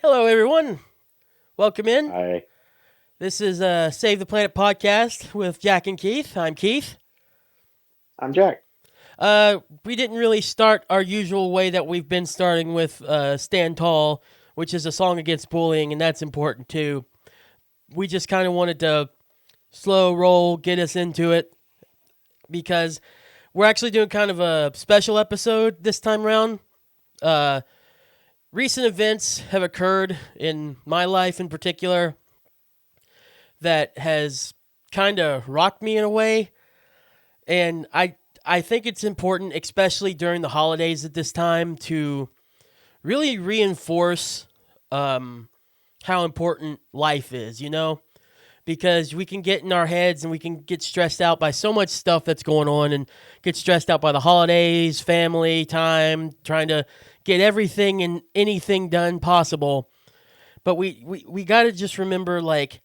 Hello, everyone. Welcome in. I This is Save the Planet podcast with Jack and Keith. I'm Keith. I'm Jack. We didn't really start our usual way that we've been starting with Stand Tall, which is a song against bullying, and that's important too. We just kind of wanted to slow roll, get us into it, because we're actually doing kind of a special episode this time around. Uh, Recent events have occurred in my life in particular that has kind of rocked me in a way. And I think it's important, especially during the holidays at this time, to really reinforce how important life is, because we can get in our heads and we can get stressed out by so much stuff that's going on and get stressed out by the holidays, family, time, trying to get everything and anything done possible. But we got to just remember, like,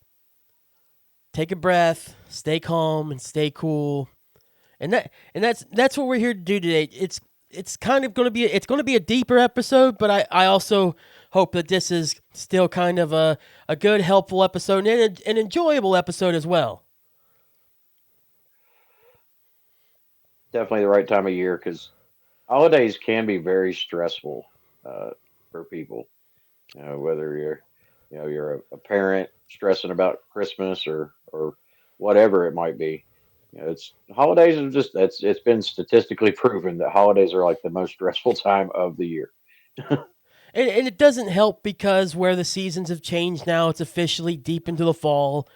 take a breath, stay calm, and stay cool. And that's what we're here to do today. It's kind of going to be a deeper episode, but I also hope that this is still kind of a good, helpful episode and an enjoyable episode as well. Definitely the right time of year because holidays can be very stressful uh, for people. Whether you're a parent stressing about Christmas or whatever it might be. It's holidays are just it's been statistically proven that holidays are like the most stressful time of the year. And it doesn't help because where the seasons have changed now, it's officially deep into the fall.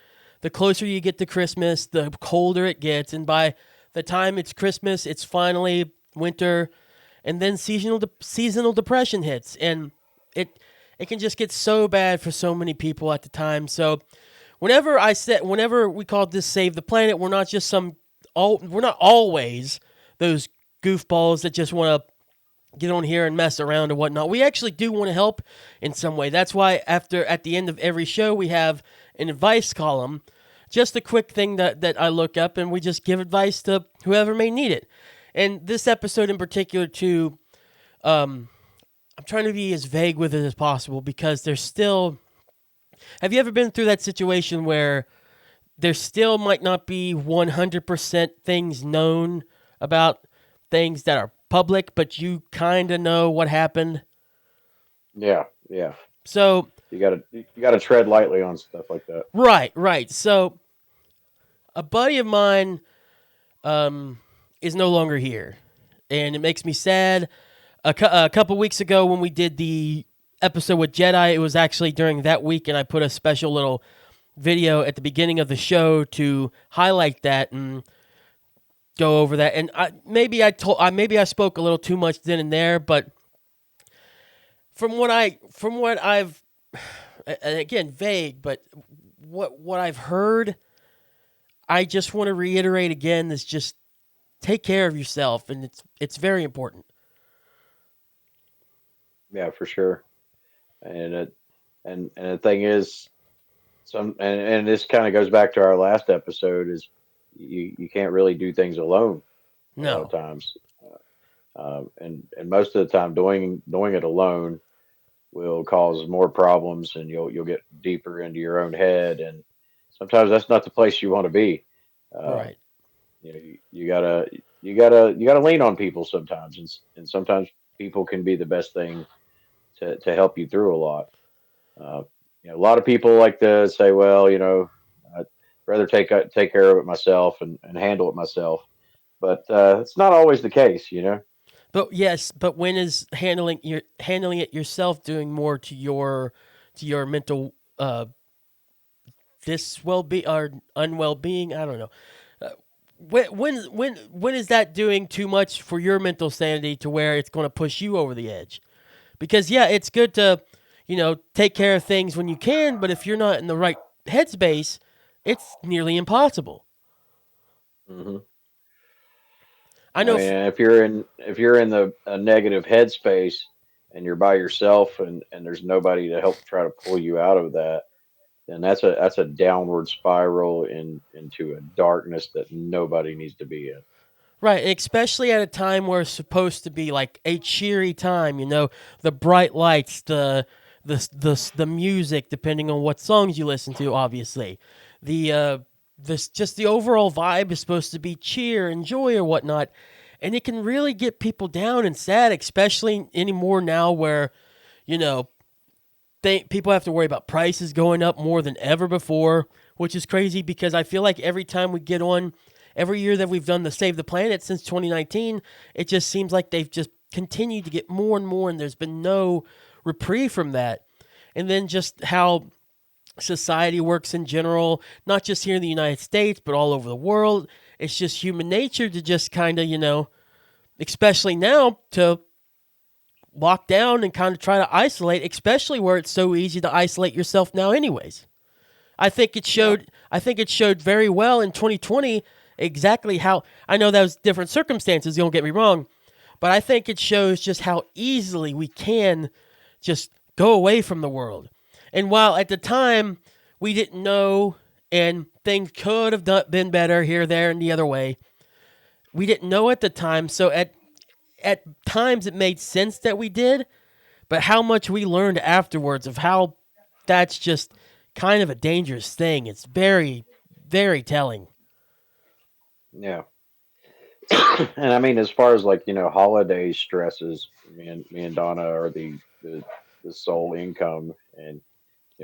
The closer you get to Christmas, the colder it gets, and by the time it's Christmas, it's finally winter, and then seasonal depression hits, and it it can just get so bad for so many people at the time. So whenever we call this Save the Planet, we're not always those goofballs that just want to get on here and mess around and whatnot. We actually do want to help in some way. That's why at the end of every show we have an advice column, just a quick thing that I look up and we just give advice to whoever may need it. And this episode in particular too, I'm trying to be as vague with it as possible because there's still. Have you ever been through that situation where there still might not be 100% things known about things that are public, but you kind of know what happened? Yeah, yeah. So, You gotta tread lightly on stuff like that. right, right. So, a buddy of mine um, is no longer here, and it makes me sad. A couple weeks ago, when we did the episode with Jedi, it was actually during that week, and I put a special little video at the beginning of the show to highlight that and go over that. And maybe I spoke a little too much then and there, but from what I've and again vague, but what I've heard, I just want to reiterate again is just take care of yourself, and it's very important. Yeah, for sure. And it and the thing is, and this kind of goes back to our last episode is you can't really do things alone a lot of No, times. And most of the time doing it alone will cause more problems and you'll get deeper into your own head and sometimes that's not the place you want to be. Uh, right. you gotta lean on people sometimes and sometimes people can be the best thing to help you through a lot. Uh, a lot of people like to say, well, I'd rather take care of it myself and handle it myself. But it's not always the case, you know. But yes, but when is handling it yourself doing more to your mental this well be or unwell being? I don't know. Uh, when is that doing too much for your mental sanity to where it's going to push you over the edge? Because yeah, it's good to take care of things when you can, but if you're not in the right headspace, it's nearly impossible. Hmm. I I know. mean, if you're in the a negative headspace and you're by yourself and there's nobody to help try to pull you out of that, then that's a downward spiral into a darkness that nobody needs to be in. Right, especially at a time where it's supposed to be like a cheery time, the bright lights, the music, depending on what songs you listen to, obviously. This just the overall vibe is supposed to be cheer and joy or whatnot, and it can really get people down and sad, especially anymore now where you know people have to worry about prices going up more than ever before, which is crazy because I feel like every time we get on, every year that we've done the Save the Planet since 2019, it just seems like they've just continued to get more and more, and there's been no reprieve from that. And then just how society works in general, not just here in the United States, but all over the world. It's just human nature to just kind of, especially now, to lock down and kind of try to isolate, especially where it's so easy to isolate yourself now, anyways. I think it Yeah. showed. I think it showed very well in 2020 exactly how. I know that was different circumstances. Don't get me wrong, but I think it shows just how easily we can just go away from the world. And while at the time we didn't know, and things could have been better here, there, and the other way, we didn't know at the time. So at times it made sense that we did, but how much we learned afterwards of how that's just kind of a dangerous thing. It's very, very telling. Yeah. And I mean, as far as like holiday stresses, me and Donna are the sole income, and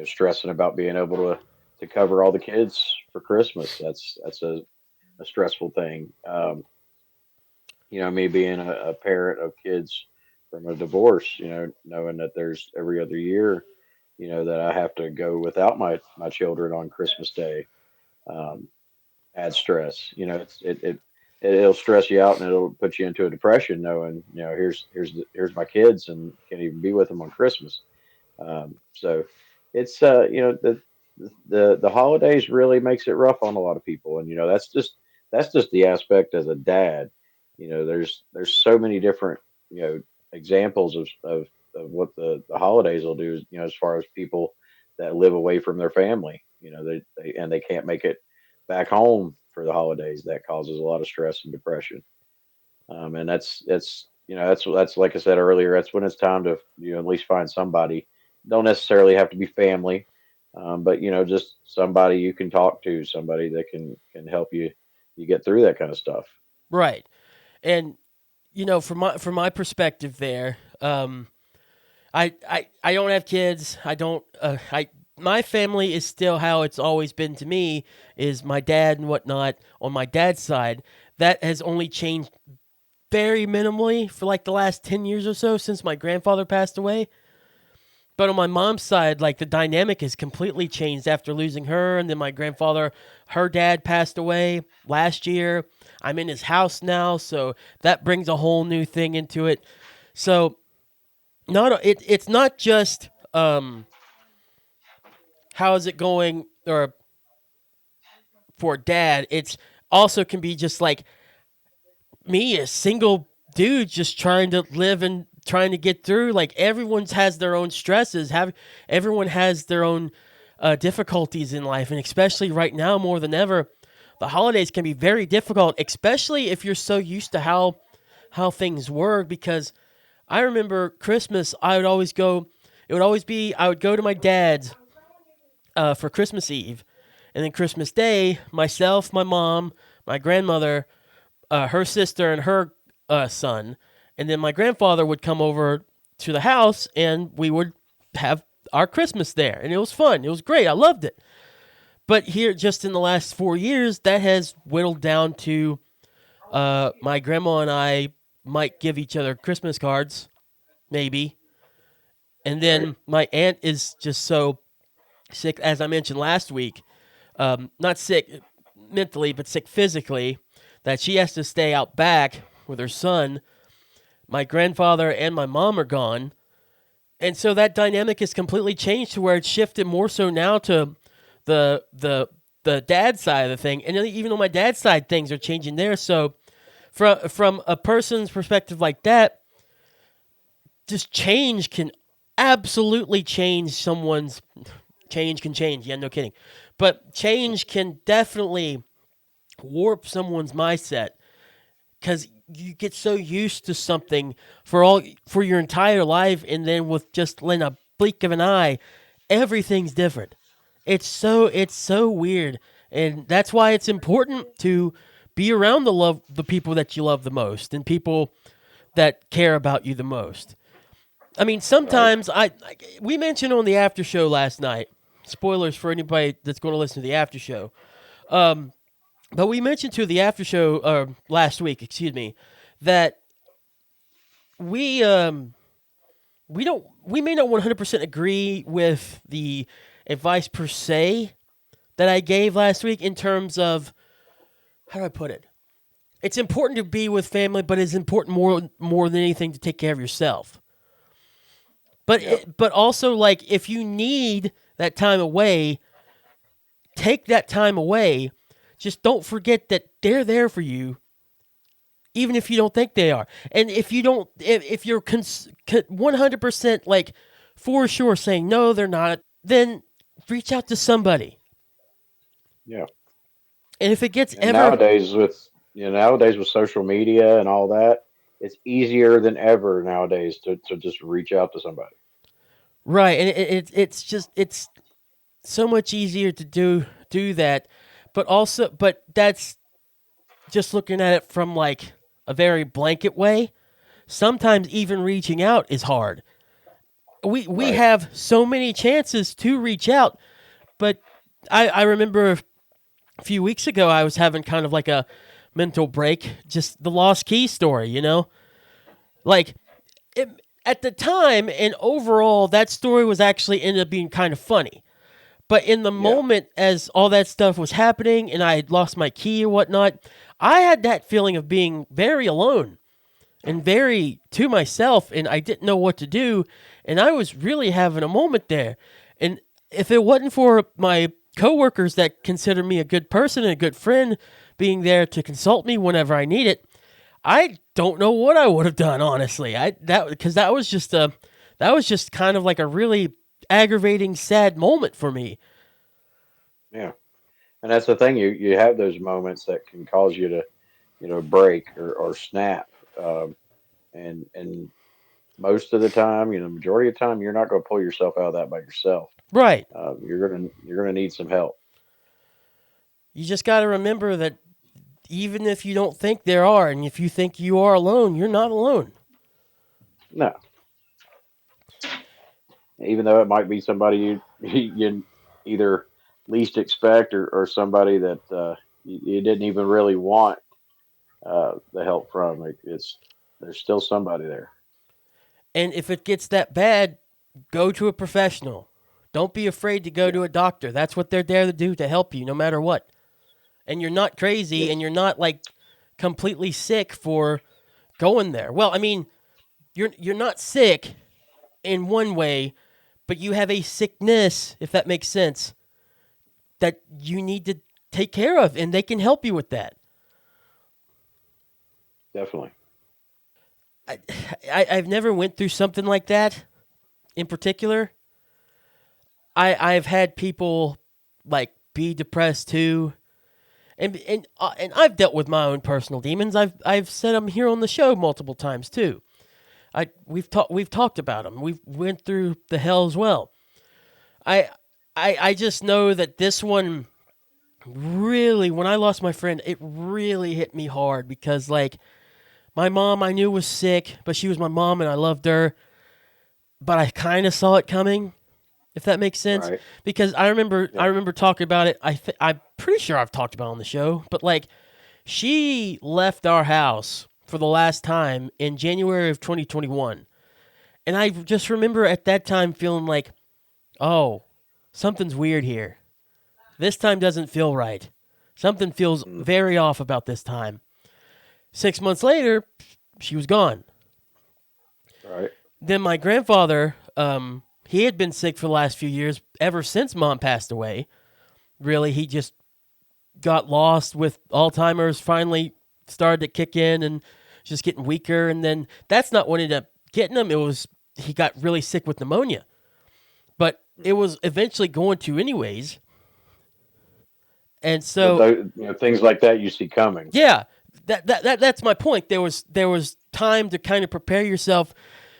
stressing about being able to cover all the kids for Christmas. That's a stressful thing. Me being a parent of kids from a divorce, knowing that there's every other year, that I have to go without my children on Christmas Day. Um, Add stress. It'll stress you out, and it'll put you into a depression knowing here's my kids and can't even be with them on Christmas. So it's the holidays really makes it rough on a lot of people, and that's just the aspect as a dad. There's so many different examples of what the holidays will do. As far as people that live away from their family, they can't make it back home for the holidays. That causes a lot of stress and depression. And that's like I said earlier. That's when it's time to at least find somebody. Don't necessarily have to be family, but just somebody you can talk to, somebody that can help you get through that kind of stuff. Right. And from my perspective there, I don't have kids. I don't I my family is still how it's always been to me, is my dad and whatnot on my dad's side. That has only changed very minimally for like the last 10 years or so since my grandfather passed away. But on my mom's side, like the dynamic has completely changed after losing her, and then my grandfather, her dad passed away last year. I'm in his house now, so that brings a whole new thing into it. So it's not just how is it going or for dad. It's also can be just like me, a single dude just trying to live and trying to get through. Like everyone's has their own stresses. Have Everyone has their own difficulties in life, and especially right now more than ever, the holidays can be very difficult, especially if you're so used to how things work. Because I remember Christmas, I would always go. It would always be I would go to my dad's for Christmas Eve, and then Christmas Day, myself, my mom, my grandmother, her sister, and her son, and then my grandfather would come over to the house, and we would have our Christmas there, and it was fun. It was great. I loved it. But here, just in the last 4 years, that has whittled down to my grandma and I might give each other Christmas cards, maybe, and Right. then my aunt is just so sick, as I mentioned last week. Not sick mentally, but sick physically, that she has to stay out back with her son. My grandfather and my mom are gone. And so that dynamic has completely changed to where it's shifted more so now to the the the dad side of the thing. And even on my dad's side, things are changing there. So from a person's perspective like that, just change can absolutely change someone's change can change. Yeah, no kidding. But change can definitely warp someone's mindset because you get so used to something for your entire life, and then with just letting blink of an eye, everything's different. It's so weird, and that's why it's important to be around the people that you love the most and people that care about you the most. I mean, Right. sometimes we mentioned on the after show last night. Spoilers for anybody that's going to listen to the after show. But we mentioned to the after show last week, excuse me, that we we may not 100% agree with the advice per se that I gave last week in terms of how do I put it? It's important to be with family, but it's important more than anything to take care of yourself. Yep. But also like if you need that time away, take that time away. Just don't forget that they're there for you, even if you don't think they are. And if you don't, if you're 100% like for sure saying no, they're not, then reach out to somebody. Yeah. And if it gets And ever nowadays with social media and all that, it's easier than ever nowadays to just reach out to somebody. right, and it's just it's so much easier to do that, but that's just looking at it from like a very blanket way. Sometimes even reaching out is hard. We Right. have so many chances to reach out, but I remember a few weeks ago I was having kind of like a mental break, just the lost key story, you know? Like it, at the time and overall that story was actually ended up being kind of funny. But in the Yeah. moment, as all that stuff was happening and I had lost my key and whatnot, I had that feeling of being very alone and very to myself, and I didn't know what to do. And I was really having a moment there. And if it wasn't for my coworkers that consider me a good person and a good friend being there to consult me whenever I need it, I don't know what I would have done, honestly. I that because that was just kind of like a really aggravating, sad moment for me. Yeah. And that's the thing. You have those moments that can cause you to break or snap. And most of the time, majority of the time, you're not going to pull yourself out of that by yourself. Right. You're gonna need some help. You just got to remember that even if you don't think there are, and if you think you are alone, you're not alone. No, even though it might be somebody you either least expect or somebody that you didn't even really want the help from. It's there's still somebody there. And if it gets that bad, go to a professional. Don't be afraid to go Yeah. to a doctor. That's what they're there to do to help you, no matter what. And you're not crazy, and Yes. you're not like completely sick for going there. Well, I mean, you're not sick in one way, but you have a sickness, if that makes sense, that you need to take care of, and they can help you with that. Definitely. I, I've never went through something like that in particular. I've had people like be depressed too, and I've dealt with my own personal demons. I've said them here on the show multiple times too. We've talked about them. We've went through the hell as well. I I just know that this one really, when I lost my friend, it really hit me hard because like my mom I knew was sick, but she was my mom and I loved her, but I kind of saw it coming, if that makes sense. Right. Because I Yeah. remember talking about it. I'm pretty sure I've talked about it on the show, but like she left our house for the last time in January of 2021. And I just remember at that time feeling like, "Oh, something's weird here. This time doesn't feel right. Something feels Mm. very off about this time." 6 months later, she was gone. Right. Then my grandfather, he had been sick for the last few years ever since mom passed away. Really, he just got lost with Alzheimer's, finally started to kick in and just getting weaker. And then that's not what ended up getting him. It was he got really sick with pneumonia. But it was eventually going to anyways. And But so things like that you see coming. yeah, that's my point. There was time to kind of prepare yourself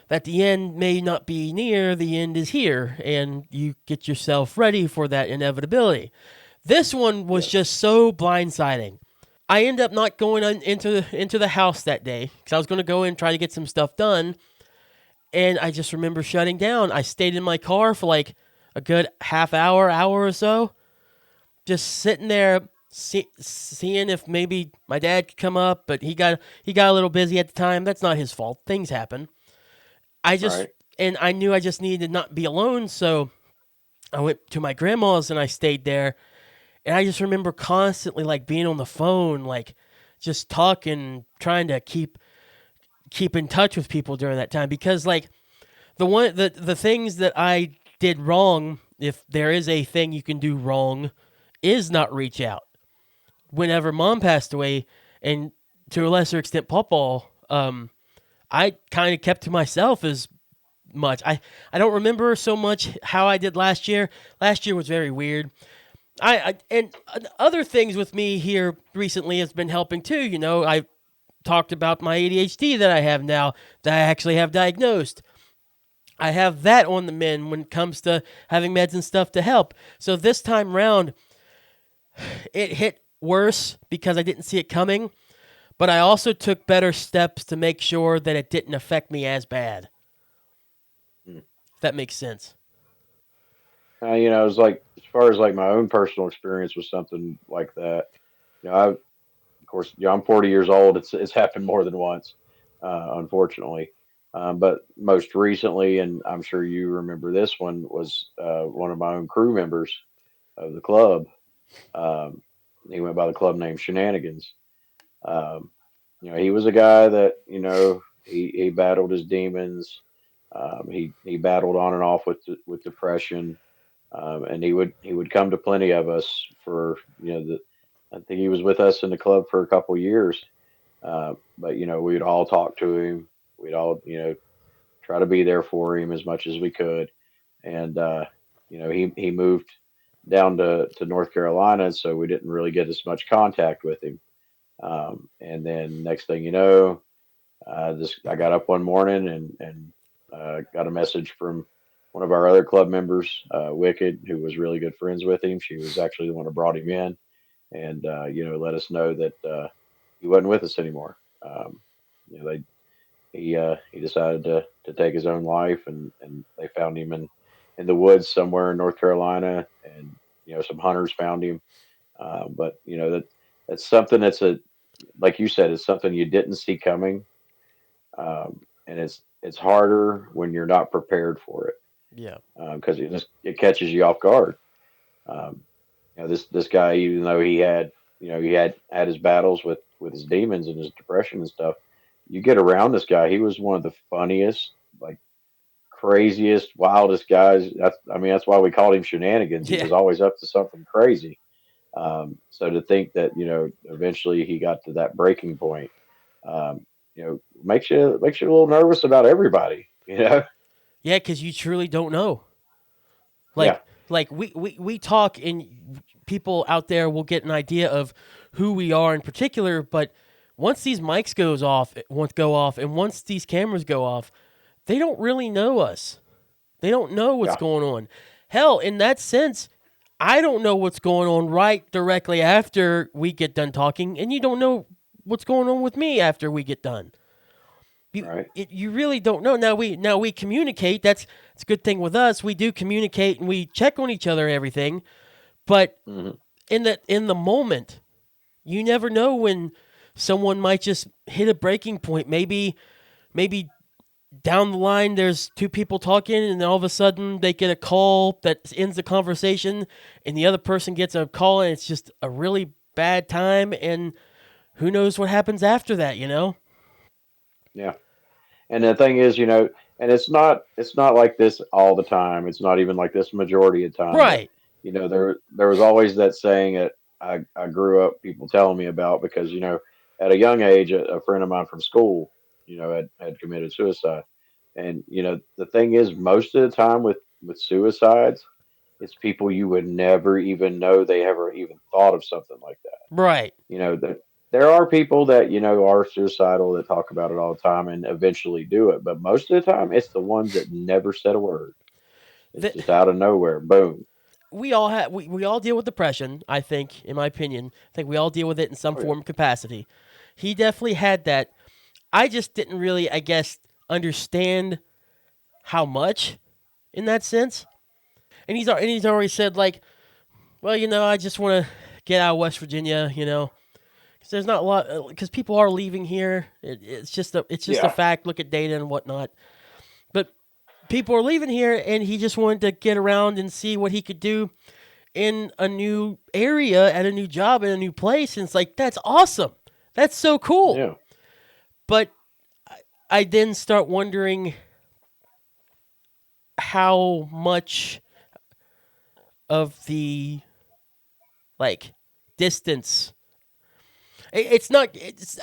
that the end may not be near, the end is here, and you get yourself ready for that inevitability. This one was Yes. just so blindsiding. I ended up not going into the house that day because I was going to go in and try to get some stuff done, and I just remember shutting down. I stayed in my car for like a good hour or so, just sitting there seeing if maybe my dad could come up, but he got a little busy at the time. That's not his fault. Things happen. I just Right. and I knew I just needed to not be alone, so I went to my grandma's and I stayed there. And I just remember constantly like being on the phone, like just talking, trying to keep in touch with people during that time because like the things that I did wrong, if there is a thing you can do wrong, is not reach out. Whenever mom passed away, and to a lesser extent, Papa, I kind of kept to myself as much. I don't remember so much how I did last year. Last year was very weird. And other things with me here recently has been helping too. You know, I talked about my ADHD that I have now that I actually have diagnosed. I have that on the mend when it comes to having meds and stuff to help. So this time round, it hit worse because I didn't see it coming, but I also took better steps to make sure that it didn't affect me as bad. Mm. If that makes sense. It was like as far as like my own personal experience with something like that. Of course, I'm 40 years old. It's happened more than once, unfortunately. But most recently, and I'm sure you remember this one, was one of my own crew members of the club. Um, he went by the club name Shenanigans. Um, he was a guy that he battled his demons. He battled on and off with depression, and he would come to plenty of us for I think he was with us in the club for a couple years. But we'd all talk to him. We'd all try to be there for him as much as we could. And he moved down to North Carolina, so we didn't really get as much contact with him. And then next thing you know, this I got up one morning and got a message from one of our other club members, Wicked, who was really good friends with him. She was actually the one who brought him in, and let us know that he wasn't with us anymore. They he decided to take his own life, and they found him in the woods somewhere in North Carolina, and some hunters found him. But that's something that's a like you said, it's something you didn't see coming, and it's harder when you're not prepared for it Yeah. because it catches you off guard. Um, this guy, even though he had his battles with his demons and his depression and stuff, you get around this guy, he was one of the funniest, like craziest, wildest guys. That's why we called him Shenanigans. He Yeah. was always up to something crazy. So to think that eventually he got to that breaking point, makes you a little nervous about everybody. Yeah, because you truly don't know. Yeah, Like we talk and people out there will get an idea of who we are in particular, but once these mics go off and once these cameras go off, they don't really know us. They don't know what's yeah, going on. Hell, in that sense, I don't know what's going on right directly after we get done talking, and you don't know what's going on with me after we get done. right. You really don't know. Now we communicate. That's a good thing with us. We do communicate and we check on each other and everything. But Hmm. in the moment, you never know when someone might just hit a breaking point. Maybe down the line there's two people talking and then all of a sudden they get a call that ends the conversation and the other person gets a call and it's just a really bad time and who knows what happens after that, you know? Yeah. And the thing is, and it's not like this all the time. It's not even like this majority of the time. But Right. there was always that saying that I grew up people telling me about because at a young age a friend of mine from school had committed suicide. And the thing is, most of the time with suicides, it's people you would never even know they ever even thought of something like that. Right. there are people that are suicidal that talk about it all the time and eventually do it, but most of the time it's the ones that never said a word. It's That just out of nowhere, boom. we all deal with depression. I think, in my opinion, I think we all deal with it in some Oh yeah, form of capacity. He definitely had that. I just didn't really, I guess, understand how much in that sense. And he's already said like, well, I just want to get out of West Virginia, because there's not a lot, because people are leaving here. It's just a yeah. fact. Look at data and whatnot. But people are leaving here, and he just wanted to get around and see what he could do in a new area, at a new job, in a new place. And it's like, that's awesome. That's so cool. Yeah. But I then start wondering how much of the like distance. It's not.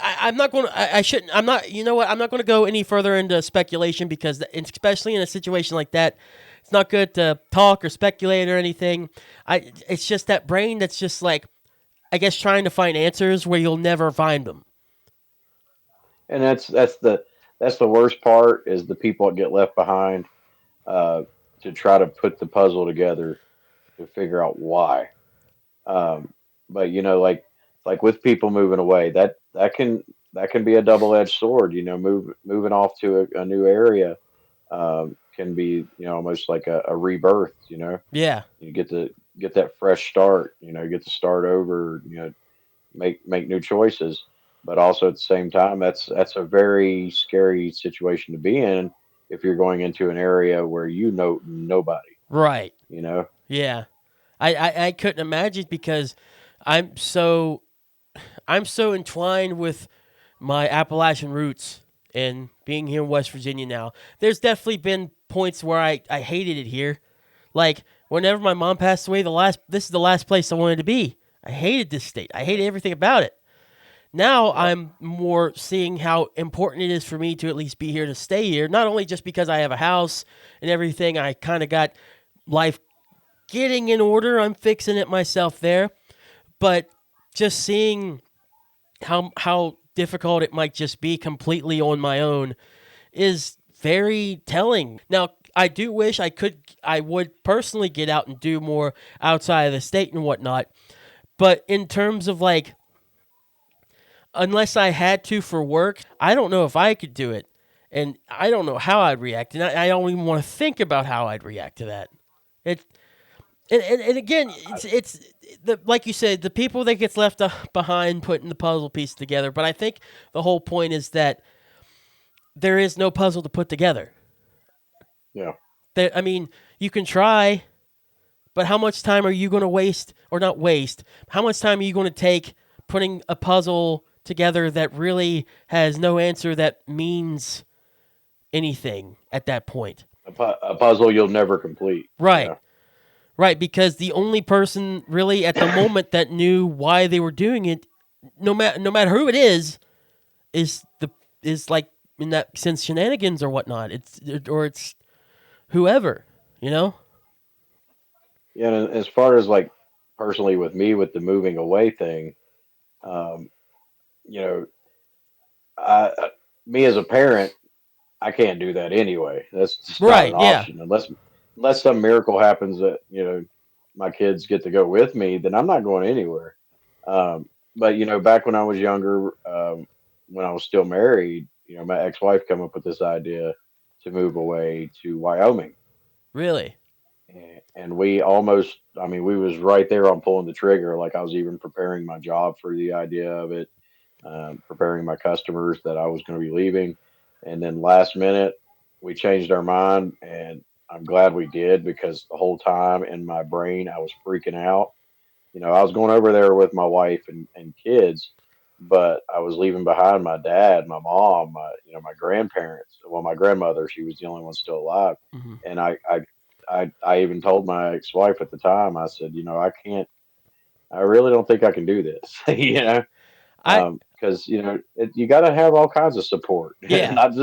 I'm not going. I shouldn't. I'm not. You know what? I'm not going to go any further into speculation because, especially in a situation like that, it's not good to talk or speculate or anything. It's just that brain that's just like, I guess, trying to find answers where you'll never find them. And that's the worst part is the people that get left behind uh, to try to put the puzzle together to figure out why. Um, but like with people moving away, that can be a double edged sword. Moving off to a new area can be almost like a rebirth. Yeah. You get that fresh start. Get to start over. Make new choices. But also at the same time, that's a very scary situation to be in if you're going into an area where you know nobody. Right. You know, Yeah. I couldn't imagine because I'm so I'm so entwined with my Appalachian roots and being here in West Virginia now. There's definitely been points where I hated it here. Like whenever my mom passed away, this is the last place I wanted to be. I hated this state. I hated everything about it. Now yeah. I'm more seeing how important it is for me to at least be here to stay here. Not only just because I have a house and everything, I kind of got life getting in order. I'm fixing it myself there, but just seeing how difficult it might just be completely on my own is very telling. Now, I do wish I would personally get out and do more outside of the state and whatnot. But in terms of like, unless I had to for work, I don't know if I could do it. And I don't know how I'd react. And I don't even want to think about how I'd react to that. It and again, it's the like you said, the people that gets left behind putting the puzzle piece together. But I think the whole point is that there is no puzzle to put together. Yeah. That I mean, you can try, but how much time are you going to waste, or not waste? How much time are you going to take putting a puzzle together that really has no answer that means anything at that point? A puzzle you'll never complete. Right. Yeah. Right, because the only person really at the moment that knew why they were doing it, no matter who it is the is like in that sense shenanigans or whatnot. It's whoever, you know. Yeah. And as far as like personally with me with the moving away thing, um, you know, me as a parent, I can't do that anyway. That's just not an Right? Yeah. option unless some miracle happens that my kids get to go with me. Then I'm not going anywhere. But back when I was younger, when I was still married, my ex-wife came up with this idea to move away to Wyoming, Really. and we almost, I mean, we was right there on pulling the trigger. Like I was even preparing my job for the idea of it, preparing my customers that I was going to be leaving, and then last minute we changed our mind, and I'm glad we did because the whole time in my brain I was freaking out. I was going over there with my wife and kids, but I was leaving behind my dad, my mom, my grandparents. Well, my grandmother, she was the only one still alive. Hmm. And I even told my ex-wife at the time, I said, I can't, I really don't think I can do this, I because, you got to have all kinds of support, yeah. not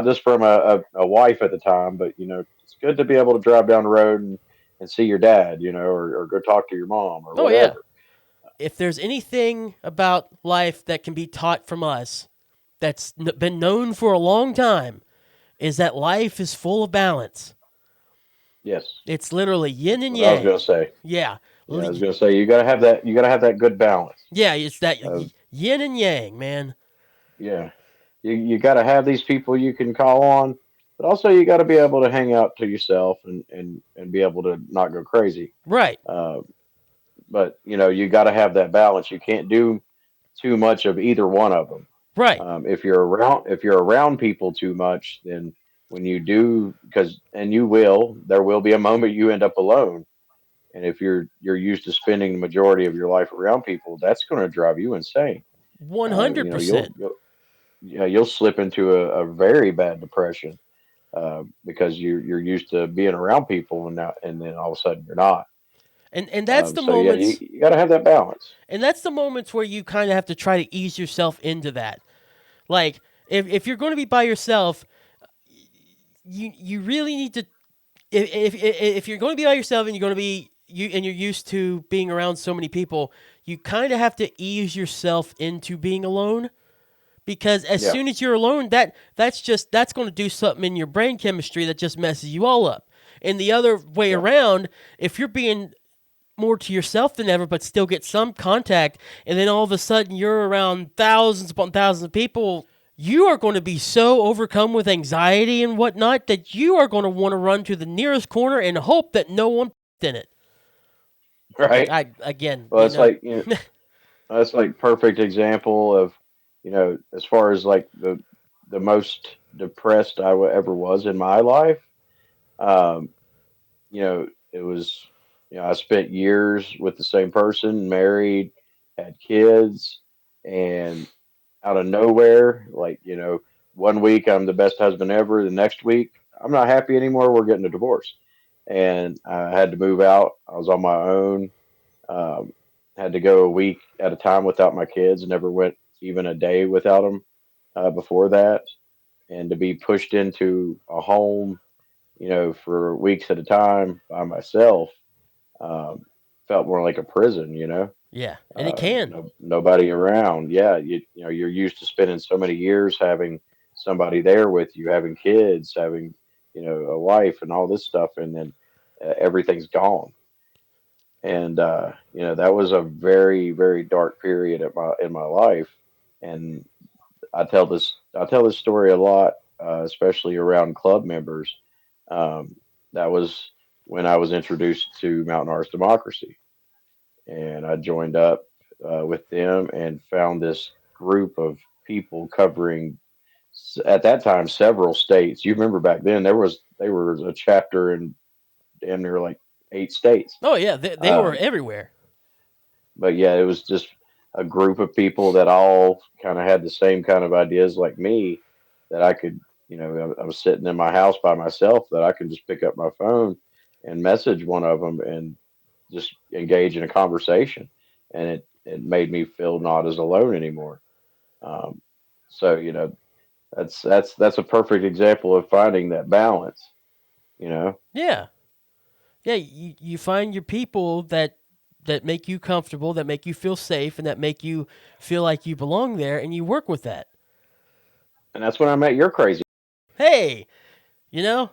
just from a wife at the time, but, it's good to be able to drive down the road and see your dad, or go talk to your mom or Oh yeah. whatever. if there's anything about life that can be taught from us that's been known for a long time, is that life is full of balance. Yes, It's literally yin that's and what I was yang. gonna say. Yeah. Yeah, I was gonna say you gotta have that. You gotta have that good balance. Yeah, it's that Uh, yin and yang, man. yeah, you gotta have these people you can call on, but also you gotta be able to hang out to yourself and be able to not go crazy. Right. Uh, but you gotta have that balance. You can't do too much of either one of them. Right. If you're around people too much, then when you do, and there will be a moment you end up alone. And if you're used to spending the majority of your life around people, that's going to drive you insane. Uh, you know, you'll 100%. you'll yeah, you'll slip into a very bad depression because you're used to being around people, and then all of a sudden you're not. And that's the So yeah, you, moments you got to have that balance. and that's the moments where you kind of have to try to ease yourself into that. Like if you're going to be by yourself, you really need to if you're going to be by yourself and you're going to be you and you're used to being around so many people, you kind of have to ease yourself into being alone because as Yeah, soon as you're alone, that's going to do something in your brain chemistry that just messes you all up. And the other way yeah, around, if you're being more to yourself than ever, but still get some contact, and then all of a sudden you're around thousands upon thousands of people, you are going to be so overcome with anxiety and whatnot that you are going to want to run to the nearest corner and hope that no one in it. right. I again, Well, that's like perfect example of as far as like the most depressed ever was in my life. Um, it was, I spent years with the same person, married, had kids, and out of nowhere, like, one week I'm the best husband ever. The next week, I'm not happy anymore. We're getting a divorce. And I had to move out. I was on my own. Um, had to go a week at a time without my kids. Never went even a day without them before that. And to be pushed into a home, for weeks at a time by myself, um, felt more like a prison. yeah, and it can. Nobody around. Yeah, you're used to spending so many years having somebody there with you, having kids, having a wife, and all this stuff, and then everything's gone. And that was a very very dark period in my life. And I tell this story a lot, especially around club members. Um, that was when I was introduced to Mountain Arts Democracy, and I joined up with them and found this group of people covering at that time several states. You remember back then there was a chapter in damn near like 8 states. Oh yeah, they were Um, everywhere. but yeah, it was just a group of people that all kind of had the same kind of ideas like me. That I could, I was sitting in my house by myself, that I could just pick up my phone and message one of them and just engage in a conversation, and it made me feel not as alone anymore. Um, so that's a perfect example of finding that balance. You know, Yeah, yeah. You find your people that make you comfortable, that make you feel safe, and that make you feel like you belong there, and you work with that. and that's when I met your crazy. Hey, you know,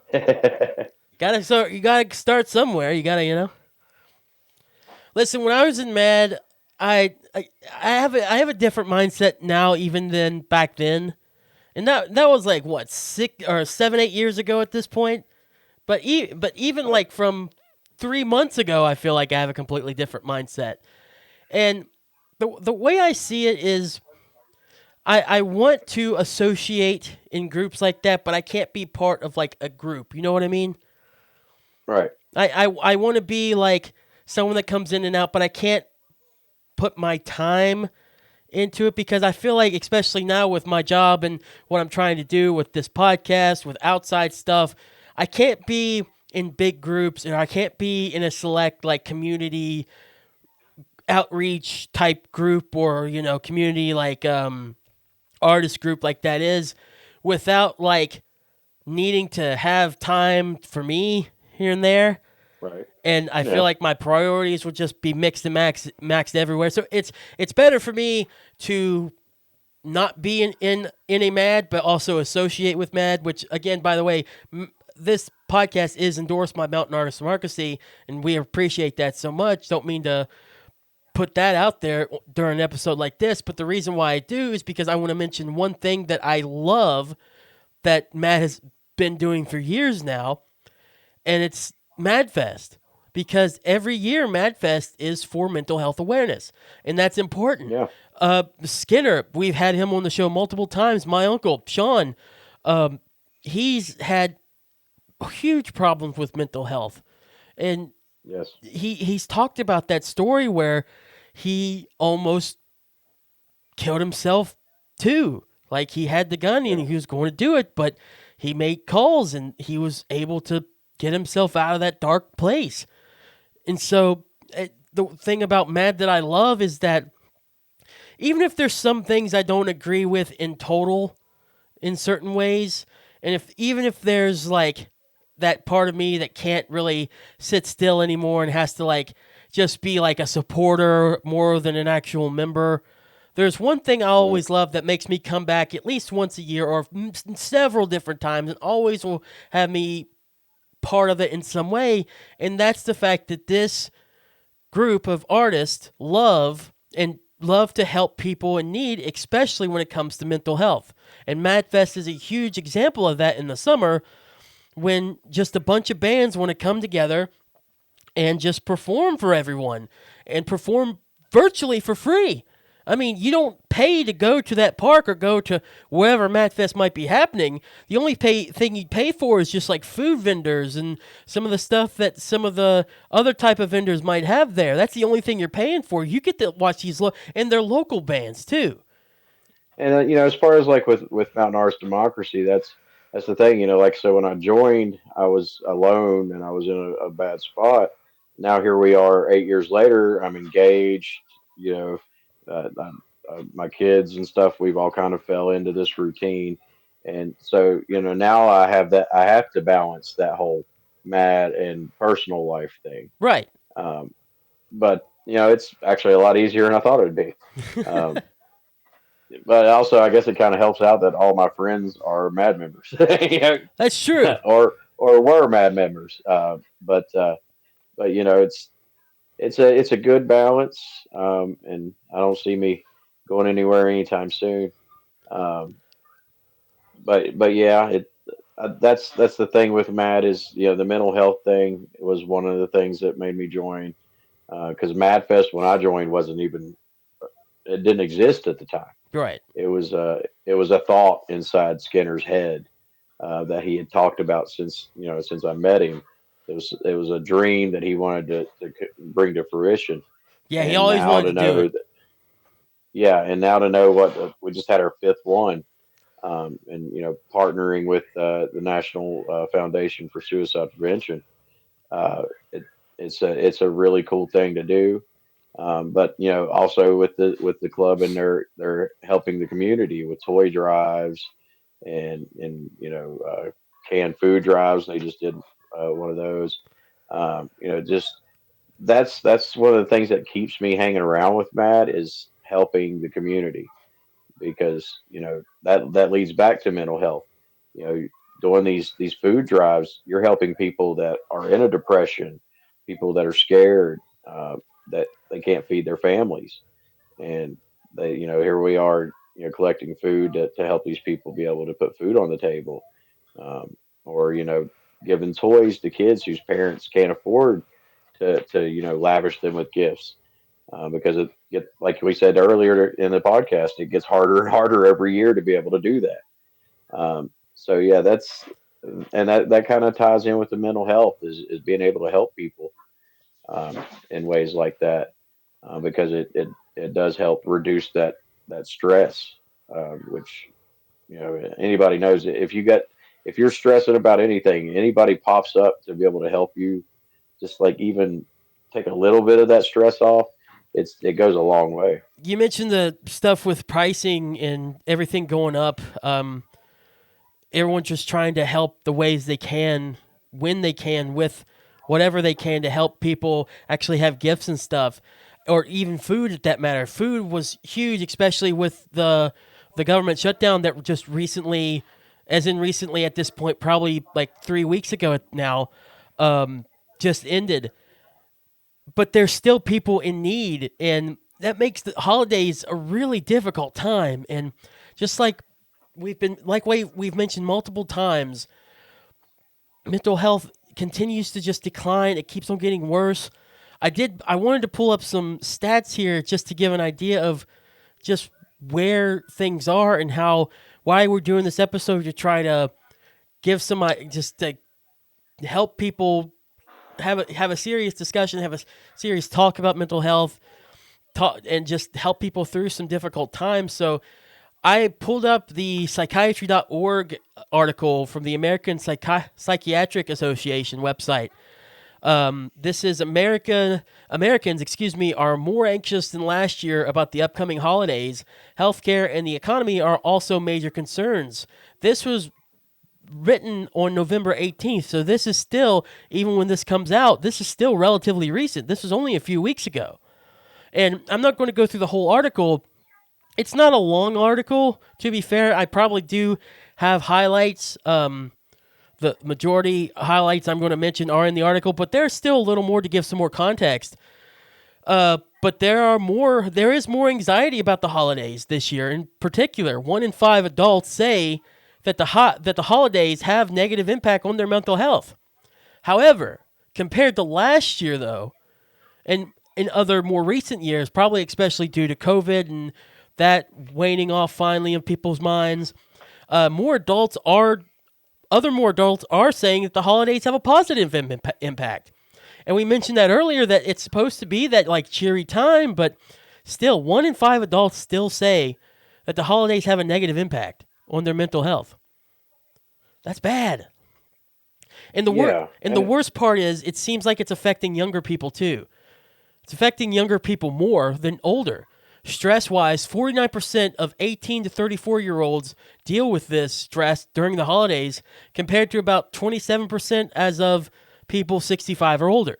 gotta start. You gotta start somewhere. You gotta, Listen, when I was in med, I have a different mindset now even than back then, and that was like what 6 or 7 8 years ago at this point. But even Right, like from 3 months ago, I feel like I have a completely different mindset. And the way I see it is, I want to associate in groups like that, but I can't be part of like a group. You know what I mean? right, I want to be like someone that comes in and out, but I can't put my time into it because I feel like, especially now with my job and what I'm trying to do with this podcast, with outside stuff, I can't be in big groups and I can't be in a select like community outreach type group or community like artist group like that is without like needing to have time for me here and there. right. and I feel Yeah. like my priorities will just be mixed and maxed everywhere. So it's better for me to not be in a mad, but also associate with mad. Which again, by the way, this podcast is endorsed by Mountain Artist Democracy, and we appreciate that so much. Don't mean to put that out there during an episode like this, but the reason why I do is because I want to mention one thing that I love that Matt has been doing for years now, and it's MadFest. Because every year MadFest is for mental health awareness, and that's important. Yeah. Skinner, we've had him on the show multiple times. My uncle Sean, um, he's had huge problems with mental health, and Yes. he's talked about that story where he almost killed himself too. Like he had the gun Yeah. and he was going to do it, but he made calls and he was able to get himself out of that dark place. And so the thing about Mad that I love is that even if there's some things I don't agree with in total in certain ways, and if even if there's like that part of me that can't really sit still anymore and has to like just be like a supporter more than an actual member, there's one thing I Mhm. always love that makes me come back at least once a year or several different times and always will have me part of it in some way, and that's the fact that this group of artists love to help people in need, especially when it comes to mental health. And MadFest is a huge example of that in the summer when just a bunch of bands want to come together and just perform for everyone and perform virtually for free. I mean, you don't pay to go to that park or go to wherever MadFest might be happening. The only thing you pay for is just like food vendors and some of the stuff that some of the other type of vendors might have there. That's the only thing you're paying for. You get to watch these and they're local bands too. And as far as like with Mountain Arts Democracy, that's the thing. Like so when I joined, I was alone and I was in a bad spot. Now here we are, 8 years later. I'm engaged. You know, my kids and stuff. We've all kind of fell into this routine, and so now I have that. I have to balance that whole mad and personal life thing. Right. Um, but it's actually a lot easier than I thought it would be. Um, but also, I guess it kind of helps out that all my friends are Mad members, That's true. or were Mad members. But it's a good balance, and I don't see me going anywhere anytime soon. Um, but yeah, that's the thing with Mad is the mental health thing was one of the things that made me join because MadFest when I joined wasn't even it didn't exist at the time. Right. It was a thought inside Skinner's head that he had talked about since I met him. It was a dream that he wanted to bring to fruition, Yeah, he and always now wanted to to do know it. that and now to know what we just had our fifth one, and partnering with the National Foundation for Suicide Prevention. Uh, it, it's a really cool thing to do. But also with the club and they're helping the community with toy drives and canned food drives. They just did one of those. Just that's one of the things that keeps me hanging around with Matt is helping the community because that leads back to mental health. You know, doing these food drives, you're helping people that are in a depression, people that are scared, that they can't feed their families, and here we are, collecting food to help these people be able to put food on the table, um, or giving toys to kids whose parents can't afford to lavish them with gifts because like we said earlier in the podcast, it gets harder and harder every year to be able to do that. So yeah, that kind of ties in with the mental health is being able to help people in ways like that because it does help reduce that stress, which anybody knows that if you're stressing about anything, anybody pops up to be able to help you, just like even take a little bit of that stress off, it goes a long way. You mentioned the stuff with pricing and everything going up. Everyone's just trying to help the ways they can when they can with whatever they can to help people actually have gifts and stuff, or even food at that matter. Food was huge, especially with the government shutdown that just recently, as in recently at this point, probably like 3 weeks ago now, just ended. But there's still people in need, and that makes the holidays a really difficult time. And just like we've mentioned multiple times, mental health continues to just decline. It keeps on getting worse. I wanted to pull up some stats here just to give an idea of just where things are and how why we're doing this episode to try to give some just to help people have a serious discussion, have a serious talk about mental health, talk, and just help people through some difficult times. So I pulled up the psychiatry.org article from the American Psychiatric Association website. This is Americans, are more anxious than last year about the upcoming holidays. Healthcare and the economy are also major concerns. This was written on November 18th, so this is still, even when this comes out, this is still relatively recent. This was only a few weeks ago. And I'm not going to go through the whole article. It's not a long article, to be fair. I probably do have highlights. The majority highlights I'm going to mention are in the article, but there's still a little more to give some more context. But there is more anxiety about the holidays this year. In particular, 1 in 5 adults say that the holidays have negative impact on their mental health. However, compared to last year, though, and in other more recent years, probably especially due to COVID and that waning off finally in people's minds, more adults are saying that the holidays have a positive impact. And we mentioned that earlier, that it's supposed to be that like cheery time, but still 1 in 5 adults still say that the holidays have a negative impact on their mental health. That's bad. And Yeah, the and worst part is it seems like it's affecting younger people too. It's affecting younger people more than older. Stress-wise, 49% of 18 to 34-year-olds deal with this stress during the holidays, compared to about 27% as of people 65 or older.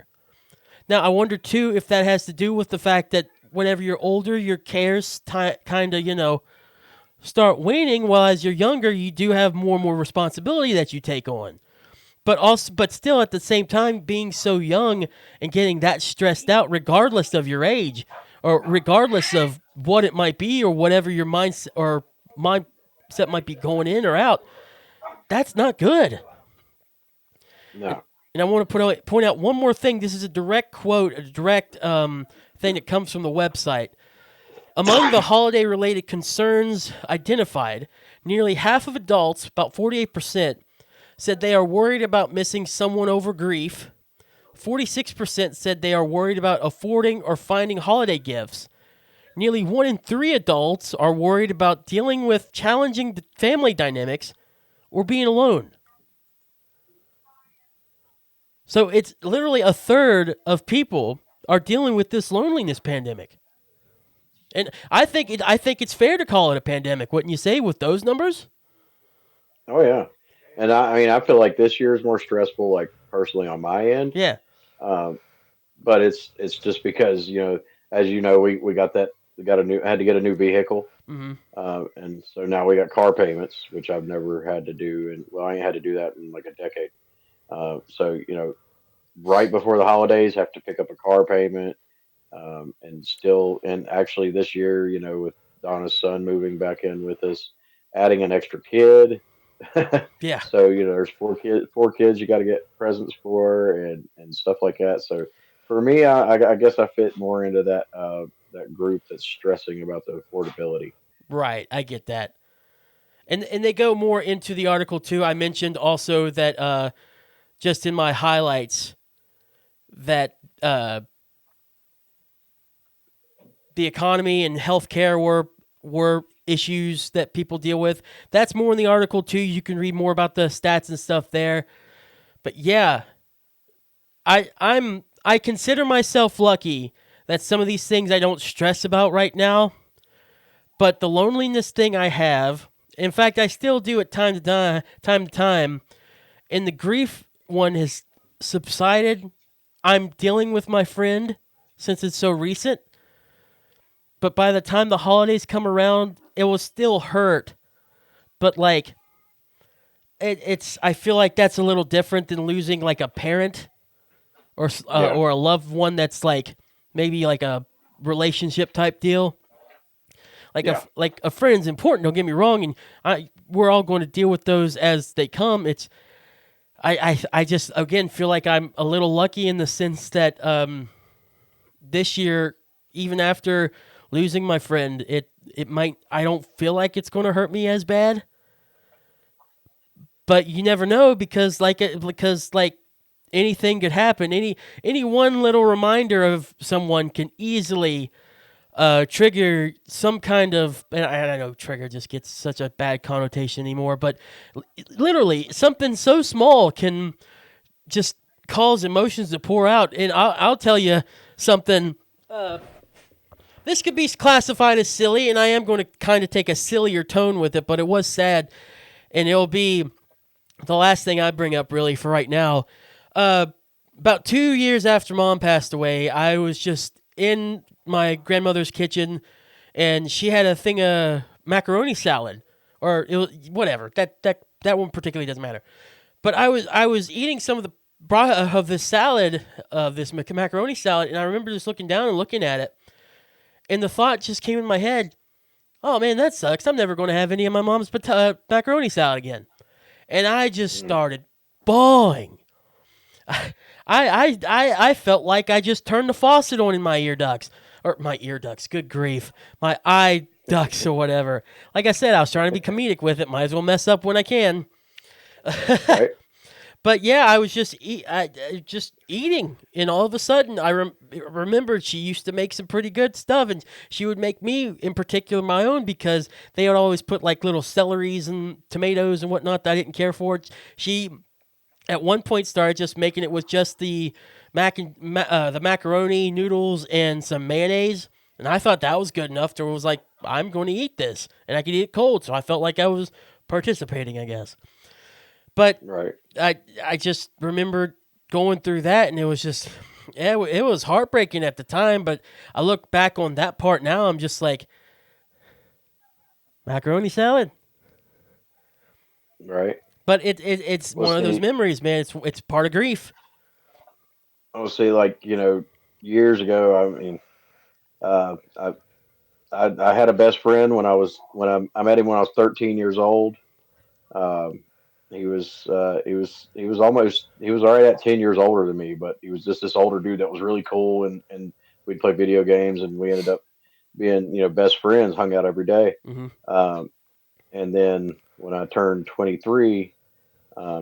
Now, I wonder, too, if that has to do with the fact that whenever you're older, your cares kind of, start waning, while as you're younger, you do have more and more responsibility that you take on. But still, at the same time, being so young and getting that stressed out, regardless of your age, or regardless of what it might be, or whatever your mindset might be going in or out, that's not good. And, no, and I want to point out one more thing. This is a direct quote, a direct thing that comes from the website. Among the holiday-related concerns identified, nearly half of adults, about 48%, said they are worried about missing someone over grief. 46% said they are worried about affording or finding holiday gifts. Nearly 1 in 3 adults are worried about dealing with challenging family dynamics or being alone. So it's literally a third of people are dealing with this loneliness pandemic. And I think it's fair to call it a pandemic, wouldn't you say, with those numbers? oh yeah, and I mean, I feel like this year is more stressful, like personally on my end. Yeah. Um, but it's just because as you know, we got that we got a new had to get a new vehicle, Mm-hmm. and so now we got car payments, which I've never had to do, and well, I ain't had to do that in like a decade. So right before the holidays, have to pick up a car payment, and actually this year, with Donna's son moving back in with us, adding an extra kid. Yeah. So there's four kids you got to get presents for and stuff like that. So for me, I guess I fit more into that group that's stressing about the affordability. Right. I get that. And they go more into the article too. I mentioned also that just in my highlights that the economy and healthcare were issues that people deal with. That's more in the article too. You can read more about the stats and stuff there. But yeah, I consider myself lucky that some of these things I don't stress about right now. But the loneliness thing I have, in fact, I still do at time to time, and the grief one has subsided I'm dealing with my friend since it's so recent, but by the time the holidays come around, it will still hurt. But like it's I feel like that's a little different than losing like a parent Yeah. or a loved one that's like maybe like a relationship type deal. Yeah. Like a friend's important. Don't get me wrong, and we're all going to deal with those as they come. It's I just again feel like I'm a little lucky in the sense that this year, even after losing my friend, it might I don't feel like it's going to hurt me as bad. But you never know because like anything could happen. Any one little reminder of someone can easily trigger some kind of. And I know trigger just gets such a bad connotation anymore, but literally something so small can just cause emotions to pour out. And I'll tell you something. This could be classified as silly, and I am going to kind of take a sillier tone with it, but it was sad, and it'll be the last thing I bring up really for right now. Uh, about 2 years after mom passed away, I was just in my grandmother's kitchen, and she had a thing of macaroni salad, or it was, whatever. That one particularly doesn't matter. But I was eating some of the of this salad of this macaroni salad, and I remember just looking down and looking at it, and the thought just came in my head. Oh man, that sucks. I'm never going to have any of my mom's macaroni salad again. And I just Mm. started bawling. I felt like I just turned the faucet on in my ear ducts. Or my ear ducts, good grief. My eye ducts or whatever. Like I said, I was trying to be comedic with it. Might as well mess up when I can. Right. But yeah, I was just eating, and all of a sudden, remembered she used to make some pretty good stuff, and she would make me, in particular, my own because they would always put like little celeries and tomatoes and whatnot that I didn't care for. She at one point started just making it with just the the macaroni noodles and some mayonnaise, and I thought that was good enough. To where it was like I'm going to eat this, and I could eat it cold, so I felt like I was participating, I guess. But Right. I just remembered going through that, and it was just yeah, it was heartbreaking at the time. But I look back on that part now, I'm just like macaroni salad. Right. But it's Well, one of those see, memories, man. It's part of grief. I'll see, like, years ago, I mean, I, I had a best friend I met him when I was 13 years old. Um, he was already at 10 years older than me, but he was just this older dude that was really cool, and we'd play video games, and we ended up being, best friends, hung out every day. Hmm. Um, and then when I turned 23,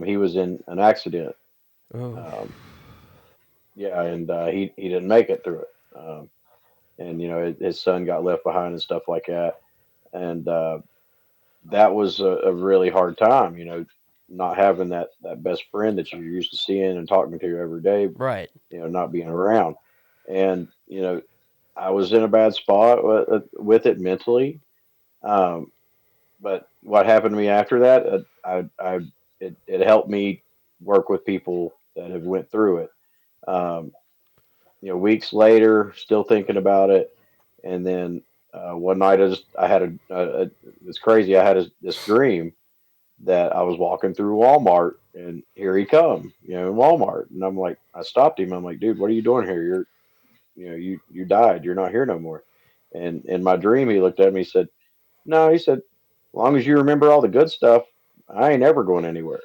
he was in an accident. Oh, Um, yeah, and he didn't make it through it. And his son got left behind and stuff like that. And that was a really hard time. Not having that best friend that you're used to seeing and talking to every day. right. Not being around. And I was in a bad spot with it mentally. Um, but what happened to me after that, it helped me work with people that have went through it. Um, weeks later, still thinking about it, and then one night I had it's crazy. I had this dream that I was walking through Walmart, and here he come, in Walmart, and I stopped him. I'm like, dude, what are you doing here? You died. You're not here no more. And in my dream, he looked at me. He said, no, he said, as long as you remember all the good stuff, I ain't ever going anywhere.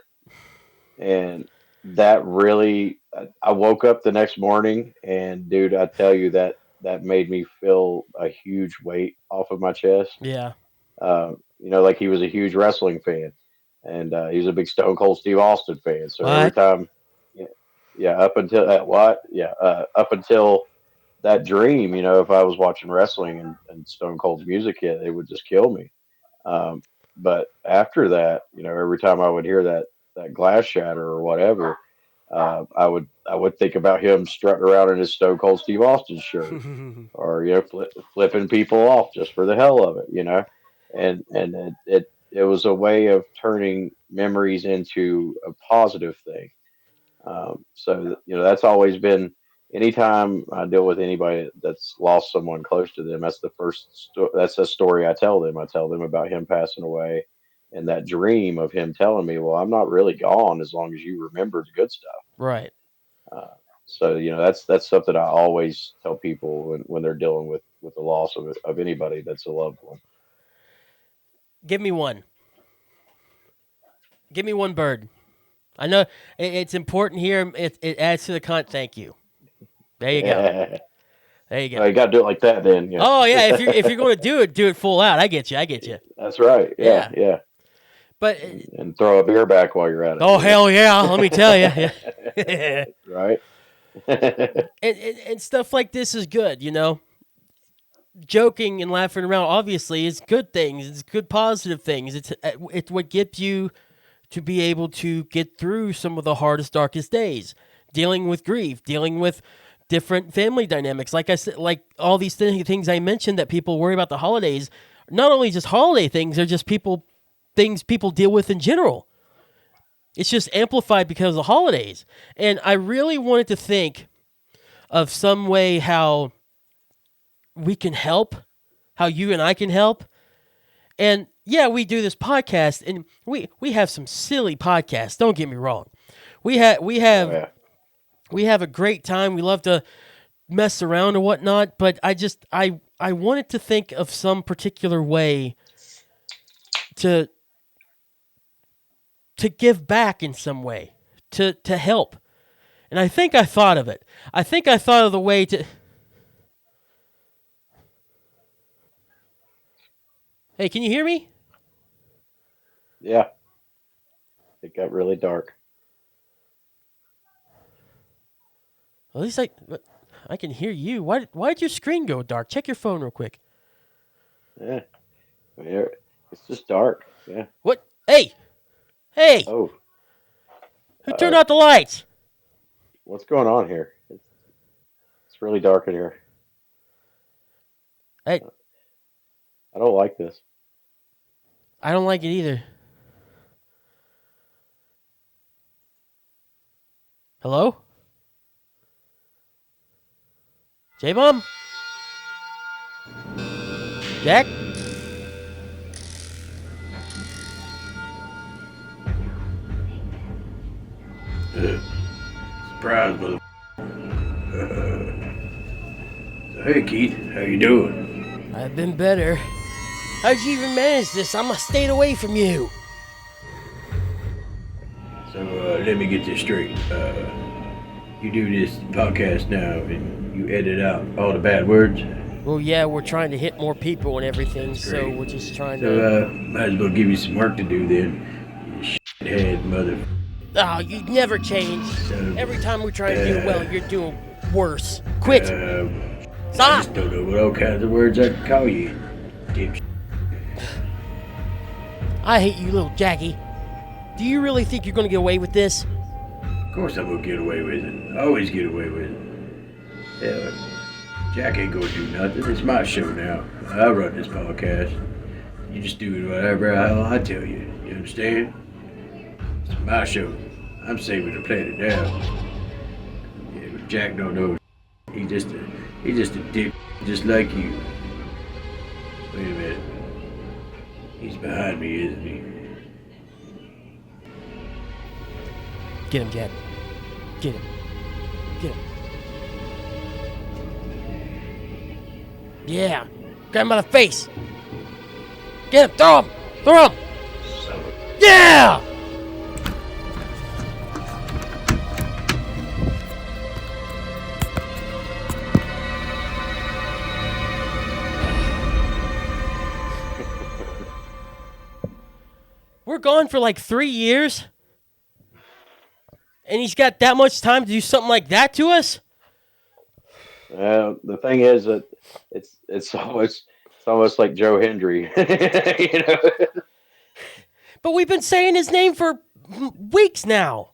And that really, I woke up the next morning, and dude, I tell you that made me feel a huge weight off of my chest. Yeah. Like he was a huge wrestling fan, and he was a big Stone Cold Steve Austin fan. So every What? time, yeah, yeah, up until that, what, yeah, up until that dream, if I was watching wrestling and Stone Cold's music hit, it would just kill me. Um, but after that, every time I would hear that glass shatter or whatever, I would think about him strutting around in his Stone Cold Steve Austin shirt, or flipping people off just for the hell of it, and it was a way of turning memories into a positive thing. So that's always been. anytime I deal with anybody that's lost someone close to them, that's the that's the story I tell them. I tell them about him passing away and that dream of him telling me, "Well, I'm not really gone as long as you remember the good stuff." Right. So that's something I always tell people when they're dealing with the loss of anybody that's a loved one. Give me one. Give me one bird. I know it's important here. It adds to the Thank you. There you go. Yeah, There you well, go. you got to do it like that, then. Yeah, Oh yeah, if you're going to do it full out. I get you. I get you. that's right. Yeah, Yeah. yeah, But and throw a beer back while you're at it. oh hell yeah, let me tell you. Yeah. Right. And stuff like this is good, Joking and laughing around obviously is good things. It's good positive things. It's what gets you to be able to get through some of the hardest, darkest days, dealing with grief, dealing with different family dynamics. Like I said, like all these things I mentioned that people worry about the holidays, not only just holiday things, they're just things people deal with in general. It's just amplified because of the holidays. And I really wanted to think of some way how we can help, how you and I can help. And yeah, we do this podcast, and we have some silly podcasts. Don't get me wrong. We have we Oh have yeah. we have a great time. We love to mess around or whatnot. But I wanted to think of some particular way to give back in some way, to help. And I think I thought of it. I think I thought of the way to. Hey, can you hear me? Yeah. It got really dark. At least I can hear you. Why'd your screen go dark? Check your phone real quick. Yeah. Yeah, it's just dark. Yeah. What? Hey! Oh. Who turned out the lights? What's going on here? It's really dark in here. Hey, I don't like this. I don't like it either. Hello? J-Mom? Jack? Surprise, mother. Hey, Keith, how you doing? I've been better. How'd you even manage this? I'm stayed away from you. So, let me get this straight. You do this podcast now, and you edit out all the bad words. Well, yeah, we're trying to hit more people and everything, That's so great. we're just trying So, to. might as well give you some work to do then. You shithead mother. Oh, you never change. So, Every time we try to do well, you're doing worse. Quit. I Stop. just don't know what all kinds of words I can call you. Dipshit. I hate you, Lil Jackie. Do you really think you're going to get away with this? Of course I'm gonna get away with it. I always get away with it. Hell, Jack ain't gonna do nothing. It's my show now. I run this podcast. You just do whatever the hell I tell you. You understand? It's my show. I'm saving the planet now. Yeah, but Jack don't know. He's just a dick, just like you. Wait a minute. He's behind me, isn't he? Get him, Jack. Get him. Get him. Yeah. Grab him by the face. Get him. Throw him. Throw him. Son of a... Yeah! We're gone for like 3 years. And he's got that much time to do something like that to us? The thing is that it's almost like Joe Hendry. you know. But we've been saying his name for weeks now.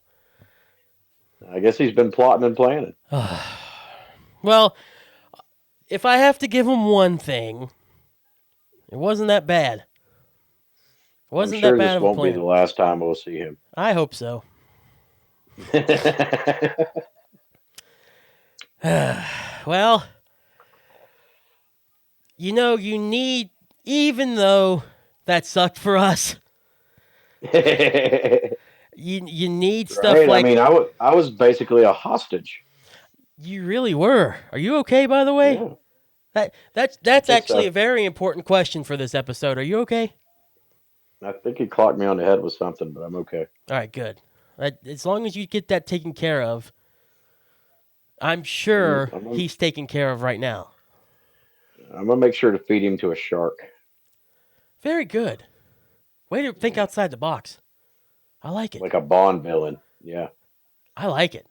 I guess he's been plotting and planning. Well, if I have to give him one thing, it wasn't that bad. It I'm wasn't sure that bad this of a won't be the plan. last time we'll see him. I hope so. Well, you need, even though that sucked for us, Right? you need stuff I like mean, I was basically a hostage. you really were. Are you okay, by the way? Yeah, That's it's actually a very important question for this episode. Are you okay? I think he clocked me on the head with something, but I'm okay. All right, good. As long as you get that taken care of, I'm sure I'm gonna, he's taken care of right now. I'm gonna make sure to feed him to a shark. Very good. Way to think Yeah, outside the box. I like it. like a Bond villain. Yeah. I like it.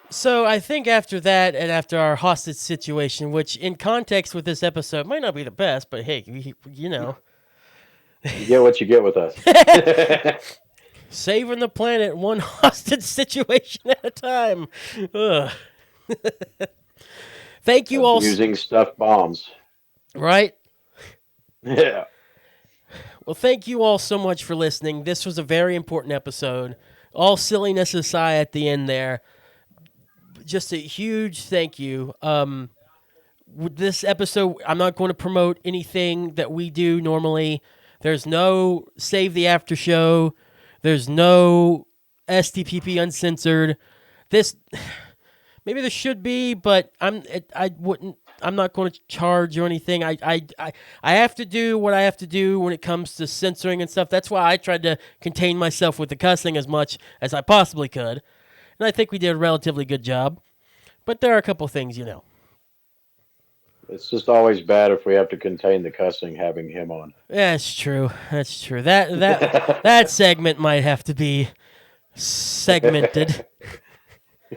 So I think after that and after our hostage situation, which in context with this episode might not be the best, but hey, You get what you get with us. saving the planet one hostage situation at a time. Ugh. Thank you all. Abusing stuffed bombs. Right? Yeah. Well, thank you all so much for listening. This was a very important episode. All silliness aside at the end there, just a huge thank you. With this episode, I'm not going to promote anything that we do normally. There's no Save the After Show. There's no STPP Uncensored. This maybe there should be, but I wouldn't. I'm not going to charge or anything. I have to do what I have to do when it comes to censoring and stuff. That's why I tried to contain myself with the cussing as much as I possibly could. And I think we did a relatively good job. But there are a couple things, It's just always bad if we have to contain the cussing having him on. That's true. That's true. That segment might have to be segmented.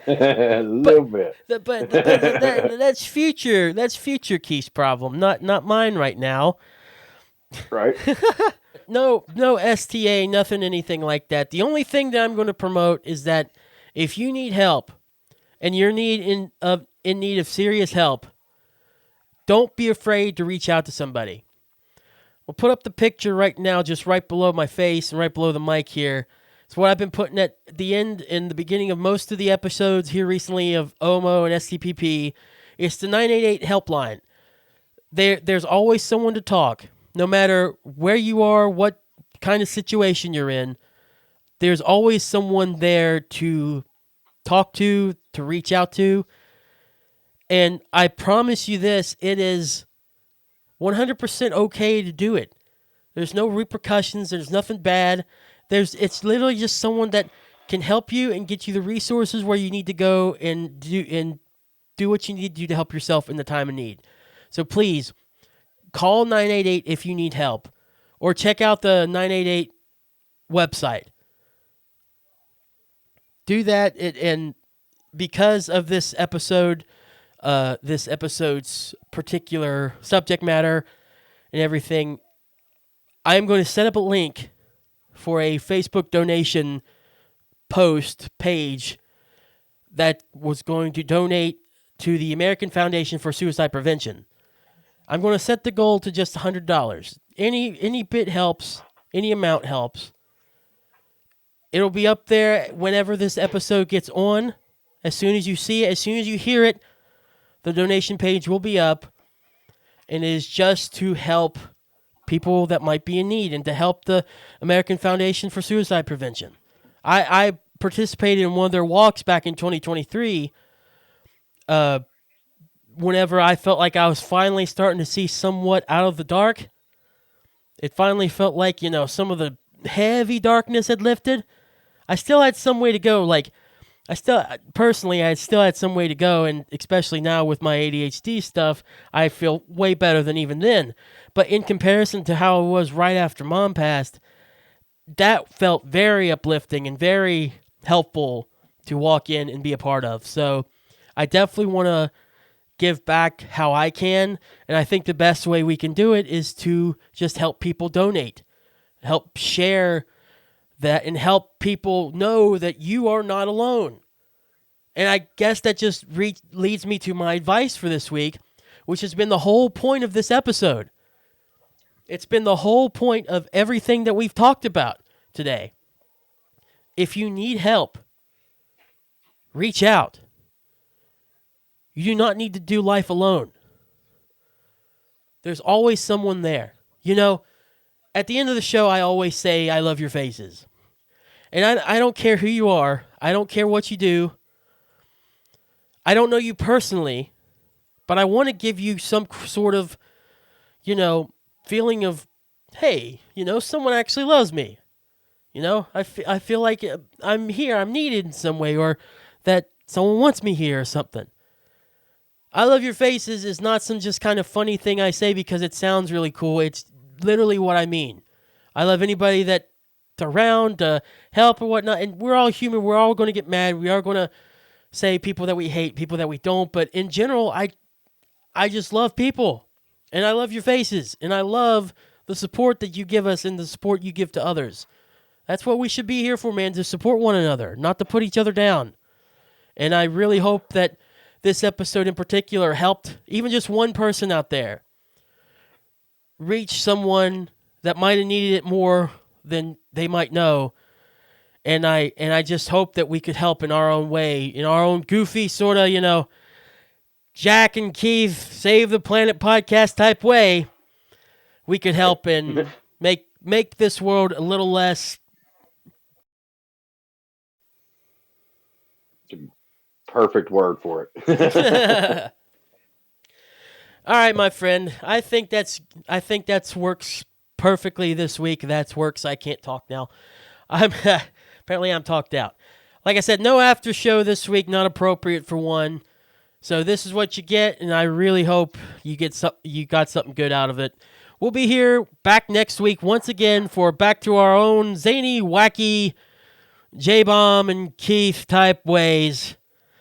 A little bit. That's future. That's future Keith's problem, not mine right now. Right? No STA, nothing, anything like that. The only thing that I'm going to promote is that if you need help, and you're in need of serious help, don't be afraid to reach out to somebody. We'll put up the picture right now, just right below my face and right below the mic here. It's what I've been putting at the end and the beginning of most of the episodes here recently of OMO and STPP. It's the 988 helpline. There's always someone to talk. No matter where you are, what kind of situation you're in, there's always someone there to talk to reach out to. And I promise you this, it is 100% okay to do it. There's no repercussions. There's nothing bad. It's literally just someone that can help you and get you the resources where you need to go and do what you need to do to help yourself in the time of need. So please call 988 if you need help, or check out the 988 website. Do that, and because of this episode's particular subject matter and everything, I am going to set up a link for a Facebook donation post page that was going to donate to the American Foundation for Suicide Prevention. I'm going to set the goal to just $100. Any bit helps, any amount helps. It'll be up there whenever this episode gets on. As soon as you see it, as soon as you hear it, the donation page will be up. And it is just to help people that might be in need and to help the American Foundation for Suicide Prevention. I participated in one of their walks back in 2023 whenever I felt like I was finally starting to see somewhat out of the dark. It finally felt like, some of the heavy darkness had lifted. I still had some way to go. I still had some way to go, and especially now with my ADHD stuff, I feel way better than even then. But in comparison to how it was right after Mom passed, that felt very uplifting and very helpful to walk in and be a part of. So I definitely want to give back how I can, and I think the best way we can do it is to just help people donate, help share that, and help people know that you are not alone. And I guess that just leads me to my advice for this week, which has been the whole point of this episode. It's been the whole point of everything that we've talked about today, if you need help, reach out. You do not need to do life alone. There's always someone there. You know, at the end of the show, I always say, I love your faces. And I don't care who you are, I don't care what you do. I don't know you personally, but I want to give you some sort of, feeling of, hey, someone actually loves me. I feel like I'm here, I'm needed in some way, or that someone wants me here or something. I love your faces is not some just kind of funny thing I say because it sounds really cool. It's literally what I mean. I love anybody that's around to help or whatnot, and we're all human. We're all going to get mad. We are going to say people that we hate, people that we don't, but in general, I just love people, and I love your faces, and I love the support that you give us and the support you give to others. That's what we should be here for, man, to support one another, not to put each other down. And I really hope that this episode in particular helped even just one person out there reach someone that might have needed it more than they might know. And I just hope that we could help in our own way, in our own goofy sort of, Jack and Keith Save the Planet podcast type way. We could help and make this world a little less. Perfect word for it. All right, my friend. I think that's works perfectly this week. That's works. I can't talk now. Apparently I'm talked out. Like I said, no after show this week. Not appropriate for one. So this is what you get, and I really hope you got something good out of it. We'll be here back next week once again for back to our own zany, wacky J-Bomb and Keith type ways.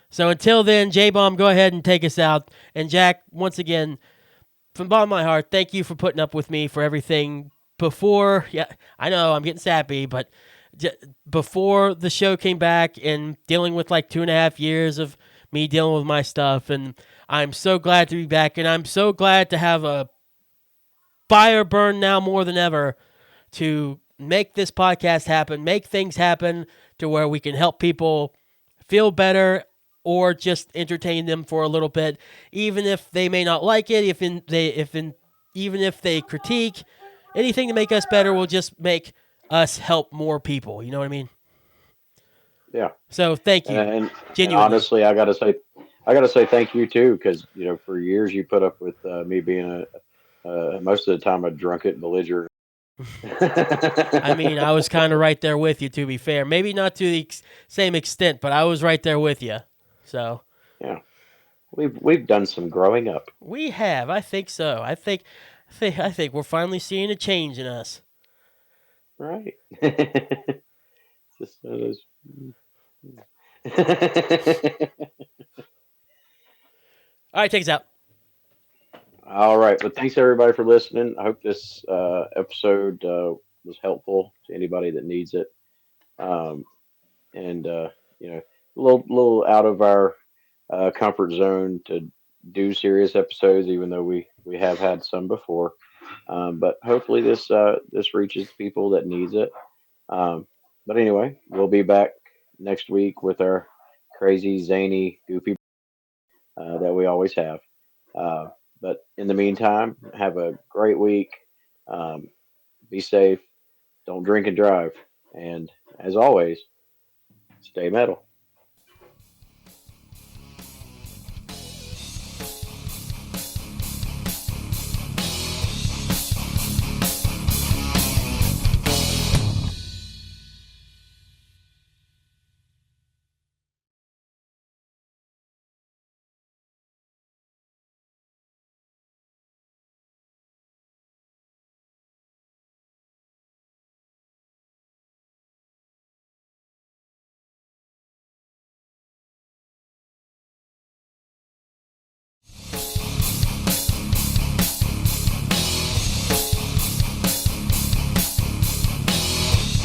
So until then, J-Bomb, go ahead and take us out. And Jack, once again, from the bottom of my heart, thank you for putting up with me for everything before. Yeah, I know I'm getting sappy, but before the show came back and dealing with like 2.5 years of me dealing with my stuff. And I'm so glad to be back. And I'm so glad to have a fire burn now more than ever to make this podcast happen, make things happen to where we can help people feel better or just entertain them for a little bit, even if they may not like it, even if they critique, anything to make us better will just make us help more people. You know what I mean? Yeah. So thank you. And Genuinely. honestly, I gotta say thank you too, because for years you put up with me being most of the time a drunken belligerent. I mean, I was kind of right there with you, to be fair. Maybe not to the same extent, but I was right there with you. So yeah, we've done some growing up. we have. I think so. I think we're finally seeing a change in us. Right. Just All right, take us out. All right, but thanks everybody for listening. I hope this episode was helpful to anybody that needs it. Um, and a little out of our comfort zone to do serious episodes, even though we have had some before. But hopefully this reaches people that needs it. But anyway, we'll be back next week with our crazy, zany, goofy that we always have. Uh, but in the meantime, have a great week. Um, be safe. Don't drink and drive. And as always, stay metal.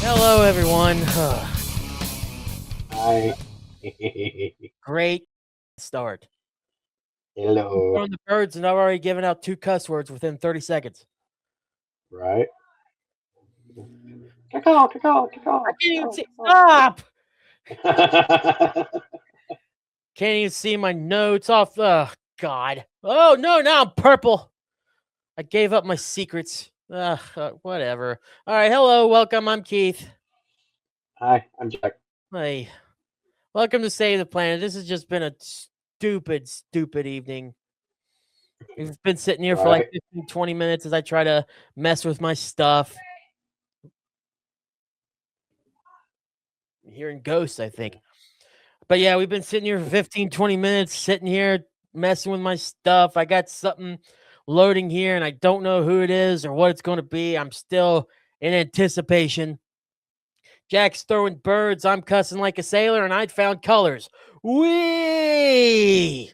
Hello, everyone. Hi. Great start. Hello. We're on the birds, and I've already given out 2 cuss words within 30 seconds. Right? Caw, caw, I can't even see. caw. Stop! Can't even see my notes off. Oh, God. Oh, no, now I'm purple. I gave up my secrets. Whatever. All right, hello, welcome. I'm Keith. Hi, I'm Jack. Hey, welcome to Save the Planet. This has just been a stupid evening. We've been sitting here for like Right. 15, 20 minutes as I try to mess with my stuff. I'm hearing ghosts, I think. But yeah, we've been sitting here for 15, 20 minutes, sitting here messing with my stuff. I got something loading here and I don't know who it is or what it's going to be. I'm still in anticipation. Jack's throwing birds. I'm cussing like a sailor and I'd found colors. Wee!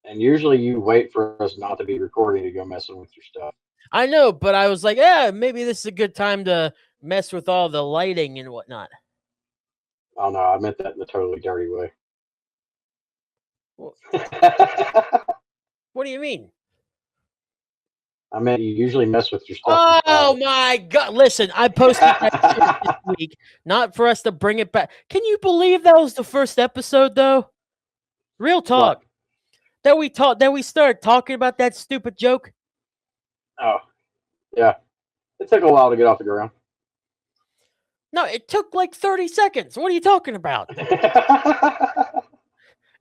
And usually you wait for us not to be recording to go messing with your stuff. I know, but I was like, yeah, maybe this is a good time to mess with all the lighting and whatnot. Oh no, I meant that in a totally dirty way. Well, what do you mean? I meant you usually mess with your stuff in Oh private. my God. Listen, I posted that shit this week, not for us to bring it back. Can you believe that was the first episode though? Real talk. What? That we started talking about that stupid joke. Oh, yeah. It took a while to get off the ground. No, it took like 30 seconds. What are you talking about?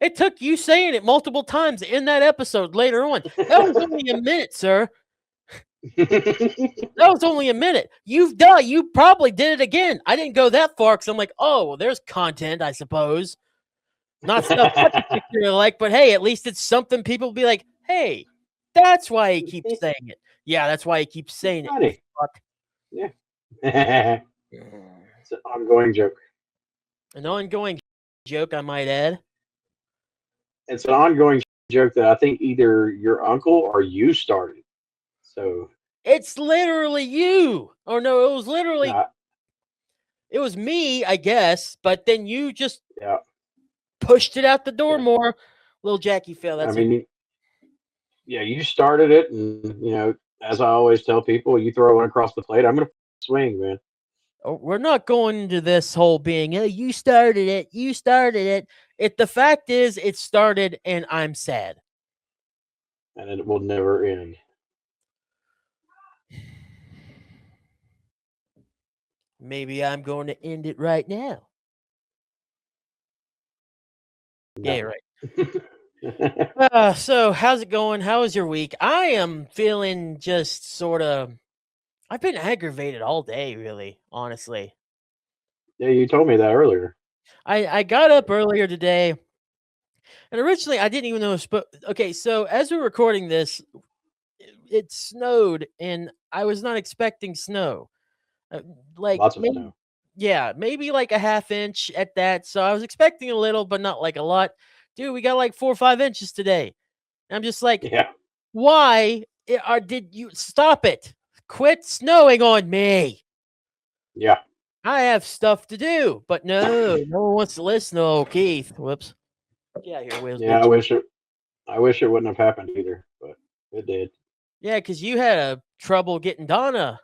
It took you saying it multiple times in that episode later on. That was only a minute, sir. That was only a minute. You probably did it again. I didn't go that far because I'm like, oh, well, there's content, I suppose. Not stuff I particularly like, but hey, at least it's something people will be like, hey, that's why he keeps saying it. Yeah, that's why he keeps saying it. Funny. Fuck. Yeah. It's an ongoing joke. An ongoing joke, I might add. It's an ongoing joke that I think either your uncle or you started. So It's literally you. Or no, it was literally nah, it was me, I guess, but then you just yeah. pushed it out the door Yeah. more. Lil Jackie fell. I That's mean, yeah, you started it, and as I always tell people, you throw one across the plate, I'm gonna swing, man, We're not going into this whole being, hey, you started it. You started it. The fact is, it started, and I'm sad. and it will never end. Maybe I'm going to end it right now. No. Yeah, right. So how's it going? How was your week? I am feeling just sort of. I've been aggravated all day, really, honestly. Yeah, you told me that earlier. I got up earlier today, and originally I didn't even know. Okay, so as we're recording this, it snowed, and I was not expecting snow. Like Lots of maybe, snow. yeah, maybe like a half inch at that. So I was expecting a little, but not like a lot. Dude, we got like 4 or 5 inches today. And I'm just like, Yeah, why did you stop it? Quit snowing on me. yeah, I have stuff to do, but no one wants to listen. Oh, Keith, whoops. Get out of here, Wales yeah. bitch. I wish it wouldn't have happened either, but it did. Yeah, because you had trouble getting Donna.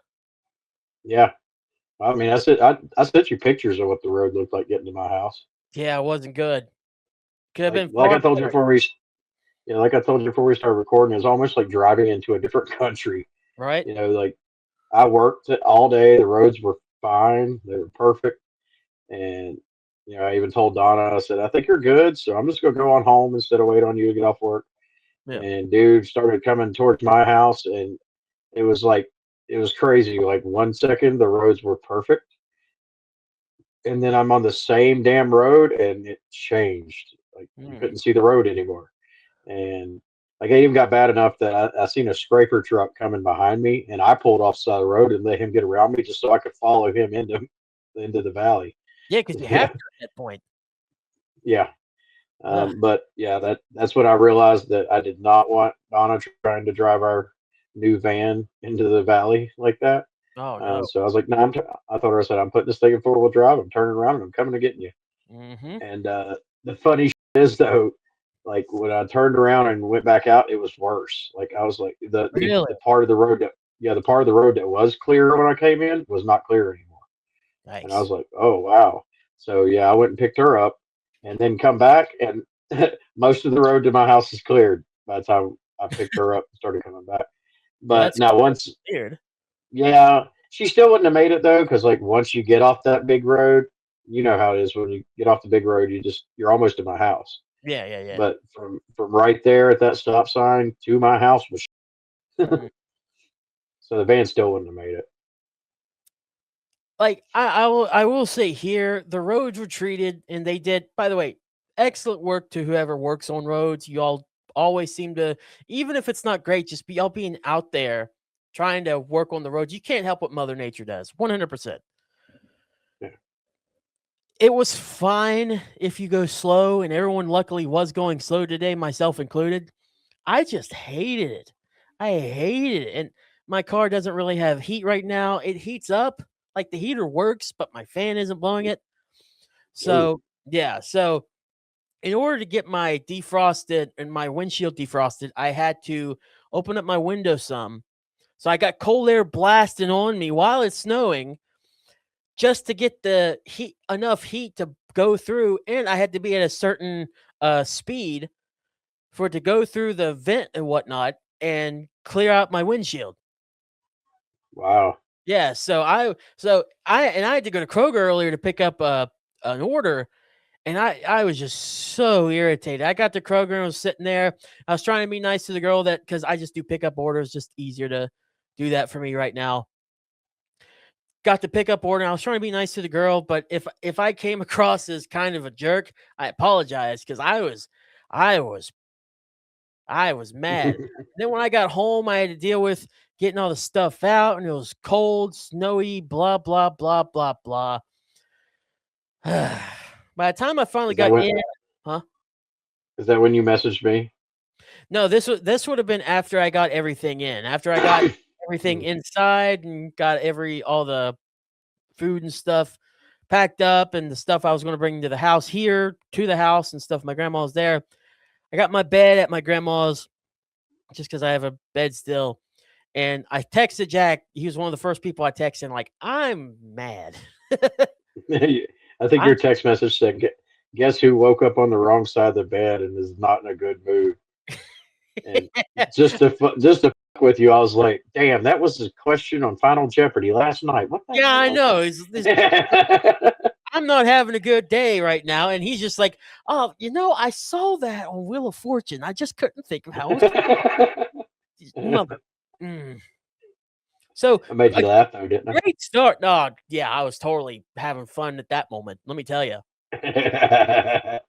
Yeah, I mean, I sent you pictures of what the road looked like getting to my house. Yeah, it wasn't good. Could have been Like far I told you better, before like I told you before we started recording, it's almost like driving into a different country. right? Like I worked it all day. The roads were fine. They were perfect. And, I even told Donna, I said, I think you're good. So I'm just going to go on home instead of wait on you to get off work. Yeah. And dude started coming towards my house. And it was it was crazy. Like 1 second, the roads were perfect. And then I'm on the same damn road and it changed. Like you Mm. couldn't see the road anymore. And like it even got bad enough that I seen a scraper truck coming behind me, and I pulled off the side of the road and let him get around me just so I could follow him into the valley. Yeah, because you have to at that point. Yeah. Ugh. But yeah, that's when I realized that I did not want Donna trying to drive our new van into the valley like that. Oh no. So I was like, no, I told her, I said, I'm putting this thing in 4-wheel drive. I'm turning around and I'm coming to get you. Mm-hmm. And the funny is though, like when I turned around and went back out, it was worse. Like I was like Really? the part of the road that the part of the road that was clear when I came in was not clear anymore. And I was Nice. like, oh wow. So yeah, I went and picked her up, and then come back, and most of the road to my house is cleared by the time I picked her up and started coming back. Well, But that's now once, weird. yeah, she still wouldn't have made it though, because like once you get off that big road, you know how it is when you get off the big road, you're almost at my house. Yeah, yeah, yeah. But from right there at that stop sign to my house was Mm. so the van still wouldn't have made it. Like I will say here, the roads were treated, and they did. By the way, excellent work to whoever works on roads. You all always seem to, even if it's not great, just be y'all being out there trying to work on the roads. You can't help what Mother Nature does. 100%. Yeah. It was fine if you go slow, and everyone luckily was going slow today, myself included. I just hated it. I hated it. And my car doesn't really have heat right now. It heats up, like the heater works, but my fan isn't blowing it. Ooh, So, yeah. So, in order to get my defrosted and my windshield defrosted, I had to open up my window some. So, I got cold air blasting on me while it's snowing just to get the heat, enough heat to go through. And I had to be at a certain speed for it to go through the vent and whatnot and clear out my windshield. wow. Yeah, so I had to go to Kroger earlier to pick up an order, and I was just so irritated. I got to Kroger and was sitting there. I was trying to be nice to the girl that because I just do pickup orders, just easier to do that for me right now. Got the pickup order. And I was trying to be nice to the girl, but if I came across as kind of a jerk, I apologize because I was I was mad. Then when I got home, I had to deal with getting all the stuff out, and it was cold, snowy, blah blah blah blah blah. By the time I finally Is that got when in, huh? is that when you messaged me? No, this would have been after I got everything in. After I got everything inside and got all the food and stuff packed up, and the stuff I was going to bring to the house here to the house and stuff. My grandma's there. I got my bed at my grandma's just because I have a bed still. And I texted Jack. He was one of the first people I texted. Like, I'm mad. I think I'm your text message said, "Guess who woke up on the wrong side of the bed and is not in a good mood." And just to fuck with you, I was like, "Damn, that was a question on Final Jeopardy last night. What the yeah, I hell?" know. I'm not having a good day right now, and he's just like, "Oh, I saw that on Wheel of Fortune. I just couldn't think of how it was mother." Mm. So I made a you laugh though, didn't great start. Oh, yeah, I was totally having fun at that moment. Let me tell you. I?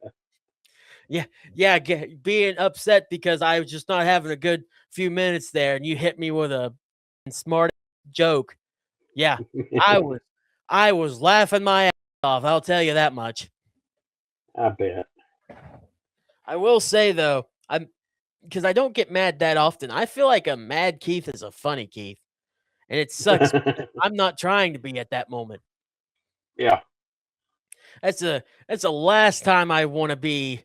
Yeah, yeah, being upset because I was just not having a good few minutes there, and you hit me with a smart joke. Yeah, I was I was laughing my ass off. I'll tell you that much. I bet. I will say though, I'm because I don't get mad that often. I feel like a mad Keith is a funny Keith, and it sucks because I'm not trying to be at that moment. Yeah. That's the last time I want to be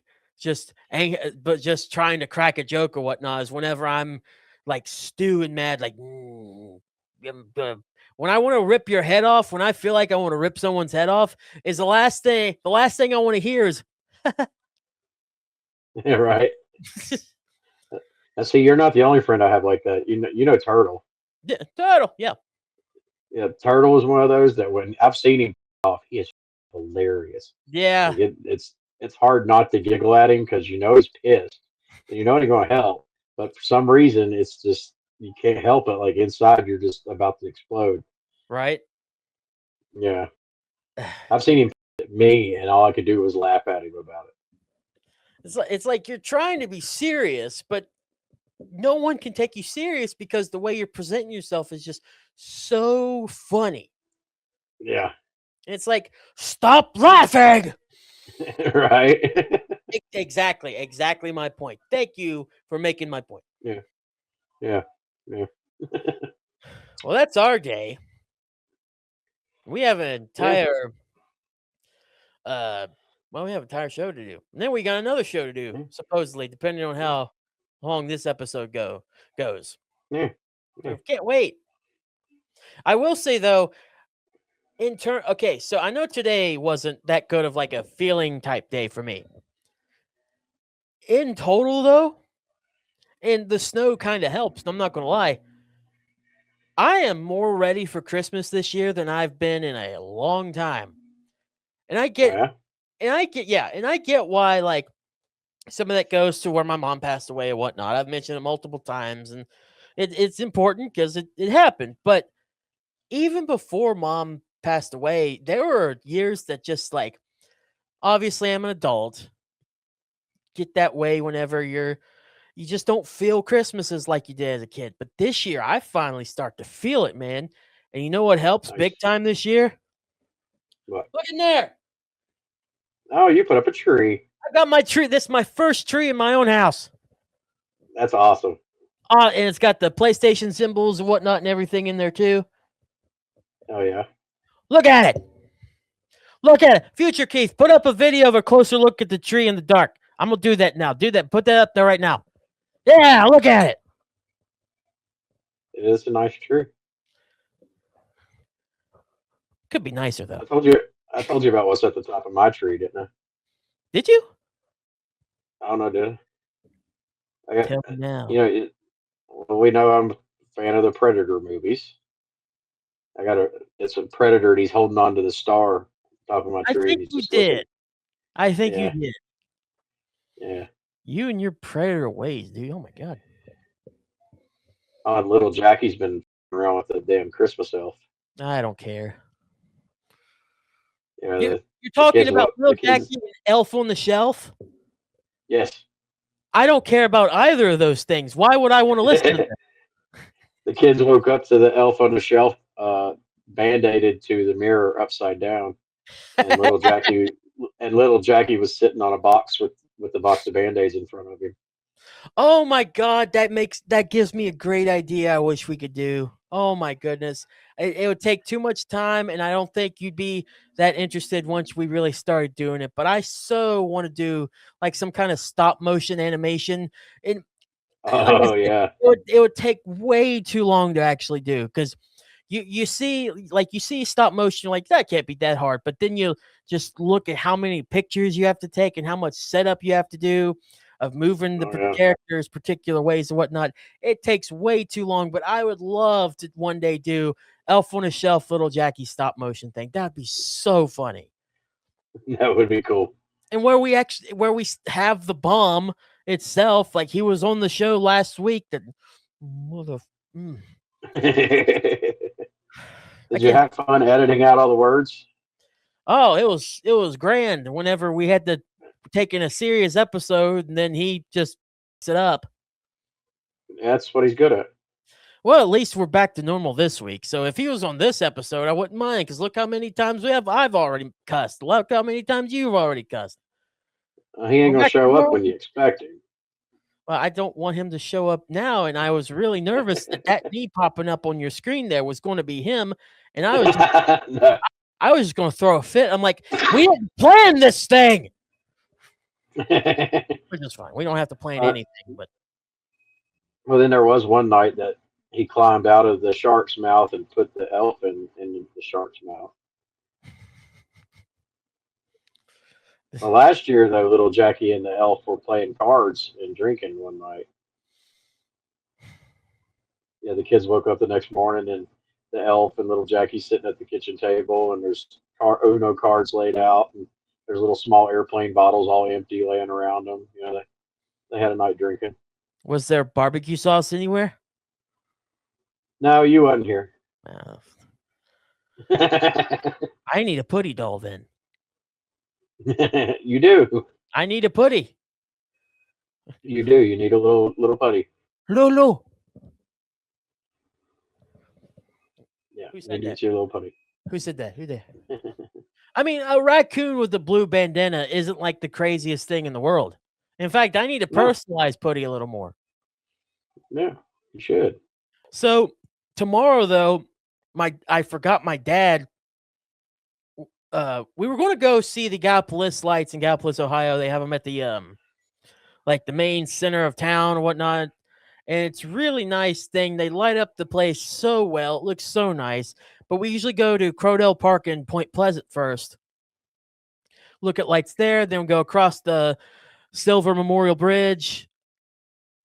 but just trying to crack a joke or whatnot is whenever I'm like stewing mad, like when I want to rip your head off, when I feel like I want to rip someone's head off, is the last thing. The last thing I want to hear is, Right. And see, you're not the only friend I have like that. You know Turtle. yeah, Turtle. Yeah, Yeah, Turtle is one of those that when I've seen him off, he is hilarious. yeah, Like it's hard not to giggle at him because you know he's pissed. And you know he's going to help, but for some reason it's just you can't help it. Like inside, you're just about to explode. right. Yeah, I've seen him at me, and all I could do was laugh at him about It's like you're trying to be serious, but no one can take you serious because the way you're presenting yourself is just so funny. it. Yeah, It's like, stop laughing. right. Exactly my point. Thank you for making my point. Yeah, yeah, yeah. Well, that's our day. We have an Yeah. entire uh we have an entire show to do. And then we got another show to do, Yeah. supposedly, depending on how long this episode goes. Yeah. So Yeah. can't wait. I will say though, Okay, so I know today wasn't that good of like a feeling type day for me. In total, though, and the snow kind of helps. I'm not gonna lie. I am more ready for Christmas this year than I've been in a long time. And I Oh get, yeah. yeah, and I get why, like, some of that goes to where my mom passed away and whatnot. I've mentioned it multiple times, and it's important because it happened. But even before mom passed away, there were years that just like, obviously, I'm an adult, get that way whenever you just don't feel Christmases like you did as a kid. But this year, I finally start to feel it, man. And you know what helps Nice. big time this year? What? Look in there. Oh, you put up a tree. I got my tree. This is my first tree in my own house. That's awesome. And it's got the PlayStation symbols and whatnot and everything in there too. Oh yeah. Look at it. Look at it. Future Keith, put up a video of a closer look at the tree in the dark. I'm going to do that now. Do that. Put that up there right now. Yeah, look at it. It is a nice tree. Could be nicer, though. I told you about what's at the top of my tree, didn't I? Did you? I don't know, did I? I got, Tell me now. you know, well, we know I'm a fan of the Predator movies. It's a Predator and he's holding on to the star top of my I tree and think he's you just looking. did. I think you Yeah, did. yeah. You and your predator ways, dude. Oh, my God. Oh, and little Jackie's been around with the damn Christmas elf. I don't care. You know, You're talking about Lil the kids, Jackie and Elf on the Shelf? yes. I don't care about either of those things. Why would I want to listen to them? The kids woke up to the elf on the shelf, band-aided to the mirror upside down, and little Jackie was sitting on a box with the box of band-aids in front of him. Oh my God, that gives me a great idea. I wish we could do. Oh my goodness, it would take too much time, and I don't think you'd be that interested once we really started doing it. But I so want to do like some kind of stop motion animation. And like I Oh said, yeah, it would take way too long to actually do because you see stop motion, you're like that can't be that hard. But then you just look at how many pictures you have to take and how much setup you have to do of moving the oh yeah. characters particular ways and whatnot. It takes way too long. But I would love to one day do Elf on a Shelf, Little Jackie stop motion thing. That'd be so funny. That would be cool. And where we have the bomb itself, like he was on the show last week. That mother. Mm. Did you have fun editing out all the words? Oh, it was grand. Whenever we had to take in a serious episode, and then he just picks it up. That's what he's good at. Well, at least we're back to normal this week. So if he was on this episode, I wouldn't mind because look how many times I've already cussed. Look how many times you've already cussed. He ain't We're gonna back to show up normal. when you expect him. Well, I don't want him to show up now, and I was really nervous that knee popping up on your screen there was going to be him, and I No. was just going to throw a fit. I'm like, we didn't plan this thing. Which is fine. We don't have to plan anything, but Well, then there was one night that he climbed out of the shark's mouth and put the elf in the shark's mouth. Well, last year, though, little Jackie and the elf were playing cards and drinking one night. Yeah, the kids woke up the next morning and the elf and little Jackie sitting at the kitchen table, and there's Uno cards laid out, and there's little small airplane bottles all empty laying around them. You know, they had a night drinking. was there barbecue sauce anywhere? No, you wasn't here. I need a Puddy doll then. You do. I need a Puddy. You do. You need a little Puddy. Lolo. Yeah, Who you said need that? your little Puddy. Who said that? Who did? I mean, a raccoon with the blue bandana isn't like the craziest thing in the world. In fact, I need to No. personalize Puddy a little more. Yeah, you should. So tomorrow, though, I forgot my dad. We were going to go see the Gallipolis lights in Gallipolis, Ohio. They have them at the like the main center of town or whatnot. and it's really nice thing. They light up the place so well; it looks so nice. But we usually go to Crodell Park in Point Pleasant first, look at lights there, then we go across the Silver Memorial Bridge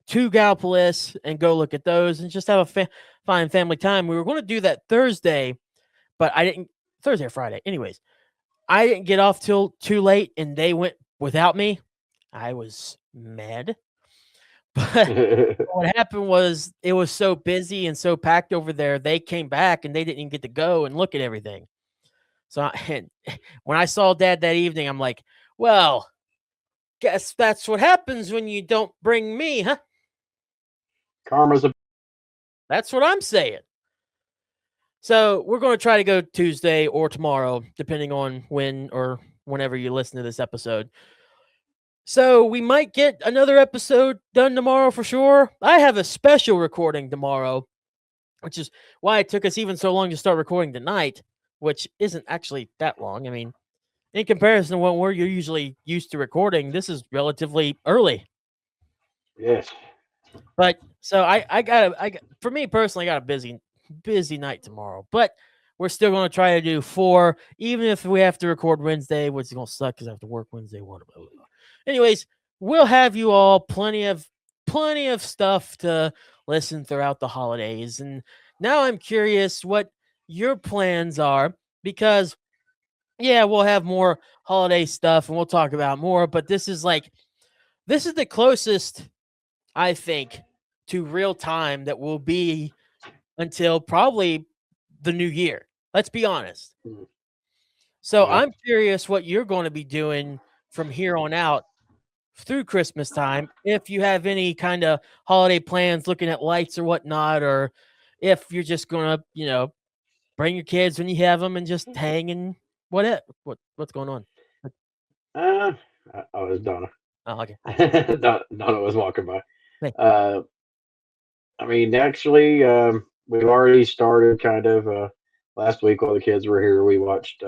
to Gallipolis and go look at those and just have a fine family time. We were going to do that Thursday, but I didn't. Thursday or Friday, anyways. I didn't get off till too late, and they went without me. I was mad. But what happened was it was so busy and so packed over there. They came back and they didn't even get to go and look at everything. So and when I saw Dad that evening, I'm like, "Well, guess that's what happens when you don't bring me, huh?" Karma's a That's what I'm saying. So we're going to try to go Tuesday or tomorrow, depending on when or whenever you listen to this episode. So we might get another episode done tomorrow for sure. I have a special recording tomorrow, which is why it took us even so long to start recording tonight, which isn't actually that long. I mean, in comparison to what we're usually used to recording, this is relatively early. yes. But so for me personally, I got a busy night tomorrow. But we're still going to try to do 4, even if we have to record Wednesday, which is going to suck because I have to work Wednesday. Blah, blah, blah. Anyways, we'll have you all plenty of stuff to listen throughout the holidays. And now I'm curious what your plans are because yeah, we'll have more holiday stuff and we'll talk about more, but this is the closest I think to real time that will be until probably the new year. Let's be honest. Mhm. So Yeah. I'm curious what you're going to be doing from here on out through Christmas time. If you have any kind of holiday plans, looking at lights or whatnot, or if you're just going to, bring your kids when you have them and just hang and what's going on? Uh, I was Donna. Oh, okay. Donna was walking by. Hey. Uh, I mean, actually, we've already started kind of last week while the kids were here. We watched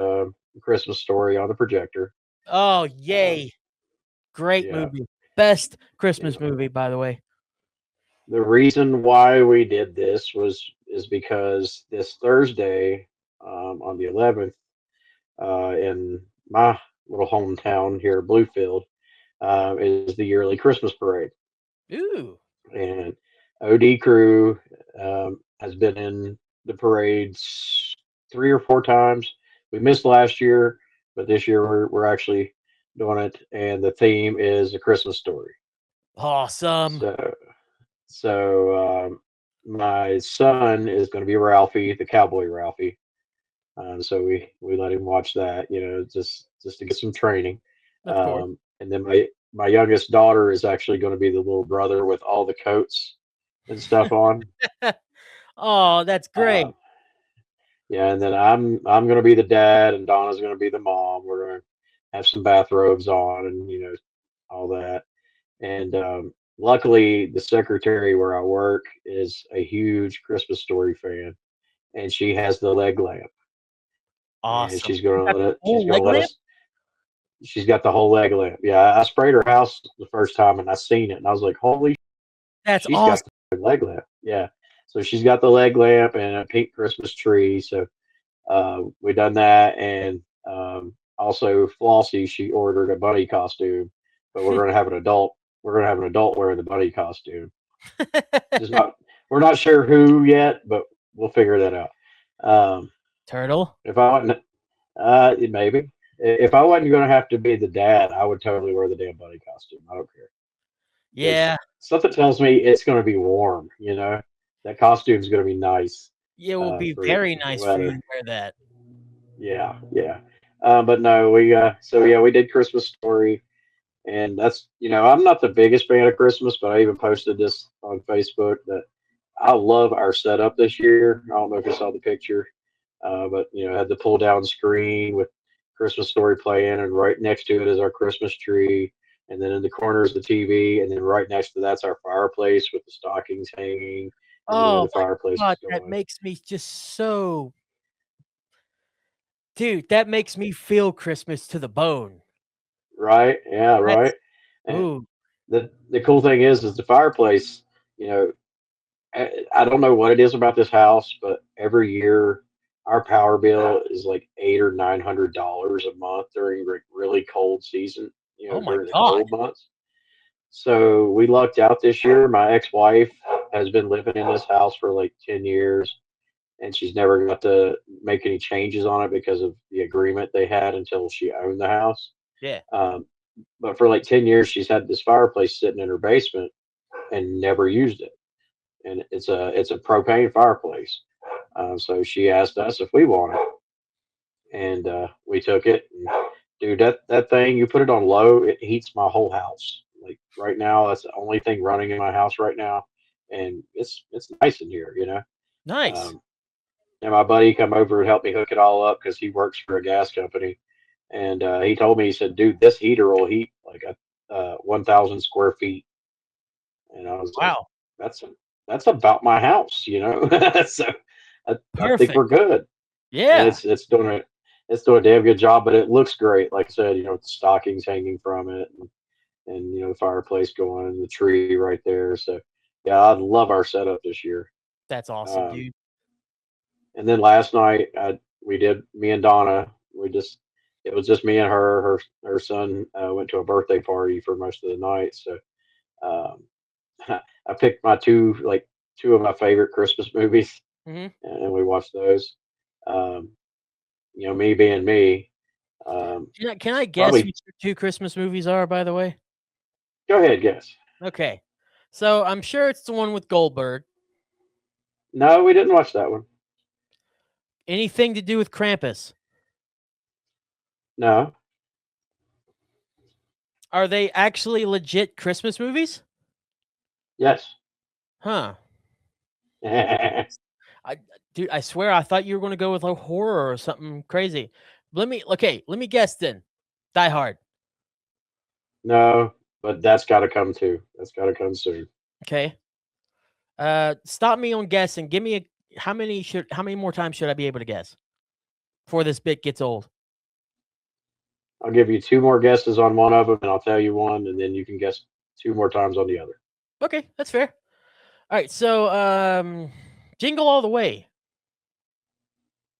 Christmas Story on the projector. Oh, Um, yay. Great yeah, movie. Best Christmas yeah. movie, by the way. The reason why we did this is because this Thursday, on the 11th, in my little hometown here, Bluefield, is the yearly Christmas parade. Ooh. And OD crew has been in the parades 3 or 4 times. We missed last year, but this year we're actually doing it, and the theme is a Christmas story. Awesome. So my son is going to be Ralphie, the cowboy Ralphie. So we let him watch that, just to get some training. Of course. And then my youngest daughter is actually going to be the little brother with all the coats and stuff on. Oh, that's great. Um, yeah, and then I'm going to be the dad, and Donna's going to be the mom. We're going to have some bathrobes on, and all that. And luckily, the secretary where I work is a huge Christmas Story fan, and she has the leg lamp, and Awesome. she's going You to got the she's whole going leg to let lamp? us. She's got the whole leg lamp. Yeah, I sprayed her house the first time, and I seen it, and I was like, "Holy!" That's She's got awesome. the leg lamp. Yeah, so she's got the leg lamp and a pink Christmas tree. So we done that, and also Flossie, she ordered a bunny costume, but we're gonna have an adult. We're gonna have an adult wearing the bunny costume. Just not. We're not sure who yet, but we'll figure that out. Um, Turtle? if I wasn't, maybe if I wasn't gonna have to be the dad, I would totally wear the damn bunny costume. I don't care because Yeah. something tells me it's gonna be warm. That costume's gonna be nice It will be for very the nice for you weather. to wear that. Yeah, yeah. But no, so yeah, we did Christmas Story, and that's I'm not the biggest fan of Christmas, but I even posted this on Facebook that I love our setup this year. I don't know if you saw the picture, but I had the pull down screen with Christmas Story playing, and right next to it is our Christmas tree, and then in the corner is the TV, and then right next to that's our fireplace with the stockings hanging, and the way Oh the my fireplace god, is that going. makes me just so dude, that makes me feel Christmas to the bone. Right? Yeah, That's right. And ooh. the cool thing is the fireplace. You know, I don't know what it is about this house, but every year our power bill is like $800 or $900 a month during really cold season. Oh my During the God. cold months. So we lucked out this year. My ex-wife has been living in this house for like 10 years, and she's never got to make any changes on it because of the agreement they had until she owned the house. Yeah. Um, but for like 10 years, she's had this fireplace sitting in her basement and never used it. And it's a propane fireplace. So she asked us if we want it, and we took it. And, dude, that thing, you put it on low, it heats my whole house. Like right now, that's the only thing running in my house right now, and it's nice in here, you know. Nice. Um, and my buddy come over and helped me hook it all up because he works for a gas company, and he told me, he said, "Dude, this heater will heat like a 1,000 square feet." And I was like, Wow. "That's that's about my house, you know." So I think we're Perfect. good, and Yeah. it's doing a damn good job. But it looks great, like I said, with the stockings hanging from it, and the fireplace going, and the tree right there. So yeah, I love our setup this year. That's awesome, Um, dude. and then last night, we did, me and Donna. It was just me and her. Her son went to a birthday party for most of the night. So um, I picked my two of my favorite Christmas movies, Hmm. and we watched those. Um, me being me. Can I guess Probably what your two Christmas movies are, by the way? go ahead, guess. Okay. So I'm sure it's the one with Goldberg. No, we didn't watch that one. Anything to do with Krampus? No. Are they actually legit Christmas movies? Yes. Huh. No, I Dude, I swear I thought you were going to go with a horror or something crazy. Let me guess then. Die Hard. but that's got to come too. That's got to come soon. Okay. Stop me on guessing. Give me how many more times should I be able to guess before this bit gets old? I'll give you two more guesses on one of them, and I'll tell you one, and then you can guess two more times on the other. Okay, that's fair. All right, so Jingle All the Way.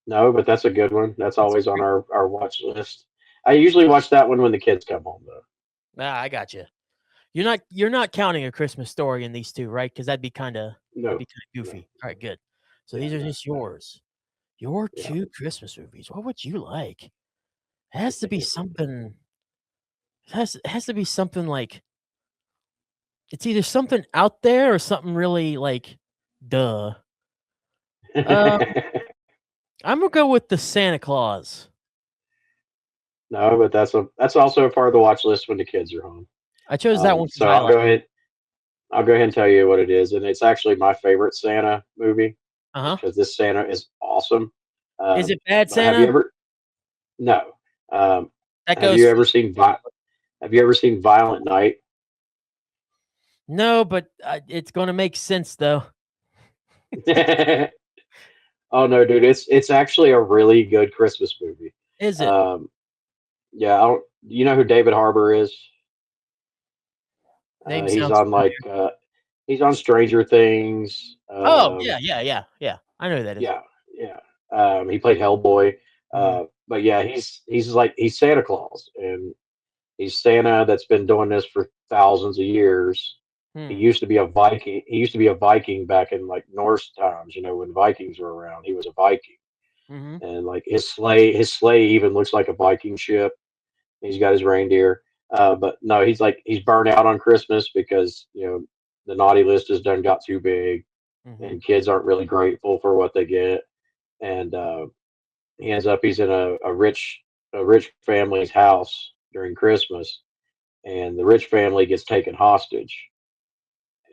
No, but that's a good one. That's That's a always on great. our watch list. I usually watch that one when the kids come home, though. I got you. You're not counting A Christmas Story in these two, right? Because that'd No, be kind of no, goofy. All right, good. So yeah, these are no, just no, yours. Your yeah. two Christmas movies. What would you like? It has to be something. It has to be something like it's either something out there or something really like duh. Um, I'm gonna go with the Santa Claus. No, but that's also a part of the watch list when the kids are home. I chose that one because So I like. I'll go ahead and tell you what it is, and it's actually my favorite Santa movie Uh huh. because this Santa is awesome. Is Um, it Bad but have you Santa? ever? No. Um, That have goes you for ever seen Have you ever seen Violent Night? no, but it's gonna make sense though. Oh no, dude! It's actually a really good Christmas movie. Is it? Um, yeah, I don't. You know who David Harbour is? Name He's sounds on familiar. he's on Stranger Things. Oh yeah, yeah, yeah, yeah. I know who that is. Yeah, yeah. He played Hellboy. Mhm. But yeah, he's Santa Claus, and he's Santa that's been doing this for thousands of years. He Hmm. used to be a Viking. He used to be a Viking back in like Norse times. When Vikings were around, he was a Viking, Mhm. and like his sleigh even looks like a Viking ship. He's got his reindeer. But no, he's burned out on Christmas because the naughty list has done got too big, Mhm. and kids aren't really grateful for what they get. And he's in a rich family's house during Christmas, and the rich family gets taken hostage.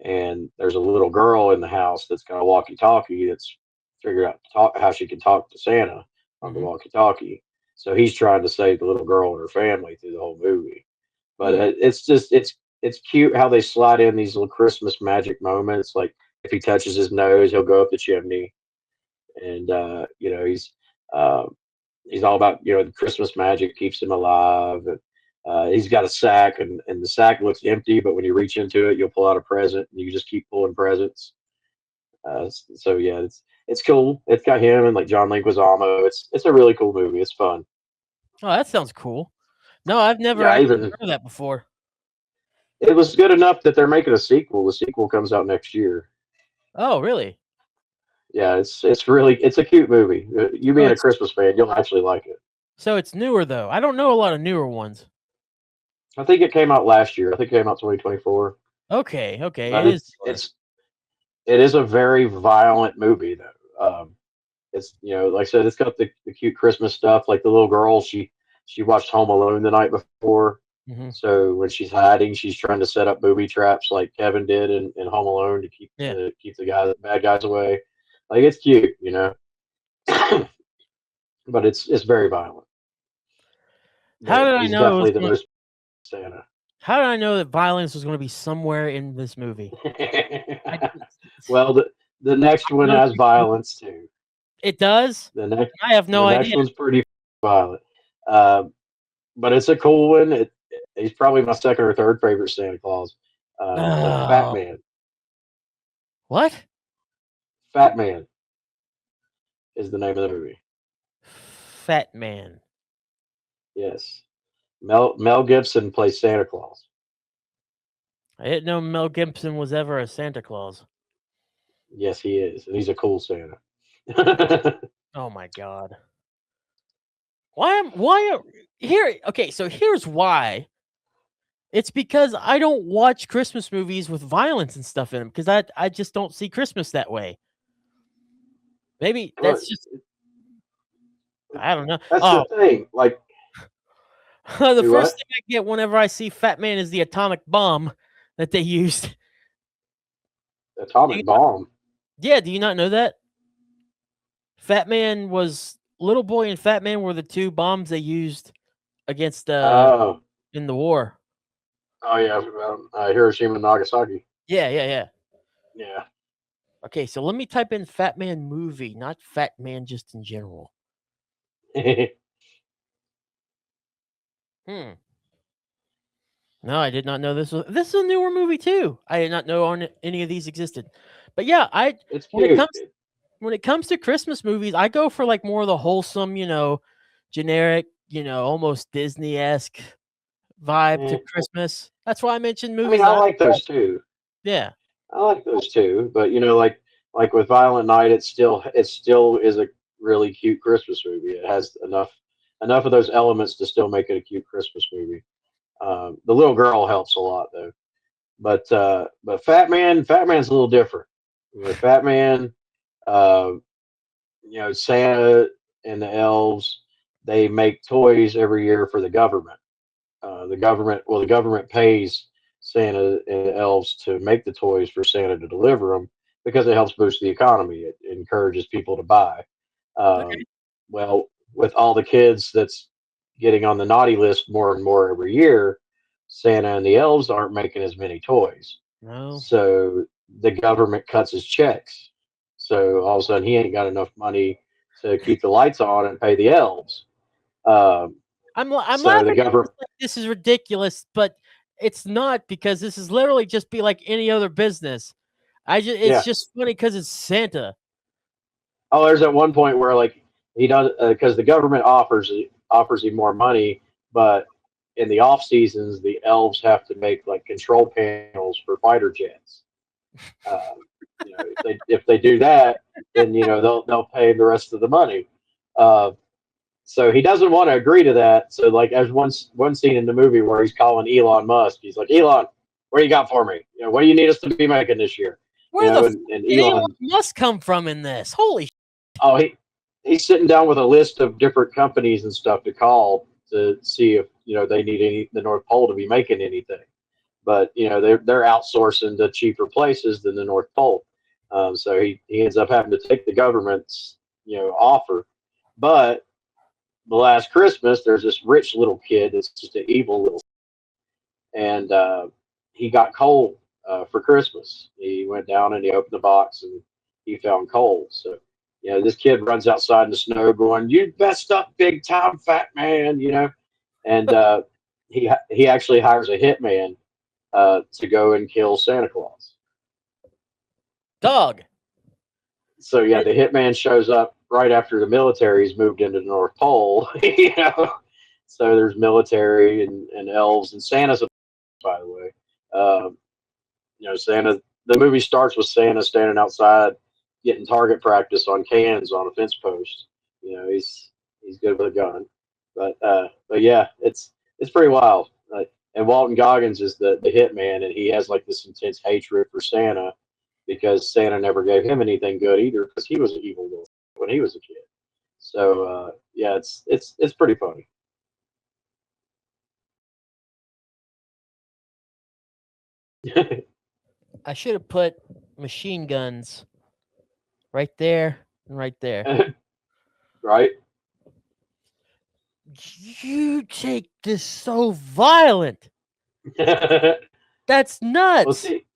And there's a little girl in the house that's got a walkie-talkie that's figured out how she can talk to Santa on the Mhm. walkie-talkie. So he's trying to save the little girl and her family through the whole movie. But Hmm. it's cute how they slide in these little Christmas magic moments. Like if he touches his nose, he'll go up the chimney, and uh, he's all about the Christmas magic keeps him alive. And he's got a sack, and the sack looks empty, but when you reach into it, you'll pull out a present, and you just keep pulling presents. So yeah, it's cool. It's got him and like John Leguizamo. It's a really cool movie. It's fun. Oh, that sounds cool. No, I've never Yeah, actually even heard of that before. it was good enough that they're making a sequel. The sequel comes out next year. Oh, really? Yeah, it's a cute movie. You So being a it's Christmas fan, you'll actually like it. so it's newer though. I don't know a lot of newer ones. I think it came out last year. I think it came out 2024. Okay, okay, But it is newer. it is a very violent movie though. It's like I said, it's got the cute Christmas stuff. Like the little girl, she watched Home Alone the night before, Hmm. so when she's hiding, she's trying to set up booby traps like Kevin did in Home Alone to Yeah. keep the bad guys away. Like it's cute, but it's very violent. How But did I he's know it was definitely the going? most Santa. How did I know that violence was going to be somewhere in this movie? I didn't. Well, the next one No, has violence too. it does. The next I have no the next idea. one's pretty violent, uh, but it's a cool one. He's probably my second or third favorite Santa Claus. But Fat Oh, Man, what? Fat Man is the name of the movie. Fat Man. Yes, Mel Gibson plays Santa Claus. I didn't know Mel Gibson was ever a Santa Claus. Yes, he is, and he's a cool Santa. Oh my god. Here? Okay, so here's why. It's because I don't watch Christmas movies with violence and stuff in them because I just don't see Christmas that way. Maybe Well, that's just I don't know. that's the Oh, thing. Like, the do first what? thing I get whenever I see Fat Man is the atomic bomb that they used. Do you Atomic not- Bomb. yeah, do you not know that? Fat Man was Little Boy and Fat Man were the two bombs they used against Oh, in the war. oh yeah, Hiroshima and Nagasaki. Yeah, yeah, yeah. Yeah. Okay, so let me type in Fat Man movie, not Fat Man just in general. Hmm. No, I did not know this is a newer movie too. I did not know any of these existed. But yeah, I It's when it cute. comes when it comes to Christmas movies, I go for like more of the wholesome, generic, almost Disney-esque vibe to Eh, Christmas. That's why I mentioned I mean, movies I that I like those too. yeah. I like those too. But like with Violent Night, it still is a really cute Christmas movie. It has enough of those elements to still make it a cute Christmas movie. The little girl helps a lot though. But Fat Man's a little different. Fat Man, uh, Santa and the elves, they make toys every year for the government. The government pays Santa and the elves to make the toys for Santa to deliver them because it helps boost the economy. It encourages people to buy. Okay. Um, well, with all the kids that's getting on the naughty list more and more every year, Santa and the elves aren't making as many toys. No. So the government cuts his checks. So all of a sudden, he ain't got enough money to keep the lights on and pay the elves. Um, I'm so the laughing at government, this like this is ridiculous, but it's not because this is literally just be like any other business. It's yeah. just funny because it's Santa. Oh, there's at one point where like he does because the government offers him more money, but in the off seasons, the elves have to make like control panels for fighter jets. Um, if they do that, then they'll pay the rest of the money. Uh, so he doesn't want to agree to that. So like there's one scene in the movie where he's calling Elon Musk. He's like, Elon, what do you got for me? What do you need us to be making this year? Where the f- And did Elon Elon, Musk come from in this? Holy oh, he's sitting down with a list of different companies and stuff to call to see if they need the North Pole to be making anything. But they're outsourcing to cheaper places than the North Pole. So he ends up having to take the government's offer. But the last Christmas, there's this rich little kid that's just an evil little, and he got coal for Christmas. He went down and he opened the box and he found coal. So, this kid runs outside in the snow, going, "You messed up big time, Fat Man," and he actually hires a hitman to go and kill Santa Claus. dog. So yeah, the hitman shows up right after the military's moved into the North Pole. So there's military and elves and Santa's, by the way. Um, Santa. The movie starts with Santa standing outside getting target practice on cans on a fence post. He's good with a gun, but yeah, it's pretty wild. And Walton Goggins is the hitman, and he has like this intense hatred for Santa because Santa never gave him anything good either because he was an evil little when he was a kid. So yeah, it's pretty funny. I should have put machine guns right there and right there. Right? You take this so violent. Well, That's nuts. see,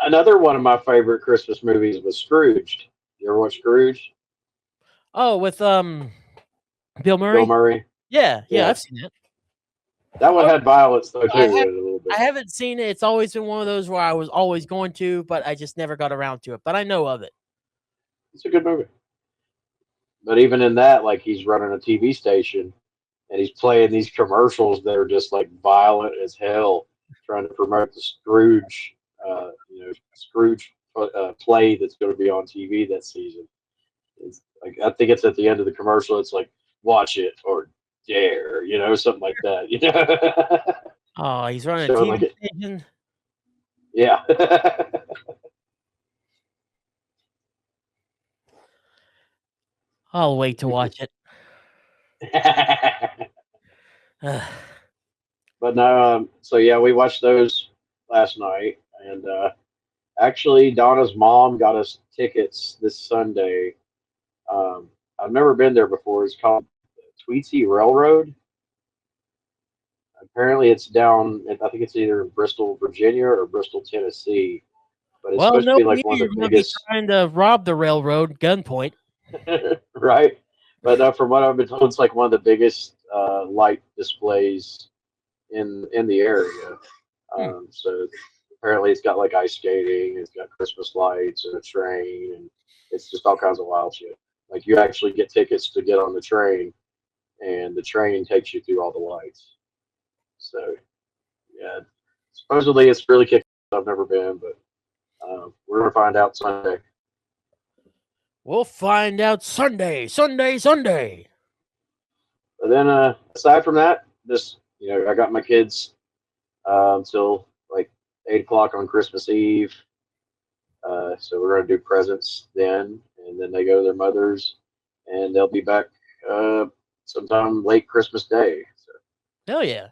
another one of my favorite Christmas movies was Scrooged. You ever watch Scrooge? Oh, with Bill Bill Murray? Murray? Yeah, Yeah. I've seen it. That one Oh, had violence though too, I in have it a little I bit. haven't seen it. It's always been one of those where I was always going to, but I just never got around to it. But I know of it. It's a good movie. But even in that, like he's running a TV station and he's playing these commercials that are just like violent as hell, trying to promote the Scrooge play that's going to be on TV that season. It's like I think it's at the end of the commercial. It's like watch it or dare, something like that. Oh, he's running a Showing like TV it, station. yeah. I'll wait to watch it. But no, so yeah, we watched those last night, and actually, Donna's mom got us tickets this Sunday. I've never been there before. It's called Tweetsy Railroad. Apparently, it's down. I think it's either in Bristol, Virginia, or Bristol, Tennessee. But it's Well, supposed to no, be like one you're of the going to be biggest, trying to rob the railroad gunpoint. right? But from what I've been told, it's like one of the biggest light displays in the area. Hmm. So apparently, it's got like ice skating, it's got Christmas lights and a train, and it's just all kinds of wild shit. Like you actually get tickets to get on the train, and the train takes you through all the lights. So yeah, supposedly it's really kick. I've never been, but we're gonna find out Sunday. We'll find out Sunday, Sunday, Sunday. But then aside from that, this I got my kids until like 8 o'clock on Christmas Eve. So we're going to do presents then, and then they go to their mothers, and they'll be back sometime late Christmas Day. So, Hell yeah.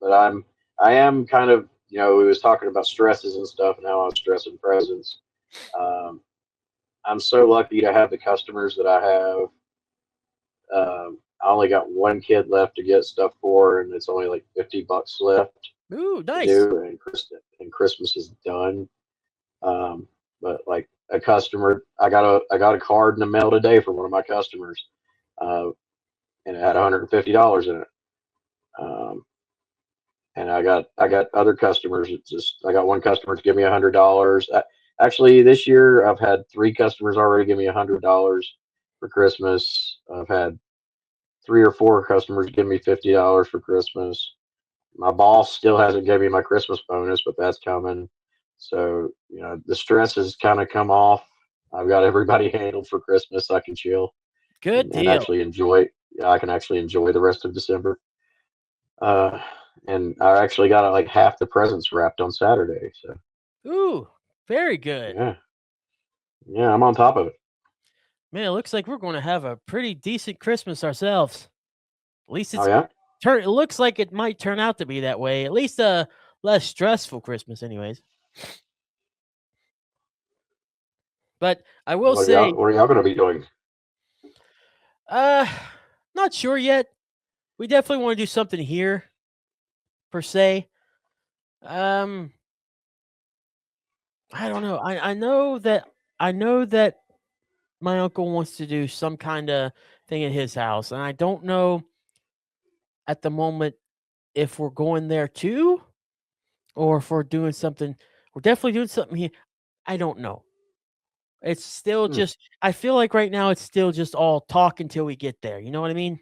but I am kind of we was talking about stresses and stuff and how I'm stressing presents. Um, I'm so lucky to have the customers that I have. I only got one kid left to get stuff for, and it's only like $50 left Ooh, to nice. do, and Christmas is done. But like a customer, I got a card in the mail today for one of my customers, uh, and it had $150 in it. Um, and I got other customers. It's just I got one customer to give me $100. Actually, this year I've had three customers already give me $100 for Christmas. I've had three or four customers give me $50 for Christmas. My boss still hasn't given me my Christmas bonus, but that's coming. So, the stress has kind of come off. I've got everybody handled for Christmas. I can chill Good and deal. actually enjoy. Yeah, I can actually enjoy the rest of December. Uh, and I actually got like half the presents wrapped on Saturday. So, Ooh, very good. yeah, yeah, I'm on top of it. Man, it looks like we're going to have a pretty decent Christmas ourselves. At least Oh yeah, it looks like it might turn out to be that way. At least a less stressful Christmas anyways. But I will say, what are y'all gonna be doing? uh not sure yet. We definitely want to do something here per se. Um I don't know. I know that my uncle wants to do some kind of thing at his house, and I don't know at the moment if we're going there too or if we're doing something. We're definitely doing something here. I don't know. It's still Hmm. just. I feel like right now it's still just all talk until we get there. You know what I mean?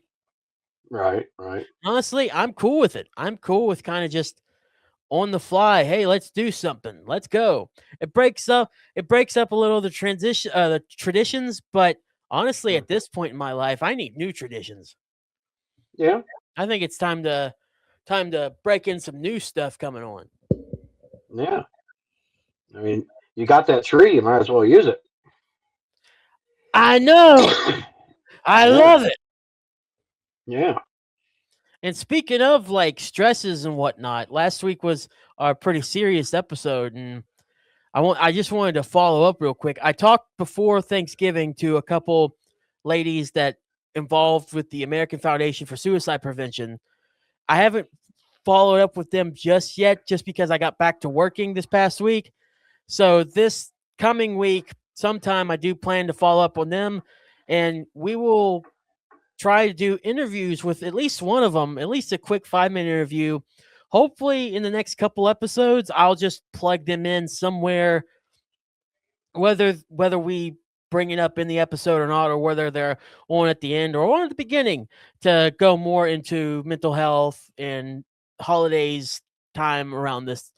Right, right. Honestly, I'm cool with it. I'm cool with kind of just on the fly. Hey, let's do something. Let's go. It breaks up. It breaks up a little the traditions. But honestly, Hmm. at this point in my life, I need new traditions. Yeah, I think it's time to break in some new stuff coming on. yeah. I mean, you got that tree, you might as well use it. I know. I Yeah, love it. yeah. And speaking of like stresses and whatnot, last week was a pretty serious episode, and I just wanted to follow up real quick. I talked before Thanksgiving to a couple ladies that involved with the American Foundation for Suicide Prevention. I haven't followed up with them just yet, just because I got back to working this past week. So this coming week, sometime I do plan to follow up on them, and we will try to do interviews with at least one of them, at least a quick 5-minute interview. Hopefully, in the next couple episodes, I'll just plug them in somewhere, whether we bring it up in the episode or not, or whether they're on at the end or on at the beginning, to go more into mental health and holidays time around this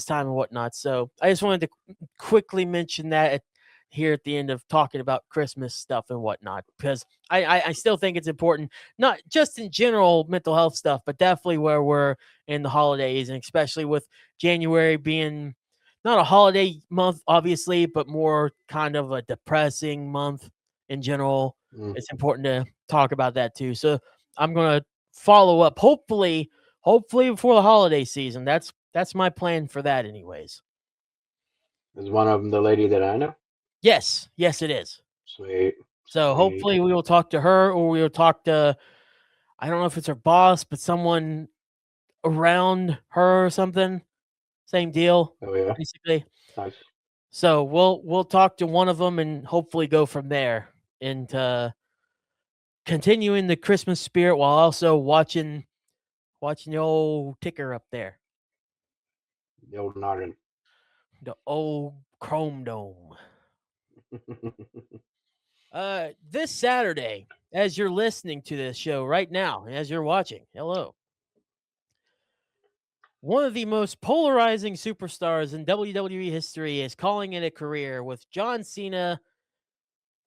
time and whatnot. So I just wanted to quickly mention that here at the end of talking about Christmas stuff and whatnot, because I still think it's important, not just in general mental health stuff, but definitely where we're in the holidays, and especially with January being not a holiday month, obviously, but more kind of a depressing month in general. Mm. It's important to talk about that too. So I'm gonna follow up, hopefully before the holiday season. That's my plan for that, anyways. Is one of them the lady that I know? Yes, it is. Sweet, So sweet. hopefully we will talk to her, or we will talk to, I don't know if it's her boss, but someone around her or something. Same deal, Oh yeah, basically. nice. So we'll talk to one of them and hopefully go from there into continuing the Christmas spirit while also watching the old ticker up there, The old noggin. the old Chrome Dome. This Saturday, as you're listening to this show right now, as you're watching, hello. One of the most polarizing superstars in WWE history is calling it a career, with John Cena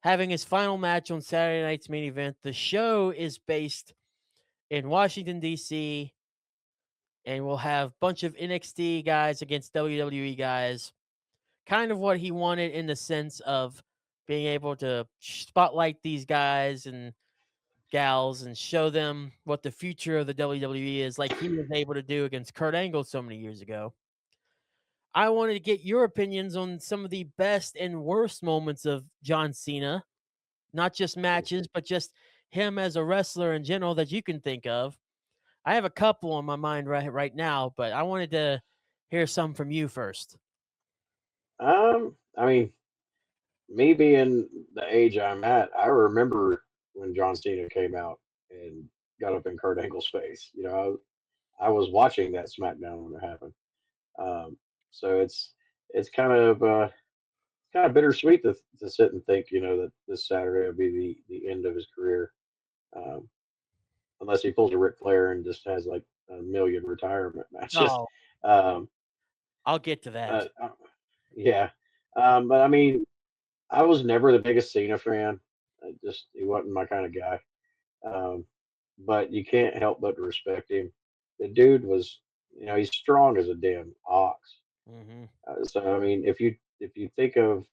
having his final match on Saturday night's main event. The show is based in Washington, D.C., and we'll have a bunch of NXT guys against WWE guys. Kind of what he wanted, in the sense of being able to spotlight these guys and gals and show them what the future of the WWE is, like he was able to do against Kurt Angle so many years ago. I wanted to get your opinions on some of the best and worst moments of John Cena, not just matches, but just him as a wrestler in general that you can think of. I have a couple on my mind right now, but I wanted to hear some from you first. I mean, me being the age I'm at, I remember when John Cena came out and got up in Kurt Angle's face. I was watching that SmackDown when it happened. Um, so it's kind of bittersweet to sit and think, that this Saturday will be the end of his career, um, unless he pulls a Ric Flair and just has like a million retirement matches. Oh, Um, I'll get to that. but yeah, but I mean, I was never the biggest Cena fan. He wasn't my kind of guy. Um, but you can't help but respect him. The dude was, he's strong as a damn ox. Hmm. So I mean, if you think of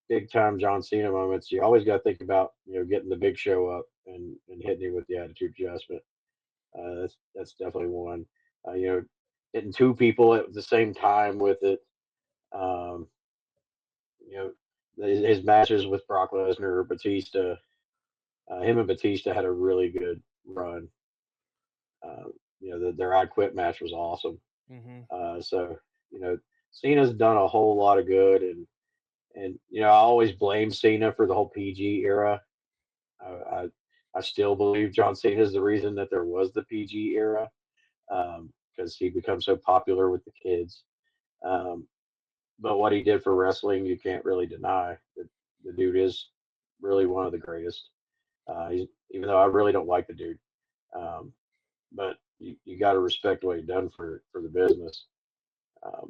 big time John Cena moments, you always got to think about getting the Big Show up and hitting him with the attitude adjustment. That's definitely one. You know, hitting two people at the same time with it. Um, you know, his matches with Brock Lesnar or Batista. Him and Batista had a really good run. Uh, their I Quit match was awesome. Hmm. So Cena's done a whole lot of good, and I always blame Cena for the whole PG era. I, I, I still believe John Cena is the reason that there was the PG era, because he became so popular with the kids. Um, but what he did for wrestling, you can't really deny. The dude is really one of the greatest. Even though I really don't like the dude, um, but you got to respect what he done for the business.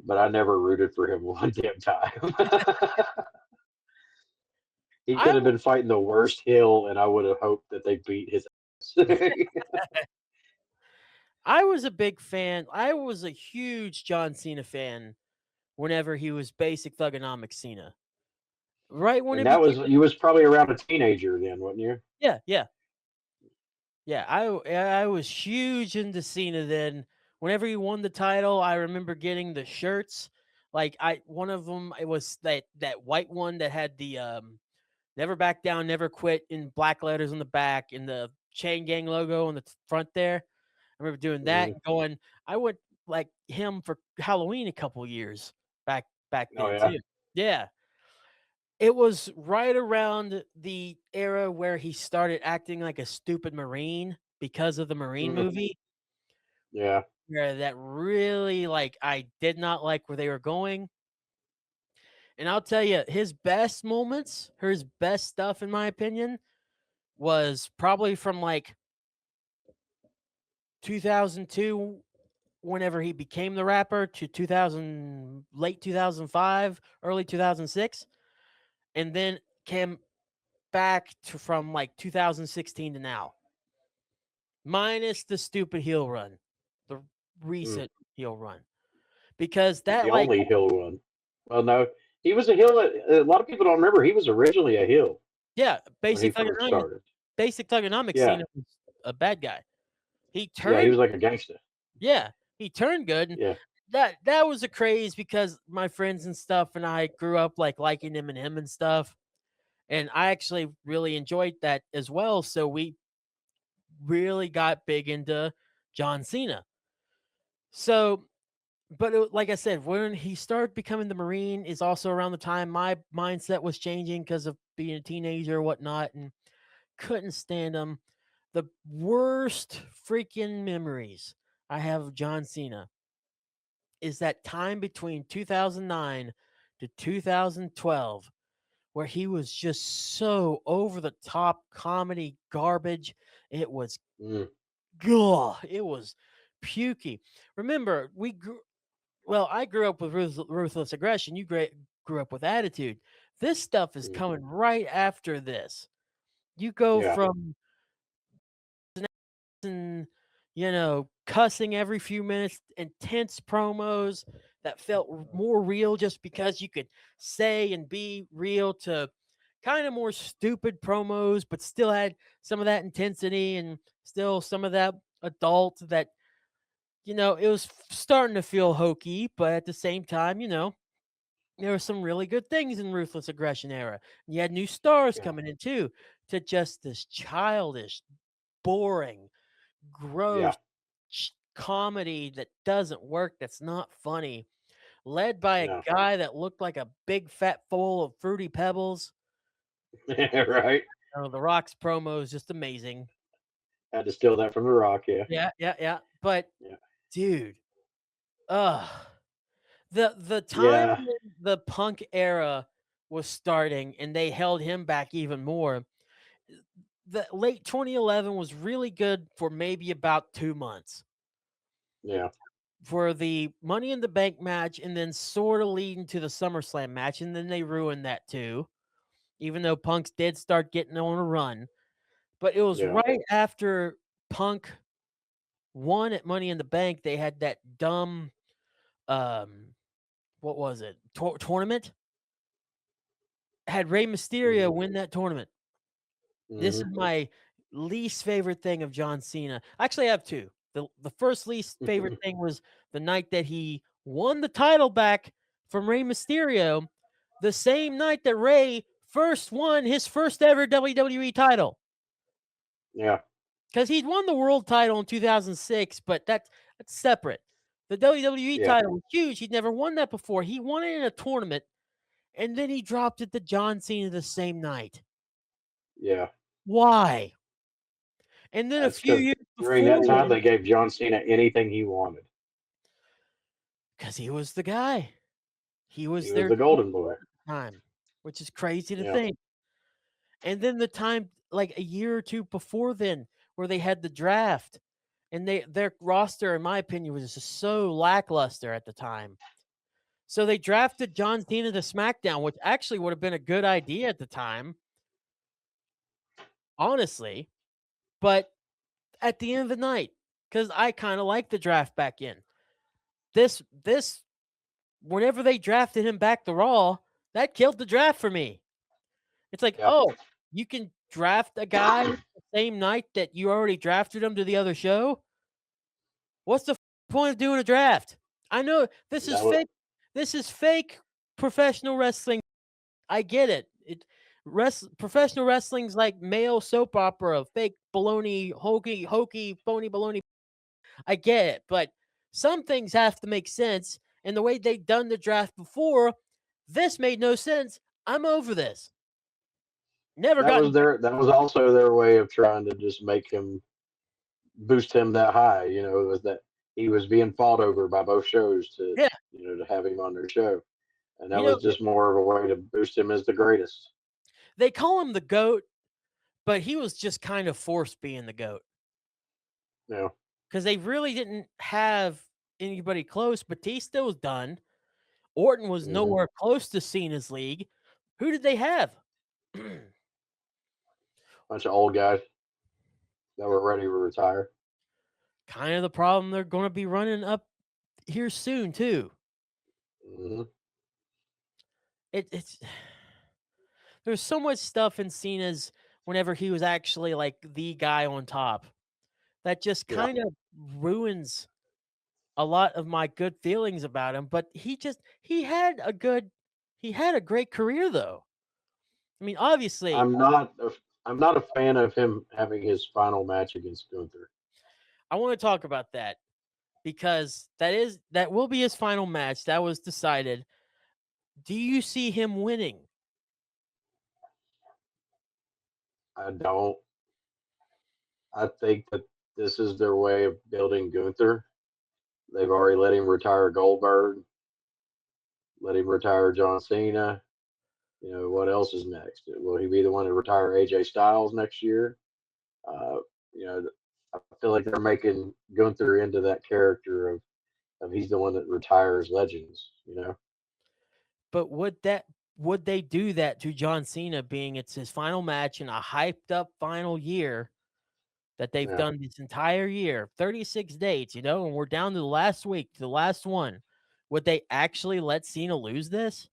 But I never rooted for him one damn time. He I could have been fighting the worst heel, and I would have hoped that they beat his ass. I was a big fan. I was a huge John Cena fan whenever he was basic thugonomics Cena. Right when And it that became was you was probably around a teenager then, wasn't you? yeah, yeah. Yeah, I was huge into Cena then. Whenever he won the title, I remember getting the shirts. Like I one of them it was that white one that had the never back down, never quit in black letters on the back and the chain gang logo on the front there. I remember doing that Mm-hmm. and going I went like him for Halloween a couple years back Oh then yeah. too. Yeah. It was right around the era where he started acting like a stupid Marine because of the Marine Mm-hmm. movie, Yeah. where that really, like, I did not like where they were going. And I'll tell you, his best moments, his best stuff, in my opinion, was probably from like 2002, whenever he became the rapper, to 2000, late 2005, early 2006, and then came back to from like 2016 to now. Minus the stupid heel run, the Mm. recent heel run, because that The like only heel one. Well, no, he was a heel. A lot of people don't remember he was originally a heel yeah, when he first started. basic thugonomics Yeah. Cena was a bad guy. He Yeah, he turned was like a gangster. yeah, he turned good, and Yeah. that was a craze because my friends and stuff and I grew up like liking him and stuff, and I actually really enjoyed that as well. So we really got big into John Cena. So but like I said, when he started becoming the Marine is also around the time my mindset was changing because of being a teenager or whatnot, and couldn't stand him. The worst freaking memories I have of John Cena is that time between 2009 to 2012 where he was just so over the top comedy garbage. It was Mm. it was pukey. Remember, I grew up with ruthless aggression. You grew up with attitude. This stuff is Mm. coming right after this. You go Yeah. from and cussing every few minutes, intense promos that felt more real just because you could say and be real, to kind of more stupid promos, but still had some of that intensity and still some of that adult that it was starting to feel hokey, but at the same time, there were some really good things in Ruthless Aggression era. You had new stars Yeah. coming in too, to just this childish, boring, Yeah. gross comedy that doesn't work, that's not funny, led by a No. guy that looked like a big fat bowl of Fruity Pebbles. Right. Oh, The Rock's promo is just amazing. Had to steal that from The Rock. Yeah. Yeah, yeah, yeah. But Yeah. dude, ugh. The time Yeah. when the Punk era was starting and they held him back even more, the late 2011 was really good for maybe about 2 months. Yeah. For the Money in the Bank match, and then sort of leading to the SummerSlam match, and then they ruined that too, even though Punk's did start getting on a run. But it was Yeah. right after Punk won at Money in the Bank, they had that dumb, what was it, tournament? Had Rey Mysterio Mm-hmm. win that tournament. This is Mm-hmm. my least favorite thing of John Cena. Actually, I have two. The first least favorite thing was the night that he won the title back from Rey Mysterio, the same night that Rey first won his first ever WWE title. Yeah. Because he'd won the world title in 2006, but that's separate. The WWE Yeah. title was huge. He'd never won that before. He won it in a tournament, and then he dropped it to John Cena the same night. Yeah. Why? And then a That's few because years during that before, time they gave John Cena anything he wanted. because he was the guy. He was He was their the golden boy. time, which is crazy to Yeah. think. And then the time, like a year or two before then, where they had the draft, and their roster, in my opinion, was just so lackluster at the time. So they drafted John Cena to SmackDown, which actually would have been a good idea at the time, honestly. But at the end of the night, because I kind of liked the draft back in this, whenever they drafted him back to Raw, that killed the draft for me. It's like, Yeah. oh, you can draft a guy the same night that you already drafted him to the other show. What's the point of doing a draft? I know this is That was fake. This is fake professional wrestling. I get it. Professional wrestling's like male soap opera, fake baloney, hokey, phony baloney. I get it, but some things have to make sense. And the way they done the draft before, this made no sense. I'm over this. Never gotten. that was also their way of trying to just make him boost him that high. You know, it was that he was being fought over by both shows to Yeah, to have him on their show, and that you was know just more of a way to boost him as the greatest. they call him the goat, but he was just kind of forced being the goat You know, because they really didn't have anybody close. Batista was done. Orton was hmm nowhere close to Cena's league. Who did they have? bunch of old guys that were ready to retire. Kind of the problem they're going to be running up here soon too. hmm It's there's so much stuff in Cena's whenever he was actually like the guy on top that just Yeah, kind of ruins a lot of my good feelings about him. But he had a great career though. I mean, obviously, I'm not I'm not a fan of him having his final match against Gunther. I want to talk about that because that will be his final match. That was decided. Do you see him winning? I don't. I think that this is their way of building Gunther. They've already let him retire Goldberg, let him retire John Cena. You know, what else is next? Will he be the one to retire AJ Styles next year? Uh, you know, I feel like they're making Gunther into that character of he's the one that retires legends. You know, But would they do that to John Cena being it's his final match in a hyped up final year that they've yeah. done this entire year, 36 dates, and we're down to the last week, to the last one. Would they actually let Cena lose this?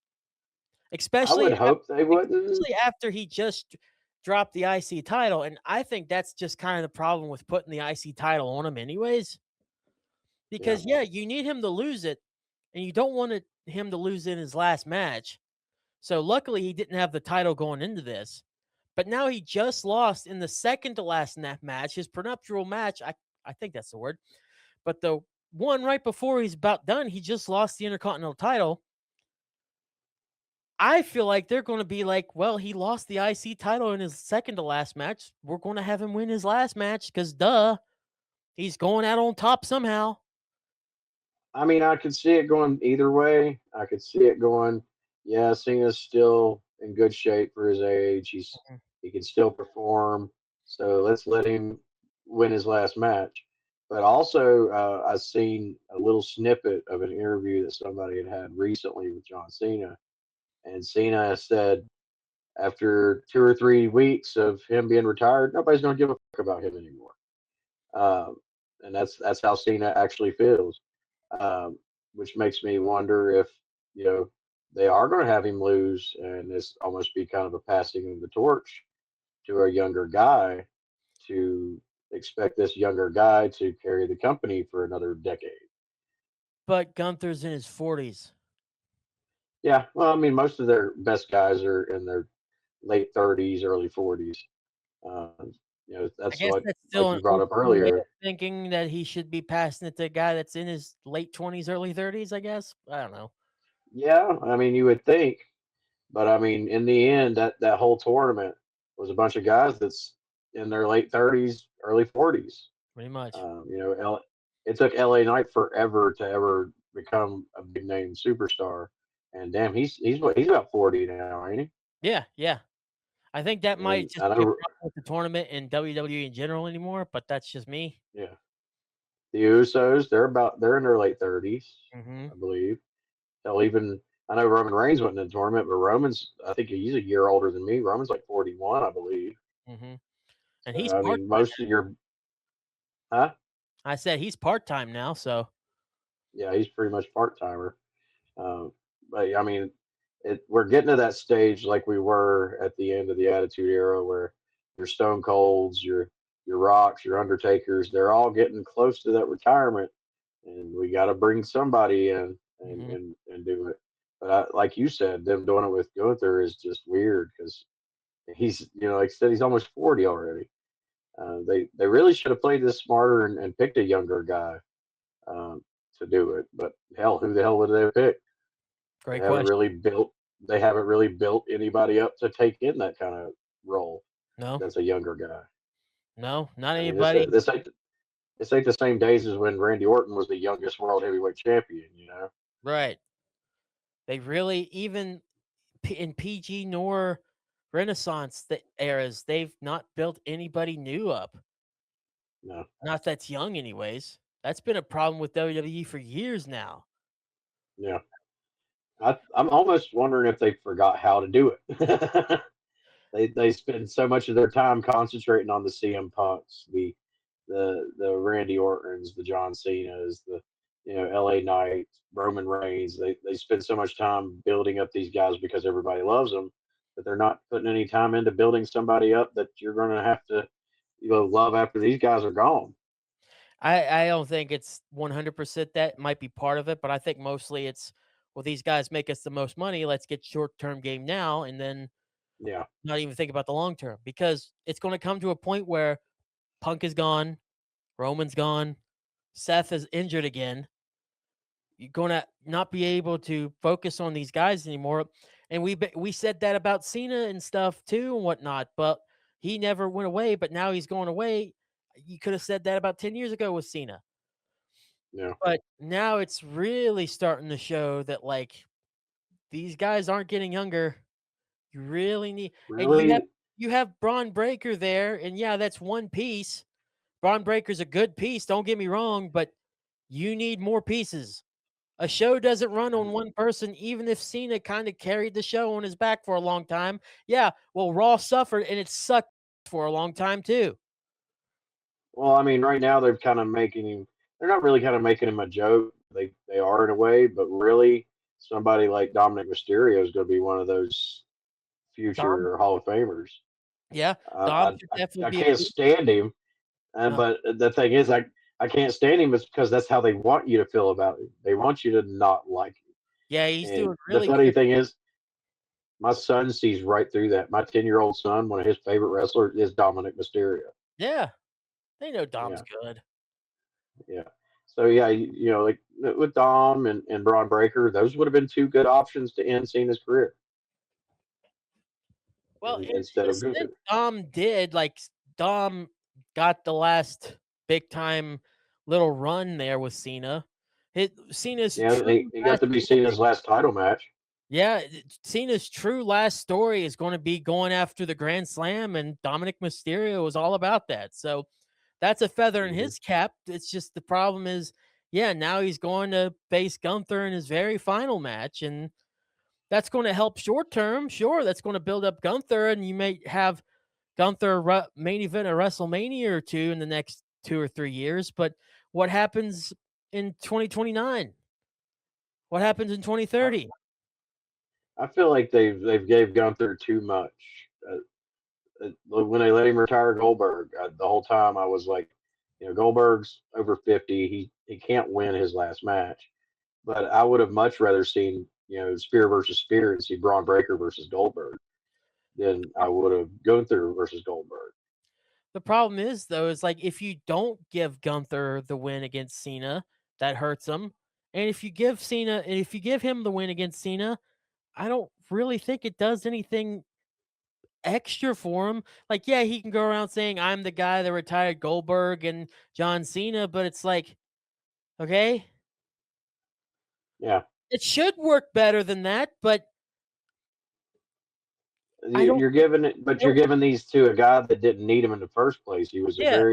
I would hope they wouldn't. Especially after he just dropped the IC title, and I think that's just kind of the problem with putting the IC title on him anyways. Yeah, Because you need him to lose it, and you don't want him to lose in his last match. So luckily he didn't have the title going into this. But now he just lost in the second to last match, his prenuptial match. I think that's the word. But the one right before he's about done, he just lost the Intercontinental title. I feel like they're going to be like, well, he lost the IC title in his second to last match. We're going to have him win his last match because, duh, he's going out on top somehow. I mean, I could see it going either way. I could see it going, yeah, Cena's still in good shape for his age. He can still perform. So let's let him win his last match. But also, I seen a little snippet of an interview that somebody had recently with John Cena, and Cena said after 2 or 3 weeks of him being retired, nobody's going to give a fuck about him anymore. Um, and that's how Cena actually feels, which makes me wonder if you know they are going to have him lose, and this almost be kind of a passing of the torch to a younger guy to expect this younger guy to carry the company for another decade. But Gunther's in his 40s. Yeah, well, I mean, most of their best guys are in their late 30s, early 40s. Um, I that's guess what that's like still an you brought old up school way of earlier. thinking that he should be passing it to a guy that's in his late 20s, early 30s, I guess. I don't know. Yeah, I mean, you would think, but I mean, in the end, that whole tournament was a bunch of guys that's in their late 30s, early 40s. Pretty much. It took LA Knight forever to ever become a big name superstar, And damn, he's about 40 now, ain't he? Yeah, yeah. I think that might And just I be a know, problem with the tournament and WWE in general anymore, but that's just me. yeah, the Usos they're in their late 30s, Hmm. I believe. Hell, even I know Roman Reigns wasn't in the tournament, but Roman's I think he's a year older than me. Roman's like 41, I believe. Hmm. And So he's I part mean, time. most of your huh? I said he's part time now, so Yeah, he's pretty much part timer. But I mean, we're getting to that stage like we were at the end of the Attitude Era, where your Stone Colds, your Rocks, your Undertakers, they're all getting close to that retirement, and we got to bring somebody in hmm and do it. But like you said, them doing it with Gunther is just weird because he's like I said, he's almost 40 already. They really should have played this smarter and picked a younger guy um, to do it. But hell, who the hell would they pick? They great haven't question. really built. They haven't really built anybody up to take in that kind of role. No, That's a younger guy. no, not I mean, anybody. this ain't the same days as when Randy Orton was the youngest world heavyweight champion. Right. They really even in PG nor Renaissance eras, they've not built anybody new up. No, Not that's young, anyways. That's been a problem with WWE for years now. yeah. I'm almost wondering if they forgot how to do it. They spend so much of their time concentrating on the CM Punks, the Randy Ortons, the John Cenas, the LA Knight, Roman Reigns. They spend so much time building up these guys because everybody loves them, but they're not putting any time into building somebody up that you're going to have to love after these guys are gone. I don't think it's 100% that might be part of it, but I think mostly it's, well, these guys make us the most money. Let's get short term game now and then Yeah, not even think about the long term because it's going to come to a point where Punk is gone, Roman's gone, Seth is injured again. You're going to not be able to focus on these guys anymore. And we said that about Cena and stuff too and whatnot, but he never went away. But now he's going away. You could have said that about 10 years ago with Cena. yeah. But now it's really starting to show that like these guys aren't getting younger. You really need, and Really, you have Braun Breaker there, and yeah, that's one piece. Braun Breaker's a good piece, don't get me wrong, but you need more pieces. A show doesn't run on one person, even if Cena kind of carried the show on his back for a long time. Yeah, well, Raw suffered, and it sucked for a long time too. well, I mean, right now they're kind of making him. They're not really kind of making him a joke. They are in a way, but really, somebody like Dominic Mysterio is going to be one of those Dom, future Hall of Famers. yeah, Dom I, should I, definitely I be a can't piece. stand him, No, but the thing is, I can't stand him is because that's how they want you to feel about him. They want you to not like him. yeah, he's And doing the really funny good. thing is, my son sees right through that. My 10-year-old son, one of his favorite wrestlers is Dominic Mysterio. Yeah, they know Dom's Yeah, good. yeah. So yeah, like with Dom and Braun Breaker, those would have been two good options to end Cena's career Well, in instead a of sense, Gunther. Dom did. Like, Dom got the last big time little run there with Cena. Cena's Yeah, true he got last to be story. Cena's last title match. Yeah, Cena's true last story is going to be going after the Grand Slam, and Dominic Mysterio was all about that. So that's a feather in Hmm. his cap. It's just the problem is, yeah, now he's going to face Gunther in his very final match, and that's going to help short term. Sure, that's going to build up Gunther, and you may have Gunther main event a WrestleMania or two in the next 2 or 3 years. But what happens in 2029? What happens in I, 2030? I feel like they've gave Gunther too much. When they let him retire Goldberg, the whole time I was like, Goldberg's over 50. He can't win his last match. But I would have much rather seen Spear versus Spear and see Braun Breaker versus Goldberg than I would have Gunther versus Goldberg. The problem is, though, is like if you don't give Gunther the win against Cena, that hurts him. And if you give him the win against Cena, I don't really think it does anything extra for him. Like, yeah, he can go around saying, I'm the guy that retired Goldberg and John Cena, but it's like, okay, Yeah, It should work better than that, but I don't You're think. giving it, but I you're don't, giving these to a guy that didn't need him in the first place. yeah,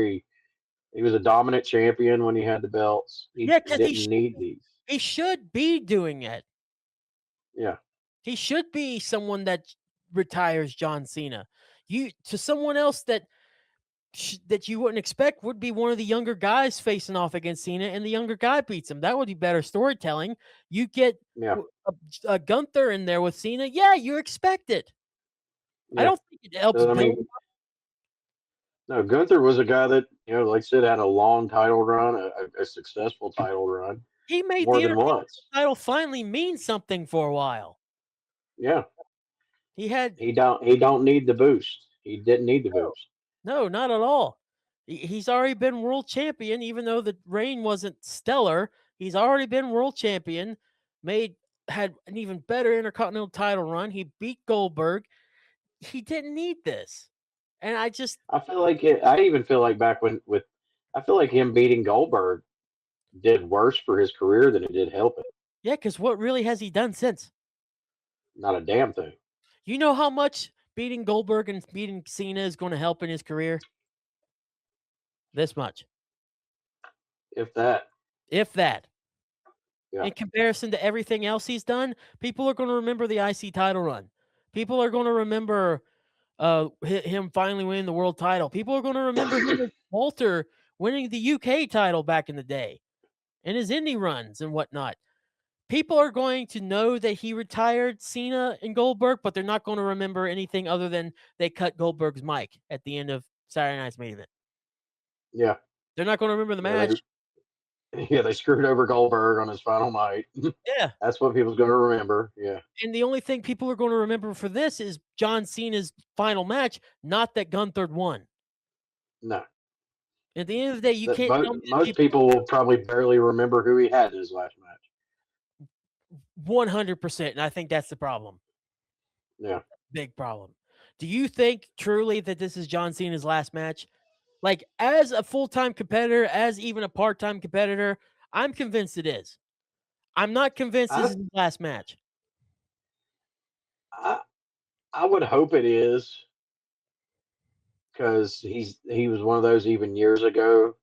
He was a dominant champion when he had the belts. yeah, He because didn't need these. he should be doing it. Yeah, He should be someone that retires John Cena. You to someone else that that you wouldn't expect would be one of the younger guys facing off against Cena, and the younger guy beats him. That would be better storytelling. You get yeah, a Gunther in there with Cena. Yeah, you expect it. I yeah. don't think it helps So, I build. mean, no, Gunther was a guy that, like I said, had a long title run, a successful title run, He made more the than once. title finally mean something for a while. Yeah, He had he don't need the boost. He didn't need the no, boost. no, not at all. He's already been world champion, even though the reign wasn't stellar. He's already been world champion. Made had an even better intercontinental title run. He beat Goldberg. He didn't need this, and I just I feel like it. I even feel like back when with, I feel like him beating Goldberg did worse for his career than it did help it. yeah. Because what really has he done since? Not a damn thing. You know how much beating Goldberg and beating Cena is going to help in his career? This much, If that, if that. yeah, In comparison to everything else he's done, people are going to remember the IC title run. People are going to remember him finally winning the world title. People are going to remember him as Walter winning the UK title back in the day and his indie runs and whatnot. People are going to know that he retired Cena and Goldberg, but they're not going to remember anything other than they cut Goldberg's mic at the end of Saturday Night's main event. yeah, They're not going to remember the yeah. match. Yeah, they screwed over Goldberg on his final night. Yeah. That's what people's going to remember. Yeah, And the only thing people are going to remember for this is John Cena's final match, not that Gunther won. no. At the end of the day, you That can't tell me that most people will probably barely remember who he had in his last match. 100%, and I think that's the problem. Yeah, Big problem. Do you think truly that this is John Cena's last match? Like, as a full-time competitor, as even a part-time competitor, I'm convinced it is. I'm not convinced this I is his last match. I, I would hope it is because he was one of those even years ago.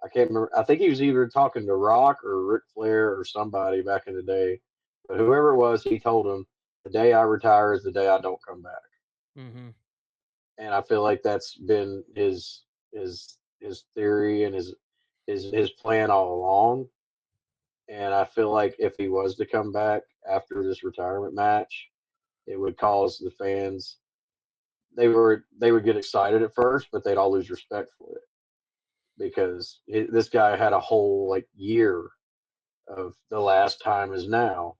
I can't remember. I think he was either talking to Rock or Ric Flair or somebody back in the day. But whoever it was, he told him, "The day I retire is the day I don't come back." Mm-hmm. And I feel like that's been his theory and his plan all along. And I feel like if he was to come back after this retirement match, it would cause the fans, they would get excited at first, but they'd all lose respect for it because this guy had a whole like year of the last time is now,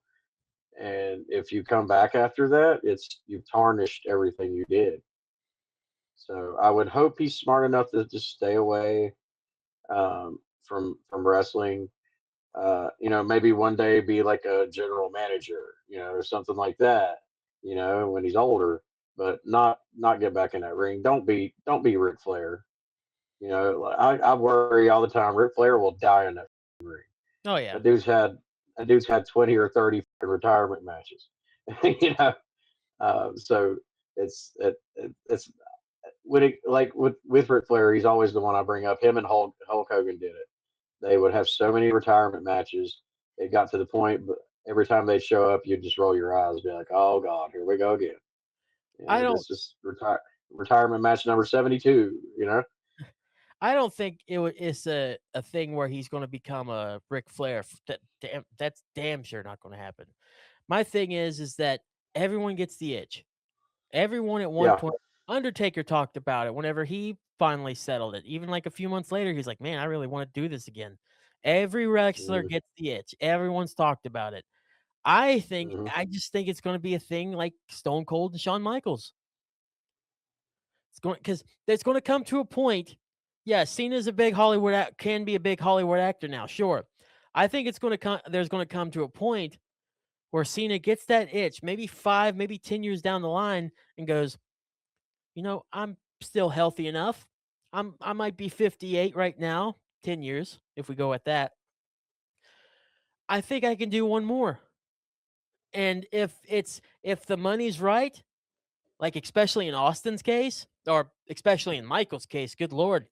and if you come back after that, it's you've tarnished everything you did. So I would hope he's smart enough to just stay away from wrestling. Maybe one day be like a general manager, or something like that. When he's older, but not get back in that ring. Don't be Ric Flair. I worry all the time. Ric Flair will die in that ring. Oh, yeah. That dude's had that dude's had 20 or 30 retirement matches. you know, so it's when it like with Ric Flair, he's always the one I bring up. Him and Hulk Hogan did it. They would have so many retirement matches. It got to the point, but every time they'd show up, you'd just roll your eyes, be like, "Oh God, here we go again." I don't This is retirement match number 72. I don't think it's a thing where he's going to become a Ric Flair. That's damn sure not going to happen. My thing is that everyone gets the itch. Everyone at one Yeah. point, Undertaker talked about it whenever he finally settled it. Even like a few months later, he's like, "Man, I really want to do this again." Every wrestler Mm-hmm. gets the itch. Everyone's talked about it. Mm-hmm. I just think it's going to be a thing like Stone Cold and Shawn Michaels. It's going because it's going to come to a point. Yeah, Cena's a big Hollywood can be a big Hollywood actor now. Sure, I think it's going to come. There's going to come to a point where Cena gets that itch, maybe 5, maybe 10 years down the line, and goes, I'm still healthy enough. I might be 58 right now. 10 years, if we go at that. I think I can do one more. And if the money's right, like especially in Austin's case, or especially in Michael's case, good lord,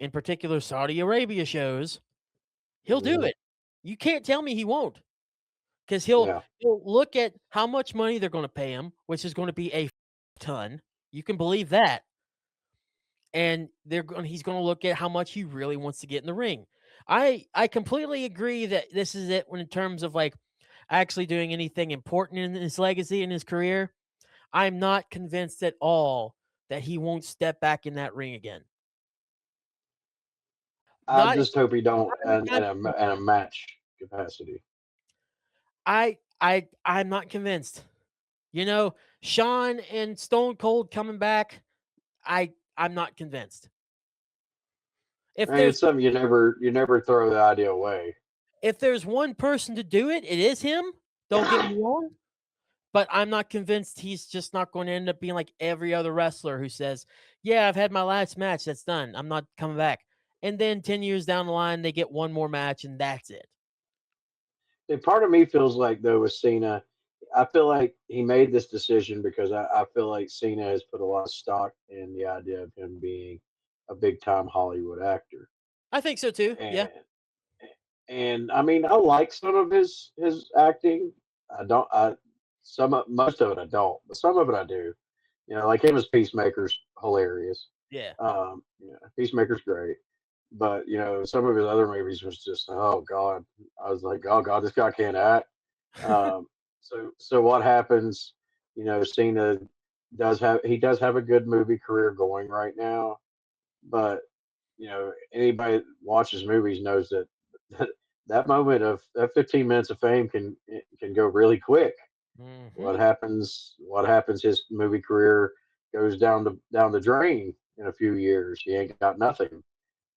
in particular Saudi Arabia shows, he'll do Mhm. it. You can't tell me he won't, because Yeah. he'll look at how much money they're going to pay him, which is going to be a ton. You can believe that, and he's going to look at how much he really wants to get in the ring. I completely agree that this is it when in terms of like actually doing anything important in his legacy in his career. I'm not convinced at all that he won't step back in that ring again. I Not just hope he don't anytime soon. in a match capacity. I'm not convinced. You know, Shawn and Stone Cold coming back, I'm not convinced. If I mean, there's it's something you never throw the idea away. if there's one person to do it, it is him. Don't get me wrong, but I'm not convinced he's just not going to end up being like every other wrestler who says, "Yeah, I've had my last match. That's done. I'm not coming back." And then 10 years down the line, they get one more match and that's it. And part of me feels like though with Cena, I feel like he made this decision because I feel like Cena has put a lot of stock in the idea of him being a big time Hollywood actor. I think so too. Yeah. And I mean I like some of his acting. I don't I some of most of it I don't, but some of it I do. You know, like him as Peacemaker's hilarious. Yeah. Peacemaker's great. But some of his other movies was just oh god. I was like, oh god, this guy can't act. Um, so what happens? Cena does have a good movie career going right now, but anybody that watches movies knows that that moment of that 15 minutes of fame can go really quick. Mhm. What happens? His movie career goes down the drain in a few years. He ain't got nothing.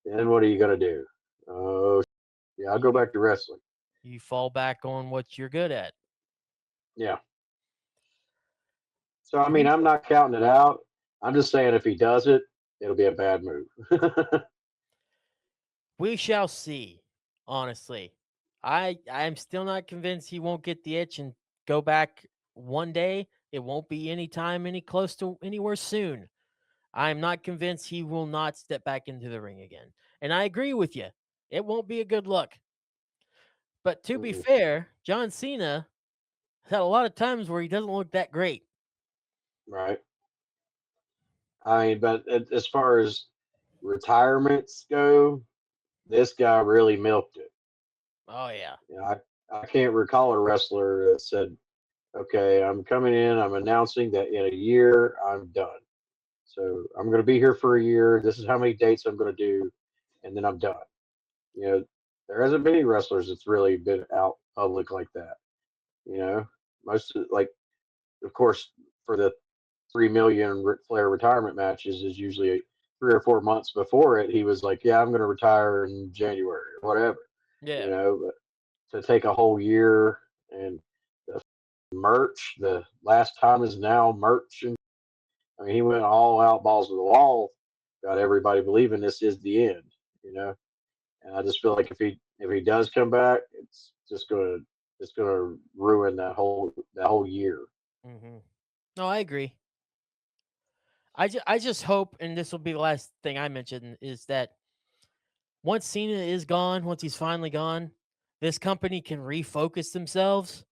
Then what are you gonna do? Oh, yeah, I'll go You back to wrestling. you fall back on what you're good at. Yeah. So I mean, We I'm not counting it out. I'm just saying if he does it, it'll be a bad move. we shall see, honestly. I'm still not convinced he won't get the itch and go back one day. It won't be any time any close to anywhere soon. I'm not convinced he will not step back into the ring again. And I agree with you. It won't be a good look. But to be Mm-mm. fair, John Cena has had a lot of times where he doesn't look that great. Right. I mean, but as far as retirements go, this guy really milked it. Oh yeah. I can't recall a wrestler that said, "Okay, I'm coming in. I'm announcing that in a year I'm done. So I'm going to be here for a year. This is how many dates I'm going to do, and then I'm done." You know, there hasn't been any wrestlers that's really been out public like that. You know, most like, of course, for the 3 million Ric Flair retirement matches is usually 3 or 4 months before it. He was like, "Yeah, I'm going to retire in January or whatever." Yeah. But to take a whole year and the merch, the last time is now merch, and I mean, he went all out, balls to the wall, got everybody believing this is the end. You know, and I just feel like if he does come back, it's gonna ruin that whole year. Hmm. No, I agree. I just hope, and this will be the last thing I mention, is that once Cena is gone, once he's finally gone, this company can refocus themselves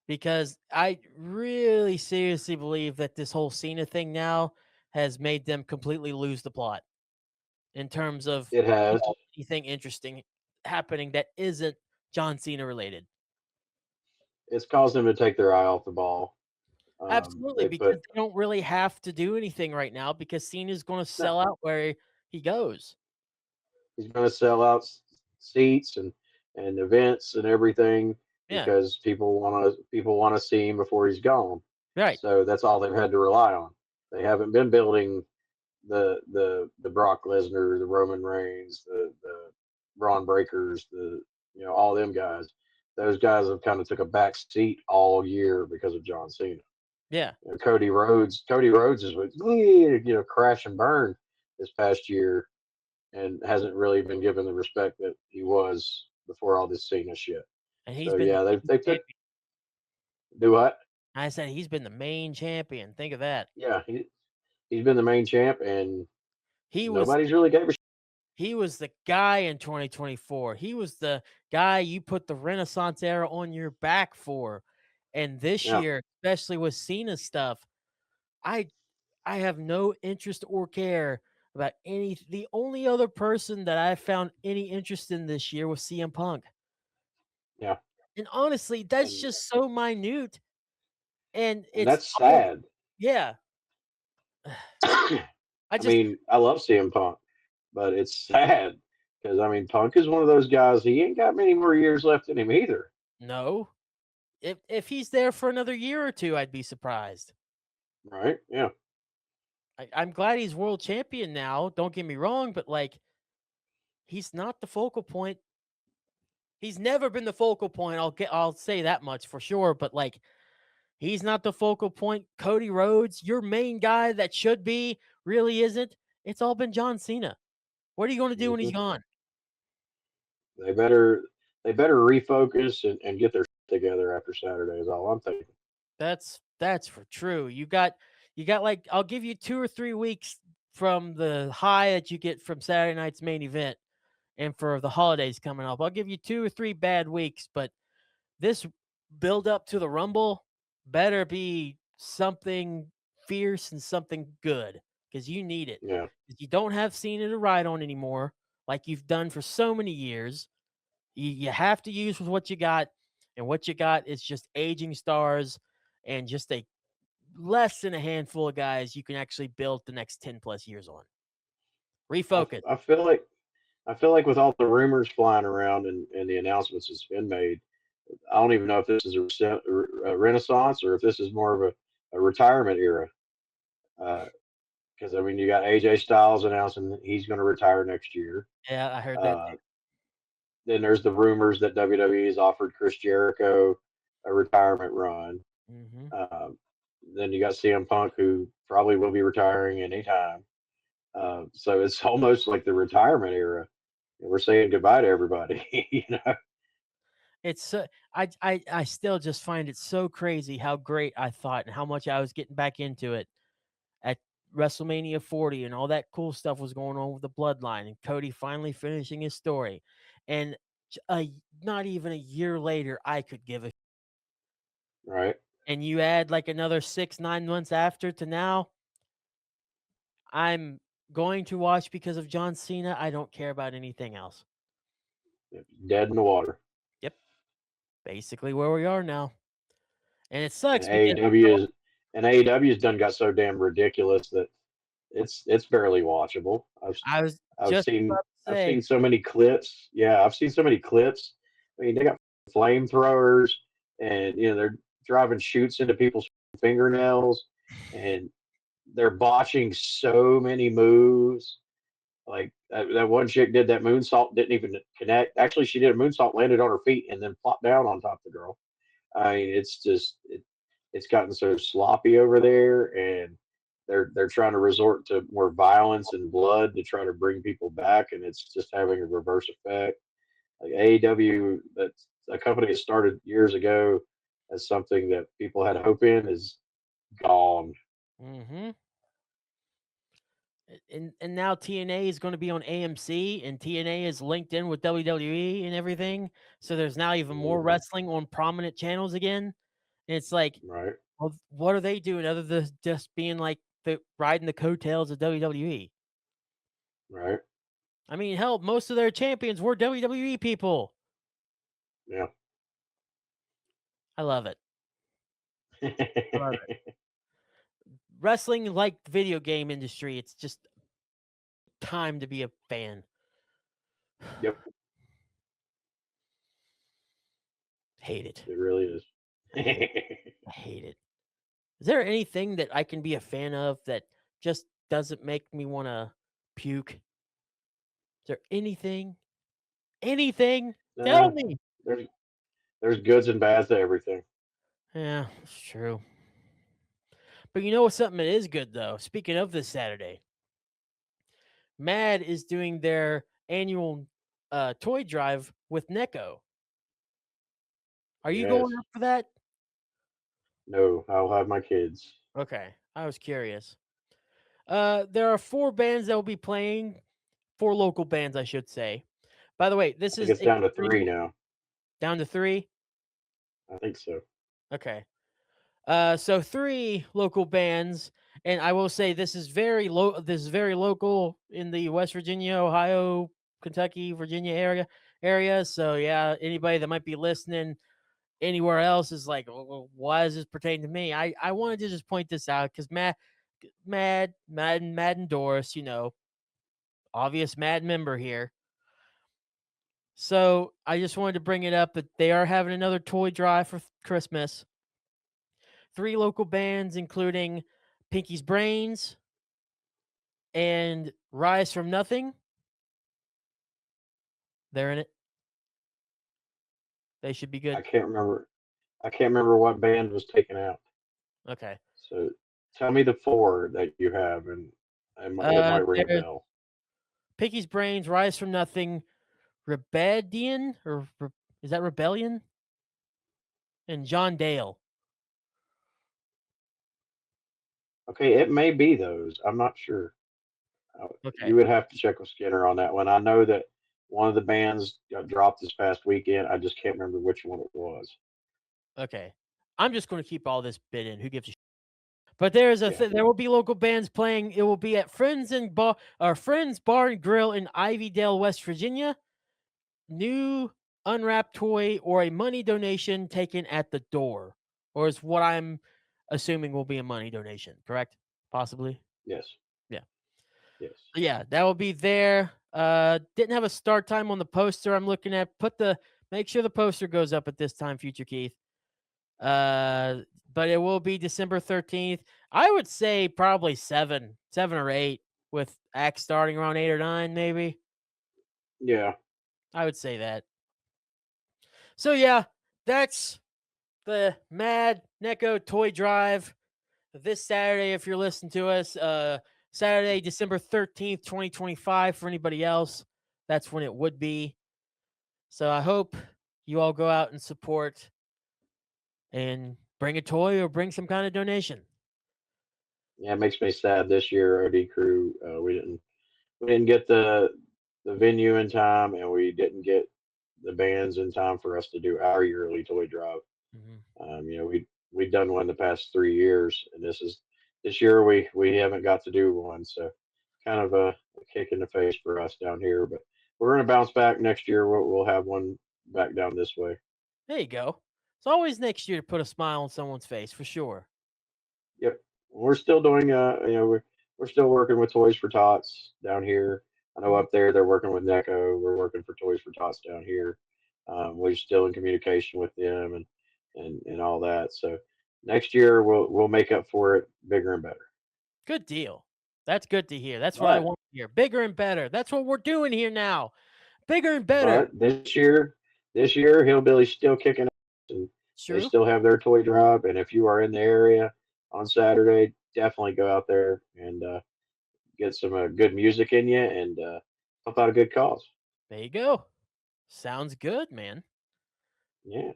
because I really seriously believe that this whole Cena thing now has made them completely lose the plot in terms of It has. anything interesting happening that isn't John Cena related. It's caused them to take their eye off the ball. Absolutely, They because put they don't really have to do anything right now because Cena's going to no. sell out where he goes. He's going to sell out seats and events and everything Yeah, because people want to see him before he's gone. right. So that's all they've had to rely on. They haven't been building the Brock Lesnar, the Roman Reigns, the Braun Breakers, all them guys. Those guys have kind of took a back seat all year because of John Cena. Yeah, Cody Rhodes is with crash and burn this past year and hasn't really been given the respect that he was before all this Cena shit. and he's So been yeah, they took champion. Do what? I said he's been the main champion. Think of that. Yeah, he's been the main champ, and He was nobody's really gave a he was the guy in 2024. He was the guy you put the Renaissance era on your back for. And this yeah, year, especially with Cena stuff, I I have no interest or care about any. The only other person that I found any interest in this year was CM Punk. yeah, And honestly, that's and just so minute. And and it's that's all, sad. yeah. I I just, mean, I love CM Punk, but it's sad because I mean, Punk is one of those guys. He ain't got many more years left in him either, no. If he's there for another year or two, I'd be surprised. right? Yeah, I'm glad he's world champion now. Don't get me wrong, but like, he's not the focal point. He's never been the focal point. I'll say that much for sure. But like, he's not the focal point. Cody Rhodes, your main guy that should be, really isn't. It's all been John Cena. What are you going to do when he's hmm gone? they better they better refocus and get their together after Saturday. Is all I'm thinking. That's for true. You got like, I'll give you 2 or 3 weeks from the high that you get from Saturday night's main event, and for the holidays coming up, I'll give you 2 or 3 bad weeks. But this build up to the Rumble better be something fierce and something good, because you need it. Yeah, 'Cause you don't have Cena to ride on anymore, like you've done for so many years. You have to use with what you got, and what you got is just aging stars and just a less than a handful of guys you can actually build the next 10 plus years on. I, Refocus. I feel like I feel like with all the rumors flying around and the announcements that's been made, I don't even know if this is a renaissance or if this is more of a retirement era. Because I mean, you got AJ Styles announcing that he's going to retire next year. Yeah, I heard that. Uh, then there's the rumors that WWE has offered Chris Jericho a retirement run. Hmm. Um, then you got CM Punk, who probably will be retiring anytime. So it's almost like the retirement era. We're saying goodbye to everybody. It's I still just find it so crazy how great I thought and how much I was getting back into it at WrestleMania 40, and all that cool stuff was going on with the bloodline and Cody finally finishing his story. And not even a year later, I could give a. Right? And you add like another 6, 9 months after to now, I'm going to watch because of John Cena. I don't care about anything else. Dead in the water. Yep, basically where we are now, and it And sucks because AEW is and AEW's done got so damn ridiculous that it's barely watchable. I was I've just seen about to I've say, seen so many clips. Yeah, I've seen so many clips. I mean, they got flamethrowers, and they're driving shoots into people's fingernails, and they're botching so many moves. Like that one chick did that moonsault, didn't even connect. Actually, she did a moonsault, landed on her feet, and then flopped down on top of the girl. I mean, it's gotten so sloppy over there, and they're trying to resort to more violence and blood to try to bring people back, and it's just having a reverse effect. Like AEW, that's a company that started years ago as something that people had hope in, is gone. mm-hmm. And now TNA is going to be on AMC, and TNA is linked in with WWE and everything. So there's now even more Hmm. wrestling on prominent channels again. And it's like, Right, well, what are they doing other than just being like the riding the coattails of WWE? right, I mean, hell, most of their champions were WWE people. yeah. I love it. I love it. Wrestling, like the video game industry, it's just time to be a fan. Yep, Hate it. it really is. I hate. I hate it. Is there anything that I can be a fan of that just doesn't make me want to puke? Is there anything? Anything? Tell uh, me. there's there's goods and bads to everything. Yeah, it's true. But you know what? Something that is good though. Speaking of this Saturday, Mad is doing their annual toy drive with Neko. Are you Yes, going up for that? No, I'll have my kids. Okay, I was curious. There are four bands that will be playing. Four local bands, I should say. By the way, I this think is it's down to three extreme. now. Down to three. I think so. Okay. So three local bands, and I will say this is very low. This is very local in the West Virginia, Ohio, Kentucky, Virginia area. So yeah, anybody that might be listening anywhere else is like, well, why does this pertain to me? I wanted to just point this out because Madden Doris, obvious Mad member here. So I just wanted to bring it up that they are having another toy drive for Christmas. Three local bands, including Pinky's Brains and Rise from Nothing. They're in it. They should be I good. can't remember. I can't remember what band was taken out. Okay. So tell me the four that you have, and it might ring a There's bell. Pinky's Brains, Rise from Nothing, Rebellion, is that Rebellion? And John Dale. Okay, it may be those. I'm not sure. Okay. You would have to check with Skinner on that one. I know that one of the bands got dropped this past weekend. I just can't remember which one it was. Okay. I'm just going to keep all this bit in. Who gives a But there's Yeah, there will be local bands playing. It will be at Friends Bar and Grill in Ivydale, West Virginia. New unwrapped toy or a money donation taken at the door, or is what I'm assuming will be a money donation. Correct? Possibly. yes, Yeah. yes. Yeah, that will be there. Didn't have a start time on the poster. I'm looking at. Make sure the poster goes up at this time, future Keith. But it will be December 13th. I would say probably 7 or 8, with acts starting around 8 or 9, maybe. Yeah, I would say that. So yeah, that's the Mad Neko Toy Drive this Saturday. If you're listening to us, Saturday, December 13th, 2025. For anybody else, that's when it would be. So I hope you all go out and support and bring a toy or bring some kind of donation. yeah. It makes me sad this year. OD Crew, we didn't get the venue in time, and we didn't get the bands in time for us to do our yearly toy drive. Mhm. We've done one the past 3 years, and this year we haven't got to do one, so kind of a kick in the face for us down here. But we're gonna bounce back next year. We'll have one back down this way. There you go. It's always next year to put a smile on someone's face, for sure. Yep, we're still doing. We're still working with Toys for Tots down here. I know Mhm. up there they're working with NECO. We're working for Toys for Tots down here. We're still in communication with them and all that. So next year we'll make up for it bigger and better. Good deal. That's good to hear. That's what I But want to hear. Bigger and better. That's what we're doing here now. Bigger and better. but this year Hillbilly's still kicking ass, and they True. still have their toy drop. And if you are in the area on Saturday, definitely go out there and get some good music in you and help out a good cause. There you go. Sounds good, man. Yeah,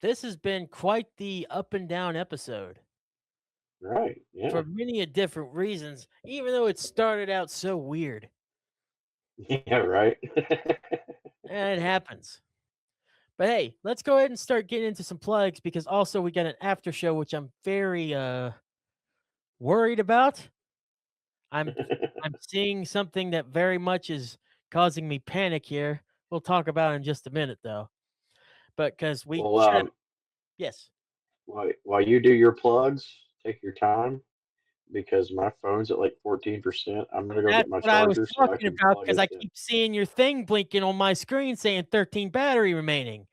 This has been quite the up and down episode right. for Yeah, many a different reasons, even though it started out so weird. yeah, right. And it happens. But hey, let's go ahead and start getting into some plugs because also we got an after show which I'm very worried about. I'm I'm seeing something that very much is causing me panic here. We'll talk about it in just a minute though. But cuz we Well, should have yes. while you do your plugs, take your time because my phone's at like 14%. I'm gonna go That's get my what I was charger so I talking can about plug because I us in. keep seeing your thing blinking on my screen saying 13 battery remaining.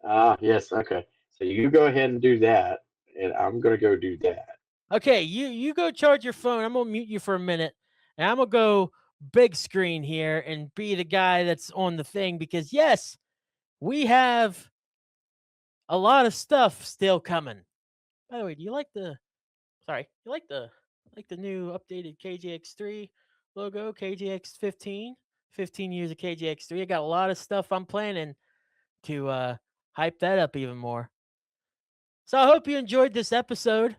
Ah, yes. Okay. So you go ahead and do that, and I'm gonna go do that. Okay, you go charge your phone. I'm gonna mute you for a minute, and I'm gonna go big screen here and be the guy that's on the thing because yes, we have a lot of stuff still coming. By the way, do you like the? Sorry, you like the new updated KJX3 logo, KJX 15? 15 years of KJX3. I got a lot of stuff I'm planning to hype that up even more. So I hope you enjoyed this episode.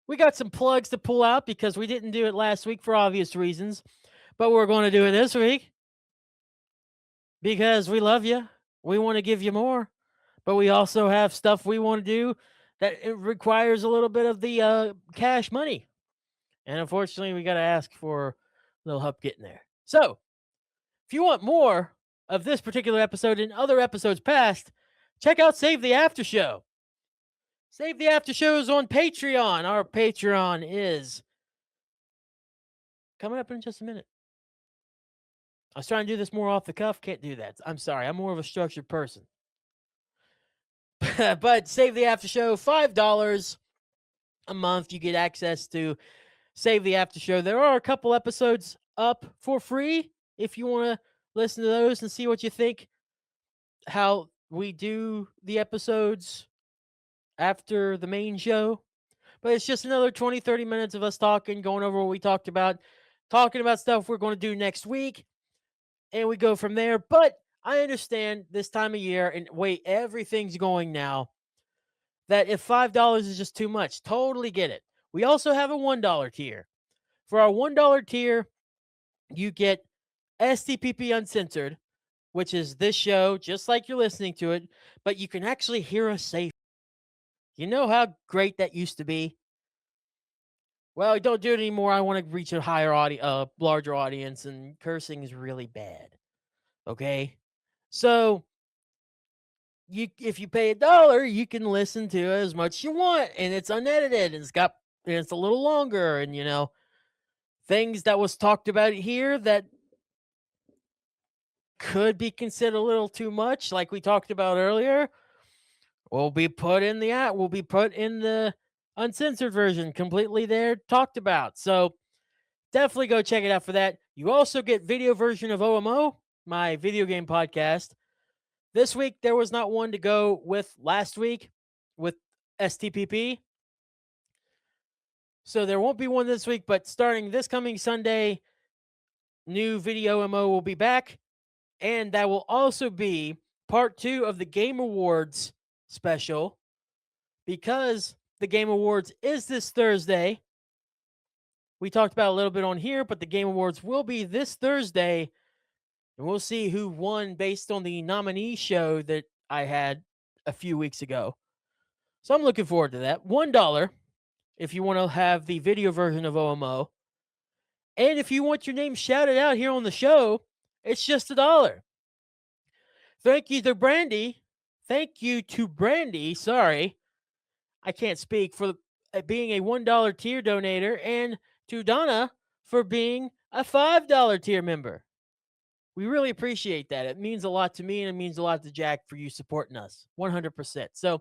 We got some plugs to pull out because we didn't do it last week for obvious reasons, but we're going to do it this week because we love you. We want to give you more, but we also have stuff we want to do that it requires a little bit of the cash money. And unfortunately, we got to ask for a little help getting there. So, if you want more of this particular episode and other episodes past, check out Save the After Show. Save the After Show is on Patreon. Our Patreon is coming up in just a minute. I was trying to do this more off the cuff. Can't do that. I'm sorry. I'm more of a structured person. But Save the After Show, $5 a month. You get access to Save the After Show. There are a couple episodes up for free if you want to listen to those and see what you think. How we do the episodes after the main show. But it's just another 20, 30 minutes of us talking, going over what we talked about, talking about stuff we're going to do next week. And we go from there. But I understand this time of year and way everything's going now that if $5 is just too much, totally get it. We also have a $1 tier. For our $1 tier, you get STPP Uncensored, which is this show, just like you're listening to it, but you can actually hear us say, you know how great that used to be? Well, I don't do it anymore. I want to reach a larger audience, and cursing is really bad. Okay? So, if you pay $1, you can listen to as much you want, and it's unedited, and it's a little longer, and things that was talked about here that could be considered a little too much, like we talked about earlier, will be put in the uncensored version, completely there, talked about. So definitely go check it out for that. You also get video version of OMO, my video game podcast. This week there was not one to go with last week with STPP. So there won't be one this week, but starting this coming Sunday, new video MO will be back. And that will also be part 2 of the Game Awards special because the Game Awards is this Thursday. We talked about it a little bit on here, but the Game Awards will be this Thursday. And we'll see who won based on the nominee show that I had a few weeks ago. So I'm looking forward to that. $1 if you want to have the video version of OMO. And if you want your name shouted out here on the show, it's just $1. Thank you to Brandy. Sorry, I can't speak, for being a $1 tier donator, and to Donna for being a $5 tier member. We really appreciate that. It means a lot to me, and it means a lot to Jack for you supporting us 100%. So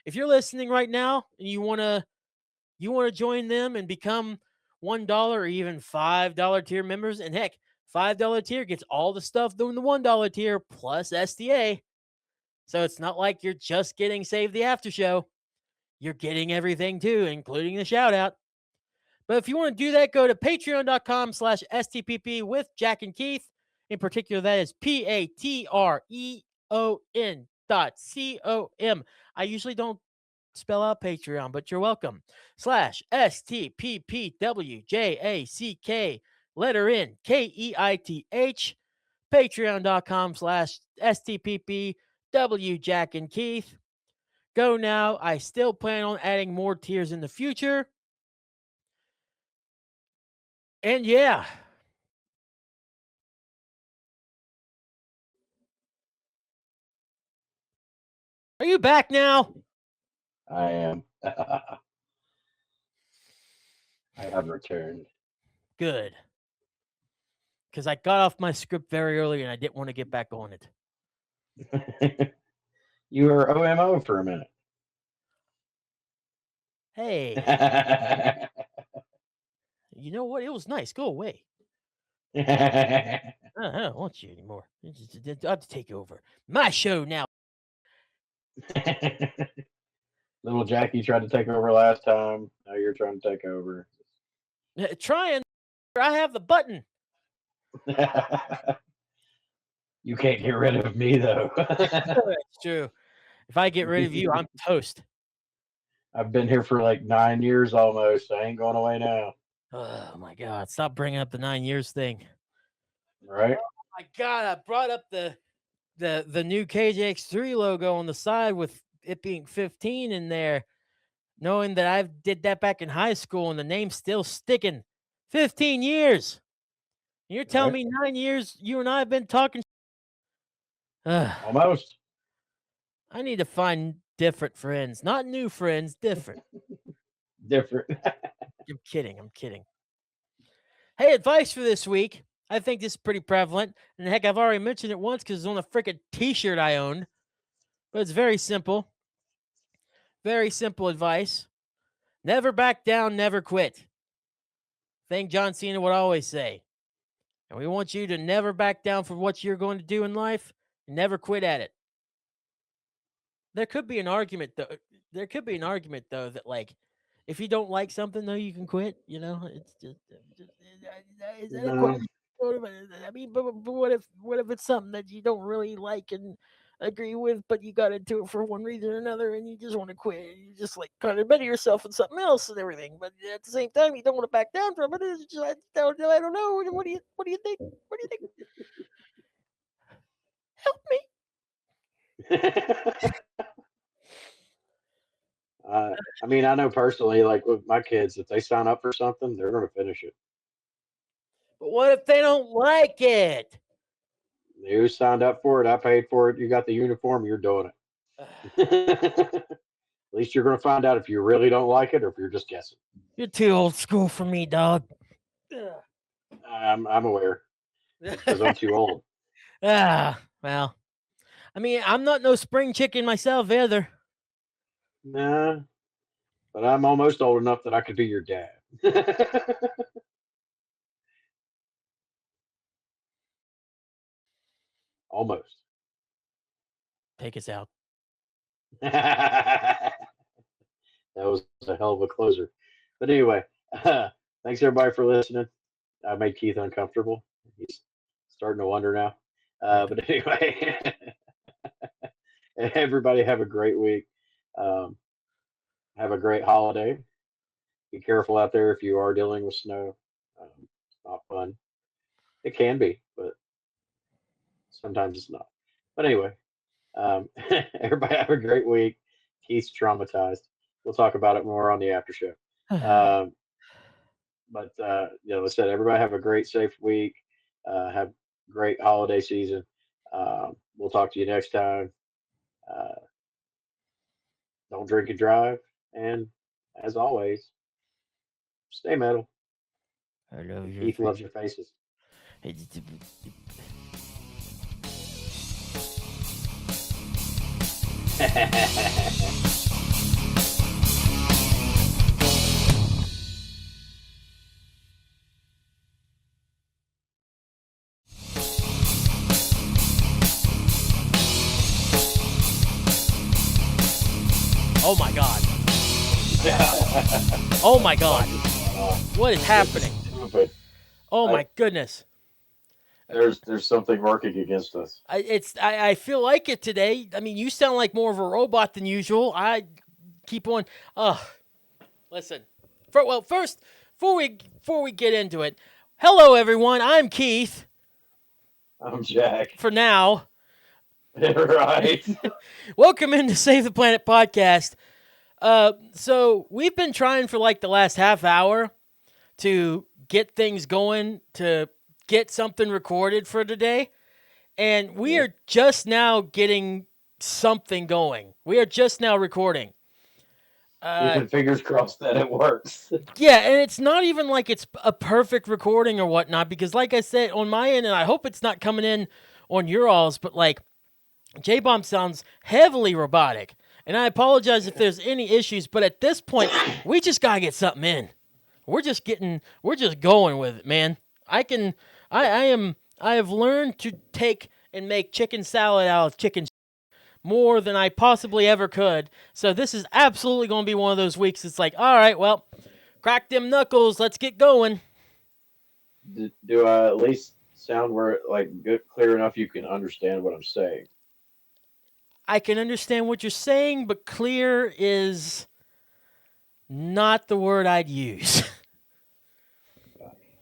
if you're listening right now and you want to join them and become $1 or even $5 tier members, and heck, $5 tier gets all the stuff doing the $1 tier plus SDA. So it's not like you're just getting Save the After Show. You're getting everything too, including the shout out. But if you want to do that, go to patreon.com/STPP with Jack and Keith. In particular, that is patreon.com. I usually don't spell out Patreon, but you're welcome. /STPPWJACK, letter N, KEITH, patreon.com/STPPW Jack and Keith. Go now. I still plan on adding more tiers in the future. And yeah. Are you back now? I am. I have returned. Good. Because I got off my script very early and I didn't want to get back on it. You were OMO for a minute. Hey. You know what? It was nice. Go away. I don't want you anymore. I'll have to take over. My show now. Little Jackie tried to take over last time. Now you're trying to take over. Trying. I have the button. You can't get rid of me, though. That's true. If I get rid of you, I'm toast. I've been here for like 9 years almost. I ain't going away now. Oh my God! Stop bringing up the 9 years thing. Right? My God! I brought up the new KJX3 logo on the side with it being 15 in there, knowing that I did that back in high school and the name's still sticking. 15 years. You're telling Right? me 9 years you and I have been talking? Ugh, Almost. I need to find different friends, not new friends, different. Different. I'm kidding. I'm kidding. Hey, advice for this week. I think this is pretty prevalent. And heck, I've already mentioned it once because it's on a freaking t shirt I own. But it's very simple. Very simple advice. Never back down, never quit. Thing John Cena would always say. And we want you to never back down for what you're going to do in life and never quit at it. There could be an argument though. There could be an argument though that like if you don't like something though, you can quit. You know, it's just is that a No. question? I mean, but what if it's something that you don't really like and agree with, but you got into it for one reason or another, and you just want to quit? And you just like kind of better yourself in something else and everything, but at the same time, you don't want to back down from it. It's just, I don't know. What do you think? What do you think? Help me. I mean, I know personally, like with my kids, if they sign up for something, they're going to finish it. But what if they don't like it? You signed up for it. I paid for it. You got the uniform. You're doing it. At least you're going to find out if you really don't like it or if you're just guessing. You're too old school for me, dog. I'm aware because I'm too old. Well, I mean, I'm not no spring chicken myself either. Nah, but I'm almost old enough that I could be your dad. Almost. Take us out. That was a hell of a closer. But anyway, thanks everybody for listening. I made Keith uncomfortable. He's starting to wonder now. But anyway, everybody have a great week. Um, have a great holiday. Be careful out there if you are dealing with snow. It's not fun. It can be, but sometimes it's not. But anyway, everybody have a great week. Keith's traumatized. We'll talk about it more on the after show. But like I said, everybody have a great, safe week. Have great holiday season. We'll talk to you next time. Uh, don't drink and drive. And as always, stay metal. I love your Keith loves your faces. Oh my god. Oh my god. What is happening? Stupid. Oh my goodness. There's something working against us. I feel like it today. I mean, you sound like more of a robot than usual. I keep on. Listen. First, before we get into it, hello everyone. I'm Keith. I'm Jack. For now. Right. Welcome into Save the Planet podcast. So we've been trying for like the last half hour to get things going, to get something recorded for today, and we are just now getting something going. We are just now recording. Keeping fingers crossed that it works. Yeah, and it's not even like it's a perfect recording or whatnot, because like I said, on my end, and I hope it's not coming in on your alls, but like J-Bomb sounds heavily robotic. And I apologize if there's any issues, but at this point, we just gotta get something in. We're just going with it, man. I have learned to take and make chicken salad out of chicken more than I possibly ever could. So this is absolutely going to be one of those weeks. It's like, all right, well, crack them knuckles. Let's get going. Do I at least sound where like good, clear enough you can understand what I'm saying? I can understand what you're saying, but clear is not the word I'd use.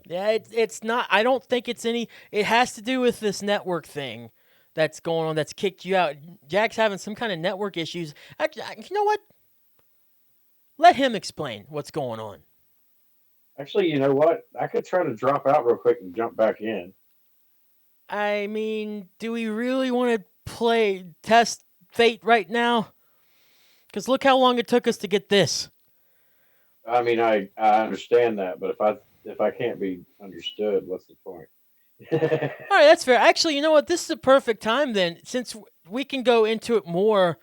Yeah, it's not. I don't think it's any. It has to do with this network thing that's going on that's kicked you out. Jack's having some kind of network issues. Actually, you know what? Let him explain what's going on. Actually, you know what? I could try to drop out real quick and jump back in. I mean, do we really want to test fate right now? Because look how long it took us to get this. I mean, I understand that, but if I can't be understood, what's the point? All right, that's fair. Actually, you know what? This is a perfect time then, since we can go into it more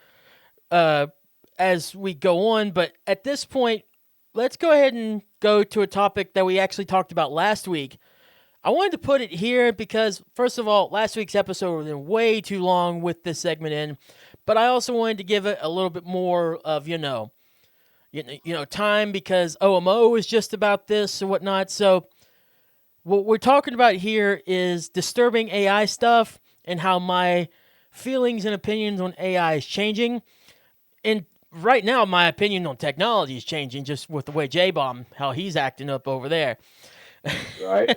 as we go on. But at this point, let's go ahead and go to a topic that we actually talked about last week. I wanted to put it here because, first of all, last week's episode was way too long with this segment in, but I also wanted to give it a little bit more of, time because OMO is just about this and whatnot. So what we're talking about here is disturbing AI stuff and how my feelings and opinions on AI is changing. And right now, my opinion on technology is changing just with the way J-Bomb, how he's acting up over there. Right?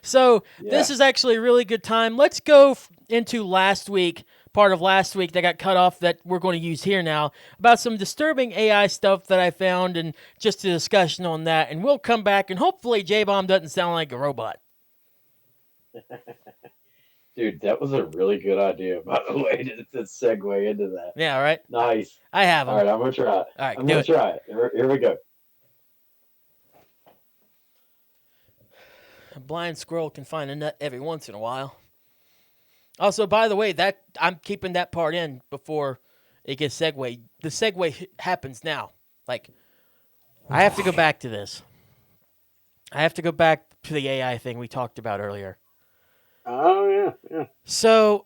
So Yeah. this is actually a really good time. Let's go into last week, part of last week that got cut off that we're going to use here now, about some disturbing AI stuff that I found and just a discussion on that. And we'll come back and hopefully J-Bomb doesn't sound like a robot. Dude, that was a really good idea, by the way, to segue into that. Yeah, right? Nice. I have them. All right, I'm going to try it. All right, I'm do going it. to try it. Here we go. A blind squirrel can find a nut every once in a while. Also, by the way, that I'm keeping that part in before it gets segued. The segue happens now. Like, I have to go back to this. I have to go back to the AI thing we talked about earlier. Oh, yeah. So,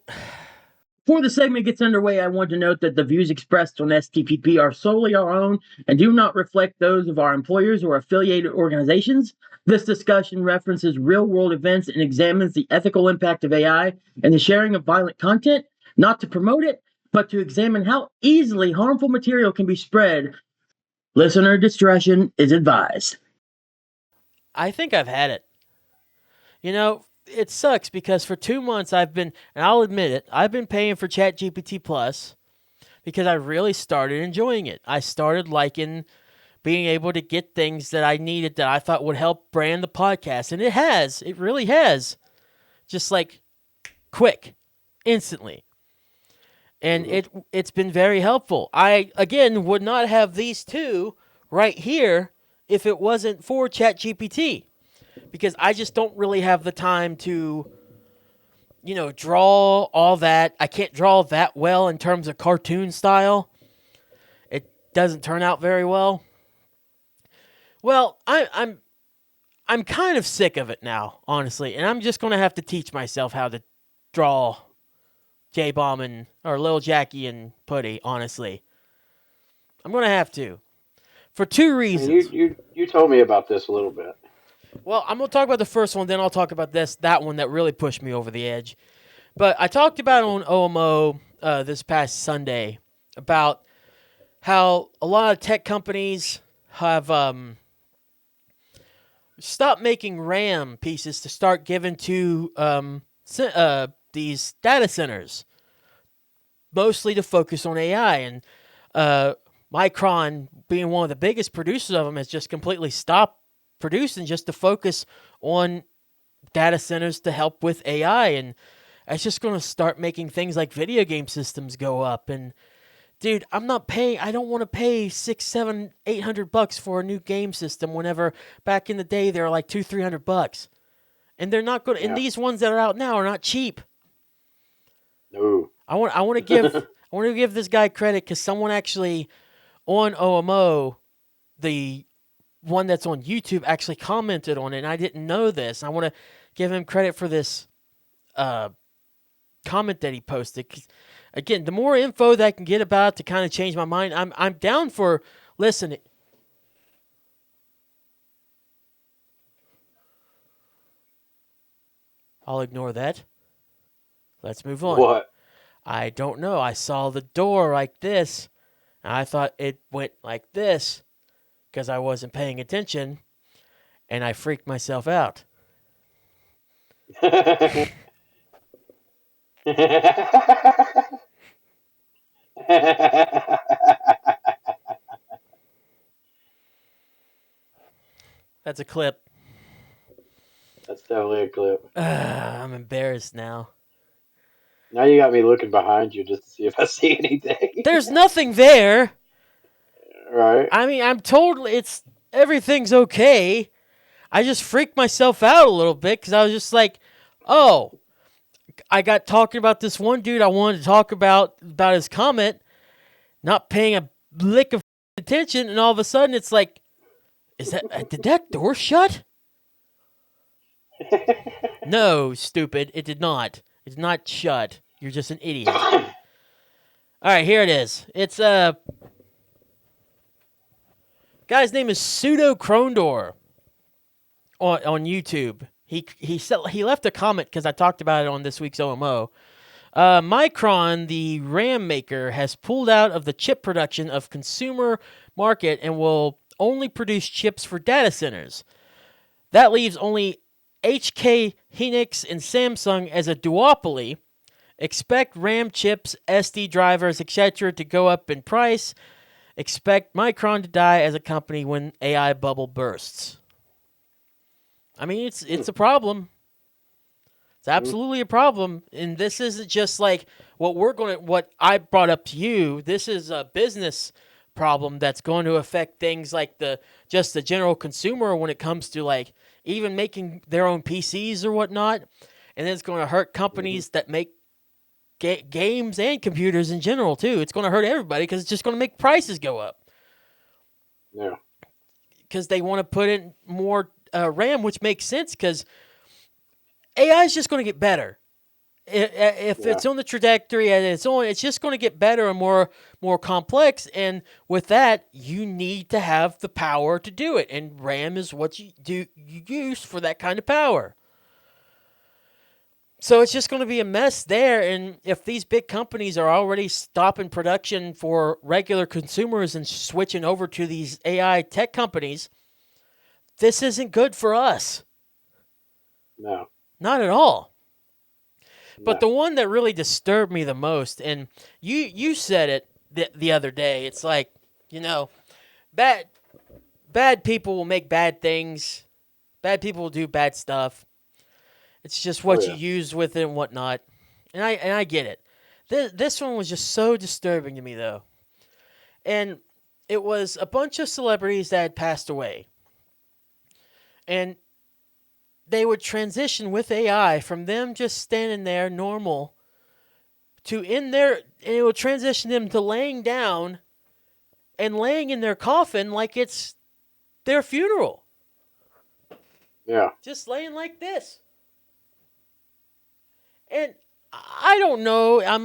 before the segment gets underway, I want to note that the views expressed on STPP are solely our own and do not reflect those of our employers or affiliated organizations. This discussion references real-world events and examines the ethical impact of AI and the sharing of violent content, not to promote it, but to examine how easily harmful material can be spread. Listener discretion is advised. I think I've had it. You know, it sucks because for 2 months I've been, and I'll admit it, I've been paying for ChatGPT Plus because I really started enjoying it. I started liking being able to get things that I needed that I thought would help brand the podcast. And it has. It really has. Just like quick, instantly. And it's been very helpful. I, again, would not have these two right here if it wasn't for ChatGPT. Because I just don't really have the time to, draw all that. I can't draw that well in terms of cartoon style. It doesn't turn out very well. Well, I'm kind of sick of it now, honestly, and I'm just gonna have to teach myself how to draw J-Bomb or Lil Jackie and Puddy. Honestly, I'm gonna have to for 2 reasons. And you told me about this a little bit. Well, I'm gonna talk about the first one, then I'll talk about that one that really pushed me over the edge. But I talked about on OMO this past Sunday about how a lot of tech companies have stopped making RAM pieces to start giving to these data centers, mostly to focus on AI. And Micron, being one of the biggest producers of them, has just completely stopped producing just to focus on data centers to help with AI. And it's just going to start making things like video game systems go up. And dude, I don't want to pay $600, $700, $800 for a new game system whenever back in the day they were like $200, $300. And they're not good. Yeah. And these ones that are out now are not cheap. No. I want to give this guy credit because someone actually on OMO, the one that's on YouTube, actually commented on it, and I didn't know this. I want to give him credit for this comment that he posted. Again, the more info that I can get about it to kind of change my mind, I'm down for listening. I'll ignore that. Let's move on. What? I don't know. I saw the door like this, and I thought it went like this. because I wasn't paying attention and I freaked myself out. That's a clip. That's definitely a clip. I'm embarrassed now. Now you got me looking behind you just to see if I see anything. There's nothing there. Right? I mean, I'm told everything's okay. I just freaked myself out a little bit because I was just like, oh, I got talking about this one dude I wanted to talk about his comment, not paying a lick of attention, and all of a sudden it's like, did that door shut? No, stupid, it did not. It did not shut. You're just an idiot. All right, here it is. It's guy's name is Pseudo Krondor on YouTube. He left a comment because I talked about it on this week's OMO. Micron, the RAM maker, has pulled out of the chip production of consumer market and will only produce chips for data centers. That leaves only HK Hynix and Samsung as a duopoly. Expect RAM chips, SD drivers, etc. to go up in price. Expect Micron to die as a company when AI bubble bursts. I mean, it's a problem. It's absolutely a problem, and this isn't just like what I brought up to you. This is a business problem that's going to affect things like the general consumer when it comes to like even making their own PCs or whatnot, and then it's going to hurt companies that make games and computers in general too. It's going to hurt everybody because it's just going to make prices go up. Yeah. Because they want to put in more RAM, which makes sense because AI is just going to get better. If it's on the trajectory and it's just going to get better and more complex. And with that, you need to have the power to do it. And RAM is what you use for that kind of power. So it's just going to be a mess there. And if these big companies are already stopping production for regular consumers and switching over to these AI tech companies, this isn't good for us. No. Not at all. No. But the one that really disturbed me the most, and you said it the other day, it's like, bad people will make bad things. Bad people will do bad stuff. It's just what you use with it and whatnot. And I get it. This one was just so disturbing to me, though. And it was a bunch of celebrities that had passed away. And they would transition with AI from them just standing there normal to and it would transition them to laying down and laying in their coffin like it's their funeral. Yeah. Just laying like this. And I don't know, it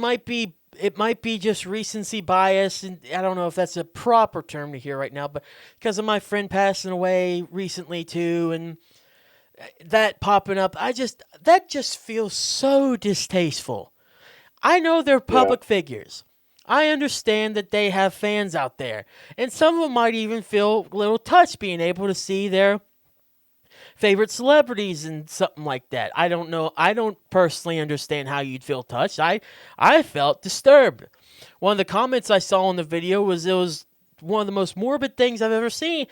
might be just recency bias, and I don't know if that's a proper term to hear right now, but because of my friend passing away recently too, and that popping up, that just feels so distasteful. I know they're public figures. I understand that they have fans out there, and some of them might even feel a little touched being able to see their favorite celebrities and something like that. I don't know. I don't personally understand how you'd feel touched. I felt disturbed. One of the comments I saw in the video was it was one of the most morbid things I've ever seen,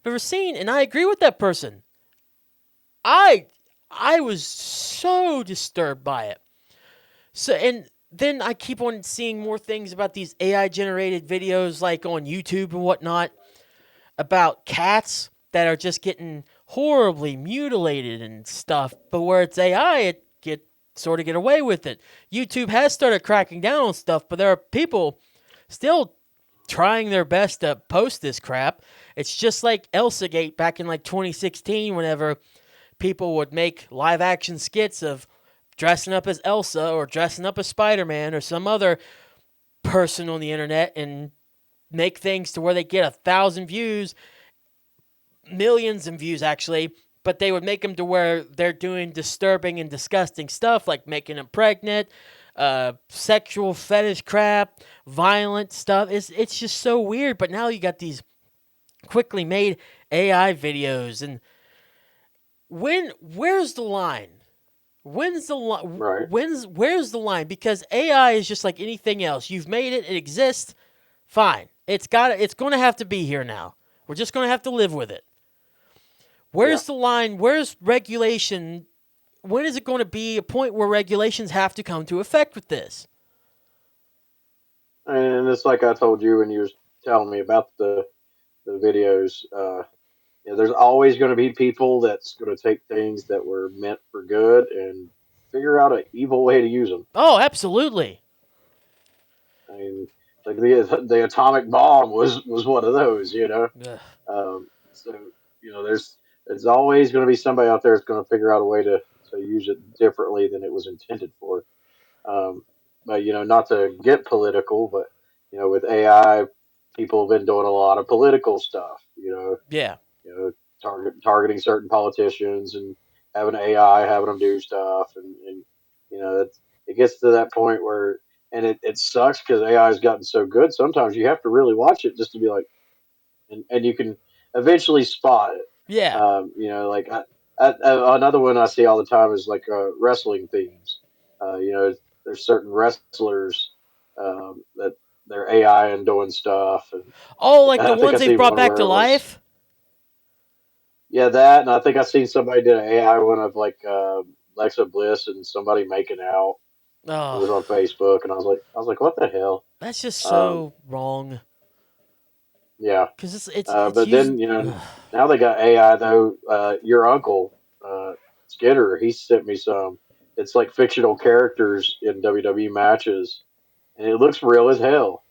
and I agree with that person. I was so disturbed by it. So, and then I keep on seeing more things about these AI generated videos like on YouTube and whatnot about cats that are just getting horribly mutilated and stuff, but where it's AI, it sort of get away with it. YouTube has started cracking down on stuff, but there are people still trying their best to post this crap. It's just like ElsaGate back in like 2016 whenever people would make live action skits of dressing up as Elsa or dressing up as Spider-Man or some other person on the internet and make things to where they get 1,000 views, millions of views actually, but they would make them to where they're doing disturbing and disgusting stuff like making them pregnant, sexual fetish crap, violent stuff. It's just so weird. But now you got these quickly made AI videos. And where's the line? Where's Right. the line? Because AI is just like anything else. You've made it, it exists, fine. It's going to have to be here now. We're just going to have to live with it. Yeah. Where's the line? Where's regulation? When is it going to be a point where regulations have to come to effect with this? And it's like I told you when you was telling me about the videos. There's always going to be people that's going to take things that were meant for good and figure out an evil way to use them. Oh, absolutely. I mean, like the atomic bomb was one of those, Ugh. So there's always going to be somebody out there that's going to figure out a way to use it differently than it was intended for. Um, but not to get political, but with AI, people have been doing a lot of political stuff. Yeah. You know, targeting certain politicians and having AI having them do stuff, and it gets to that point where, and it sucks because AI has gotten so good. Sometimes you have to really watch it just to be like, and you can eventually spot it. Yeah. Like another one I see all the time is like wrestling themes. There's certain wrestlers that they're AI and doing stuff, and Oh, like the I think I ones they seen brought one back where to it was, life? yeah, that, and I think I seen somebody did an AI one of like Alexa Bliss and somebody making out. It was Oh, on Facebook, and I was like, what the hell? that's just Um, so wrong. yeah, Because it's but used. then now they got AI though. Your uncle Skinner, he sent me some. It's like fictional characters in WWE matches, and it looks real as hell.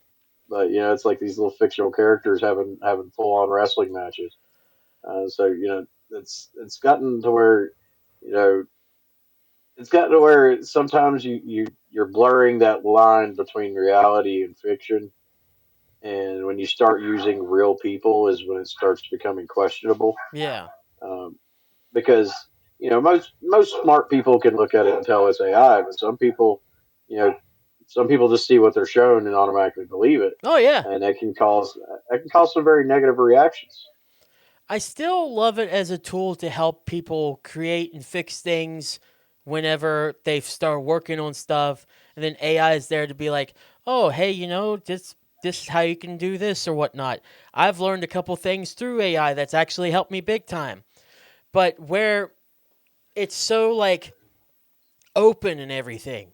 But it's like these little fictional characters having full on wrestling matches. So it's gotten to where you know it's gotten to where sometimes you're blurring that line between reality and fiction, and when you start using real people is when it starts becoming questionable. Yeah. Um, because most smart people can look at it and tell it's AI, but you know, some people just see what they're shown and automatically believe it, Oh, yeah. and that can cause some very negative reactions. I still love it as a tool to help people create and fix things whenever they start working on stuff. And then AI is there to be like, oh, hey, this is how you can do this or whatnot. I've learned a couple things through AI that's actually helped me big time. But where it's so like open and everything,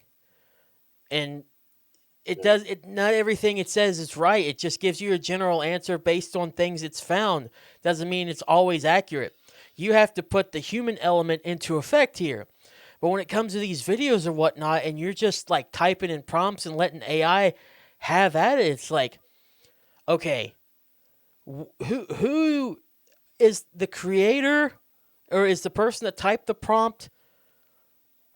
and it Yeah, does it not everything it says is right. It just gives you a general answer based on things it's found. Doesn't mean it's always accurate. You have to put the human element into effect here. But when it comes to these videos or whatnot, and you're just like typing in prompts and letting AI have at it, it's like, okay, who is the creator, or is the person that typed the prompt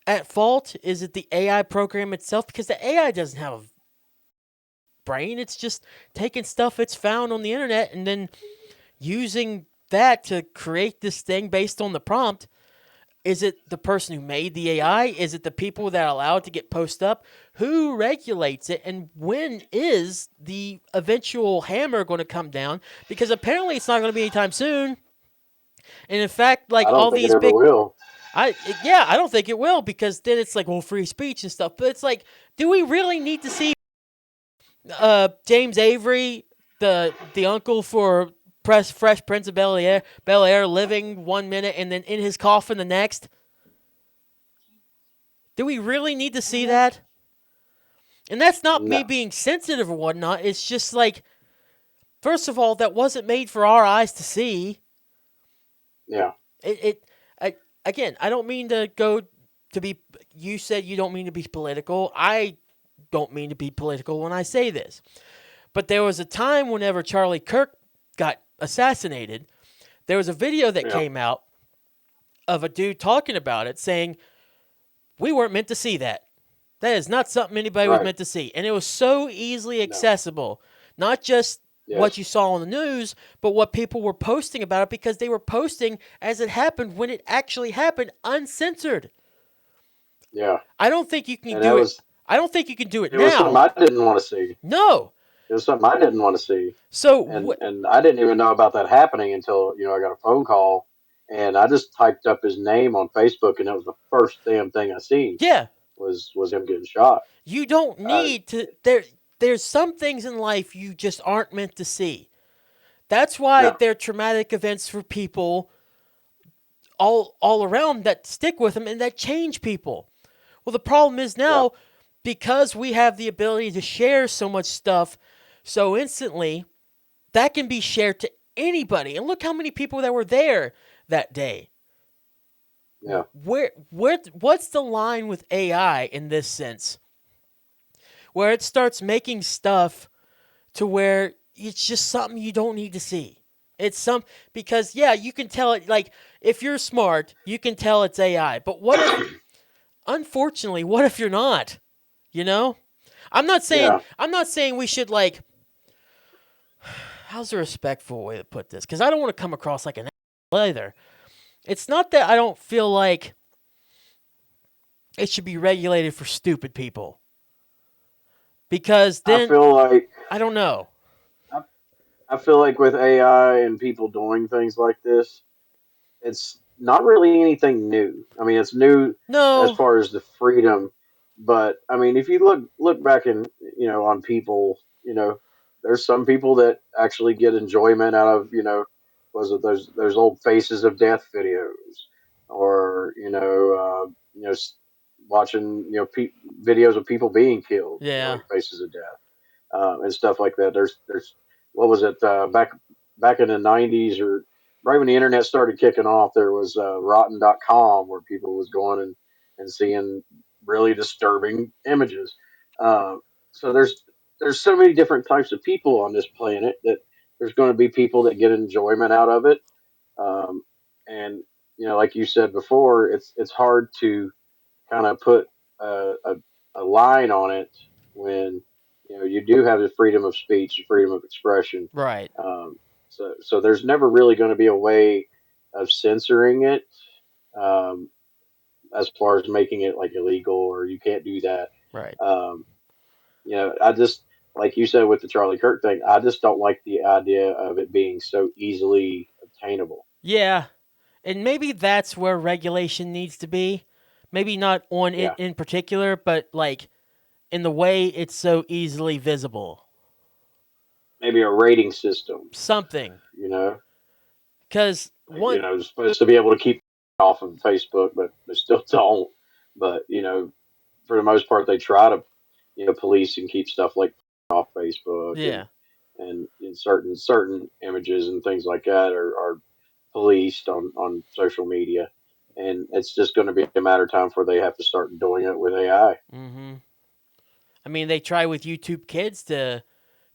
at fault? Is it the AI program itself? Because the AI doesn't have a brain. It's just taking stuff it's found on the internet and then using that to create this thing based on the prompt. Is it the person who made the AI? Is it the people that allow it to get posted up? Who regulates it? And when is the eventual hammer going to come down? Because apparently it's not going to be anytime soon. And in fact, like I don't all think it these ever big, will. I don't think it will, because then it's like, well, free speech and stuff. But it's like, do we really need to see James Avery, the uncle for Fresh Prince of Bel Air, living 1 minute and then in his coffin the next? Do we really need to see that? And that's not me No. being sensitive or whatnot. It's just like, first of all, that wasn't made for our eyes to see. Yeah. Again, I don't mean to go to be. You said you don't mean to be political. I don't mean to be political when I say this. But there was a time whenever Charlie Kirk got assassinated, there was a video that Yeah. came out of a dude talking about it, saying, we weren't meant to see that. That is not something anybody was Right. meant to see. And it was so easily No. accessible. Not just what Yes. you saw on the news, but what people were posting about it, because they were posting as it happened when it actually happened, uncensored. Yeah. I don't think you can And that do it. was I don't think you can do it it was something now. I didn't want to see. No. It was something I didn't want to see, So and I didn't even know about that happening until I got a phone call, and I just typed up his name on Facebook, and that was the first damn thing I seen yeah, was him getting shot. you don't Uh, need to. There's some things in life you just aren't meant to see. That's why no, they're traumatic events for people all around that stick with them and that change people. Well, the problem is yeah, now because we have the ability to share so much stuff so instantly, that can be shared to anybody. And look how many people that were there that day. yeah. What's the line with AI in this sense? Where it starts making stuff to where it's just something you don't need to see. It's some because yeah, you can tell it like if you're smart, you can tell it's AI. But what if unfortunately, what if you're not? You know? Yeah, I'm not saying we should like how's a respectful way to put this? Cuz I don't want to come across like an either. It's not that I don't feel like it should be regulated for stupid people. Because I then feel like I don't know. I, I feel like with AI and people doing things like this, it's not really anything new. I mean, it's new as No. far as the freedom, but I mean, if you look back in on people, there's some people that actually get enjoyment out of was it those old Faces of Death videos, or watching videos of people being killed, Yeah. like Faces of Death, and stuff like that. There's what was it back in the '90s, or right when the internet started kicking off, there was Rotten.com, where people was going and seeing really disturbing images. Um, so there's so many different types of people on this planet that there's going to be people that get enjoyment out of it, um, and like you said before, it's hard to kind of put a line on it when you do have the freedom of speech, freedom of expression. Right. Um, so there's never really going to be a way of censoring it, um, as far as making it like illegal or you can't do that. Right. Um, I just like you said with the Charlie Kirk thing, I just don't like the idea of it being so easily obtainable. Yeah. And maybe that's where regulation needs to be. Maybe not on it Yeah, in particular, but like in the way it's so easily visible. maybe a rating system. Something. You know, Cuz like one it's supposed to be able to keep off of Facebook, but they still don't. But for the most part, they try to police and keep stuff like off Facebook, yeah. and in certain images and things like that are policed on social media, and it's just going to be a matter of time before they have to start doing it with AI. Mhm. I mean, they try with YouTube Kids to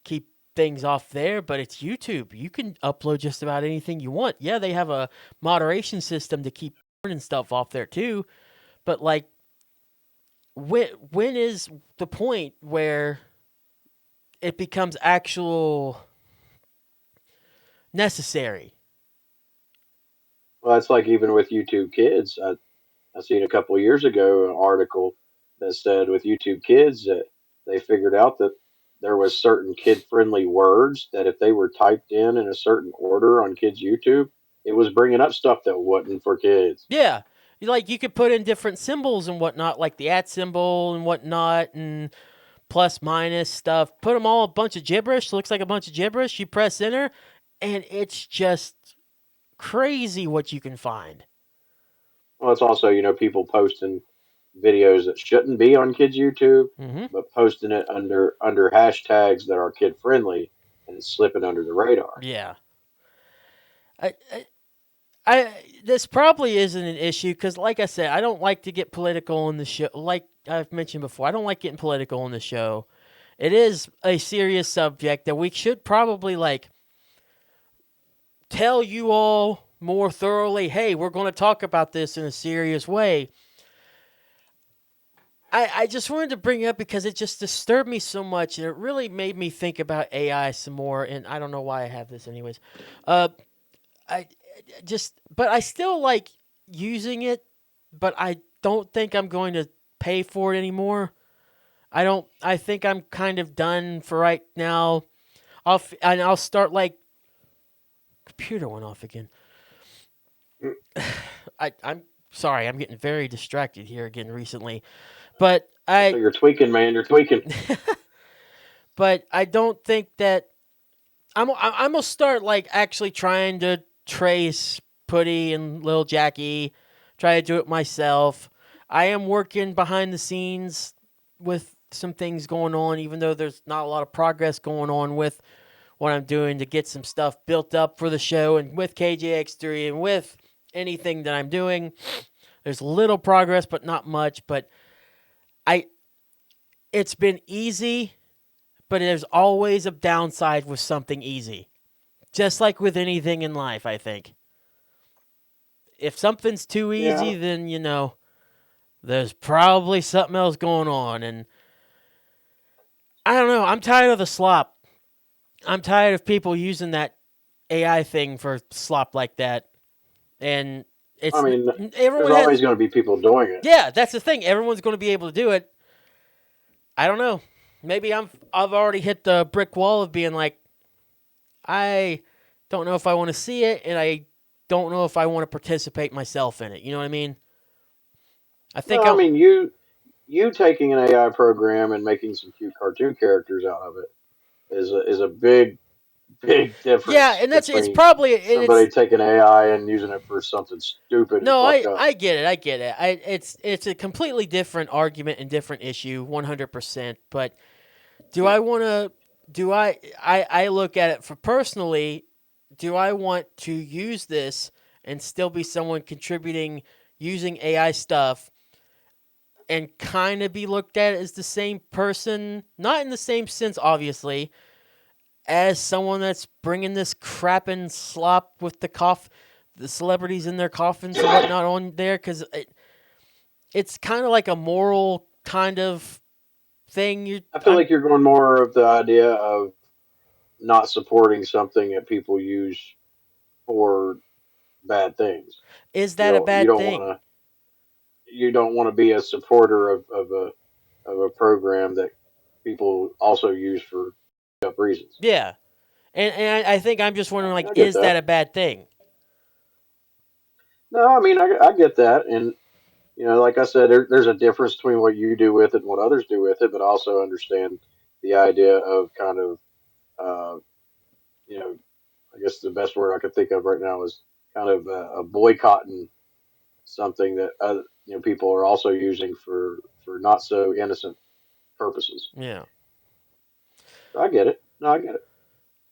keep things off there, but it's YouTube. You can upload just about anything you want. Yeah, they have a moderation system to keep porn and stuff off there too, but like when is the point where it becomes actual necessary? Well, it's like even with YouTube Kids. I seen a couple of years ago an article that said with YouTube Kids that they figured out that there was certain kid friendly words that if they were typed in a certain order on kids YouTube, it was bringing up stuff that wasn't for kids. Yeah. Like you could put in different symbols and whatnot, like the at symbol and whatnot, and plus minus stuff. Put them all a bunch of gibberish. Looks like a bunch of gibberish. You press enter, and it's just crazy what you can find. Well, it's also people posting videos that shouldn't be on kids YouTube, Mm-hmm. but posting it under hashtags that are kid friendly, and it's slipping under the radar. Yeah. I, I, this probably isn't an issue because, like I said, I don't like to get political on the show. Like I've mentioned before, I don't like getting political on the show. It is a serious subject that we should probably like tell you all more thoroughly. Hey, we're going to talk about this in a serious way. I just wanted to bring it up because it just disturbed me so much and it really made me think about AI some more. And I don't know why I have this, anyways. Uh, I but I still like using it, but I don't think I'm going to pay for it anymore. I don't. I think I'm kind of done for right now. I'll start like computer went off again. I'm sorry. I'm getting very distracted here again recently, but So you're tweaking, man. You're tweaking. but I don't think that I'm gonna start like actually trying to trace Puddy and Lil Jackie, try to do it myself. I am working behind the scenes with some things going on, even though there's not a lot of progress going on with what I'm doing to get some stuff built up for the show and with KJX3 and with anything that I'm doing. There's little progress, but not much. But I, it's been easy, but there's always a downside with something easy. Just like with anything in life, I think. If something's too Yeah. easy, then, there's probably something else going on. And I don't know. I'm tired of the slop. I'm tired of people using that AI thing for slop like that. And I it's mean, there's everyone always has. going to be people doing it. Yeah, that's the thing. Everyone's going to be able to do it. I don't know. Maybe I've already hit the brick wall of being like, I don't know if I want to see it, and I don't know if I want to participate myself in it. You know what I mean? I No, think I I'm. mean you taking an AI program and making some cute cartoon characters out of it is a big Yeah, difference and it's between probably it's. somebody taking AI and using it for something stupid and No, fucked I up. I get it. I get it. It's a completely different argument and different issue, 100%. But do Yeah. I want to? Do I look at it for personally? Do I want to use this and still be someone contributing using AI stuff and kind of be looked at as the same person, not in the same sense, obviously, as someone that's bringing this crap and slop with the celebrities in their coffins and whatnot on there? Because it's kind of like a moral kind of thing. I feel like you're going more of the idea of not supporting something that people use for bad things. Is You that a don't you bad don't want thing? to you don't want to be a supporter of a program that people also use for up reasons. Yeah. And I think I'm just wondering, I mean, like, I get is that that. a bad thing? No, I mean, I get that, and like I said, there's a difference between what you do with it and what others do with it, but I also understand the idea of kind of, uh, you know, I guess the best word I could think of right now is kind of a boycotting something that people are also using for not so innocent purposes. Yeah. So I get it. No, I get it.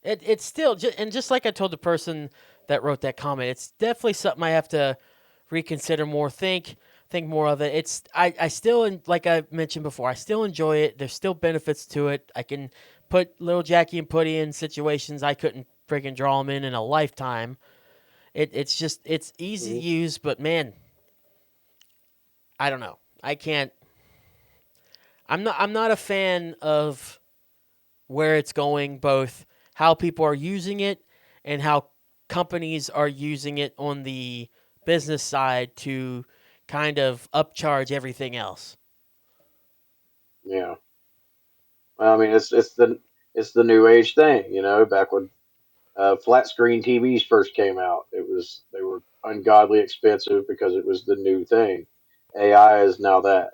It's still, and just like I told the person that wrote that comment, it's definitely something I have to reconsider more, think more of it. I still, like I mentioned before, I still enjoy it. There's still benefits to it. I can put Lil Jackie and Puddy in situations I couldn't freaking draw them in a lifetime. It's just it's easy to Mhm. use, but man, I don't know. I can't. I'm not a fan of where it's going, both how people are using it and how companies are using it on the business side to kind of upcharge everything else. Yeah. Well, I mean, it's the new age thing, back when flat screen TVs first came out. They were ungodly expensive because it was the new thing. AI is now that.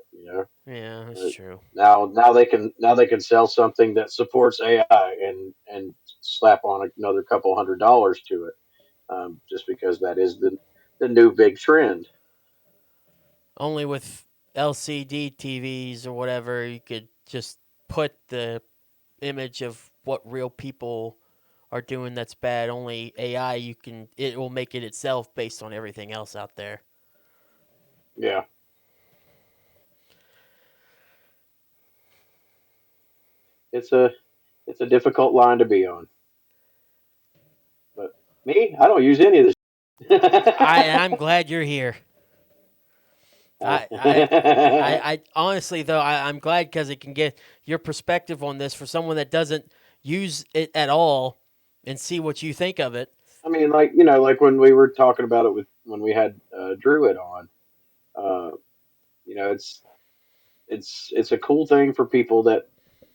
Yeah, that's Uh, true. now they can sell something that supports AI and slap on another couple $100s to it, just because that is the new big trend. Only with LCD TVs or whatever, you could just put the image of what real people are doing that's bad. Only AI, it will make it itself based on everything else out there. Yeah, it's a difficult line to be on. But me, I don't use any of this. I'm glad you're here. I honestly though I'm glad because it can get your perspective on this for someone that doesn't use it at all and see what you think of it. I mean, like when we were talking about it with when we had Druid on, uh, it's it's a cool thing for people that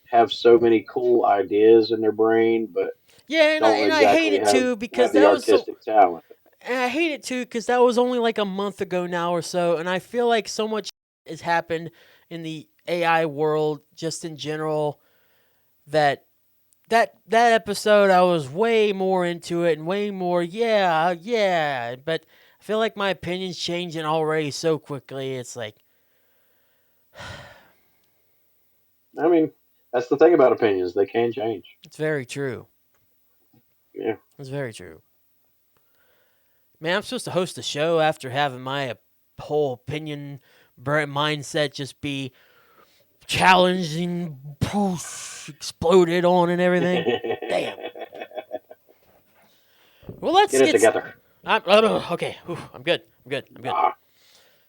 have so many cool ideas in their brain, but Yeah, don't and I hate exactly it too have because the that was so. artistic talent. And I hate it too because that was only like a month ago now or so, and I feel like so much has happened in the AI world just in general that that episode I was way more into it and way more yeah, but I feel like my opinion's changing already so quickly. It's like I mean, that's the thing about opinions; they can change. it's very true. Yeah. It's very true. Man, I'm supposed to host a show after having my whole opinion mindset just be challenging, poof, exploded on and everything. Damn. Well, let's Get it get. together. Okay, Whew, I'm good. I'm good. I'm good. Ah,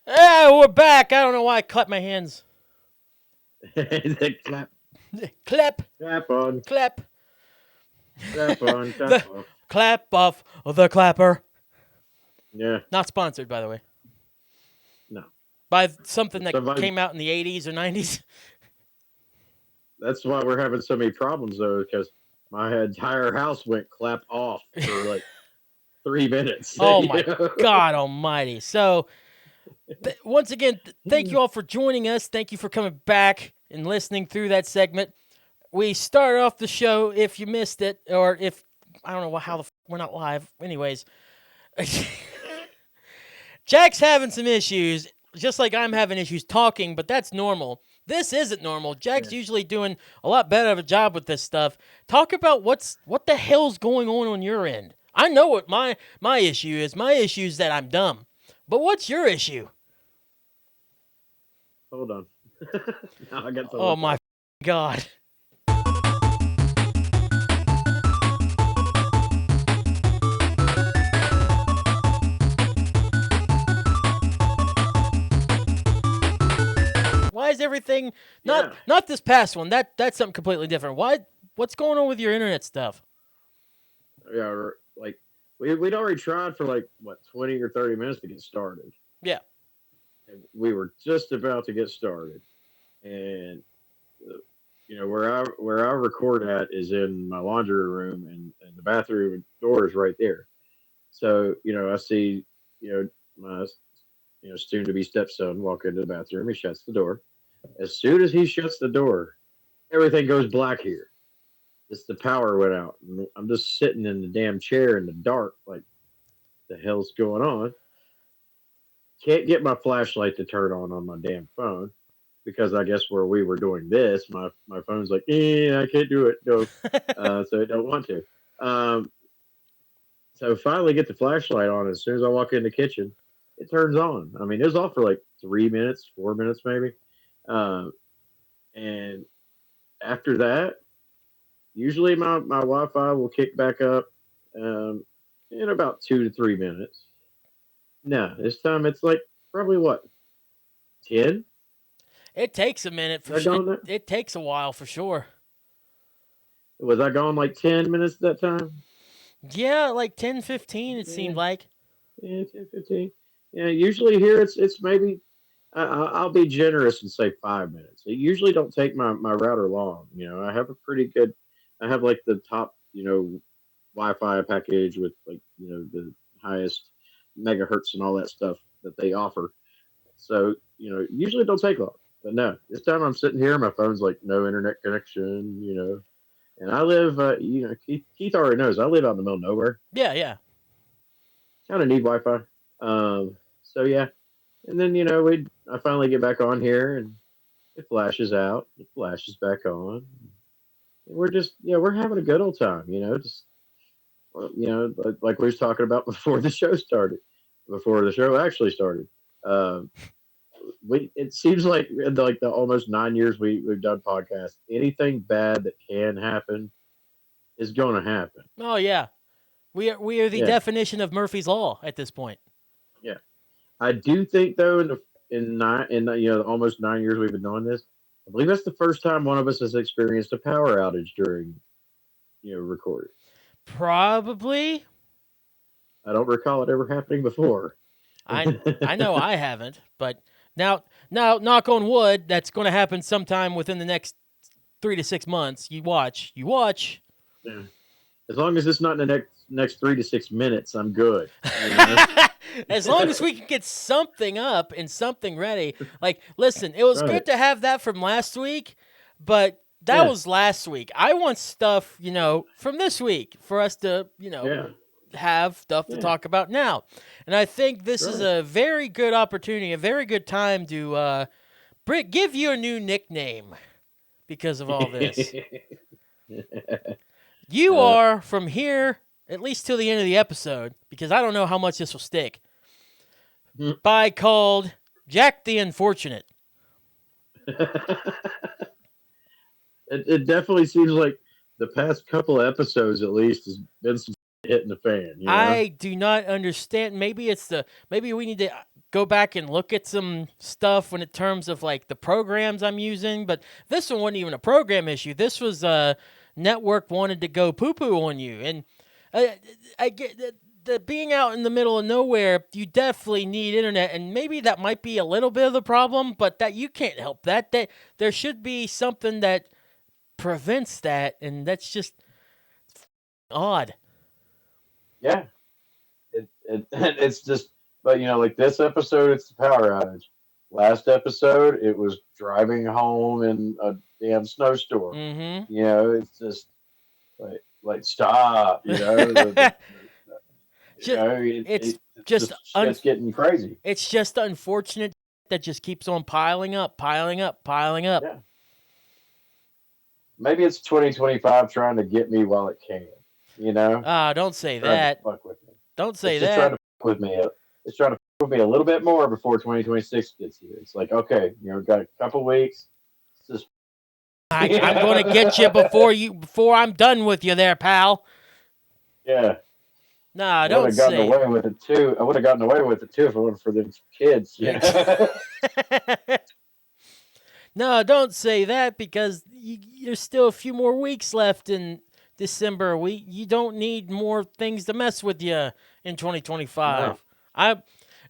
Ah, we're back. I don't know why I clapped my hands. clap, Clap, clap on, clap. clap on, clap The off. clap off the clapper. Yeah, Not sponsored, by the way, no. by something that Somebody. came out in the 80s or 90s. That's why we're having so many problems though, because my entire house went clap off for like 3 minutes. Oh you my know? God Almighty! So once again, thank you all for joining us. Thank you for coming back and listening through that segment. We started off the show. If you missed it, or if I don't know how we're not live. Anyways, Jack's having some issues, just like I'm having issues talking, but that's normal. This isn't normal. Jack's Yeah. usually doing a lot better of a job with this stuff. Talk about what the hell's going on your end. I know what my issue is. My issue is that I'm dumb. But what's your issue? Hold on. Now I got to Oh look my up. God. Why is everything Yeah. not this past one? That's something completely different. What's going on with your internet stuff? Yeah, like we'd already tried for like what 20 or 30 minutes to get started. Yeah. And we were just about to get started, and where I record at is in my laundry room, and the bathroom door is right there. So I see my soon to be stepson walk into the bathroom. He shuts the door. As soon as he shuts the door, everything goes black here. It's the power went out. And I'm just sitting in the damn chair in the dark, like the hell's going on? Can't get my flashlight to turn on my damn phone because I guess where we were doing this, my phone's like, I can't do it. No, so I don't want to. Um, so finally get the flashlight on. As soon as I walk in the kitchen, it turns on. I mean, it was off for like 3 minutes, 4 minutes maybe. Um, and after that, usually my Wi-Fi will kick back up in about 2 to 3 minutes. No, this time it's like probably what 10. It takes a minute for Was I sure. gone? It takes a while for sure. Was I gone like 10 minutes that time? Yeah, like 10, 15 it Yeah, seemed like. yeah, 10, 15. Yeah, usually here it's maybe I'll be generous and say 5 minutes. It usually don't take my router long. I have a pretty good. I have like the top Wi-Fi package with like the highest megahertz and all that stuff that they offer. So usually it don't take long. But no, this time I'm sitting here, my phone's like no internet connection. And I live, Keith already knows I live out in the middle of nowhere. Yeah, yeah. Kind of need Wi-Fi. So yeah, and then I finally get back on here and it flashes out, it flashes back on. And we're just we're having a good old time. Just like we was talking about before the show started, before the show actually started. Um, it seems like in the almost 9 years we've done podcasts, anything bad that can happen is going to happen. Oh yeah. We are the Yeah, definition of Murphy's Law at this point. yeah. I do think though in almost 9 years we've been doing this, I believe that's the first time one of us has experienced a power outage during recording. Probably. I don't recall it ever happening before. I know I haven't, but Now, knock on wood, that's going to happen sometime within the next 3 to 6 months. You watch. Yeah. As long as it's not in the next 3 to 6 minutes, I'm good. You know? As long as we can get something up and something ready. Like, listen, it was Right. good to have that from last week, but that was last week. I want stuff, from this week for us to, Yeah. have stuff to talk about now. And I think this is a very good opportunity, a very good time to give you a new nickname because of all this. You are, from here, at least till the end of the episode, because I don't know how much this will stick, called Jack the Unfortunate. It definitely seems like the past couple of episodes, at least, has been some hitting the fan. You know? I do not understand. Maybe we need to go back and look at some stuff in terms of like the programs I'm using. But this one wasn't even a program issue. This was network wanted to go poo poo on you, and I get the being out in the middle of nowhere. You definitely need internet, and maybe that might be a little bit of the problem. But that you can't help that. That there should be something that prevents that, and that's just odd. Yeah. It's just, but like this episode, it's the power outage. Last episode, it was driving home in a damn snowstorm. Mm-hmm. It's just like stop. It's just shit's getting crazy. It's just unfortunate that just keeps on piling up. Yeah. Maybe it's 2025 trying to get me while it can. Don't say Trying to that. fuck with me. Don't say It's just that. trying to fuck with me. It's trying to fuck with me a little bit more before 2026 gets here. It's like, okay, we've got a couple weeks. It's just I'm going to get you before I'm done with you there, pal. yeah. Nah, don't say. I would have gotten away with it too. I would have gotten away with it too if it wasn't for the kids. Yeah. No, don't say that there's still a few more weeks left in December. You don't need more things to mess with you in 2025. No.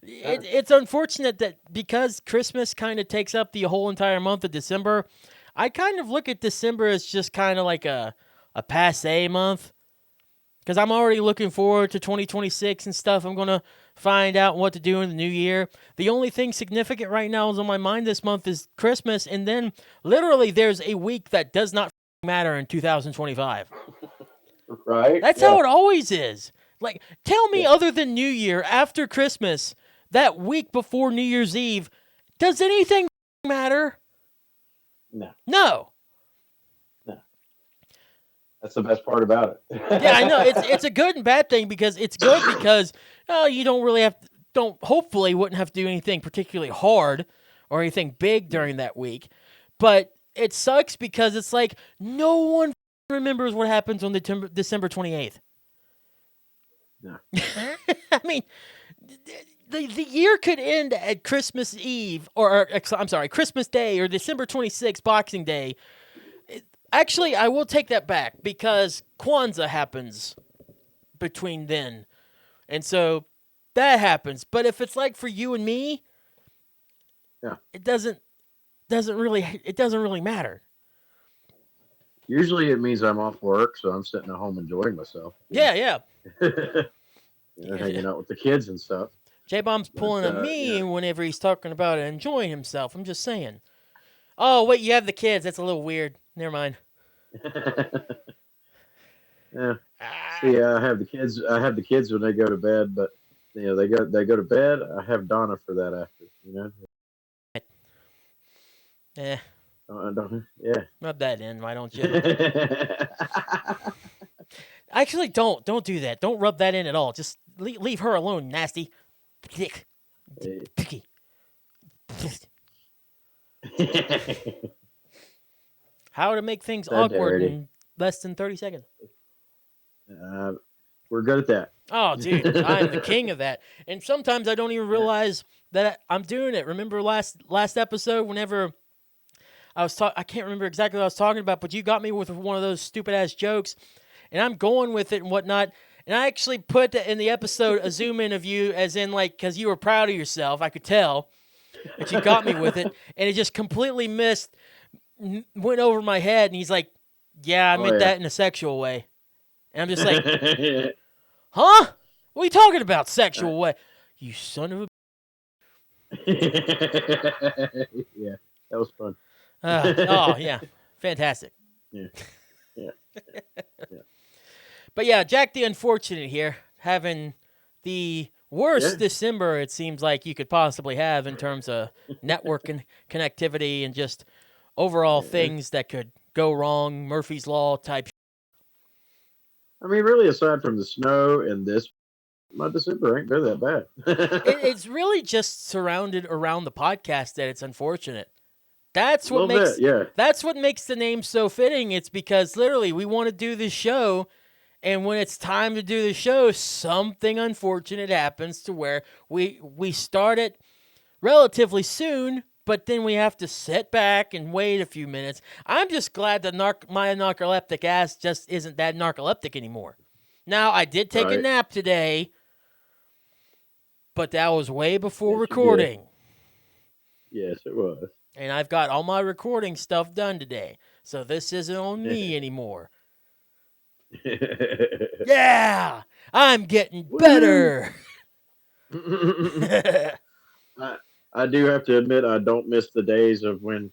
It's unfortunate that because Christmas kind of takes up the whole entire month of December, I kind of look at December as just kind of like a passé month. Because I'm already looking forward to 2026 and stuff. I'm going to find out what to do in the new year. The only thing significant right now is on my mind this month is Christmas. And then literally there's a week that does not matter in 2025. Right? That's how it always is. Like, tell me other than New Year, after Christmas, that week before New Year's Eve, does anything matter? No. That's the best part about it. Yeah, I know. It's a good and bad thing because it's good because you don't really hopefully wouldn't have to do anything particularly hard or anything big during that week. But it sucks because it's like no one remembers what happens on December 28th. No. I mean, the year could end at Christmas Eve or I'm sorry, Christmas Day or December 26th, Boxing Day. Actually, I will take that back because Kwanzaa happens between then. And so that happens. But if it's like for you and me, it doesn't really matter. Usually it means I'm off work, so I'm sitting at home enjoying myself. Yeah. Hanging out with the kids and stuff. J-Bomb's pulling a me whenever he's talking about enjoying himself. I'm just saying. Oh, wait, you have the kids. That's a little weird. Never mind. Yeah. I have the kids. I have the kids when they go to bed, but they go to bed. I have Donna for that after. Yeah. Yeah. Rub that in, why don't you? Actually, don't do that. Don't rub that in at all. Just leave her alone, nasty. Picky. How to make things awkward in less than 30 seconds. We're good at that. Oh, dude, I'm the king of that. And sometimes I don't even realize that I'm doing it. Remember last episode whenever I can't remember exactly what I was talking about, but you got me with one of those stupid ass jokes, and I'm going with it and whatnot. And I actually put in the episode a zoom in of you, as in like because you were proud of yourself. I could tell. And she got me with it, and it just completely went over my head. And he's like, "Yeah, I meant that in a sexual way." And I'm just like, "Huh? What are you talking about, sexual way? You son of a..." Yeah, that was fun. Oh yeah, fantastic. Yeah, yeah, yeah. But yeah, Jack the Unfortunate here, having the worst December it seems like you could possibly have in terms of network and connectivity and just overall things that could go wrong, Murphy's Law type. I mean, really, aside from the snow and this, my December ain't been that bad. It's really just surrounded around the podcast that it's unfortunate. That's A what little makes bit, yeah. that's what makes the name so fitting. It's because literally we want to do this show, and when it's time to do the show, something unfortunate happens to where we start it relatively soon, but then we have to sit back and wait a few minutes. I'm just glad that my narcoleptic ass just isn't that narcoleptic anymore. Now, I did take a Right. nap today, but that was way before Yes, you did. recording. Yes, it was. And I've got all my recording stuff done today. So this isn't on me anymore. Yeah! I'm getting better! I do have to admit, I don't miss the days of when,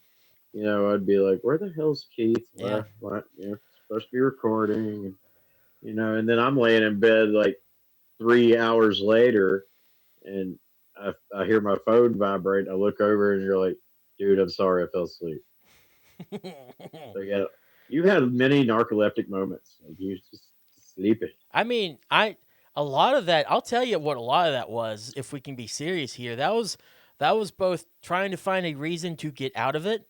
I'd be like, "Where the hell's Keith?" Yeah. What? Supposed to be recording, and then I'm laying in bed like 3 hours later, and I hear my phone vibrate. I look over, and you're like, "Dude, I'm sorry, I fell asleep." So yeah, you had many narcoleptic moments. Like you just sleeping. I mean, a lot of that, I'll tell you what a lot of that was, if we can be serious here. That was both trying to find a reason to get out of it,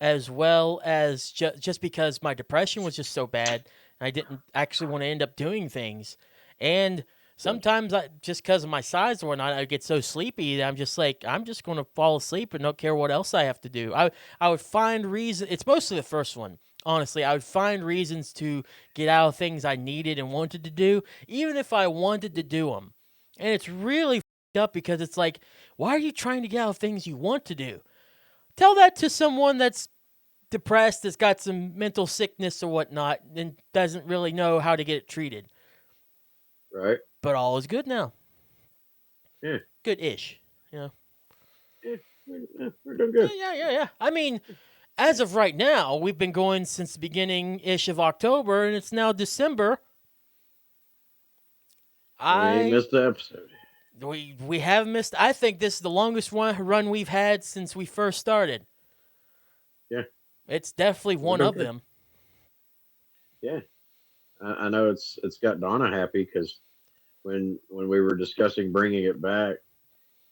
as well as just because my depression was just so bad, and I didn't actually want to end up doing things. And sometimes, just because of my size or whatnot, I get so sleepy that I'm just like, I'm just going to fall asleep and don't care what else I have to do. I would find reason. It's mostly the first one. Honestly, I would find reasons to get out of things I needed and wanted to do, even if I wanted to do them. And it's really f***ed up because it's like, why are you trying to get out of things you want to do? Tell that to someone that's depressed, that's got some mental sickness or whatnot, and doesn't really know how to get it treated. Right. But all is good now. Yeah. Good-ish. Yeah, we're doing good. Yeah. I mean, as of right now, we've been going since the beginning-ish of October, and it's now December. We ain't missed the episode. We have missed. I think this is the longest run we've had since we first started. Yeah. It's definitely one of them. Yeah. I know it's got Donna happy because when we were discussing bringing it back,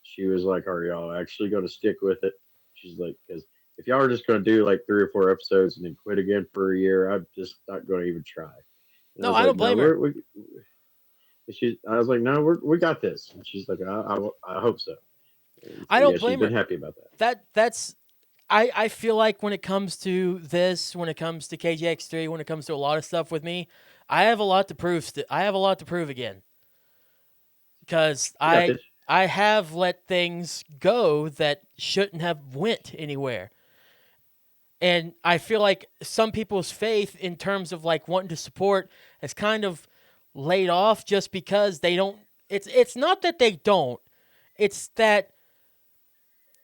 she was like, "Are y'all actually going to stick with it?" She's like, "Because if y'all are just going to do like 3 or 4 episodes and then quit again for a year, I'm just not going to even try." And No, I don't blame her. I was like, "No, we got this." And she's like, "I hope so." And I don't she's blame been her. happy about that. That's I feel like when it comes to this, when it comes to KJX3, when it comes to a lot of stuff with me, I have a lot to prove. I have a lot to prove again, because I have let things go that shouldn't have went anywhere. And I feel like some people's faith in terms of like wanting to support has kind of laid off just because they don't. It's not that they don't. It's that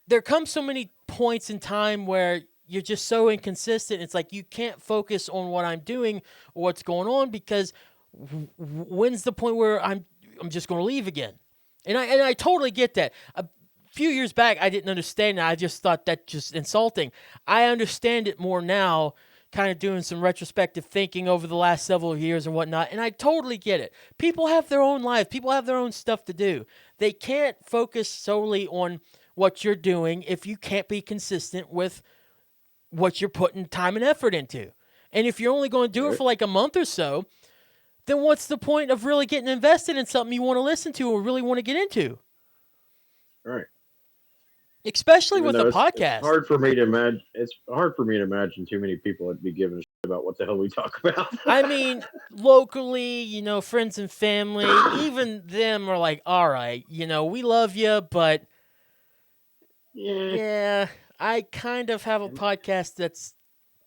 there comes so many points in time where you're just so inconsistent. It's like you can't focus on what I'm doing or what's going on because when's the point where I'm just going to leave again? And I totally get that. A few years back, I didn't understand it. I just thought that just insulting. I understand it more now, kind of doing some retrospective thinking over the last several years and whatnot, and I totally get it. People have their own lives. People have their own stuff to do. They can't focus solely on what you're doing if you can't be consistent with what you're putting time and effort into. And if you're only going to do it for like a month or so, then what's the point of really getting invested in something you want to listen to or really want to get into? Right. Especially with a podcast. It's hard for me to imagine. It's hard for me to imagine too many people would be giving a shit about what the hell we talk about. I mean, locally, friends and family, even them are like, all right, we love you, but Yeah. Yeah, I kind of have a podcast that's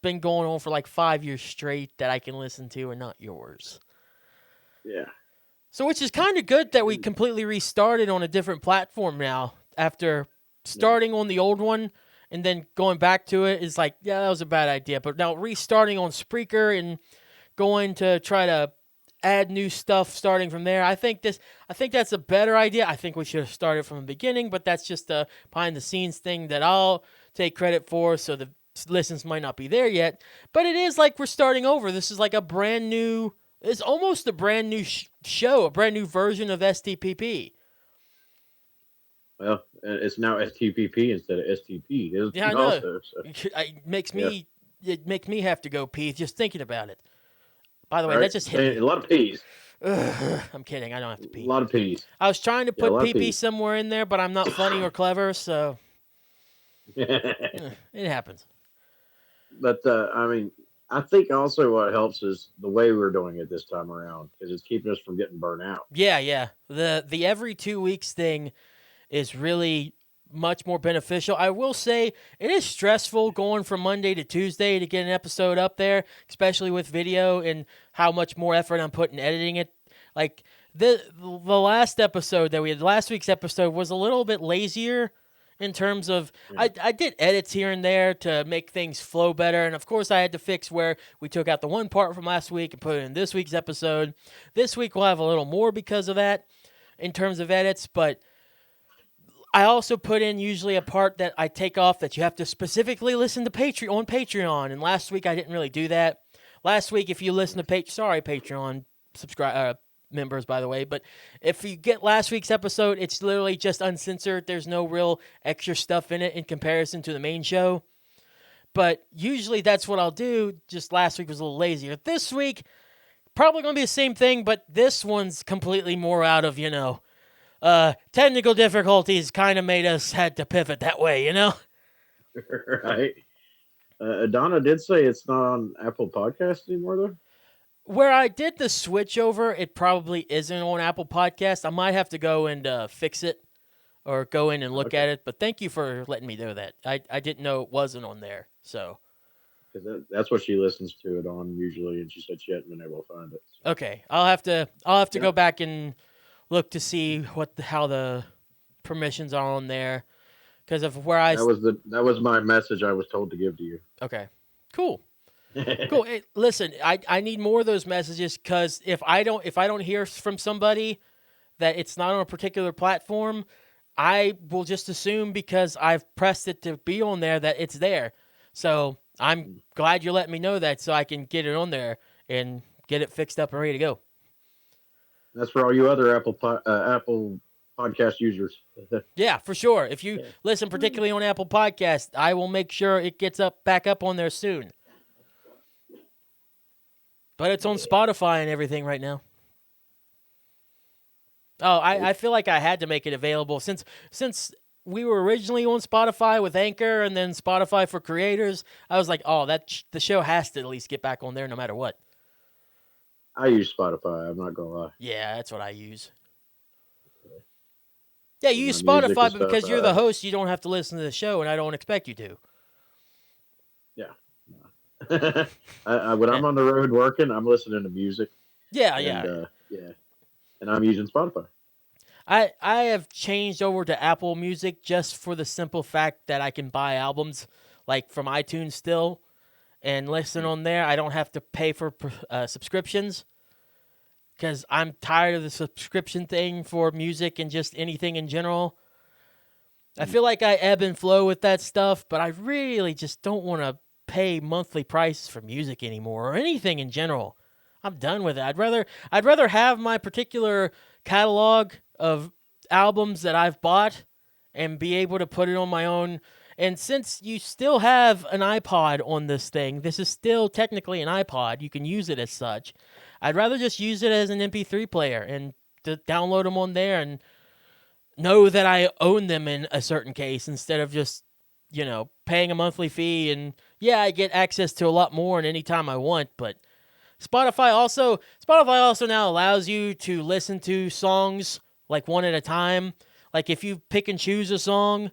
been going on for like 5 years straight that I can listen to and not yours. Yeah. So, which is kind of good that we completely restarted on a different platform now after starting on the old one and then going back to it is like, yeah, that was a bad idea. But now restarting on Spreaker and going to try to add new stuff starting from there. I think that's a better idea. I think we should have started from the beginning, but that's just a behind the scenes thing that I'll take credit for, so the listens might not be there yet. But it is like we're starting over. This is like a brand new. It's almost a brand new show, a brand new version of STPP. Well, it's now STPP instead of STP. Yeah, I know. Also, so, It makes me have to go pee just thinking about it. By the way, right? that just hit A me. lot of P's. I'm kidding. I don't have to A pee. lot of P's. I was trying to Yeah, a put lot of pee Ps. somewhere in there, but I'm not funny or clever, so it happens. But I mean, I think also what helps is the way we're doing it this time around because it's keeping us from getting burnt out. Yeah. The every 2 weeks thing is really much more beneficial. I will say it is stressful going from Monday to Tuesday to get an episode up there, especially with video and how much more effort I'm putting editing it. Like the last episode that we had, last week's episode was a little bit lazier in terms of I did edits here and there to make things flow better, and of course I had to fix where we took out the one part from last week and put it in this week's episode. This week we'll have a little more because of that in terms of edits, but I also put in usually a part that I take off that you have to specifically listen to Patreon. And last week I didn't really do that. Last week, if you listen to Patreon subscribe members, by the way, but if you get last week's episode, it's literally just uncensored. There's no real extra stuff in it in comparison to the main show. But usually that's what I'll do. Just last week was a little lazier. This week, probably going to be the same thing, but this one's completely more out of, technical difficulties kind of made us had to pivot that way, Right. Donna did say it's not on Apple Podcasts anymore, though. Where I did the switch over, it probably isn't on Apple Podcast. I might have to go and fix it or go in and look at it. But thank you for letting me know that. I didn't know it wasn't on there. So Because that's what she listens to it on usually, and she said she hadn't been able to find it. So. okay, I'll have to go back and look to see how the permissions are on there because of where I. That was my message I was told to give to you. Okay, cool. Cool. Hey, listen, I need more of those messages because if I don't hear from somebody that it's not on a particular platform, I will just assume because I've pressed it to be on there that it's there. So I'm glad you're letting me know that so I can get it on there and get it fixed up and ready to go. That's for all you other Apple podcast users. Yeah, for sure. If you listen particularly on Apple Podcast, I will make sure it gets back up on there soon. But it's on Spotify and everything right now. Oh, I feel like I had to make it available since we were originally on Spotify with Anchor and then Spotify for creators. I was like, oh, the show has to at least get back on there no matter what. I use Spotify. I'm not gonna lie. Yeah, that's what I use. Yeah, you use Music Spotify, and but because stuff, you're the host, you don't have to listen to the show, and I don't expect you to. Yeah. When I'm on the road working, I'm listening to music. Yeah. And I'm using Spotify. I have changed over to Apple Music just for the simple fact that I can buy albums like from iTunes still and listen on there. I don't have to pay for subscriptions because I'm tired of the subscription thing for music and just anything in general. I feel like I ebb and flow with that stuff, but I really just don't want to pay monthly prices for music anymore or anything in general. I'm done with it. I'd rather have my particular catalog of albums that I've bought and be able to put it on my own. And since you still have an iPod on this thing, this is still technically an iPod. You can use it as such. I'd rather just use it as an MP3 player and to download them on there and know that I own them in a certain case instead of just, paying a monthly fee. And yeah, I get access to a lot more and anytime I want, but Spotify also now allows you to listen to songs like one at a time. Like if you pick and choose a song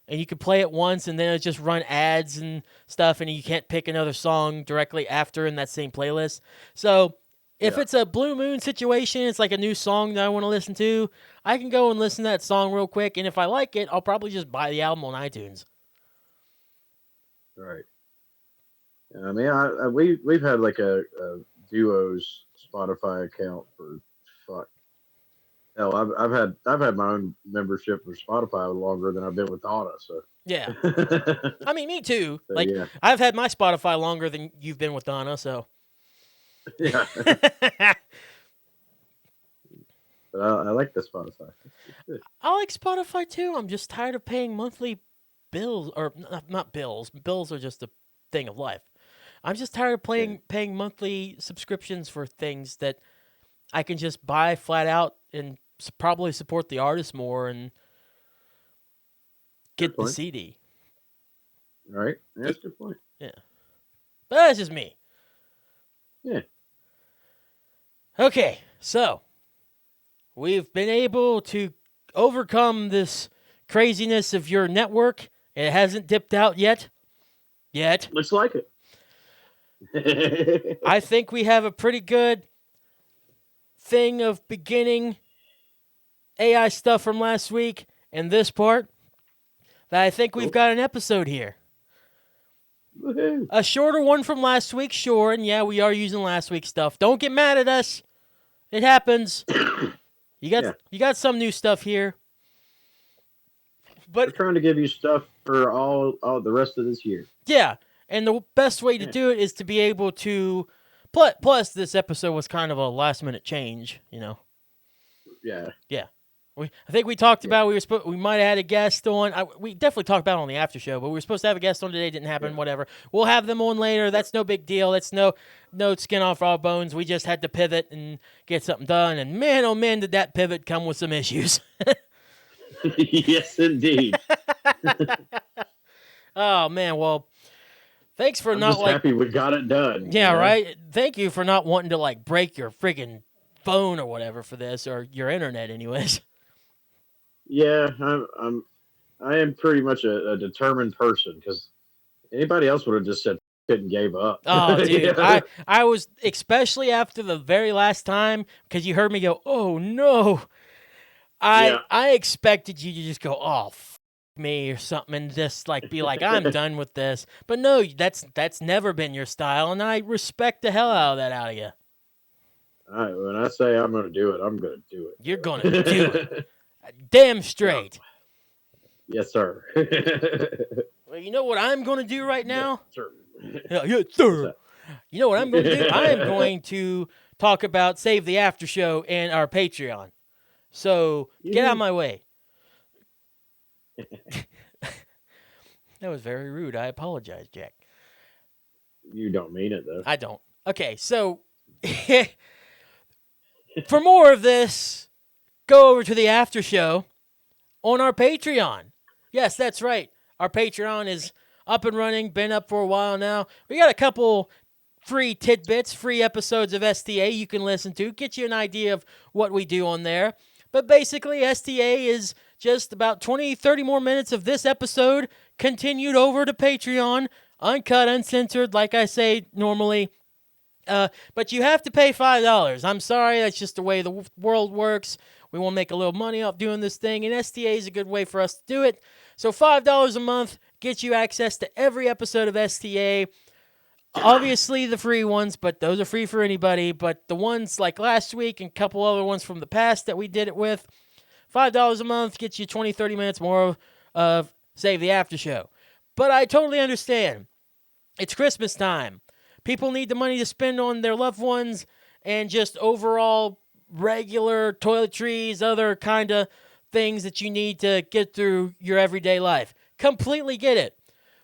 and you can play it once, and then it just run ads and stuff, and you can't pick another song directly after in that same playlist. So if Yeah. it's a Blue Moon situation, it's like a new song that I want to listen to, I can go and listen to that song real quick, and if I like it, I'll probably just buy the album on iTunes. Right. I mean, we've had like a duos Spotify account for fuck. Hell, I've had my own membership for Spotify longer than I've been with Donna. So Yeah. I mean, me too. So, Like, yeah, I've had my Spotify longer than you've been with Donna, so. yeah. But I like the Spotify. It's good. I like Spotify too. I'm just tired of paying monthly bills, or not bills. Bills are just a thing of life. I'm just tired of paying monthly subscriptions for things that I can just buy flat out and probably support the artist more and Good get the point. CD. All right, that's a good point. Yeah. But that's just me. Yeah. Okay, so we've been able to overcome this craziness of your network. It hasn't dipped out yet. Looks like it. I think we have a pretty good thing of beginning AI stuff from last week and this part that I think we've Cool. got an episode here. Woohoo. A shorter one from last week, sure, and yeah, we are using last week's stuff. Don't get mad at us. It happens. You got some new stuff here. We're But trying to give you stuff for all the rest of this year. yeah, and the best way to do it is to be able to plus this episode was kind of a last minute change, you know. Yeah. I think we talked about we might have had a guest on. We definitely talked about it on the after show, but we were supposed to have a guest on today. Didn't happen. Yeah. Whatever. We'll have them on later. That's no big deal. That's no skin off our bones. We just had to pivot and get something done. And man, oh man, did that pivot come with some issues. Yes, indeed. Oh man, well, thanks for I'm not just like. happy we got it done. Yeah, you know? right. Thank you for not wanting to like break your friggin' phone or whatever for this, or your internet, anyways. Yeah, I am pretty much a determined person because anybody else would have just said it and gave up. Oh, dude, Yeah. I was especially after the very last time because you heard me go, "Oh no," Yeah. I expected you to just go, "Oh, me" or something, and just like be like, "I'm done with this." But no, that's never been your style, and I respect the hell out of that out of you. All right, when I say I'm going to do it, I'm going to do it. You're gonna do it, damn straight. Yes, sir. Well, you know what I'm gonna do right now? Yes, sir. Yeah, yeah, What's sir. that? You know what I'm going to do? I am going to talk about Save the After Show and our Patreon. So get out of my way. That was very rude. I apologize, Jack. You don't mean it, though. I don't. Okay, so for more of this, go over to the After Show on our Patreon. Yes, that's right. Our Patreon is up and running, been up for a while now. We got a couple free tidbits, free episodes of STA you can listen to, get you an idea of what we do on there. But basically, STA is just about 20, 30 more minutes of this episode continued over to Patreon, uncut, uncensored, like I say normally. But you have to pay $5. I'm sorry, that's just the way the world works. We want to make a little money off doing this thing, and STA is a good way for us to do it. So $5 a month gets you access to every episode of STA. Obviously the free ones, but those are free for anybody. But the ones like last week and a couple other ones from the past that we did it with, $5 a month gets you 20, 30 minutes more of Save the After Show. But I totally understand. It's Christmas time. People need the money to spend on their loved ones and just overall regular toiletries, other kind of things that you need to get through your everyday life. Completely get it.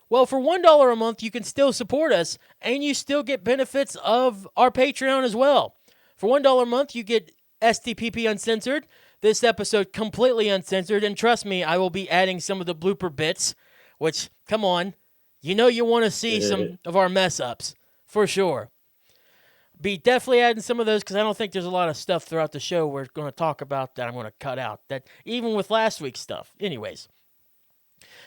Well, for $1 a month, you can still support us, and you still get benefits of our Patreon as well. For $1 a month, you get STPP Uncensored, this episode completely uncensored, and trust me, I will be adding some of the blooper bits, which, come on, you know you want to see some of our mess-ups, for sure. Be definitely adding some of those, because I don't think there's a lot of stuff throughout the show we're going to talk about that I'm going to cut out, that even with last week's stuff. Anyways.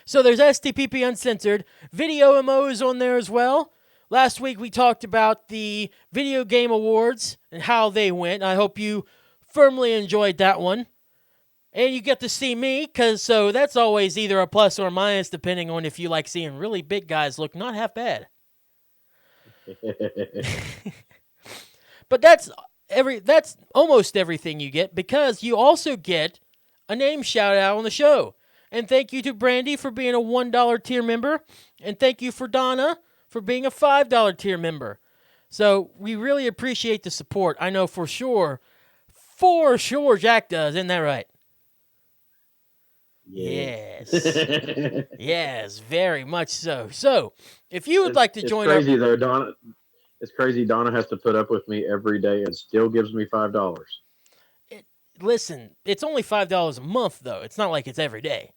So there's STPP Uncensored. Video MOs on there as well. Last week we talked about the Video Game Awards and how they went. I hope you firmly enjoyed that one. And you get to see me, so that's always either a plus or a minus, depending on if you like seeing really big guys look not half bad. But that's almost everything you get, because you also get a name shout out on the show. And thank you to Brandy for being a $1 tier member, and thank you for Donna for being a $5 tier member. So we really appreciate the support. I know for sure Jack does, isn't that right? Yes. Yes, very much so. So, if you would like to join It's crazy though, Donna. It's crazy. Donna has to put up with me every day and still gives me $5. Listen, it's only $5 a month, though. It's not like it's every day.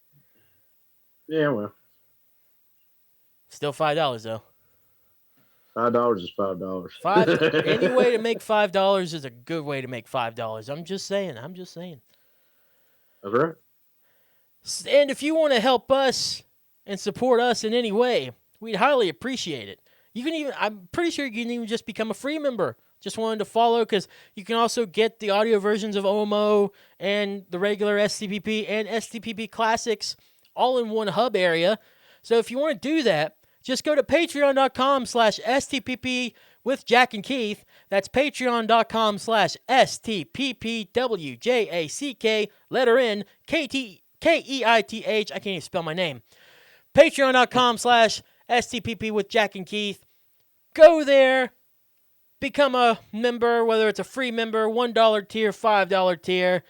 Yeah, well, Still $5, though. $5 is $5. Any way to make $5 is a good way to make $5. I'm just saying. That's right. And if you want to help us and support us in any way, we'd highly appreciate it. I'm pretty sure you can even just become a free member. Just wanted to follow, because you can also get the audio versions of OMO and the regular STPP and STPP Classics all in one hub area. So if you want to do that, just go to patreon.com/STPP with Jack and Keith. That's patreon.com/STPPWJACK, letter N, KEITH. I can't even spell my name. Patreon.com/STPP with Jack and Keith. Go there. Become a member, whether it's a free member, $1 tier, $5 tier.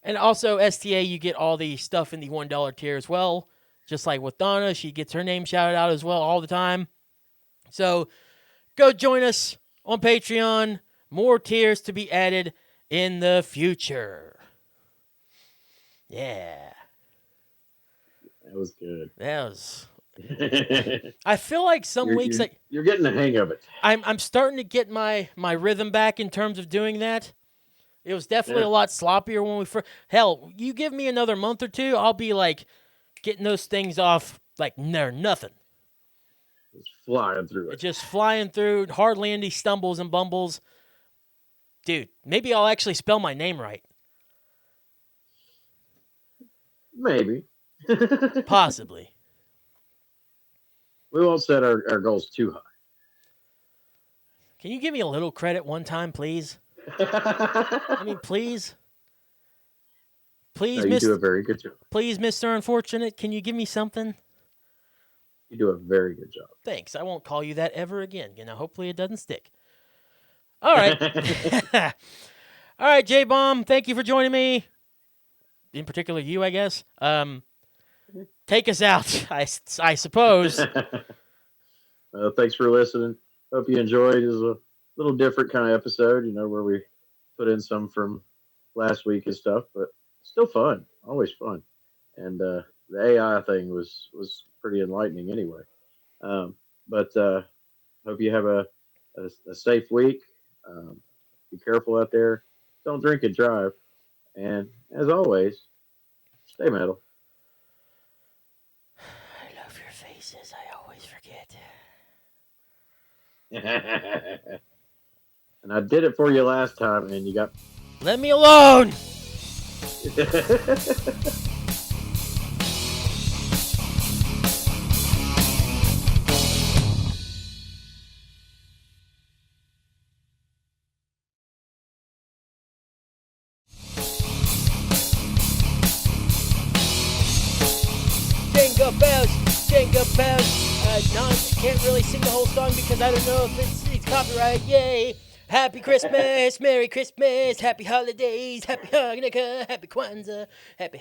And also, STA, you get all the stuff in the $1 tier as well. Just like with Donna, she gets her name shouted out as well all the time. So, go join us on Patreon. More tiers to be added in the future. Yeah. That was good. I feel like some weeks you're getting the hang of it. I'm starting to get my rhythm back in terms of doing that. It was definitely a lot sloppier when we first. Hell, you give me another month or two, I'll be like getting those things off like they're nothing. It's flying through it. It's just flying through, hardly any stumbles and bumbles. Dude, maybe I'll actually spell my name right. Maybe. Possibly. We won't set our goals too high. Can you give me a little credit one time, please? I mean, please. Please, no, you do a very good job. Please, Mr. Unfortunate, can you give me something? You do a very good job. Thanks. I won't call you that ever again. Hopefully it doesn't stick. All right. All right, J-Bomb, thank you for joining me. In particular, you, I guess. Take us out, I suppose. Thanks for listening. Hope you enjoyed. It was a little different kind of episode, where we put in some from last week and stuff, but still fun. Always fun. And the AI thing was pretty enlightening anyway. But hope you have a safe week. Be careful out there. Don't drink and drive. And as always, stay metal. I love your faces. I always forget. And I did it for you last time, and you got... Let me alone! Jingle bells. No, I can't really sing the whole song because I don't know if it's copyright. Yay! Happy Christmas, Merry Christmas, Happy Holidays, Happy Hanukkah, Happy Kwanzaa, Happy.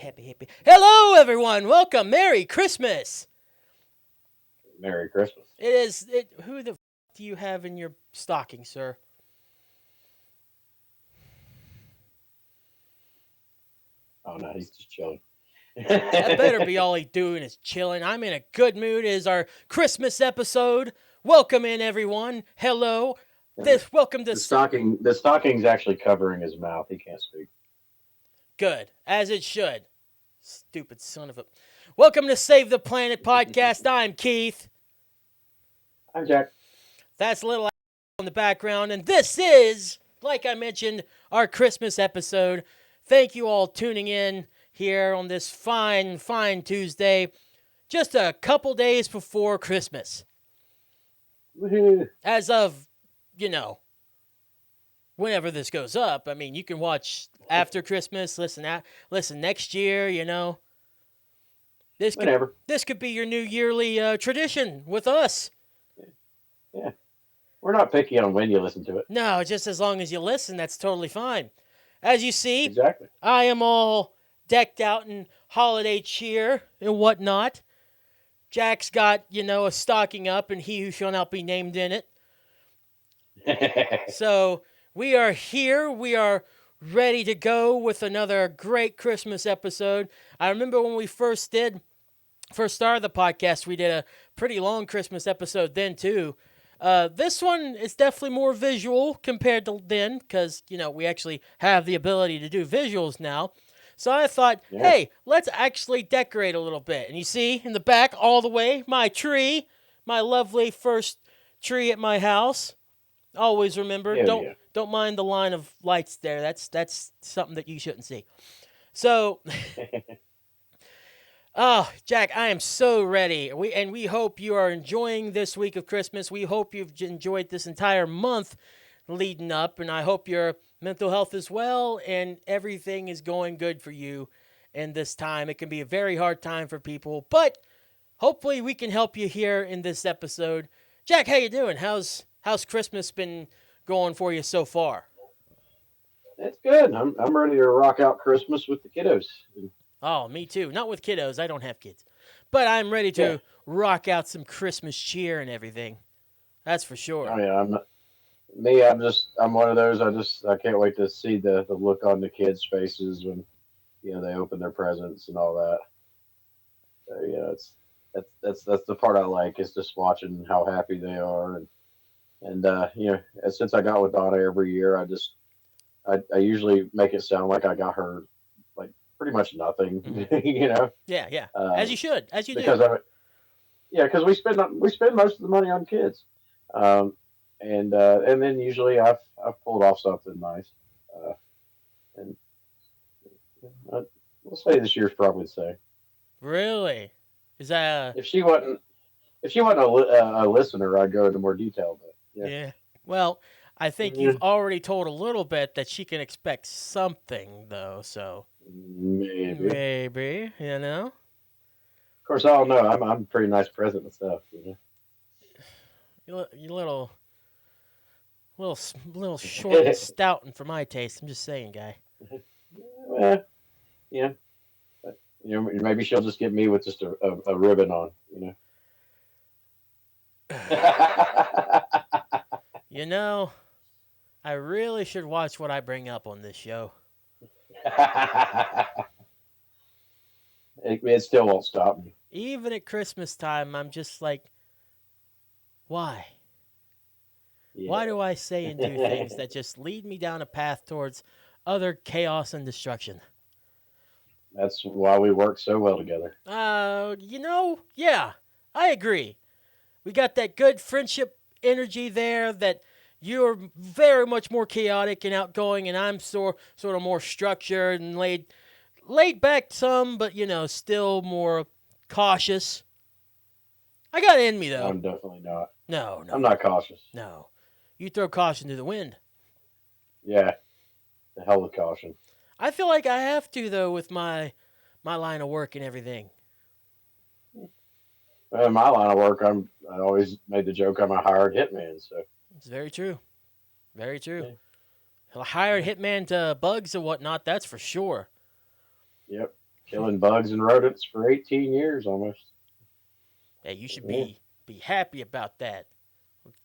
Hello, everyone. Welcome. Merry Christmas. Merry Christmas. It is. Who the f*** do you have in your stocking, sir? Oh no, he's just chilling. That better be all he's doing is chilling. I'm in a good mood. It is our Christmas episode. Welcome in, everyone. Hello. Welcome to the stocking's actually covering his mouth. He can't speak. Good, as it should. Stupid son of a. Welcome to Save the Planet podcast. I'm Keith. I'm Jack. That's Little in the background, and this is, like I mentioned, our Christmas episode. Thank you all tuning in here on this fine Tuesday, just a couple days before Christmas. Woohoo. As of, whenever this goes up. I mean, you can watch after Christmas, listen next year, Whenever. This could be your new yearly tradition with us. Yeah. We're not picky on when you listen to it. No, just as long as you listen, that's totally fine. As you see, Exactly. I am all decked out in holiday cheer and whatnot. Jack's got, a stocking up and he who shall not be named in it. So we are here. We are ready to go with another great Christmas episode. I remember when we first started the podcast, we did a pretty long Christmas episode then too. This one is definitely more visual compared to then because, we actually have the ability to do visuals now. So I thought, hey, let's actually decorate a little bit. And you see in the back all the way, my tree, my lovely first tree at my house. Always remember, don't mind the line of lights there. That's something that you shouldn't see. So, Jack, I am so ready. We hope you are enjoying this week of Christmas. We hope you've enjoyed this entire month leading up, and I hope your mental health is well and everything is going good for you in this time. It can be a very hard time for people, but hopefully we can help you here in this episode. Jack, how you doing? How's Christmas been going for you so far? It's good. I'm ready to rock out Christmas with the kiddos. Oh, me too. Not with kiddos. I don't have kids. But I'm ready to rock out some Christmas cheer and everything. That's for sure. Oh yeah, I'm one of those. I can't wait to see the look on the kids' faces when they open their presents and all that. So, that's the part I like is just watching how happy they are and since I got with Donna every year, I usually make it sound like I got her like pretty much nothing. Mm-hmm. Yeah. As you should, as you because do. Because we spend most of the money on kids. And then usually I've pulled off something nice, and we'll say this year's probably the same. Really? Is that if she wasn't a listener, I'd go into more detail. But yeah. Well, I think you've already told a little bit that she can expect something though. So maybe. Of course, I don't know. I'm a pretty nice present and stuff. You little short and stout, and for my taste, I'm just saying, guy. Well, yeah. But, maybe she'll just get me with just a ribbon on. I really should watch what I bring up on this show. It still won't stop me. Even at Christmas time, I'm just like, why? Yeah. Why do I say and do things that just lead me down a path towards utter chaos and destruction? That's why we work so well together. Yeah, I agree. We got that good friendship energy there that you're very much more chaotic and outgoing, and I'm sort of more structured and laid back some, but still more cautious. I got it in me though. I'm definitely not. No. I'm not cautious. No. You throw caution to the wind. Yeah. The hell with caution. I feel like I have to though with my line of work and everything. Well, in my line of work, I always made the joke I'm a hired hitman, so it's very true. Very true. Yeah. A hired hitman to bugs and whatnot, that's for sure. Yep. Killing bugs and rodents for 18 years almost. Hey, you should be happy about that.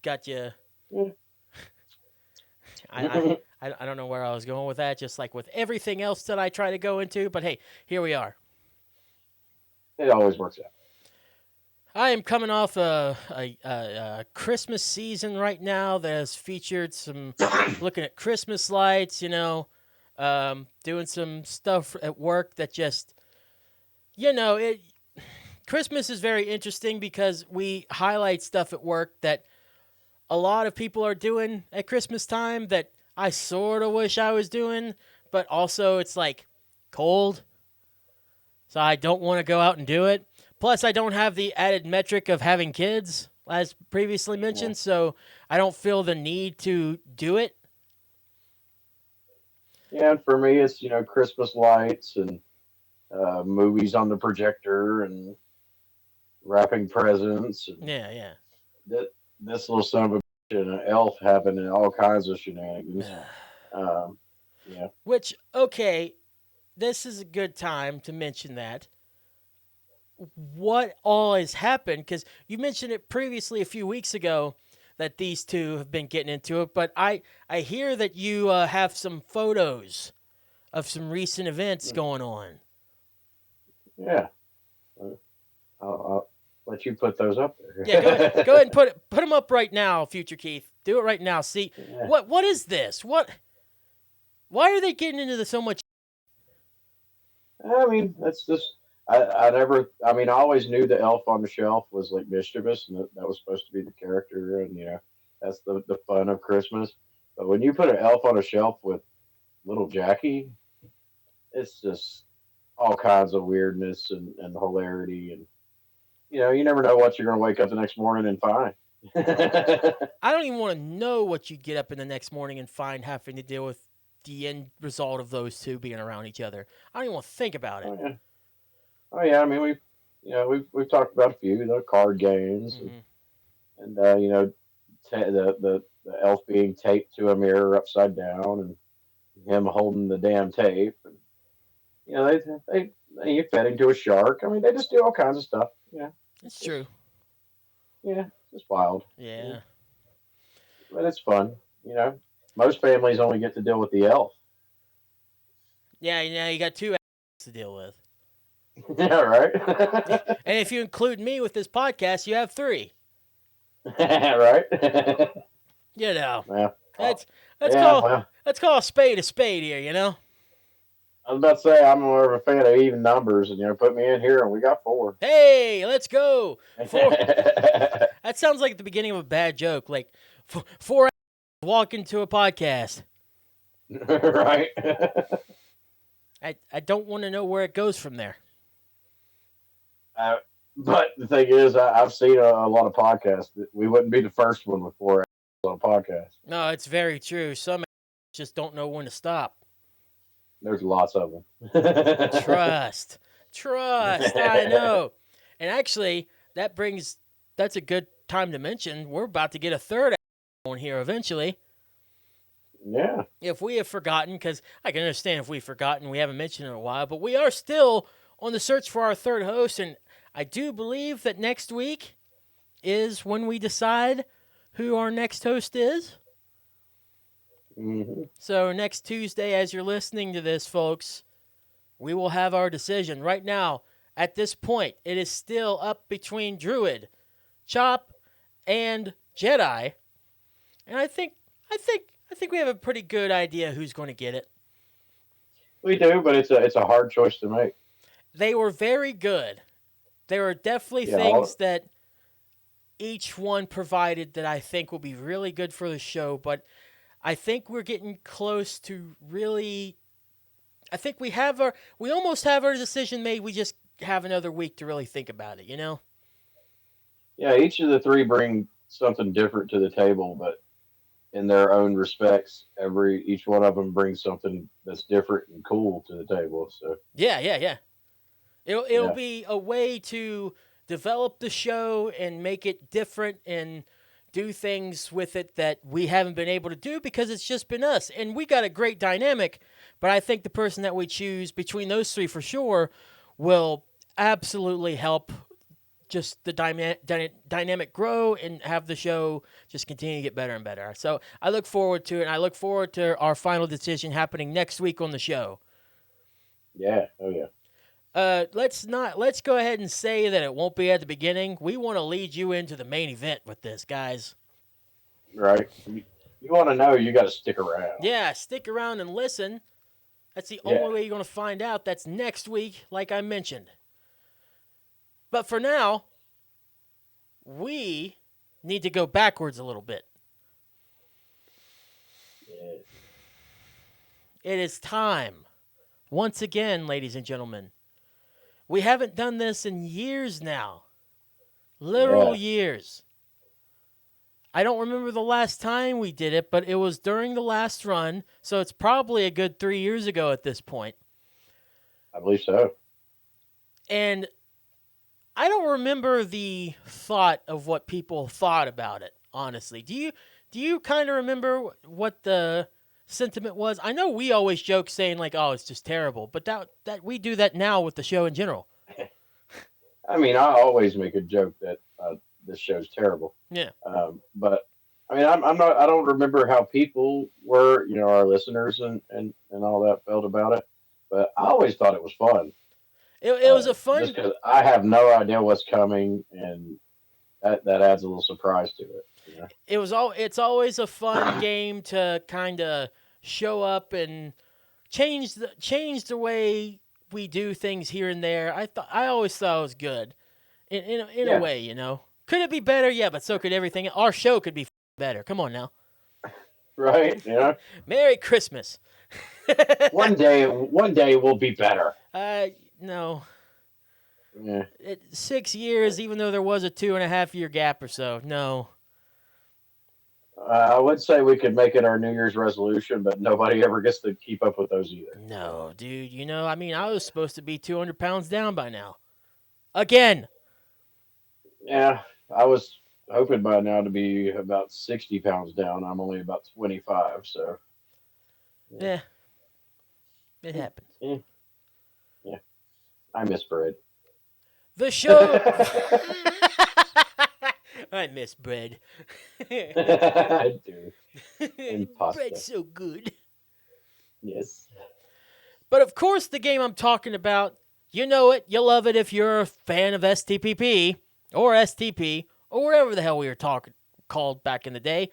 Got you. Yeah. I don't know where I was going with that, just like with everything else that I try to go into, but hey, here we are. It always works out. I am coming off a Christmas season right now that has featured some looking at Christmas lights, doing some stuff at work that just, Christmas is very interesting because we highlight stuff at work that a lot of people are doing at Christmas time that I sort of wish I was doing, but also it's like cold, so I don't want to go out and do it. Plus, I don't have the added metric of having kids, as previously mentioned, so I don't feel the need to do it. Yeah, and for me, it's Christmas lights and movies on the projector and wrapping presents and Yeah, yeah. that this little son of a bitch and an elf having all kinds of shenanigans. Um, yeah, Which, okay, this is a good time to mention that. What all has happened? Because you mentioned it previously a few weeks ago that these two have been getting into it, but I hear that you have some photos of some recent events going on. yeah. Uh, I'll let you put those up there. Yeah, go ahead and put them up right now, future Keith. Do it right now. See Yeah. what is this? Why are they getting into this so much? I mean, that's just I never. I mean, I always knew the elf on the shelf was like mischievous, and that was supposed to be the character, and that's the fun of Christmas. But when you put an elf on a shelf with little Jackie, it's just all kinds of weirdness and hilarity, and you never know what you're going to wake up the next morning and find. I don't even want to know what you get up in the next morning and find having to deal with the end result of those two being around each other. I don't even want to think about it. Oh yeah, oh yeah. I mean, we've talked about a few the card games Mm-hmm. and the elf being taped to a mirror upside down and him holding the damn tape. And, they fed him to a shark. I mean, they just do all kinds of stuff. It's true. Yeah, it's just wild. Yeah. But it's fun. Most families only get to deal with the elf. Yeah, you got two to deal with. Yeah, right. And if you include me with this podcast, you have three. Right. Let's Yeah, well, call a spade here, I was about to say I'm more of a fan of even numbers, and put me in here, and we got four. Hey, let's go. Four. That sounds like the beginning of a bad joke. Like four walk into a podcast. Right. I don't want to know where it goes from there. But the thing is, I've seen a lot of podcasts. We wouldn't be the first one with four on a podcast. No, it's very true. Some just don't know when to stop. There's lots of them. Trust. I know. And actually, that's a good time to mention. We're about to get a third on here eventually. Yeah. If we have forgotten, because I can understand if we've forgotten, we haven't mentioned it in a while, but we are still on the search for our third host, and I do believe that next week is when we decide who our next host is. Mm-hmm. So next Tuesday, as you're listening to this, folks, we will have our decision. Right now, at this point, it is still up between Druid, Chop, and Jedi, and I think we have a pretty good idea who's going to get it. We do, but it's a hard choice to make. They were very good. There are definitely Yeah, things that each one provided that I think will be really good for the show, but I think we're getting close to really. I think we almost have our decision made. We just have another week to really think about it, Yeah, each of the three bring something different to the table, but in their own respects, each one of them brings something that's different and cool to the table. So Yeah. It'll yeah, be a way to develop the show and make it different and do things with it that we haven't been able to do because it's just been us. And we got a great dynamic, but I think the person that we choose between those three for sure will absolutely help just the dynamic grow and have the show just continue to get better and better. So I look forward to it, and I look forward to our final decision happening next week on the show. yeah, oh yeah. Let's go ahead and say that it won't be at the beginning. We want to lead you into the main event with this, guys. Right. You want to know, you got to stick around. Yeah, stick around and listen. That's the Yeah. only way you're going to find out. That's next week, like I mentioned. But for now, we need to go backwards a little bit. Yeah. It is time. Once again, ladies and gentlemen. We haven't done this in years now. Literal Yeah. years. I don't remember the last time we did it, but it was during the last run, so it's probably a good 3 years ago at this point. I believe so. And I don't remember the thought of what people thought about it, honestly. Do you kind of remember what the sentiment was? I know we always joke saying like, "Oh, it's just terrible," but that we do that now with the show in general. I mean, I always make a joke that this show's terrible. Yeah. But I mean, I'm not. I don't remember how people were, our listeners and all that felt about it. But I always thought it was fun. It was a Just fun. because I have no idea what's coming, and that adds a little surprise to it. It's always a fun game to kind of show up and change the way we do things here and there. I always thought it was good in a Yeah. way, Could it be better? Yeah, but so could everything. Our show could be better. Come on now. Right? Merry Christmas. One day will be better. No. Yeah. 6 years, even though there was a 2.5 year gap or so. No. I would say we could make it our New Year's resolution, but nobody ever gets to keep up with those either. No, dude. I mean, I was supposed to be 200 pounds down by now. Again. Yeah, I was hoping by now to be about 60 pounds down. I'm only about 25, so. Yeah. It happens. Yeah. I miss bread. The show. I miss bread. I do. And pasta. Bread's so good. Yes. But of course, the game I'm talking about, you know it, you love it if you're a fan of STPP or STP or whatever the hell we were called back in the day.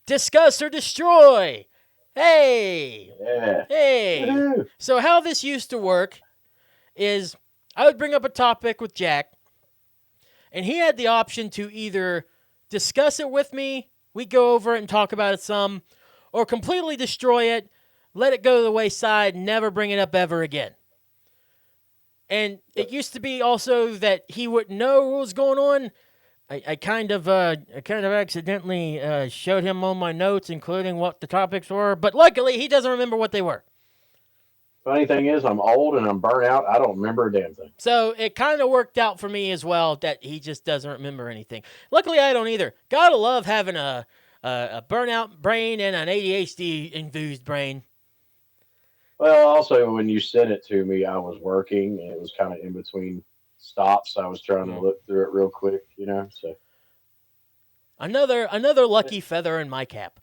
Discuss or destroy. Hey. Yeah. Hey. Woohoo. So how this used to work is I would bring up a topic with Jack, and he had the option to either discuss it with me, we go over it and talk about it some, or completely destroy it, let it go to the wayside, never bring it up ever again. And it used to be also that he wouldn't know what was going on. I kind of accidentally showed him all my notes, including what the topics were, but luckily he doesn't remember what they were. Funny thing is, I'm old and I'm burnt out. I don't remember a damn thing. So it kind of worked out for me as well that he just doesn't remember anything. Luckily, I don't either. Gotta love having a burnout brain and an ADHD infused brain. Well, also, when you sent it to me, I was working and it was kind of in between stops. I was trying to look through it real quick, so. Another lucky feather in my cap.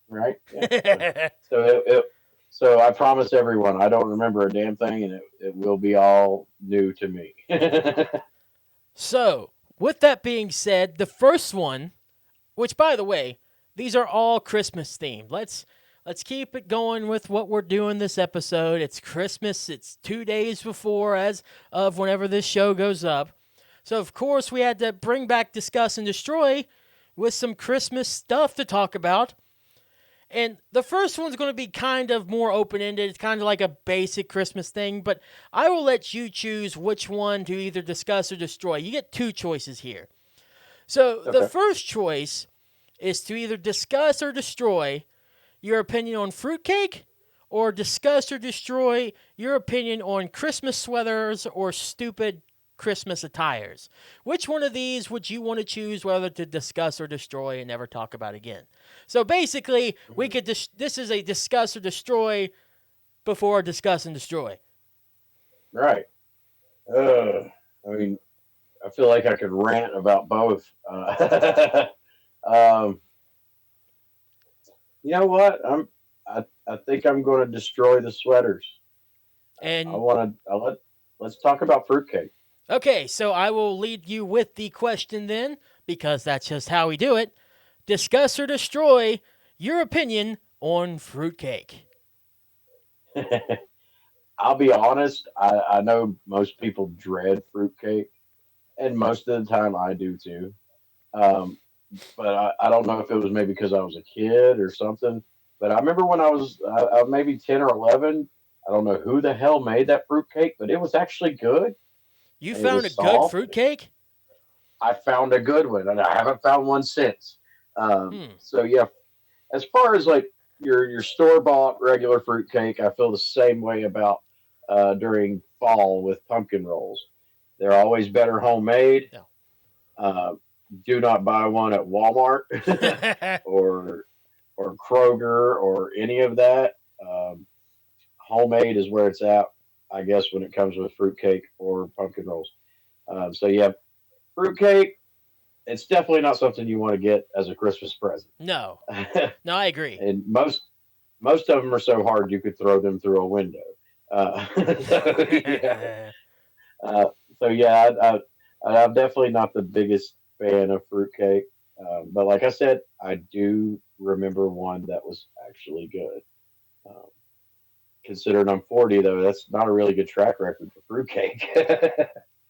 Right? Yeah. So I promise everyone, I don't remember a damn thing, and it will be all new to me. So, with that being said, the first one, which by the way, these are all Christmas themed. Let's keep it going with what we're doing this episode. It's Christmas. It's 2 days before as of whenever this show goes up. So, of course, we had to bring back Discuss and Destroy with some Christmas stuff to talk about. And the first one's going to be kind of more open-ended. It's kind of like a basic Christmas thing, but I will let you choose which one to either discuss or destroy. You get two choices here. So the first choice is to either discuss or destroy your opinion on fruitcake, or discuss or destroy your opinion on Christmas sweaters or stupid Christmas attires. Which one of these would you want to choose whether to discuss or destroy and never talk about again? So basically, we could this is a discuss or destroy before discuss and destroy. Right. I mean, I feel like I could rant about both. You know what? I think I'm going to destroy the sweaters. And let's talk about fruitcake. Okay, so I will lead you with the question then, because that's just how we do it. Discuss or destroy your opinion on fruitcake. I'll be honest. I know most people dread fruitcake. and most of the time I do too. Um, but I don't know if it was maybe because I was a kid or something. But I remember when I was maybe 10 or 11. I don't know who the hell made that fruitcake, but it was actually good You and it found a was good soft. fruitcake? I found a good one, and I haven't found one since. Hmm. So yeah, as far as like your store bought regular fruitcake, I feel the same way about during fall with pumpkin rolls. They're always better homemade. No. Uh, do not buy one at Walmart or Kroger or any of that. Homemade is where it's at, I guess, when it comes with fruitcake or pumpkin rolls. So yeah, fruitcake. It's definitely not something you want to get as a Christmas present. No. No, I agree. And most of them are so hard you could throw them through a window. So yeah, uh, so yeah, I'm definitely not the biggest fan of fruitcake. But like I said, I do remember one that was actually good. Um, Considering I'm 40, though, that's not a really good track record for fruitcake.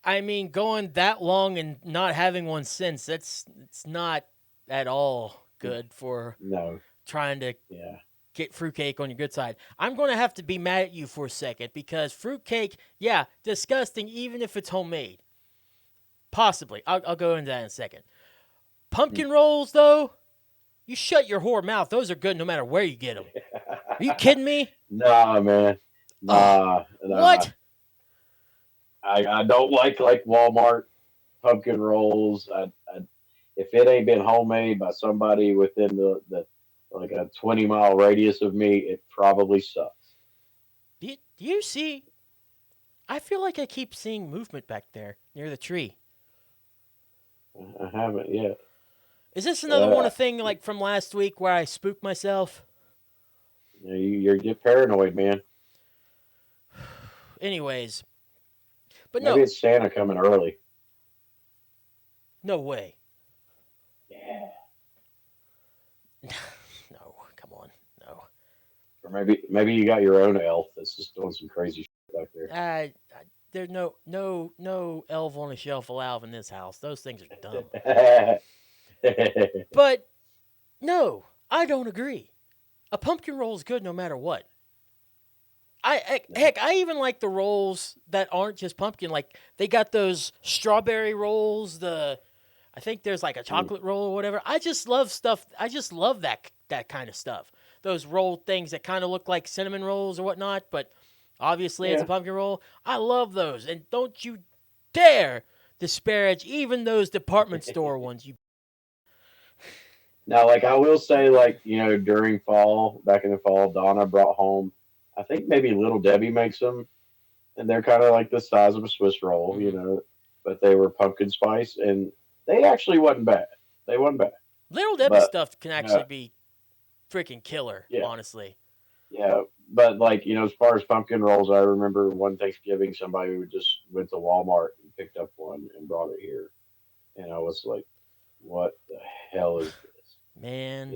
I mean, going that long and not having one since, it's not at all good for No, trying to yeah, get fruitcake on your good side. I'm going to have to be mad at you for a second because fruitcake, yeah, disgusting, even if it's homemade. Possibly. I'll go into that in a second. Pumpkin rolls, though, you shut your whore mouth. Those are good no matter where you get them. Are you kidding me? nah, man, Oh, nah. what? I don't like Walmart pumpkin rolls. If it ain't been homemade by somebody within the like a 20-mile radius of me, it probably sucks. Do you see? I feel like I keep seeing movement back there near the tree. I haven't yet. Is this another one Uh, of thing like from last week where I spooked myself? you get paranoid, man. Anyways, but Maybe no, it's Santa coming early. no way. Yeah. No, come on, no. Or maybe you got your own elf that's just doing some crazy shit back There's no elf on a shelf allowed in this house. Those things are dumb. there. But no, I don't agree. A pumpkin roll is good no matter what. Heck, I even like the rolls that aren't just pumpkin. Like they got those strawberry rolls. I think there's like a chocolate roll or whatever. I just love stuff. I just love that kind of stuff. Those roll things that kind of look like cinnamon rolls or whatnot, but obviously it's a Yeah. pumpkin roll. I love those, and don't you dare disparage even those department store ones. You Now, like I will say, like during fall, back in the fall, Donna brought home. I think maybe Little Debbie makes them, and they're kind of like the size of a Swiss roll, Mhm. but they were pumpkin spice, and they actually wasn't bad. They wasn't bad, Little Debbie but stuff can you know, actually be freaking killer. yeah, Honestly, yeah. But like as far as pumpkin rolls, I remember one Thanksgiving somebody who just went to Walmart and picked up one and brought it here, and I was like, "What the hell is this?" man,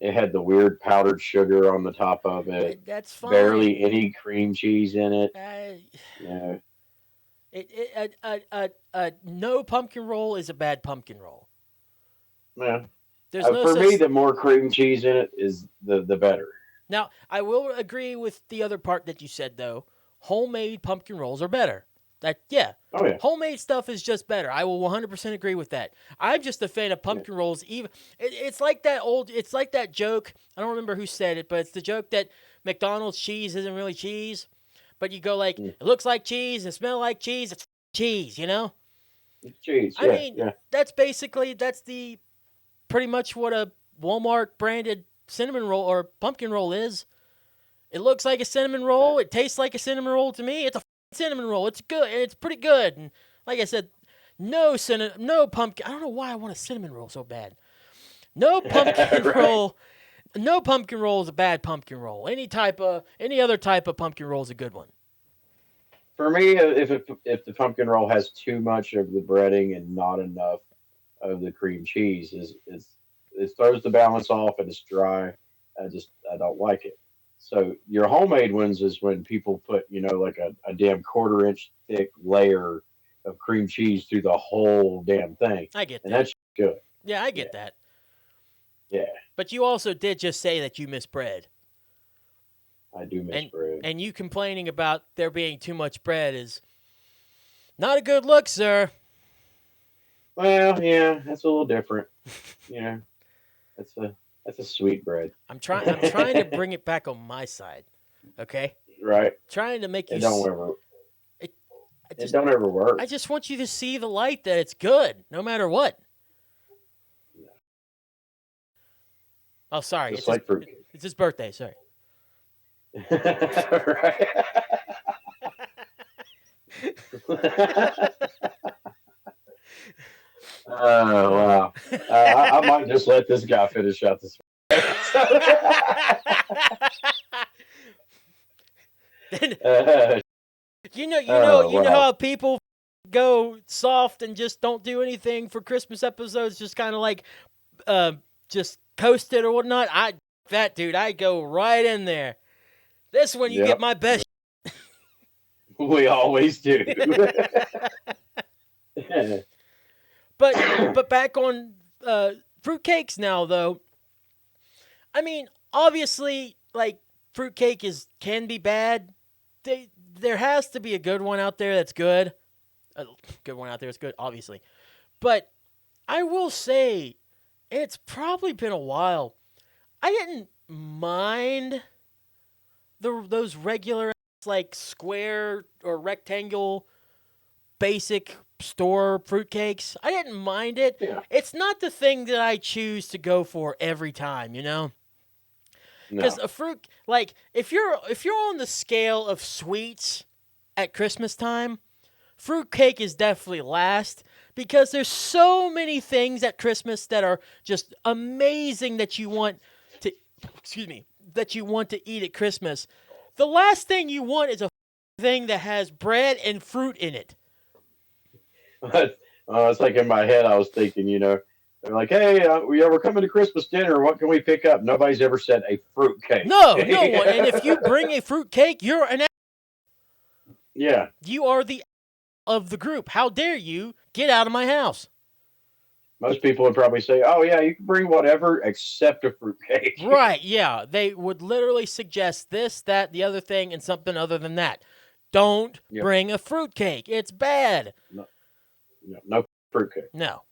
It had the weird powdered sugar on the top of it, that's fine. barely any cream cheese in it. Uh, You know, a no pumpkin roll is a bad pumpkin roll. yeah. There's no For such. me, the more cream cheese in it is the better. Now, I will agree with the other part that you said though. Homemade pumpkin rolls are better. That yeah, Oh yeah, homemade stuff is just better. I will 100% agree with that. I'm just a fan of yeah. pumpkin rolls. Even it's like that old. It's like that joke. I don't remember who said it, but it's the joke that McDonald's cheese isn't really cheese. But you go like, Mm. it looks like cheese, it smells like cheese. It's cheese, you know. It's cheese. I Yeah, mean, yeah. that's the pretty much what a Walmart branded cinnamon roll or pumpkin roll is. It looks like a cinnamon roll. It tastes like a cinnamon roll to me. It's a cinnamon roll. It's good. And it's pretty good. And like I said, no pumpkin. I don't know why I want a cinnamon roll so bad. No pumpkin Right. roll. No pumpkin roll is a bad pumpkin roll. Any other type of pumpkin roll is a good one. For me, if the pumpkin roll has too much of the breading and not enough of the cream cheese, it throws the balance off and it's dry. I don't like it. So your homemade ones is when people put like a damn quarter inch thick layer of cream cheese through the whole damn thing, I get and that. that's good. Yeah, I Yeah, get that. yeah. But you also did just say that you miss bread. I do miss And bread. and you complaining about there being too much bread is not a good look, sir. Well, yeah, that's a little different. Yeah, that's a sweet bread. I'm trying to bring it back on my side. Okay? Right. Trying to make you It don't ever. it, I It just don't ever work. I just want you to see the light that it's good no matter what. Oh, sorry. Just like fruitcake. It's his birthday, sorry. Right. Oh wow! I might just let this guy finish out this. uh, You know wow! how people go soft and just don't do anything for Christmas episodes, just kind of like uh, just coast it or whatnot. That dude, I go right in there. This one you get Yep, my best. we always do. But back on fruitcakes now though. I mean, obviously, like fruitcake can be bad. There has to be a good one out there that's good. A good one out there that's good, obviously. But I will say, it's probably been a while. I didn't mind those regular like square or rectangle basic store fruitcakes. I didn't mind it. Yeah, It's not the thing that I choose to go for every time, you know? Because no, a fruit, like if you're on the scale of sweets at Christmas time, fruitcake is definitely last because there's so many things at Christmas that are just amazing that you want to, excuse me, that you want to eat at Christmas. The last thing you want is a thing that has bread and fruit in it. it's like in my head. I was thinking, they're like, "Hey, we're coming to Christmas dinner. What can we pick up?" Nobody's ever said a fruit cake. No, no one. And if you bring a fruit cake, Yeah, you are the of the group. How dare you get out of my house? most people would probably say, "Oh yeah, you can bring whatever except a fruit cake." Right, yeah. They would literally suggest this, that, the other thing, and something other than that. Don't Yep. bring a fruitcake. It's bad. No fruit cake. No.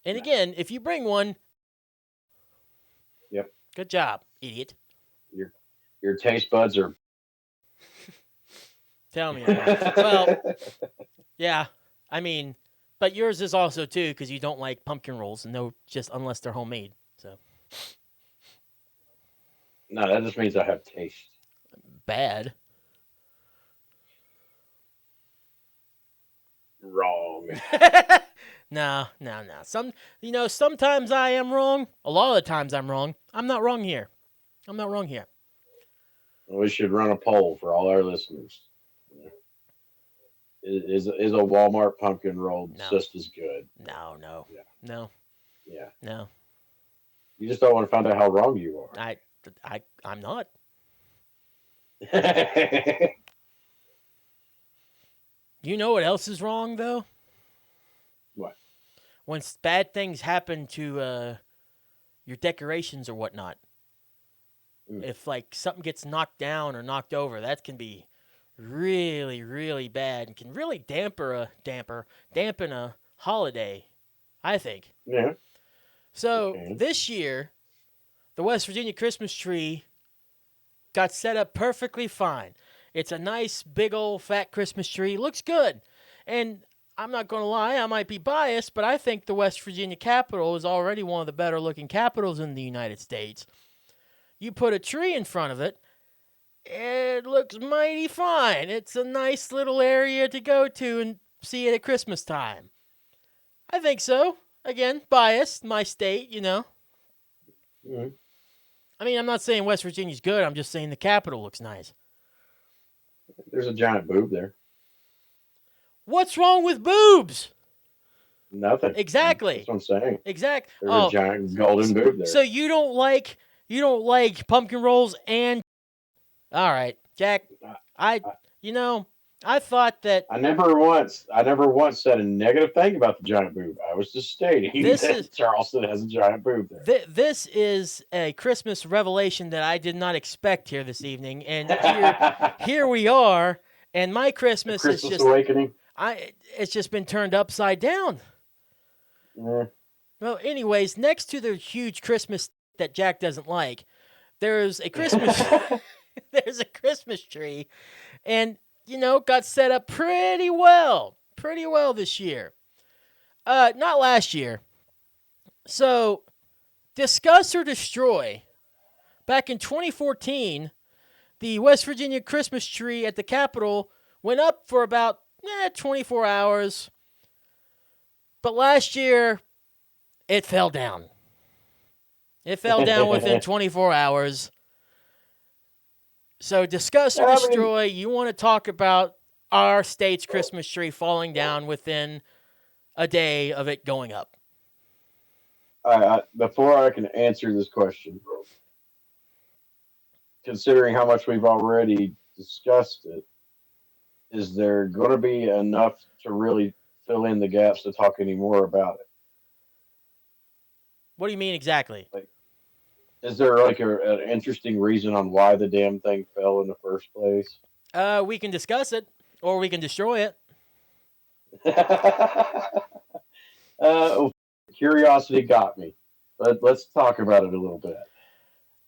And No. again, if you bring one, Yep. good job, idiot. Your taste buds are. Tell me about it. Well, yeah. I mean, but yours is also too because you don't like pumpkin rolls, just unless they're homemade. So No, that just means I have taste. bad. Wrong. No. Sometimes I am wrong. A lot of the times I'm wrong. I'm not wrong here. We should run a poll for all our listeners. Is a Walmart pumpkin roll No. just as good? No. Yeah. No. Yeah. No. You just don't want to find out how wrong you are. I'm not. You know what else is wrong though? What? When bad things happen to your decorations or whatnot. If like something gets knocked down or knocked over, that can be really, really bad and can really dampen a holiday, I think. Yeah. So Okay. this year, the West Virginia Christmas tree got set up perfectly fine. It's a nice, big old fat Christmas tree. Looks good. And I'm not going to lie, I might be biased, but I think the West Virginia Capitol is already one of the better looking capitals in the United States. You put a tree in front of it, it looks mighty fine. It's a nice little area to go to and see it at Christmas time. I think so. Again, biased, my state, Mm-hmm. I mean, I'm not saying West Virginia's good. I'm just saying the Capitol looks nice. There's a giant boob there. What's wrong with boobs? Nothing. Exactly. That's what I'm saying. Exact. There's a giant golden boob there. So you don't like pumpkin rolls and all right, Jack. I thought that I never once said a negative thing about the giant boob. I was just stating This that is- Charleston has a giant boob there. this is a Christmas revelation that I did not expect here this evening, and here we are, and my A Christmas is Christmas just awakening. it's just been turned upside down. Eh. Well, anyways, next to the huge Christmas that Jack doesn't like, there's a Christmas there's a Christmas tree, and got set up pretty well this year. Not last year. So, discuss or destroy. Back in 2014, the West Virginia Christmas tree at the Capitol went up for about 24 hours. But last year, it fell down. It fell down within 24 hours. So, discuss or destroy. You want to talk about our state's Christmas tree falling down within a day of it going up. Before I can answer this question, considering how much we've already discussed it, is there going to be enough to really fill in the gaps to talk any more about it? What do you mean exactly? Is there like an interesting reason on why the damn thing fell in the first place? We can discuss it, or we can destroy it. Curiosity got me. Let's talk about it a little bit.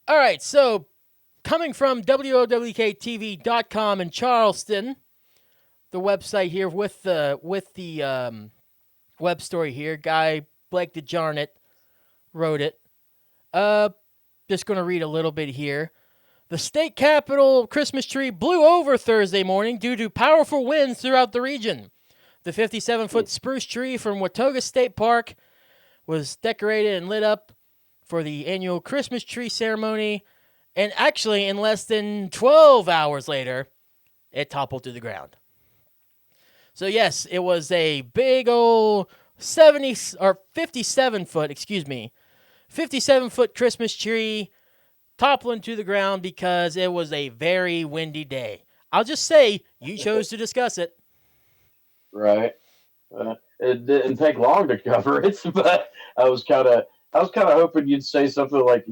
All right, so coming from WOWKTV.com in Charleston, the website here with the web story here, guy Blake DeJarnett wrote it. Just going to read a little bit here. The state capitol Christmas tree blew over Thursday morning due to powerful winds throughout the region. The 57-foot spruce tree from Watauga State Park was decorated and lit up for the annual Christmas tree ceremony, and actually in less than 12 hours later, it toppled to the ground. So yes, it was a big old 57-foot Christmas tree toppling to the ground because it was a very windy day. I'll just say you chose to discuss it. Right. It didn't take long to cover it, but I was kind of hoping you'd say something like,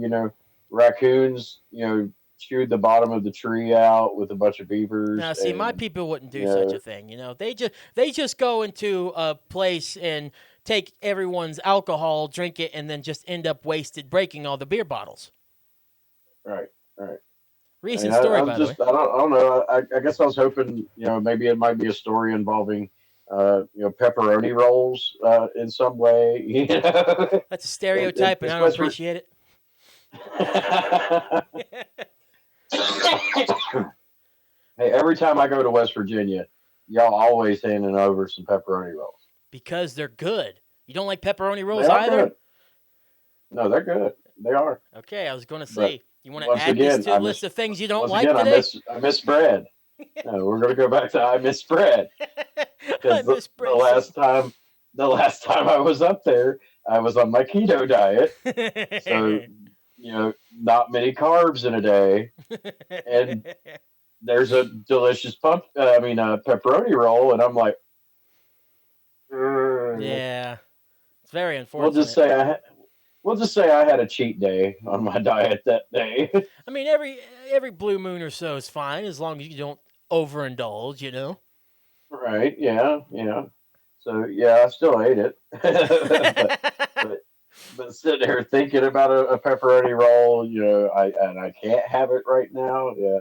raccoons, chewed the bottom of the tree out with a bunch of beavers. Now, see, my people wouldn't do such a thing. They just go into a place and take everyone's alcohol, drink it, and then just end up wasted, breaking all the beer bottles. Right. Recent story, by the way. I don't know. I guess I was hoping, maybe it might be a story involving, pepperoni rolls in some way. That's a stereotype, and I don't appreciate it. Hey, every time I go to West Virginia, y'all always handing over some pepperoni rolls. Because they're good. You don't like pepperoni rolls They are either? good. No, they're good. They are. Okay, I was going to say, you want to once add again, this to I a list of things you don't Once like again, today? I miss bread. No, we're gonna go back to I miss bread. I Because miss the bread. last time I was up there, I was on my keto diet, so not many carbs in a day. And there's a delicious pepperoni roll, and I'm like, yeah, it's very unfortunate. We'll just say I had a cheat day on my diet that day. I mean, every blue moon or so is fine as long as you don't overindulge. Right? Yeah. So yeah, I still ate it, but sitting there thinking about a pepperoni roll, I can't have it right now. Yeah,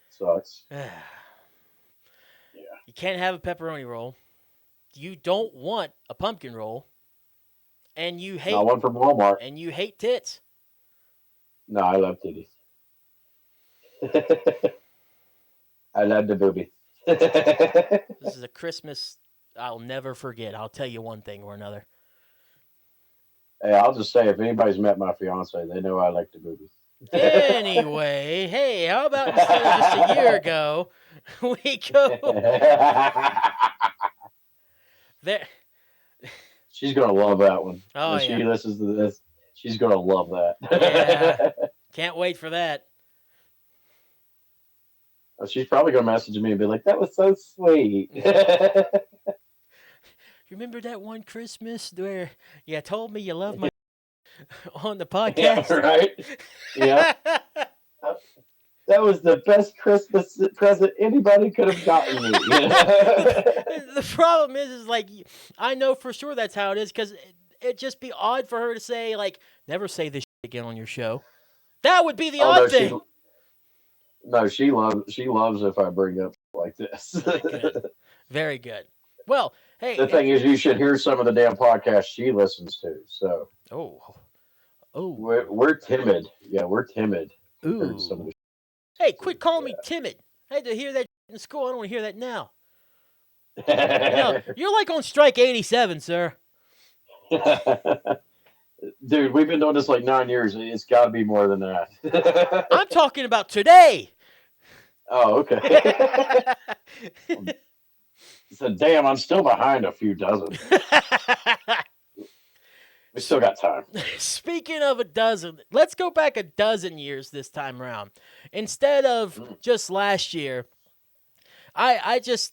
sucks. You can't have a pepperoni roll. You don't want a pumpkin roll, and you hate Not one from Walmart. and you hate tits. No, I love titties. I love the booby. This is a Christmas I'll never forget. I'll tell you one thing or another. Hey, I'll just say, if anybody's met my fiance, they know I like the boobies. Anyway, hey, how about instead of just a year ago, we go there? She's gonna love that one. Oh, when yeah. she listens to this, she's gonna love that. Yeah. Can't wait for that. She's probably gonna message me and be like, "That was so sweet." Remember that one Christmas where you told me you loved my on the Yeah, podcast? right. Yeah, that was the best Christmas present anybody could have gotten me. The problem is like I know for sure that's how it is because it'd just be odd for her to say like never say this shit again on your show. That would be the Oh odd no, thing. she loves if I bring up like this. Very good. Very good. Well, hey. The thing is, you should hear some of the damn podcasts she listens to. So Oh. Oh. we're timid. Yeah, we're timid compared to some of Ooh. the. Hey, quit calling me timid. I had to hear that in school. I don't want to hear that now. You're like on strike 87, sir. Dude, we've been doing this like 9 years. It's got to be more than that. I'm talking about today. Oh, okay. So, damn, I'm still behind a few dozen. We still got time. Speaking of a dozen, let's go back a dozen years this time around. Instead of just last year, I just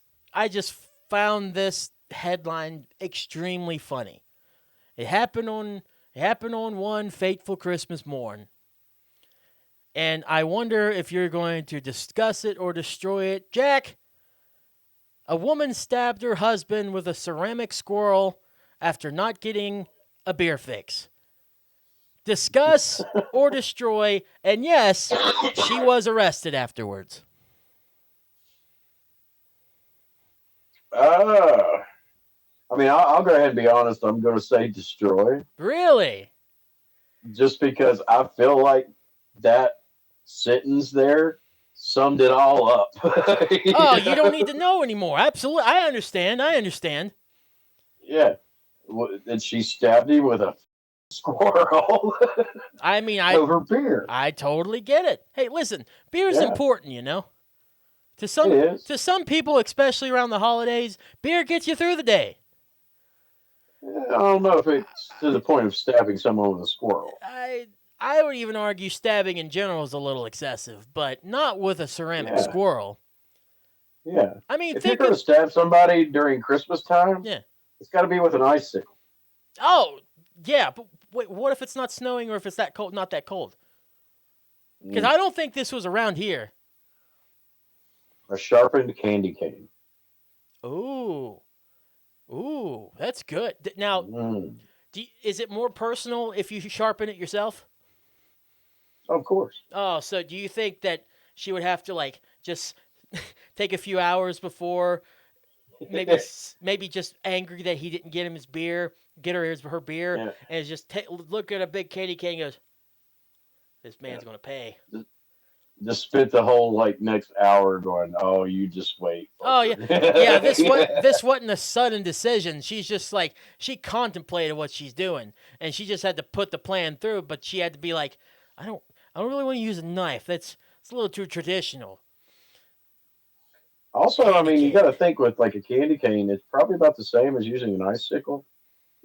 found this headline extremely funny. It happened on one fateful Christmas morn. And I wonder if you're going to discuss it or destroy it. Jack, a woman stabbed her husband with a ceramic squirrel after not getting a beer fix. Discuss or destroy, and yes, she was arrested afterwards. I mean, I'll go ahead and be honest. I'm going to say destroy. Really? Just because I feel like that sentence there summed it all up. Oh, you don't need to know anymore. Absolutely. I understand. Yeah. And she stabbed him with a squirrel I mean, over beer. I totally get it. Hey, listen, beer is Yeah. important, you know? To It is. some people, especially around the holidays, beer gets you through the day. I don't know if it's to the point of stabbing someone with a squirrel. I would even argue stabbing in general is a little excessive, but not with a ceramic Yeah. squirrel. Yeah. I mean, If you're going to stab somebody during Christmas time, Yeah. it's got to be with an icicle. Oh, yeah, but wait, what if it's not snowing or if it's that cold, not that cold? Because I don't think this was around here. A sharpened candy cane. Ooh, that's good. Now, is it more personal if you sharpen it yourself? Of course. Oh, so do you think that she would have to like just take a few hours before, maybe just angry that he didn't get him his beer, get her beer, Yeah. and just look at a big candy cane and goes, "This man's gonna pay." Just spent the whole like next hour going, "Oh, you just wait." Oh yeah, yeah. This wasn't a sudden decision. She's just like she contemplated what she's doing, and she just had to put the plan through. But she had to be like, I don't really want to use a knife. It's a little too traditional. Also, I mean, you got to think with like a candy cane, it's probably about the same as using an icicle.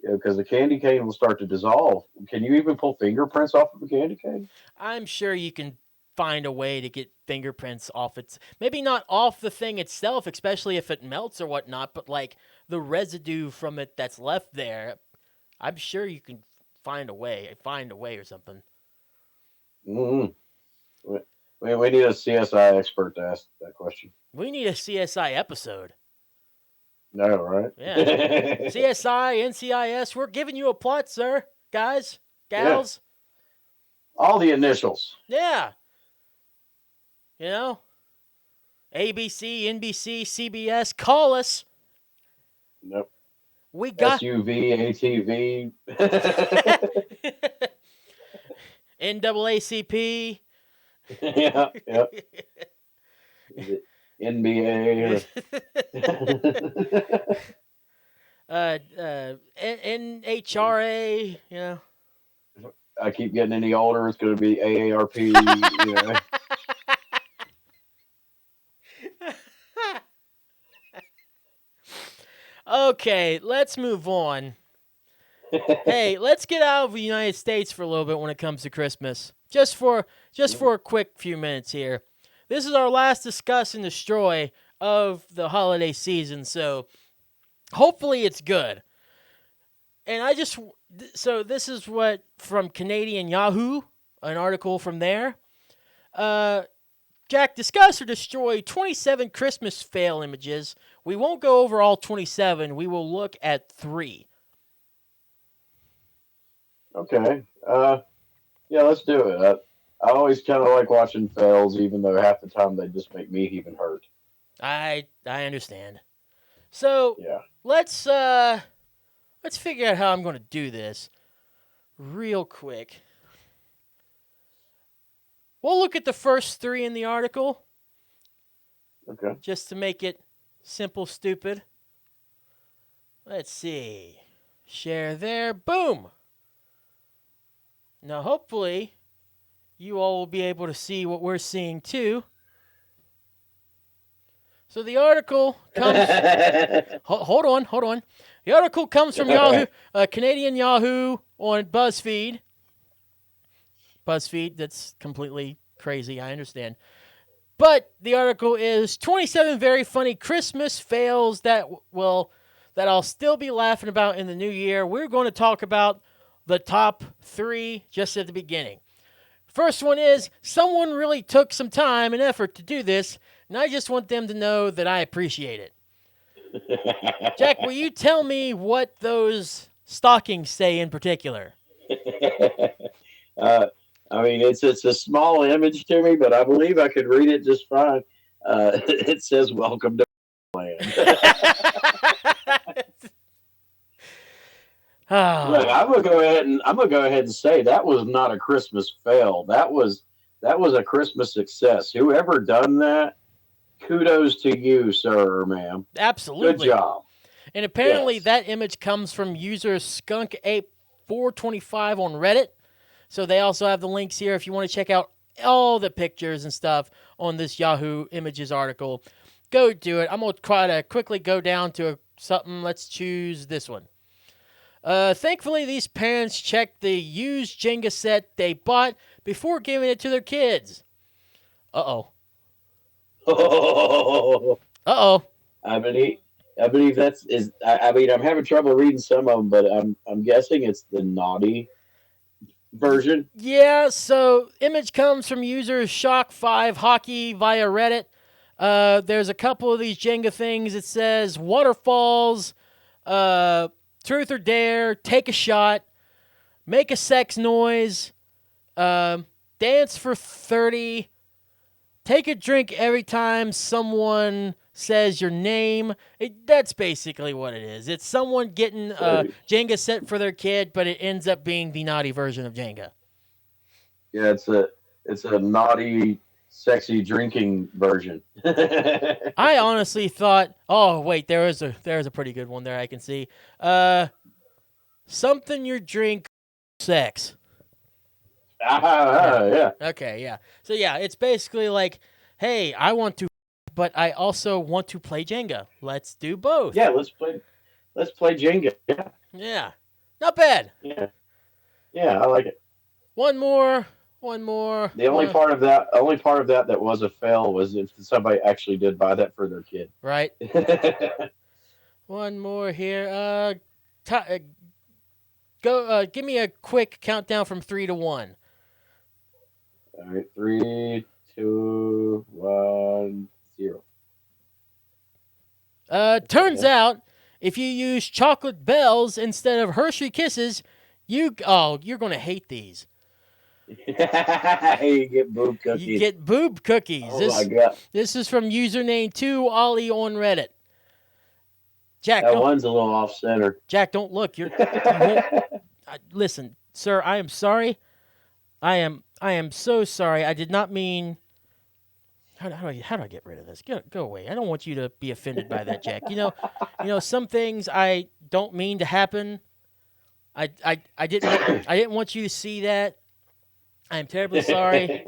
Because the candy cane will start to dissolve. Can you even pull fingerprints off of a candy cane? I'm sure you can find a way to get fingerprints off its, maybe not off the thing itself, especially if it melts or whatnot, but like the residue from it that's left there. I'm sure you can find a way or something. Mm-hmm. We need a CSI expert to ask that question. We need a CSI episode. No, right? Yeah. CSI, NCIS, we're giving you a plot, sir. Guys, gals. Yeah. All the initials. Yeah. You know? ABC, NBC, CBS, call us. Nope. We got SUV, ATV. NAACP. Yeah. NBA. NHRA, you know. I keep getting any older, it's going to be AARP. You know. Okay, let's move on. Hey, let's get out of the United States for a little bit when it comes to Christmas. Just for a quick few minutes here. this is our last discuss and destroy of the holiday season, so hopefully it's good. And so this is what from Canadian Yahoo, an article from there. Jack, discuss or destroy 27 Christmas fail images. We won't go over all 27. We will look at 3. Okay. Yeah, let's do it. I always kind of like watching fails, even though half the time they just make me even hurt. I understand. So Yeah. let's figure out how I'm going to do this real quick. We'll look at the first 3 in the article Okay. just to make it simple, stupid. Let's see. Share there. Boom. Now, hopefully, you all will be able to see what we're seeing too. So the article comes. Hold on. The article comes from Yahoo, Canadian Yahoo on BuzzFeed. BuzzFeed, that's completely crazy. I understand. But the article is 27 very funny Christmas fails that I'll still be laughing about in the new year. We're going to talk about the top 3 just at the beginning. First one is someone really took some time and effort to do this, and I just want them to know that I appreciate it. Jack, will you tell me what those stockings say in particular? I mean, it's a small image to me, but I believe I could read it just fine. It says "Welcome to Land." Look, I'm gonna go ahead and say that was not a Christmas fail. That was a Christmas success. Whoever done that, kudos to you, sir or ma'am. Absolutely. Good job. And apparently Yes. that image comes from user Skunk8425 on Reddit. So they also have the links here if you want to check out all the pictures and stuff on this Yahoo Images article. Go do it. I'm going to try to quickly go down to something. Let's choose this one. Thankfully, these parents checked the used Jenga set they bought before giving it to their kids. Uh-oh. Uh-oh. I believe that's is. I mean, I'm having trouble reading some of them, but I'm guessing it's the naughty version. Yeah, so image comes from user Shock5 Hockey via Reddit. There's a couple of these Jenga things. It says waterfalls, truth or dare, take a shot, make a sex noise, dance for 30, take a drink every time someone says your name. That's basically what it is. It's someone getting a Jenga set for their kid, but it ends up being the naughty version of Jenga. Yeah, it's a naughty, sexy drinking version. I honestly thought, oh wait, there is a pretty good one there I can see. Something you drink, sex. Yeah. Okay, yeah. So yeah, it's basically like, hey, I want to, but I also want to play Jenga. Let's do both. Yeah, let's play Jenga. Yeah. Yeah. Not bad. Yeah. Yeah, I like it. One more. The only part of that that was a fail was if somebody actually did buy that for their kid. Right. One more here. Go. Give me a quick countdown from 3 to 1. All right, 3, 2, 1, 0. Turns out, if you use chocolate bells instead of Hershey Kisses, you're gonna hate these. You get boob cookies. You get boob cookies. Oh my god! This is from username 2Ollie on Reddit. Jack, that one's a little off center. Jack, don't look. You won't. Listen, sir. I am sorry. I am so sorry. I did not mean. How do I get rid of this? Go away. I don't want you to be offended by that, Jack. You know some things I don't mean to happen. I didn't want you to see that. I am terribly sorry.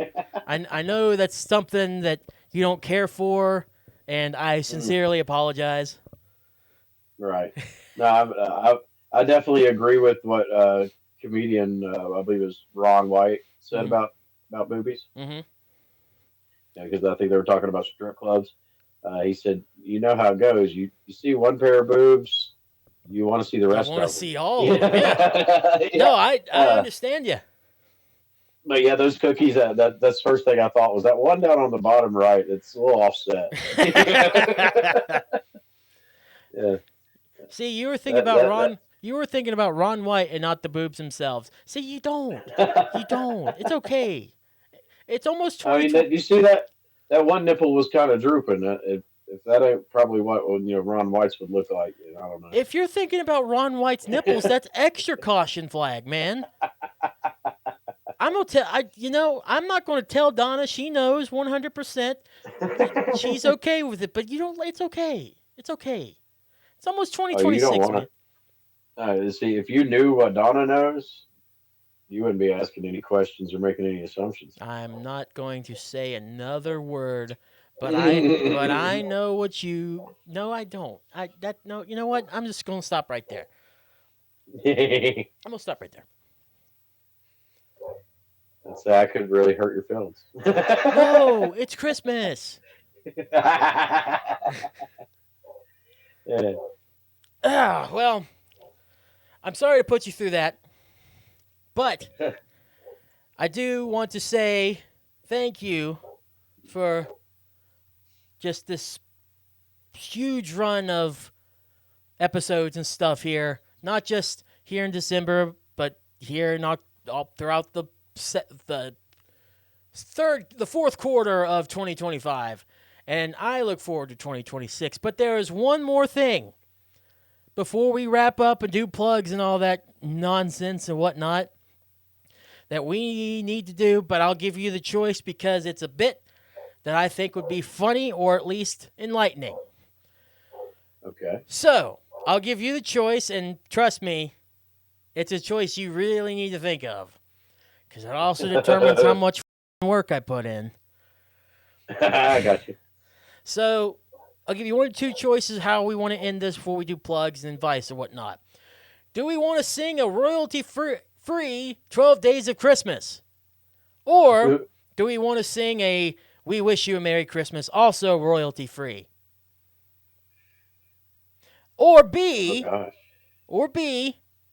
I know that's something that you don't care for, and I sincerely apologize. Right. No, I definitely agree with what comedian I believe it was Ron White said about boobies. Mm-hmm. because I think they were talking about strip clubs. He said, "You know how it goes. You see one pair of boobs, you want to see the You rest want to of them." see all of them? Yeah. Yeah, No, yeah. I understand you. But yeah, those cookies. That's the first thing I thought was that one down on the bottom right. It's a little offset. Yeah, See, you were thinking that about that Ron. You were thinking about Ron White and not the boobs themselves. See, you don't. You that. don't. It's okay. It's almost I mean, 2020. you see that one nipple was kind of drooping. If that ain't probably what Ron White's would look like, I don't know. If you're thinking about Ron White's nipples, that's extra caution flag, man. I'm gonna tell. I'm not gonna tell Donna. She knows 100%. She's okay with it, but you don't. It's okay. It's okay. It's almost Oh, you don't 2026, man. want to see if you knew what Donna knows, you wouldn't be asking any questions or making any assumptions. I'm not going to say another word, but I know what you. No, I don't. No. You know what? I'm just gonna stop right there. I'm gonna stop right there. That could really hurt your feelings. No, it's Christmas. Yeah. Well, I'm sorry to put you through that, but I do want to say thank you for just this huge run of episodes and stuff here. Not just here in December, but here in all throughout the fourth quarter of 2025. And I look forward to 2026. But there is one more thing before we wrap up and do plugs and all that nonsense and whatnot that we need to do, but I'll give you the choice because it's a bit that I think would be funny or at least enlightening. Okay. So, I'll give you the choice, and trust me, it's a choice you really need to think of because it also determines how much work I put in. I got you. So, I'll give you one or two choices how we want to end this before we do plugs and advice and whatnot. Do we want to sing a royalty-free 12 Days of Christmas? Or do we want to sing a We Wish You a Merry Christmas, also royalty-free? Or B, Oh,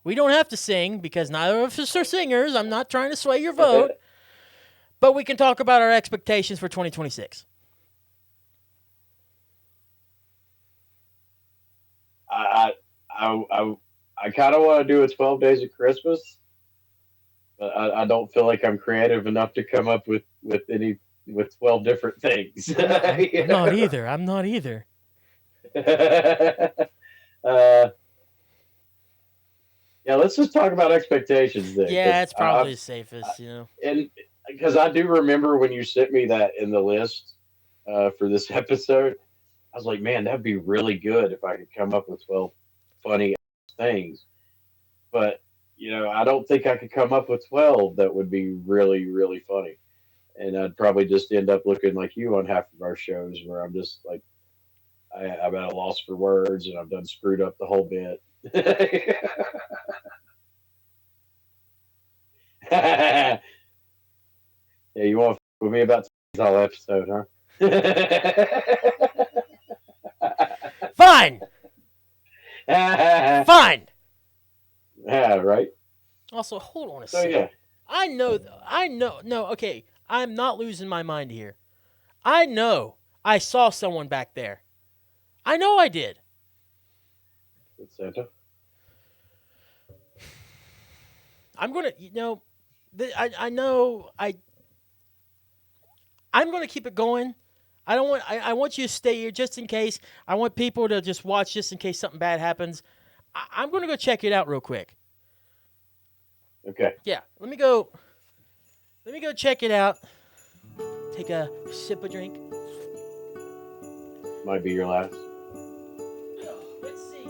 we don't have to sing because neither of us are singers. I'm not trying to sway your vote. But we can talk about our expectations for 2026. I kind of want to do a 12 Days of Christmas, but I don't feel like I'm creative enough to come up with 12 different things. I'm not either. I'm not either. Yeah, let's just talk about expectations then. Yeah, it's probably the safest, And because I do remember when you sent me that in the list for this episode, I was like, man, that'd be really good if I could come up with 12 funny things. But, I don't think I could come up with 12 that would be really, really funny. And I'd probably just end up looking like you on half of our shows where I'm just like, I'm at a loss for words and I've done screwed up the whole bit. Yeah, you want to with me about this whole episode, huh? Fine. Fine. Yeah, right. Also, hold on a So second. yeah, I know. No, okay. I'm not losing my mind here. I know I saw someone back there. I know I did. it's Santa. I'm gonna, I know I'm gonna keep it going. I want you to stay here just in case. I want people to just watch just in case something bad happens. I'm gonna go check it out real quick. Okay. Yeah, let me go check it out. Take a sip of drink. Might be your last. Let's see.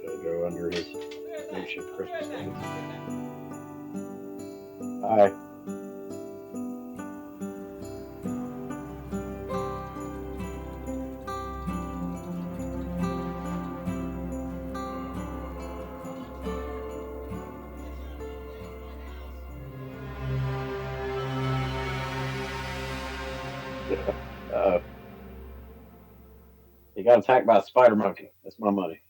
Gotta go under his makeshift Christmas thing. Bye. Uh, he got attacked by a spider monkey. That's my money.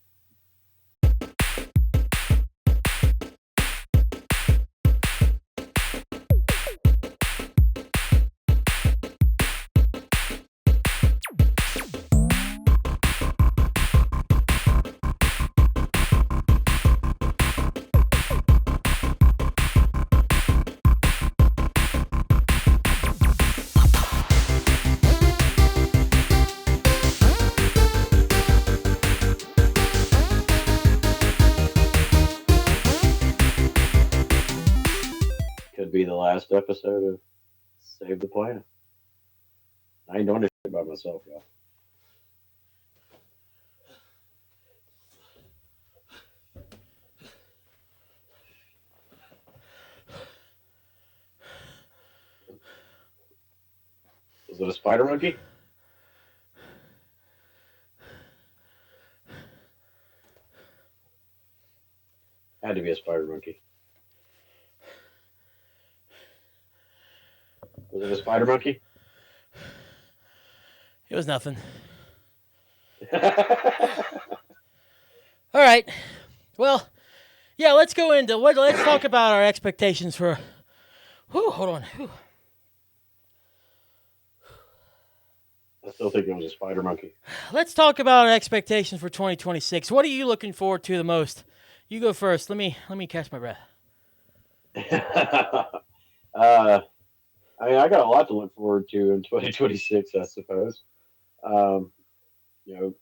Could be the last episode of Save the Planet. I ain't doing this shit by myself, y'all. Was it a spider monkey? Had to be a spider monkey. Was it a spider monkey? It was nothing. Yeah, All right. Well, yeah, let's go into let's talk about our expectations for. Whew, hold on. Whew. I still think it was a spider monkey. Let's talk about our expectations for 2026. What are you looking forward to the most? You go first. Let me catch my breath. I mean, I got a lot to look forward to in 2026, I suppose. Um, you know,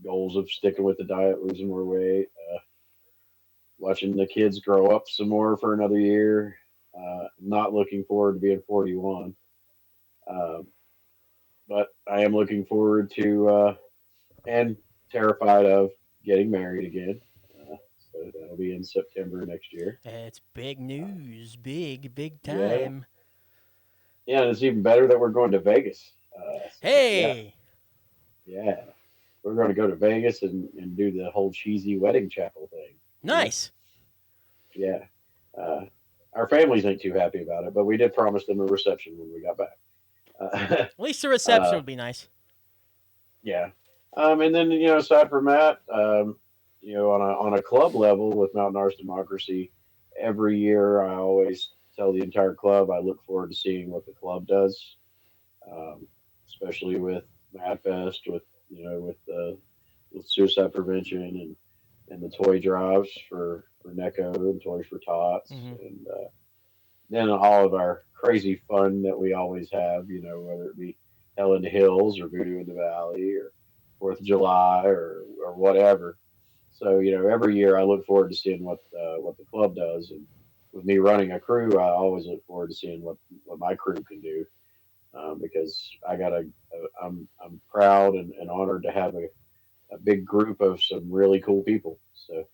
goals of sticking with the diet, losing more weight, watching the kids grow up some more for another year. Not looking forward to being 41. Um, but I am looking forward to and terrified of getting married again. So that'll be in September next year. It's big news. Big Yeah, time. yeah, and it's even better that we're going to Vegas. So yeah, Hey. yeah, we're going to go to Vegas and do the whole cheesy wedding chapel thing. You know? Nice. Yeah. Uh, our families ain't too happy about it, but we did promise them a reception when we got back. At least the reception Uh, would be nice. yeah. And then aside from that, on a club level with Mountain Arts Democracy, every year I always tell the entire club I look forward to seeing what the club does, especially with MadFest, with suicide prevention and the toy drives for NECO and Toys for Tots, Hmm. and then all of our crazy fun that we always have, whether it be Hell in the Hills or Voodoo in the Valley or Fourth of July or whatever. So every year I look forward to seeing what the club does, and with me running a crew, I always look forward to seeing what my crew can do, because I'm proud and honored to have a big group of some really cool people. So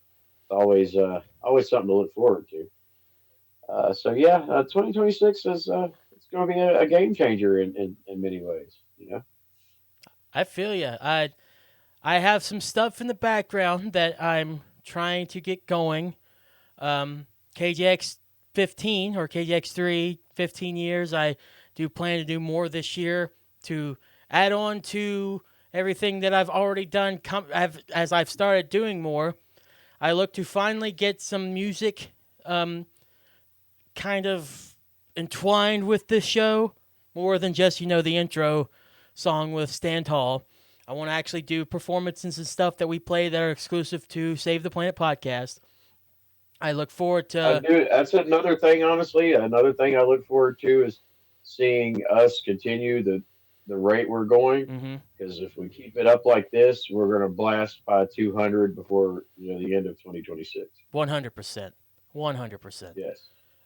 it's always something to look forward to. So yeah, 2026 is it's going to be a game changer in many ways. I feel you. I have some stuff in the background that I'm trying to get going. KJX 15 or KJX 3, 15 years. I do plan to do more this year to add on to everything that I've already done. As I've started doing more, I look to finally get some music kind of entwined with this show more than just, the intro song with Stand Tall. I want to actually do performances and stuff that we play that are exclusive to Save the Planet podcast. I look forward to. Dude, that's another thing. Honestly, another thing I look forward to is seeing us continue the rate we're going. Mm-hmm. Because if we keep it up like this, we're going to blast by 200 before the end of 2026. 100%. 100%. Yes.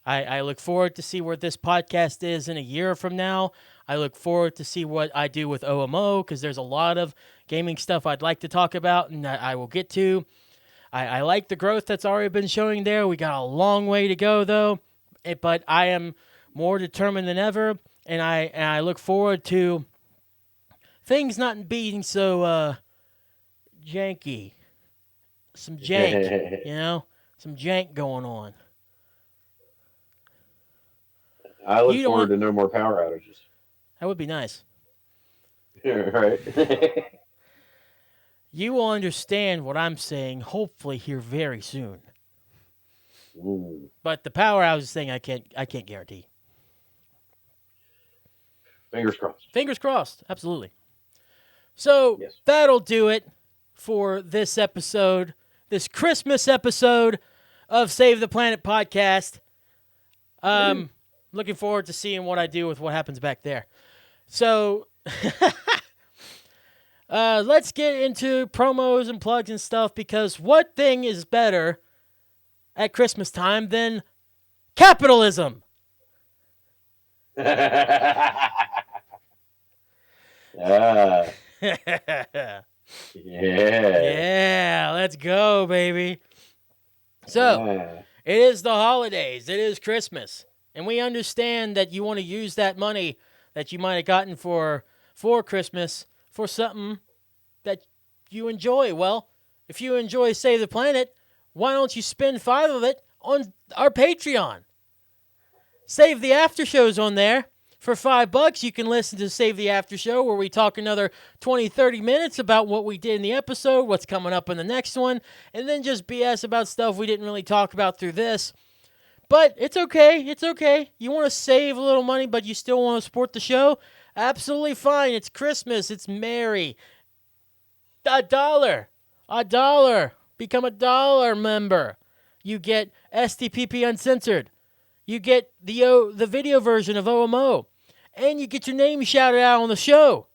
I look forward to see where this podcast is in a year from now. I look forward to see what I do with OMO because there's a lot of gaming stuff I'd like to talk about and that I will get to. I like the growth that's already been showing there. We got a long way to go though, but I am more determined than ever, and I look forward to things not being so janky. Some jank, some jank going on. I look You don't forward want to no more power outages. that would be nice. Right. You will understand what I'm saying, hopefully here very soon. Ooh. But the power outage thing, I can't guarantee. Fingers crossed. Fingers crossed, absolutely. So Yes. that'll do it for this episode, this Christmas episode of Save the Planet podcast. Looking forward to seeing what I do with what happens back there. So let's get into promos and plugs and stuff, because what thing is better at Christmas time than capitalism? Ah, Yeah, yeah. let's go, baby. So, Ah. it is the holidays. It is Christmas. And we understand that you want to use that money that you might have gotten for Christmas for something that you enjoy. Well, if you enjoy Save the Planet, why don't you spend 5 of it on our Patreon? Save the After Shows on there. For $5, you can listen to Save the After Show, where we talk another 20, 30 minutes about what we did in the episode, what's coming up in the next one, and then just BS about stuff we didn't really talk about through this. But it's okay. It's okay. You want to save a little money, but you still want to support the show? Absolutely fine. It's Christmas. It's merry. $1. $1. Become a dollar member. You get STPP Uncensored. You get the video version of OMO. And you get your name shouted out on the show.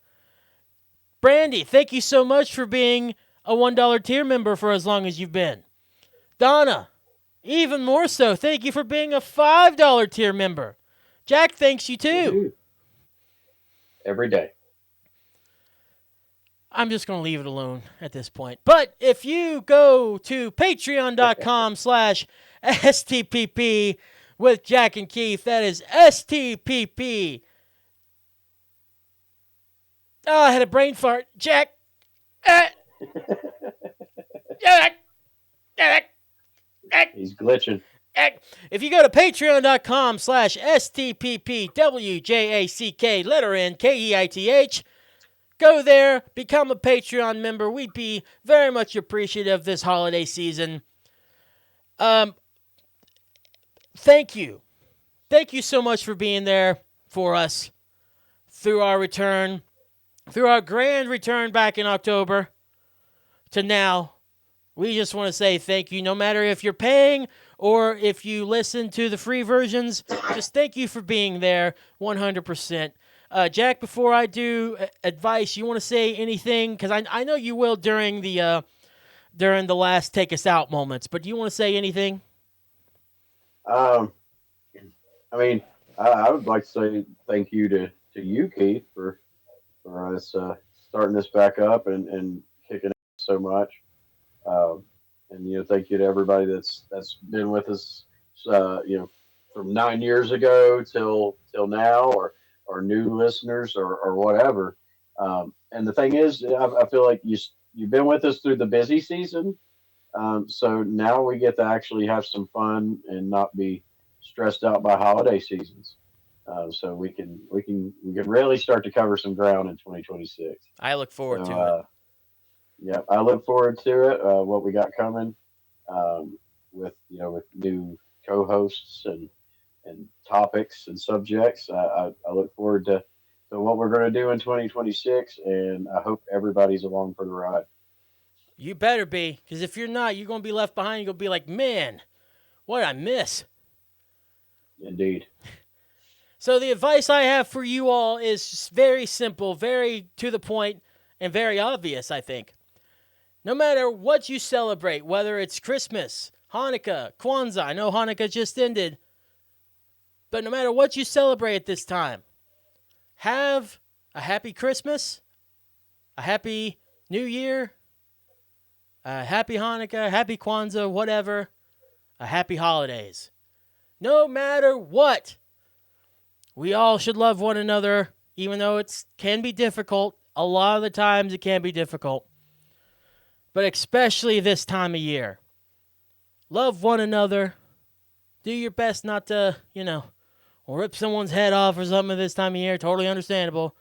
Brandy, thank you so much for being a $1 tier member for as long as you've been. Donna, even more so, thank you for being a $5 tier member. Jack thanks you too. Every day. I'm just going to leave it alone at this point. But if you go to patreon.com/STPP with Jack and Keith, that is STPP. Oh, I had a brain fart. Jack. Jack. He's glitching. If you go to patreon.com/STPPWJACK, letter N, KEITH, go there, become a Patreon member. We'd be very much appreciative this holiday season. Thank you. Thank you so much for being there for us through our return, through our grand return back in October to now. We just want to say thank you, no matter if you're paying or if you listen to the free versions. Just thank you for being there 100%. Jack, before I do advice, you want to say anything? Because I know you will during the last take us out moments, but do you want to say anything? I mean, I would like to say thank you to you, Keith, for us starting this back up and kicking it so much. And thank you to everybody that's been with us, from 9 years ago till now, or new listeners or whatever. And the thing is, I feel like you've been with us through the busy season, so now we get to actually have some fun and not be stressed out by holiday seasons. So we can really start to cover some ground in 2026. I look forward So, to it. Yeah, I look forward to it. What we got coming, with new co-hosts and topics and subjects. I look forward to what we're going to do in 2026, and I hope everybody's along for the ride. You better be, because if you're not, you're going to be left behind. You're going to be like, man, what did I miss? Indeed. So the advice I have for you all is very simple, very to the point, and very obvious, I think. No matter what you celebrate, whether it's Christmas, Hanukkah, Kwanzaa, I know Hanukkah just ended, but no matter what you celebrate at this time, have a happy Christmas, a happy New Year, a happy Hanukkah, happy Kwanzaa, whatever, a happy holidays. No matter what, we all should love one another, even though it can be difficult. A lot of the times it can be difficult. But especially this time of year. Love one another. Do your best not to, rip someone's head off or something at this time of year. Totally understandable.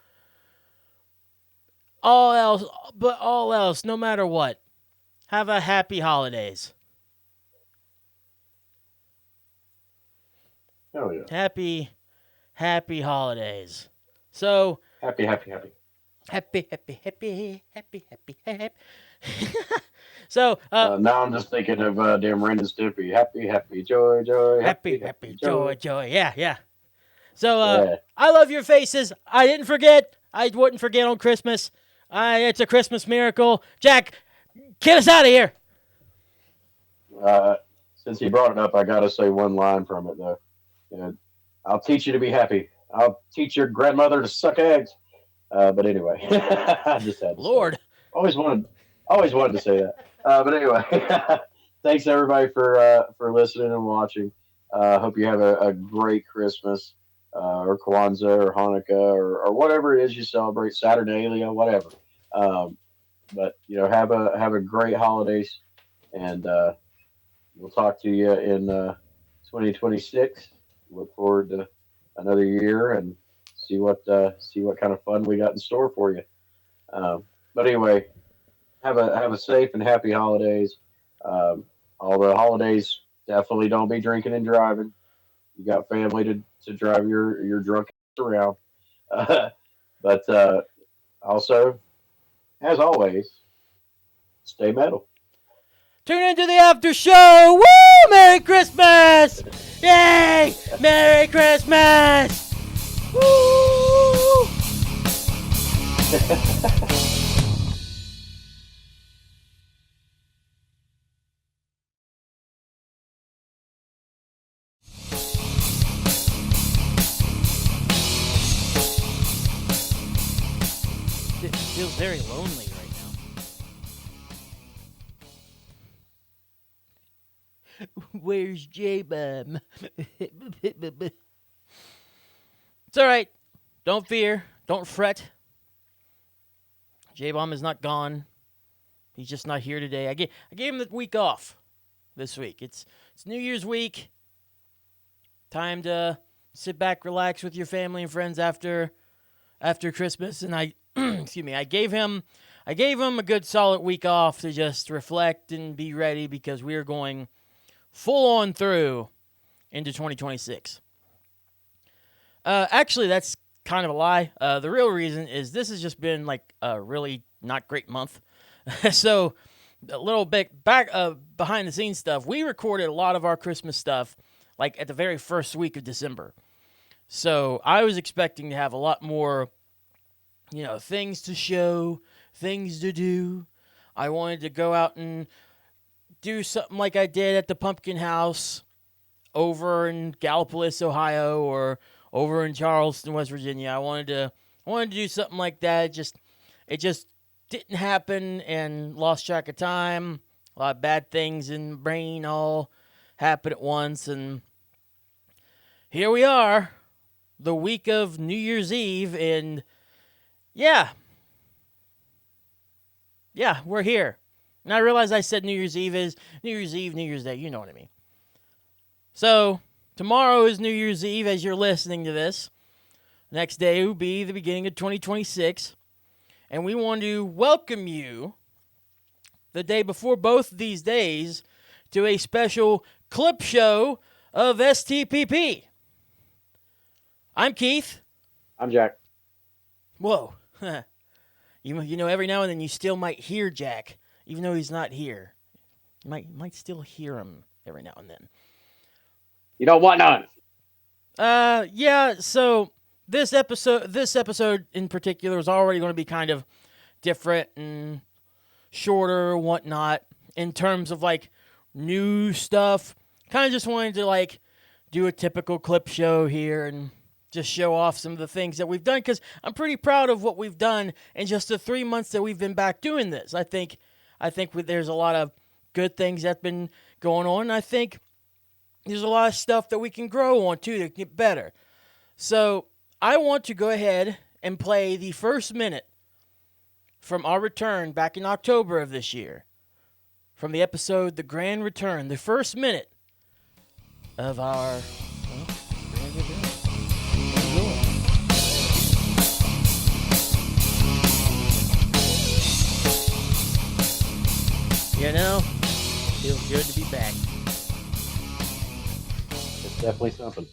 all else, no matter what, have a happy holidays. Hell yeah. Happy holidays. So Happy, happy, happy. happy. So Now I'm just thinking of damn Ren and Stimpy. Happy, happy, joy, joy. happy, joy. Yeah. So Yeah. I love your faces. I didn't forget. I wouldn't forget on Christmas. It's a Christmas miracle. Jack, get us out of here. Since he brought it up, I gotta say one line from it though. You know, I'll teach you to be happy. I'll teach your grandmother to suck eggs. But anyway, I just had to Lord. say. Always wanted to say that. But anyway, thanks everybody for listening and watching. Hope you have a great Christmas or Kwanzaa or Hanukkah or whatever it is you celebrate, Saturnalia, whatever. But have a great holidays, and we'll talk to you in 2026. Look forward to another year and see what kind of fun we got in store for you. But anyway, have a safe and happy holidays. All the holidays, definitely don't be drinking and driving. You got family to drive your drunk ass around. But also, as always, stay metal. Tune into the after show. Woo! Merry Christmas! Yay! Merry Christmas! Woo! It feels very lonely right now. Where's J-Bum? It's all right. Don't fear. Don't fret. J-Bomb is not gone. He's just not here today. I gave him the week off this week. It's New Year's week. Time to sit back, relax with your family and friends after Christmas. And I excuse me, I gave him a good solid week off to just reflect and be ready because we are going full on through into 2026. Actually, that's kind of a lie. The real reason is this has just been like a really not great month. So a little bit back behind the scenes stuff. We recorded a lot of our Christmas stuff like at the very first week of December. So I was expecting to have a lot more, things to show, things to do. I wanted to go out and do something like I did at the Pumpkin House over in Gallipolis, Ohio, or over in Charleston, West Virginia. I wanted to do something like that. It just didn't happen and lost track of time. A lot of bad things in the brain all happened at once, and here we are, the week of New Year's Eve, and yeah, we're here. And I realize I said New Year's Eve is New Year's Eve, New Year's Day. You know what I mean. So, tomorrow is New Year's Eve as you're listening to this. Next day will be the beginning of 2026. And we want to welcome you the day before both these days to a special clip show of STPP. I'm Keith. I'm Jack. Whoa. You know, every now and then you still might hear Jack, even though he's not here. You might still hear him every now and then. You don't want none. Yeah, so this episode in particular is already going to be kind of different and shorter and whatnot in terms of like new stuff. Kind of just wanted to like do a typical clip show here and just show off some of the things that we've done because I'm pretty proud of what we've done in just the 3 months that we've been back doing this. I think there's a lot of good things that's been going on. I think there's a lot of stuff that we can grow on too to get better. So I want to go ahead and play the first minute from our return back in October of this year. From the episode The Grand Return. The first minute of our Grand Return. Enjoy. You know, feels good to be back. It's definitely something.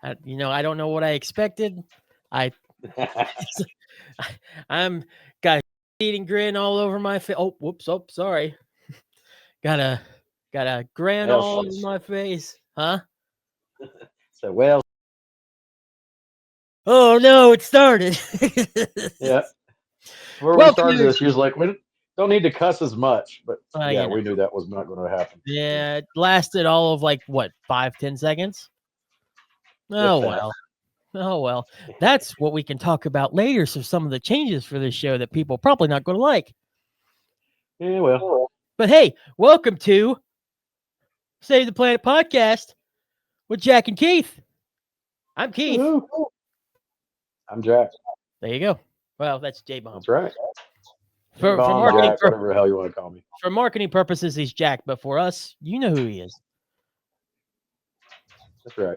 I don't know what I expected. I'm got a eating grin all over my face. Oh, whoops! Oh, sorry. Got a grin Well, all over my face, huh? So, well, Oh no, it started. yeah. Before we Welcome started to this, she was like, "We don't need to cuss as much," but yeah, you know, we knew that was not going to happen. yeah, it lasted all of like what 5-10 seconds. Oh If that. well. Oh well. That's what we can talk about later. So some of the changes for this show that people probably not going to like. Yeah, well, But hey, welcome to Save the Planet podcast with Jack and Keith. I'm Keith. woo-hoo. I'm Jack. There you go. Well, that's J Bomb. That's right. For Bomb, marketing Jack, whatever the hell you want to call me. for marketing purposes, he's Jack. But for us, you know who he is. That's right.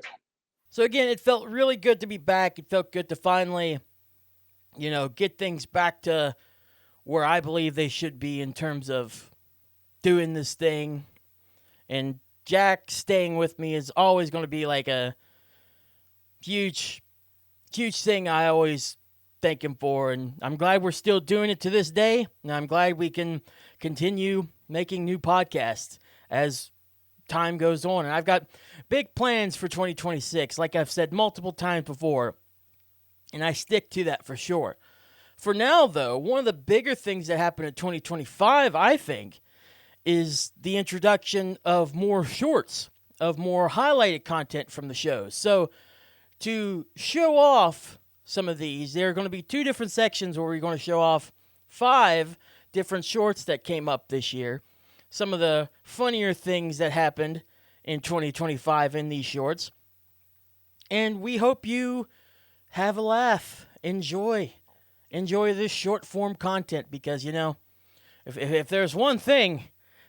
So again, it felt really good to be back. It felt good to finally, get things back to where I believe they should be in terms of doing this thing. And Jack staying with me is always going to be like a huge, huge thing I always thank him for. And I'm glad we're still doing it to this day. And I'm glad we can continue making new podcasts as time goes on. And I've got big plans for 2026, like I've said multiple times before. And I stick to that for sure. For now, though, one of the bigger things that happened in 2025, I think, is the introduction of more shorts, of more highlighted content from the shows. So to show off some of these, there are going to be 2 different sections where we're going to show off 5 different shorts that came up this year. Some of the funnier things that happened in 2025 in these shorts. And we hope you have a laugh. Enjoy this short form content because, if there's one thing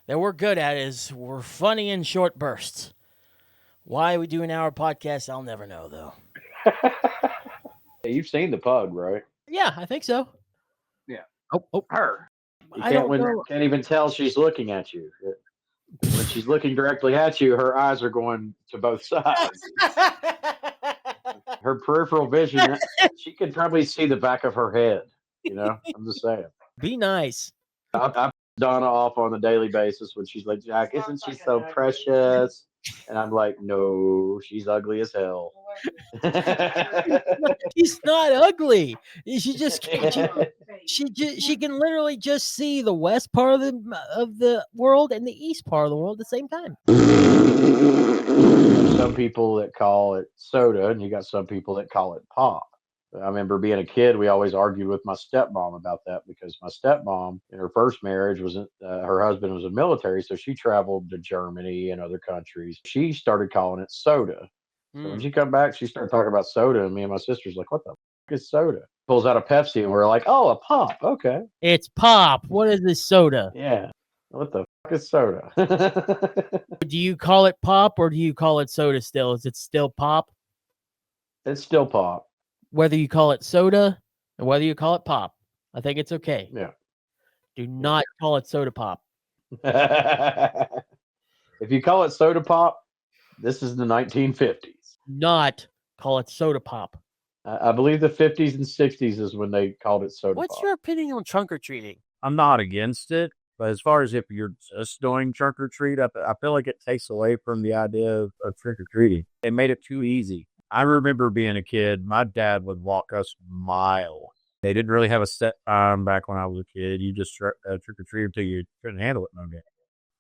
that we're good at is we're funny in short bursts. Why we do an hour podcast, I'll never know, though. You've seen the pug, right? Yeah, I think so. Yeah. Oh, Her. You I don't can't, know. can't even tell she's looking at you. When she's looking directly at you, her eyes are going to both sides. Her peripheral vision, she could probably see the back of her head. I'm just saying. Be nice. I Donna off on a daily basis when she's like, Jack, isn't she so precious? And I'm like, no, she's ugly as hell. She's not ugly. She just she can literally just see the west part of the world and the east part of the world at the same time. Some people that call it soda, and you got some people that call it pop. I remember being a kid, we always argued with my stepmom about that because my stepmom in her first marriage her husband was in the military, so she traveled to Germany and other countries. She started calling it soda. So when she come back, she started talking about soda, and me and my sister's like, "What the f- is soda?" Pulls out a Pepsi, and we're like, "Oh, a pop, okay, It's pop. What is this soda? yeah." What the f- is soda? Do you call it pop or do you call it soda still? Is it still pop? It's still pop. Whether you call it soda or whether you call it pop, I think it's okay. Yeah. Do not call it soda pop. If you call it soda pop, this is the 1950s. Not call it soda pop. I believe the 50s and 60s is when they called it soda What's pop. your opinion on trunk or treating? I'm not against it, but as far as if you're just doing trunk or treat, I feel like it takes away from the idea of trick or treating. They made it too easy. I remember being a kid, my dad would walk us miles. They didn't really have a set time back when I was a kid. You just trick or treat until you couldn't handle it no more.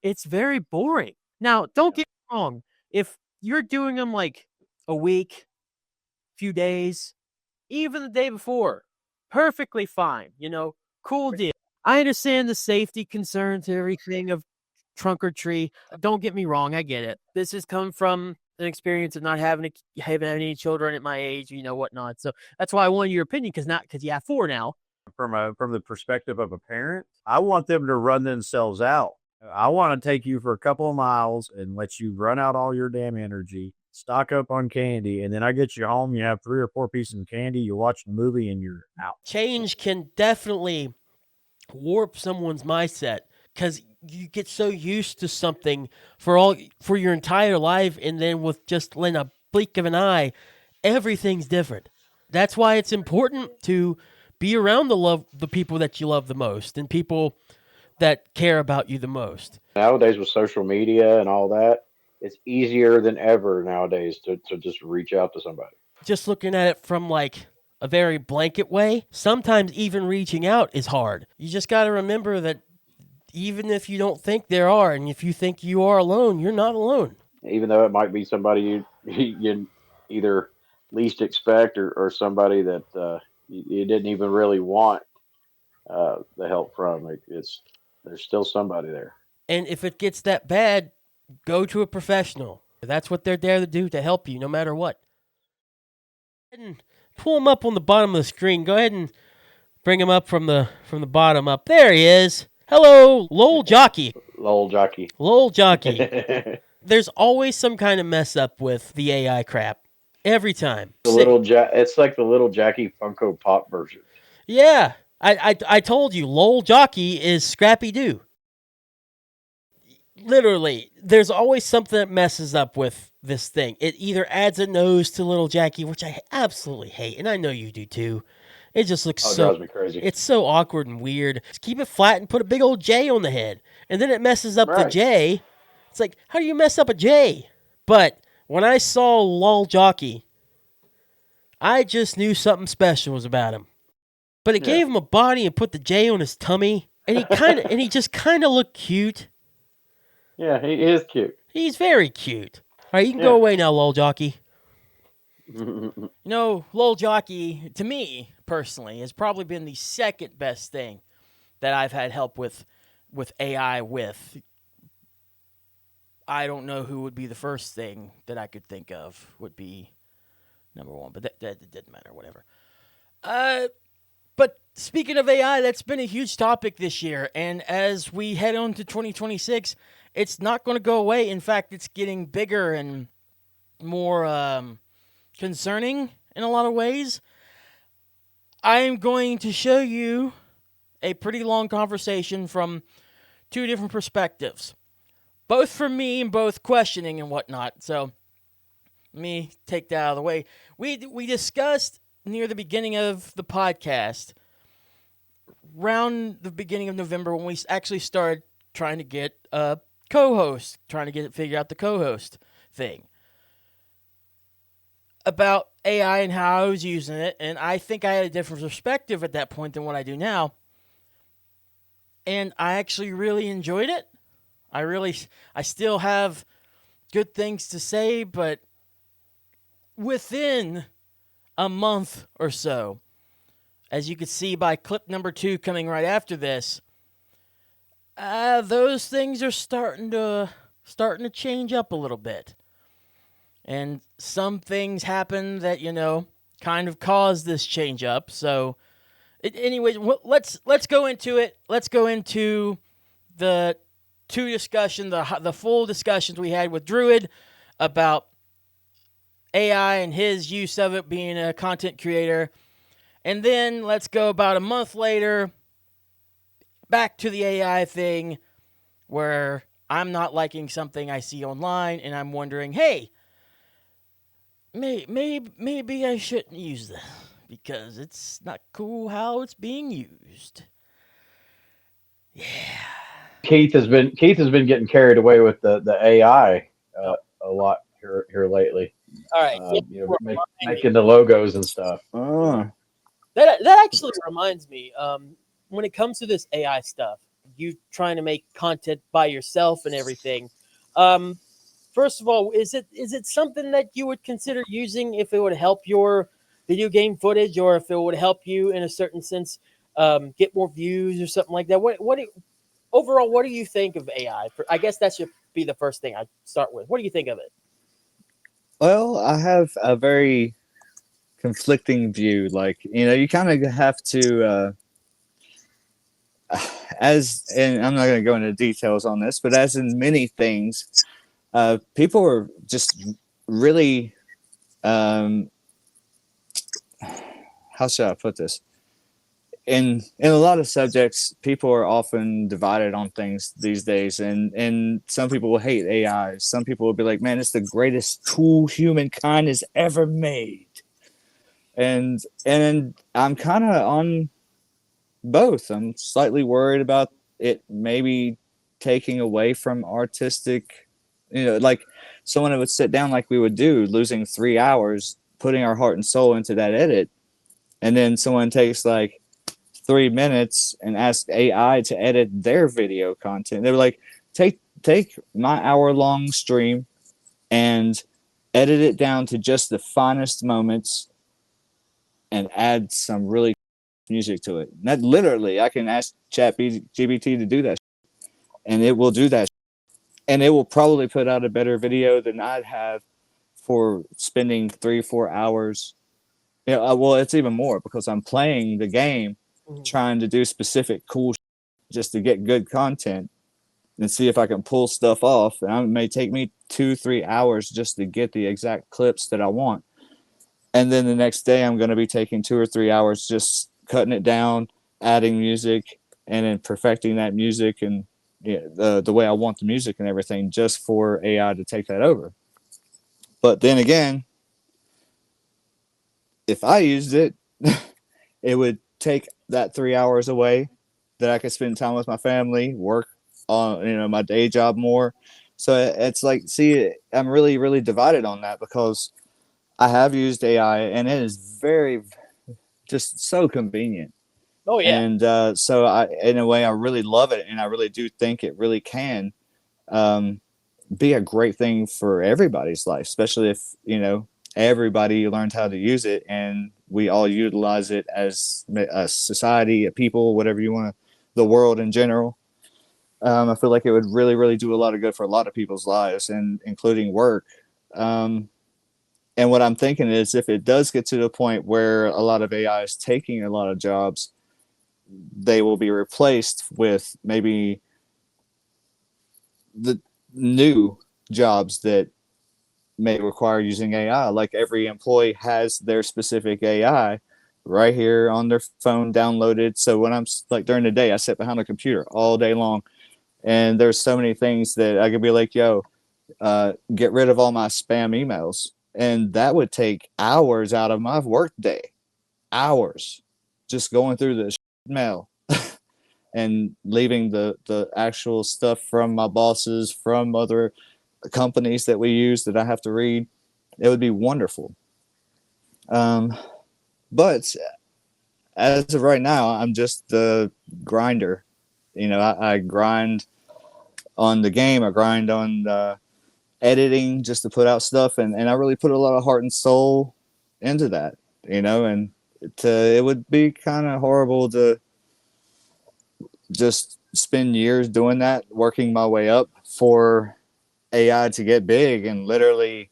It's very boring. Now, don't get me wrong. If you're doing them like a week, few days, even the day before, perfectly fine. Cool deal. I understand the safety concerns, everything of trunk or treat. Don't get me wrong. I get it. This has come from an experience of not having any children at my age, whatnot. So that's why I wanted your opinion because you have 4 now. From the perspective of a parent, I want them to run themselves out. I want to take you for a couple of miles and let you run out all your damn energy, stock up on candy, and then I get you home, you have 3 or 4 pieces of candy, you watch the movie, and you're out. Change can definitely warp someone's mindset because you get so used to something for your entire life, and then with just in a blink of an eye, everything's different. That's why it's important to be around the people that you love the most and people that care about you the most. Nowadays with social media and all that, it's easier than ever nowadays to just reach out to somebody. Just looking at it from like a very blanket way, sometimes even reaching out is hard. You just got to remember that even if you don't think there are, and if you think you are alone, you're not alone. Even though it might be somebody you either least expect or somebody that you didn't even really want the help from. It's there's still somebody there. And if it gets that bad, go to a professional. That's what they're there to do, to help you no matter what. And pull him up on the bottom of the screen. Go ahead and bring him up from the bottom up. There he is. Hello, Lol Jockie. Lol Jockey. Lol Jockie. There's always some kind of mess up with the AI crap. Every time. It's like the Little Jackie Funko Pop version. Yeah. I told you, Lol Jockie is Scrappy Doo. Literally, there's always something that messes up with this thing. It either adds a nose to Little Jackie, which I absolutely hate, and I know you do too. It just looks It drives me crazy. It's so awkward and weird. Just keep it flat and put a big old J on the head. And then it messes up the Right. J. It's like, how do you mess up a J? But when I saw Lol Jockie, I just knew something special was about him. But it Yeah. gave him a body and put the J on his tummy, and he just kind of looked cute. Yeah, he is cute. He's very cute. All right, you can Yeah. go away now, Lol Jockie. You know, Lol Jockie, to me personally, has probably been the second best thing that I've had help with AI with. I don't know who would be the first thing that I could think of would be number one, but that didn't matter, whatever. But speaking of AI, that's been a huge topic this year, and as we head on to 2026, it's not going to go away. In fact, it's getting bigger and more concerning in a lot of ways. I'm going to show you a pretty long conversation from two different perspectives, both from me and both questioning and whatnot. So let me take that out of the way. We discussed near the beginning of the podcast, around the beginning of November, when we actually started trying to get a co-host, trying to figure out the co-host thing, about AI and how I was using it, and I think I had a different perspective at that point than what I do now, and I actually really enjoyed it. I still have good things to say, but within a month or so, as you can see by clip number 2 coming right after this, those things are starting to change up a little bit. And some things happen that, kind of caused this change up. So, anyways, let's go into it. Let's go into the the full discussions we had with Druid about AI and his use of it, being a content creator. And then let's go about a month later back to the AI thing, where I'm not liking something I see online and I'm wondering, hey, maybe I shouldn't use this because it's not cool how it's being used. Yeah. Keith has been getting carried away with the AI a lot here lately. All right. Making the logos and stuff. That actually reminds me, when it comes to this AI stuff, you trying to make content by yourself and everything. First of all, is it something that you would consider using if it would help your video game footage, or if it would help you in a certain sense get more views or something like that? Overall, what do you think of AI? I guess that should be the first thing I start with. What do you think of it? Well, I have a very conflicting view. Like, you kind of have to, and I'm not going to go into details on this, but as in many things, people are just really, how should I put this? in a lot of subjects, people are often divided on things these days, and some people will hate AI. Some people will be like, "Man, it's the greatest tool humankind has ever made." And I'm kind of on both. I'm slightly worried about it maybe taking away from artistic, like someone would sit down like we would do, losing 3 hours, putting our heart and soul into that edit, and then someone takes like 3 minutes and asks AI to edit their video content. They were like, take my hour-long stream and edit it down to just the finest moments and add some really music to it. And that literally, I can ask ChatGPT to do that, and it will do that, and it will probably put out a better video than I'd have for spending 3 or 4 hours. Well, it's even more because I'm playing the game, trying to do specific cool just to get good content and see if I can pull stuff off. And it may take me 2-3 hours just to get the exact clips that I want. And then the next day, I'm going to be taking 2 or 3 hours just cutting it down, adding music, and then perfecting that music and the way I want the music and everything, just for AI to take that over. But then again, if I used it, it would take that 3 hours away that I could spend time with my family, work on my day job more. So it's like, see, I'm really, really divided on that because I have used AI and it is very, just so convenient. Oh yeah. And so in a way, I really love it, and I really do think it really can be a great thing for everybody's life, especially if everybody learned how to use it and we all utilize it as a society, a people, whatever you want to, the world in general. I feel like it would really, really do a lot of good for a lot of people's lives, and including work. And what I'm thinking is, if it does get to the point where a lot of AI is taking a lot of jobs, they will be replaced with maybe the new jobs that may require using AI. Like every employee has their specific AI right here on their phone downloaded. So when I'm like during the day, I sit behind a computer all day long, and there's so many things that I could be like, yo, get rid of all my spam emails. And that would take hours out of my work day. Hours just going through the mail and leaving the actual stuff from my bosses, from other companies that we use that I have to read. It would be wonderful. But as of right now, I'm just the grinder. I grind on the game. I grind on editing just to put out stuff, and I really put a lot of heart and soul into that. And it would be kind of horrible to just spend years doing that, working my way up for AI to get big, and literally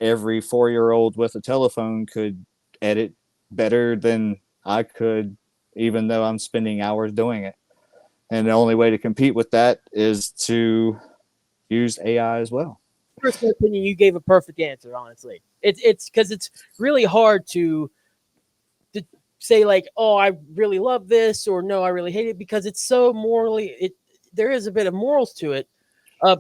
every 4-year-old with a telephone could edit better than I could, even though I'm spending hours doing it. And the only way to compete with that is to use AI as well. Personal opinion, you gave a perfect answer. Honestly, it's because it's really hard to say like, oh, I really love this, or no, I really hate it, because it's so morally. There is a bit of morals to it.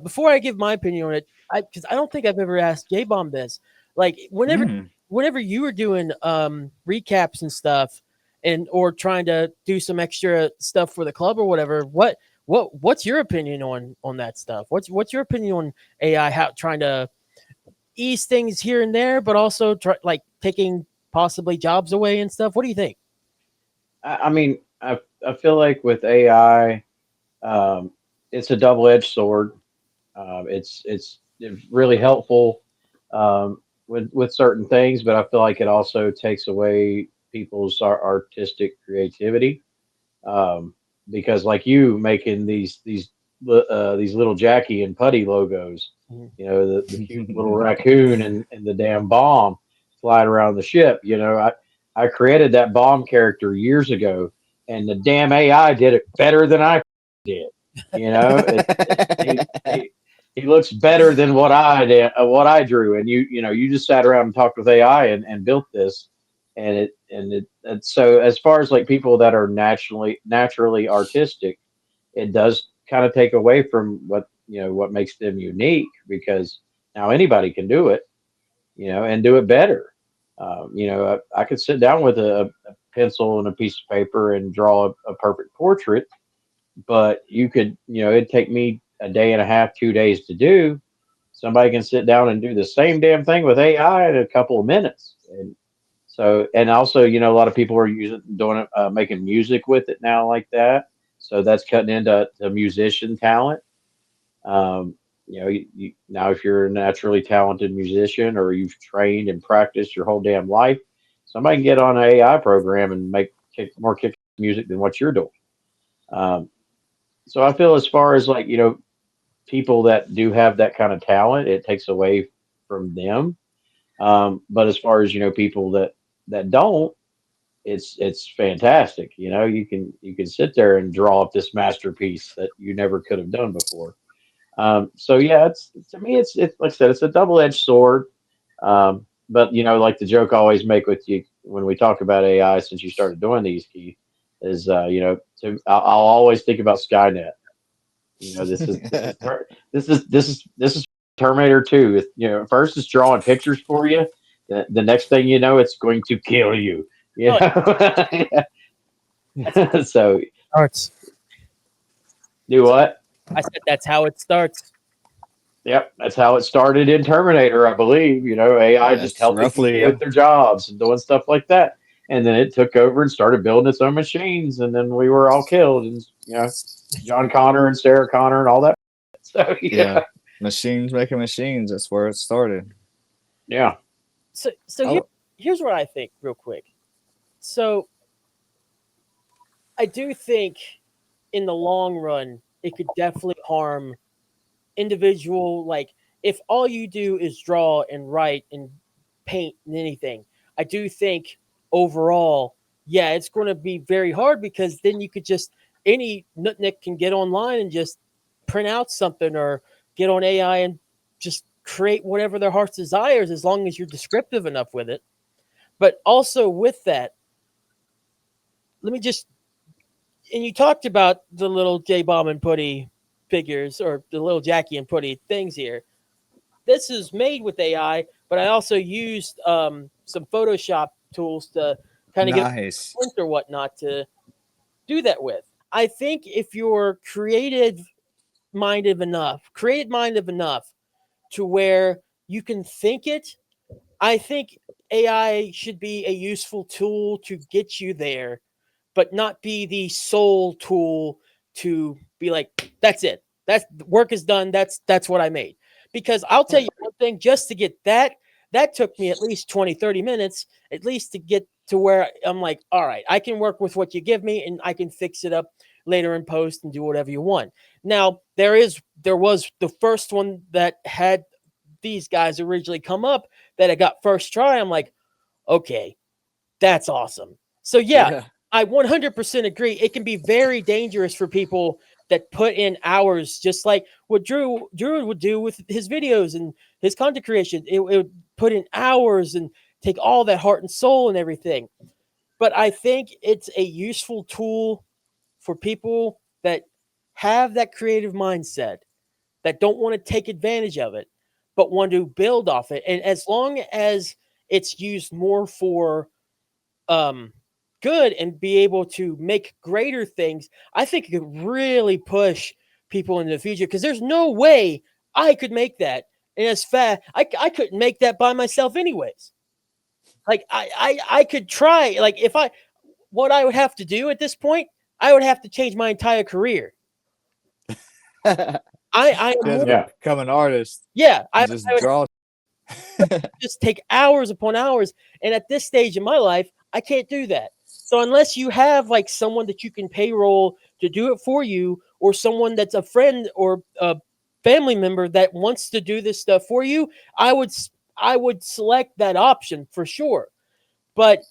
Before I give my opinion on it, because I don't think I've ever asked J-Bomb this. Like whenever you were doing recaps and stuff, or trying to do some extra stuff for the club or whatever, what's your opinion on that stuff? What's your opinion on AI trying to ease things here and there, but also taking possibly jobs away and stuff? What do you think? I mean, I feel like with AI, it's a double-edged sword. It's really helpful with certain things, but I feel like it also takes away people's artistic creativity. Because like you making these Lil Jackie and Puddy logos, the cute little raccoon and the damn bomb flying around the ship. I created that bomb character years ago, and the damn AI did it better than I did. He looks better than what I did, what I drew. And you just sat around and talked with AI and built this. And so as far as like people that are naturally artistic, it does kind of take away from what makes them unique, because now anybody can do it, and do it better. I could sit down with a pencil and a piece of paper and draw a perfect portrait, but it'd take me a day and a half, 2 days to do. Somebody can sit down and do the same damn thing with AI in a couple of minutes. And also, a lot of people are doing it, making music with it now like that. So that's cutting into musician talent. Now if you're a naturally talented musician, or you've trained and practiced your whole damn life, somebody can get on an AI program and make more kick music than what you're doing. Um, so I feel, as far as like, people that do have that kind of talent, it takes away from them. But as far as, people that don't, it's fantastic. You can sit there and draw up this masterpiece that you never could have done before. So yeah, it's to me, it's like I said, it's a double-edged sword. But like the joke I always make with you when we talk about AI, since you started doing these, Keith, is I'll always think about Skynet. This is Terminator 2. First it's drawing pictures for you. The next thing you know, it's going to kill you. Oh, So starts. do what? I said that's how it starts. Yep, that's how it started in Terminator, I believe. AI just That's helping roughly, people yeah. with their jobs and doing stuff like that. And then it took over and started building its own machines, and then we were all killed. And John Connor and Sarah Connor and all that. So Yeah. Machines making machines. That's where it started. yeah. So here's what I think, real quick. So I do think, in the long run, it could definitely harm individual. Like, if all you do is draw and write and paint and anything, I do think overall, yeah, it's going to be very hard, because then you could just, any nutnik can get online and just print out something, or get on AI and just create whatever their heart's desires, as long as you're descriptive enough with it. But also with that, let me just, and you talked about the little J Bomb and Puddy figures, or the Lil Jackie and Puddy things here. This is made with AI, but I also used some Photoshop tools to kind of get Nice. a print or whatnot to do that with. I think if you're creative minded enough to where you can think it, I think AI should be a useful tool to get you there, but not be the sole tool to be like, that's it. That's work is done. That's what I made. Because I'll tell you one thing, just to get that took me at least 20, 30 minutes, at least to get to where I'm like, all right, I can work with what you give me, and I can fix it up later in post and do whatever you want. Now, there was the first one that had these guys originally come up, that I got first try. I'm like, okay, that's awesome. So yeah, Yeah. I 100% agree. It can be very dangerous for people that put in hours, just like what Drew would do with his videos and his content creation. It would put in hours and take all that heart and soul and everything. But I think it's a useful tool for people that have that creative mindset, that don't want to take advantage of it, but want to build off it. And as long as it's used more for um, good, and be able to make greater things, I think it could really push people into the future, because there's no way I could make that. And as fast, I couldn't make that by myself anyways. Like I could try, like what I would have to do at this point, I would have to change my entire career. I am You have more, to Yeah. become an artist. yeah, Just I would draw. just take hours upon hours. And at this stage in my life, I can't do that. So unless you have like someone that you can payroll to do it for you, or someone that's a friend or a family member that wants to do this stuff for you, I would select that option for sure. But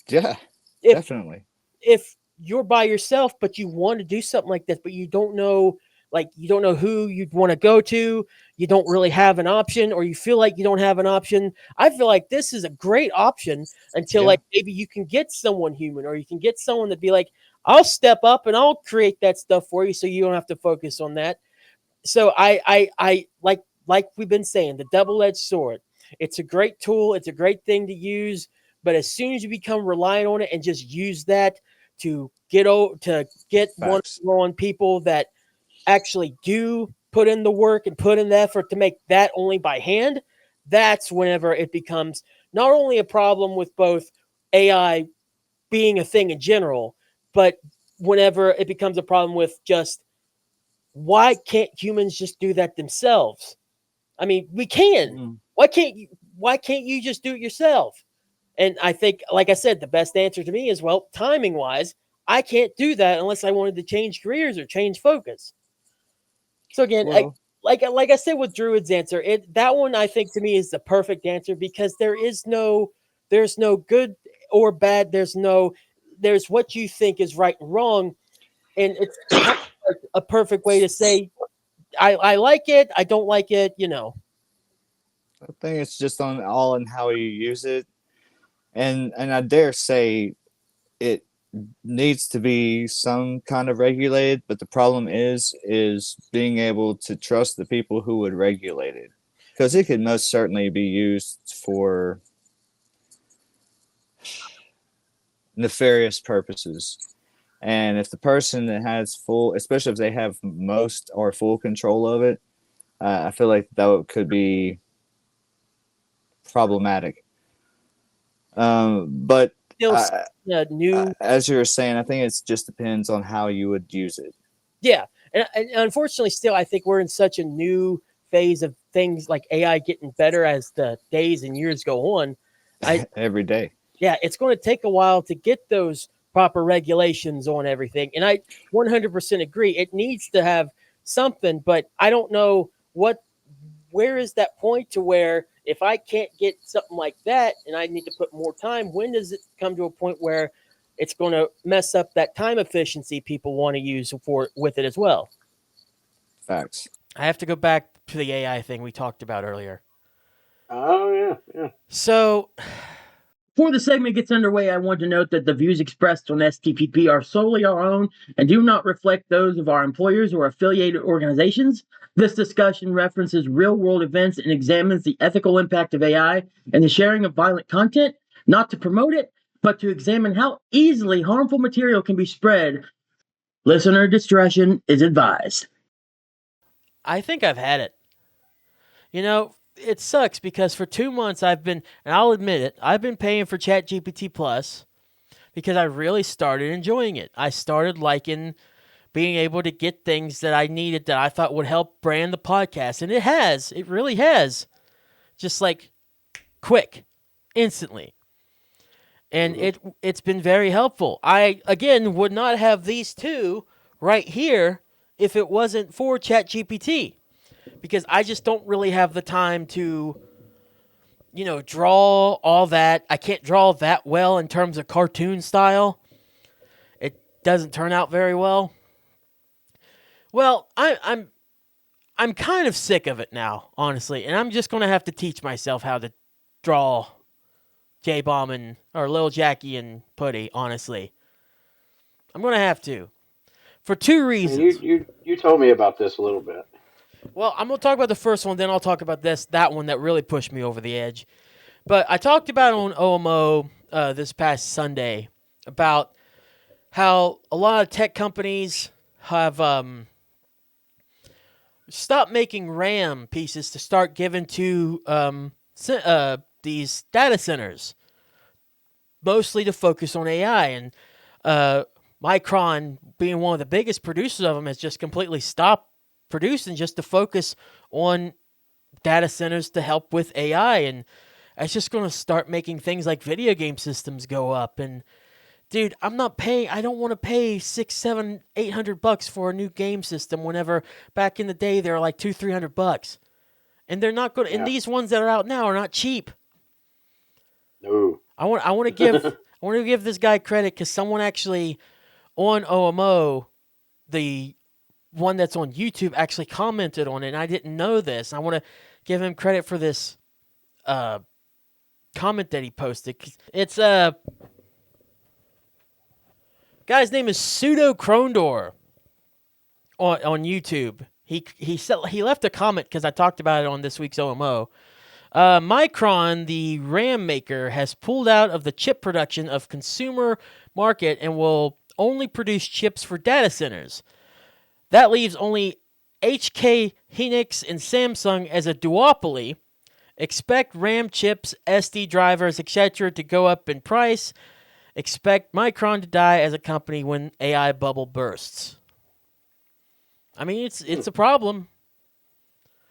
Yeah, if definitely. if you're by yourself, but you want to do something like this, but you don't know like you don't know who you'd want to go to, you don't really have an option, or you feel like you don't have an option. I feel like this is a great option until Yeah. like maybe you can get someone human, or you can get someone to be like, I'll step up and I'll create that stuff for you so you don't have to focus on that. So I like we've been saying, the double-edged sword. It's a great tool, it's a great thing to use, but as soon as you become reliant on it and just use that to get one Facts. on people that actually do put in the work and put in the effort to make that only by hand, that's whenever it becomes not only a problem with both AI being a thing in general, but whenever it becomes a problem with just why can't humans just do that themselves? I mean, we can. Mm. Why can't you just do it yourself? And I think, like I said, the best answer to me is, well, timing wise, I can't do that unless I wanted to change careers or change focus. So again, Well, like I said with Druid's answer, that one I think to me is the perfect answer because there's no good or bad. There's what you think is right and wrong, and it's kind of like a perfect way to say I like it, I don't like it, you know. I think it's just on all in how you use it, and I dare say it needs to be some kind of regulated. But the problem is being able to trust the people who would regulate it, because it could most certainly be used for nefarious purposes. And if the person that has full, especially if they have most or full control of it, I feel like that could be problematic. But Still uh, new. as you were saying, I think it just depends on how you would use it. Yeah, and unfortunately, still, I think we're in such a new phase of things like AI getting better as the days and years go on. Every day. Yeah, it's going to take a while to get those proper regulations on everything. And I 100% agree. It needs to have something, but I don't know where is that point to where if I can't get something like that and I need to put more time, when does it come to a point where it's going to mess up that time efficiency people want to use with it as well? Facts. I have to go back to the AI thing we talked about earlier. Oh yeah, yeah. So, before the segment gets underway, I want to note that the views expressed on STPP are solely our own and do not reflect those of our employers or affiliated organizations. This discussion references real world events and examines the ethical impact of AI and the sharing of violent content, not to promote it, but to examine how easily harmful material can be spread. Listener discretion is advised. I think I've had it. You know, it sucks because for 2 months and I'll admit it, I've been paying for ChatGPT Plus because I really started enjoying it. I started liking being able to get things that I needed that I thought would help brand the podcast. And it really has. Just like quick, instantly. And it's been very helpful. I, again, would not have these two right here if it wasn't for ChatGPT. Because I just don't really have the time to, draw all that. I can't draw that well in terms of cartoon style. It doesn't turn out very well. Well, I'm kind of sick of it now, honestly, and I'm just gonna have to teach myself how to draw J-Bomb or Lil Jackie and Puddy. Honestly, I'm gonna have to for two And reasons. you told me about this a little bit. Well, I'm gonna talk about the first one, then I'll talk about that one that really pushed me over the edge. But I talked about on OMO this past Sunday about how a lot of tech companies have stopped making RAM pieces to start giving to these data centers, mostly to focus on AI. And Micron, being one of the biggest producers of them, has just completely stopped producing just to focus on data centers to help with AI. And it's just going to start making things like video game systems go up. And dude, I don't want to pay $600, $700, $800 for a new game system whenever back in the day they were like $200, $300. And they're not good. Yeah. And these ones that are out now are not cheap. No. I want to give this guy credit because someone actually on OMO, the one that's on YouTube actually commented on it, and I didn't know this. I want to give him credit for this comment that he posted. It's guy's name is Pseudo Krondor on YouTube. He left a comment because I talked about it on this week's OMO. Micron, the RAM maker, has pulled out of the chip production of consumer market and will only produce chips for data centers. That leaves only HK Hynix and Samsung as a duopoly. Expect RAM chips, SD drivers, etc. to go up in price. Expect Micron to die as a company when AI bubble bursts. I mean, it's a problem.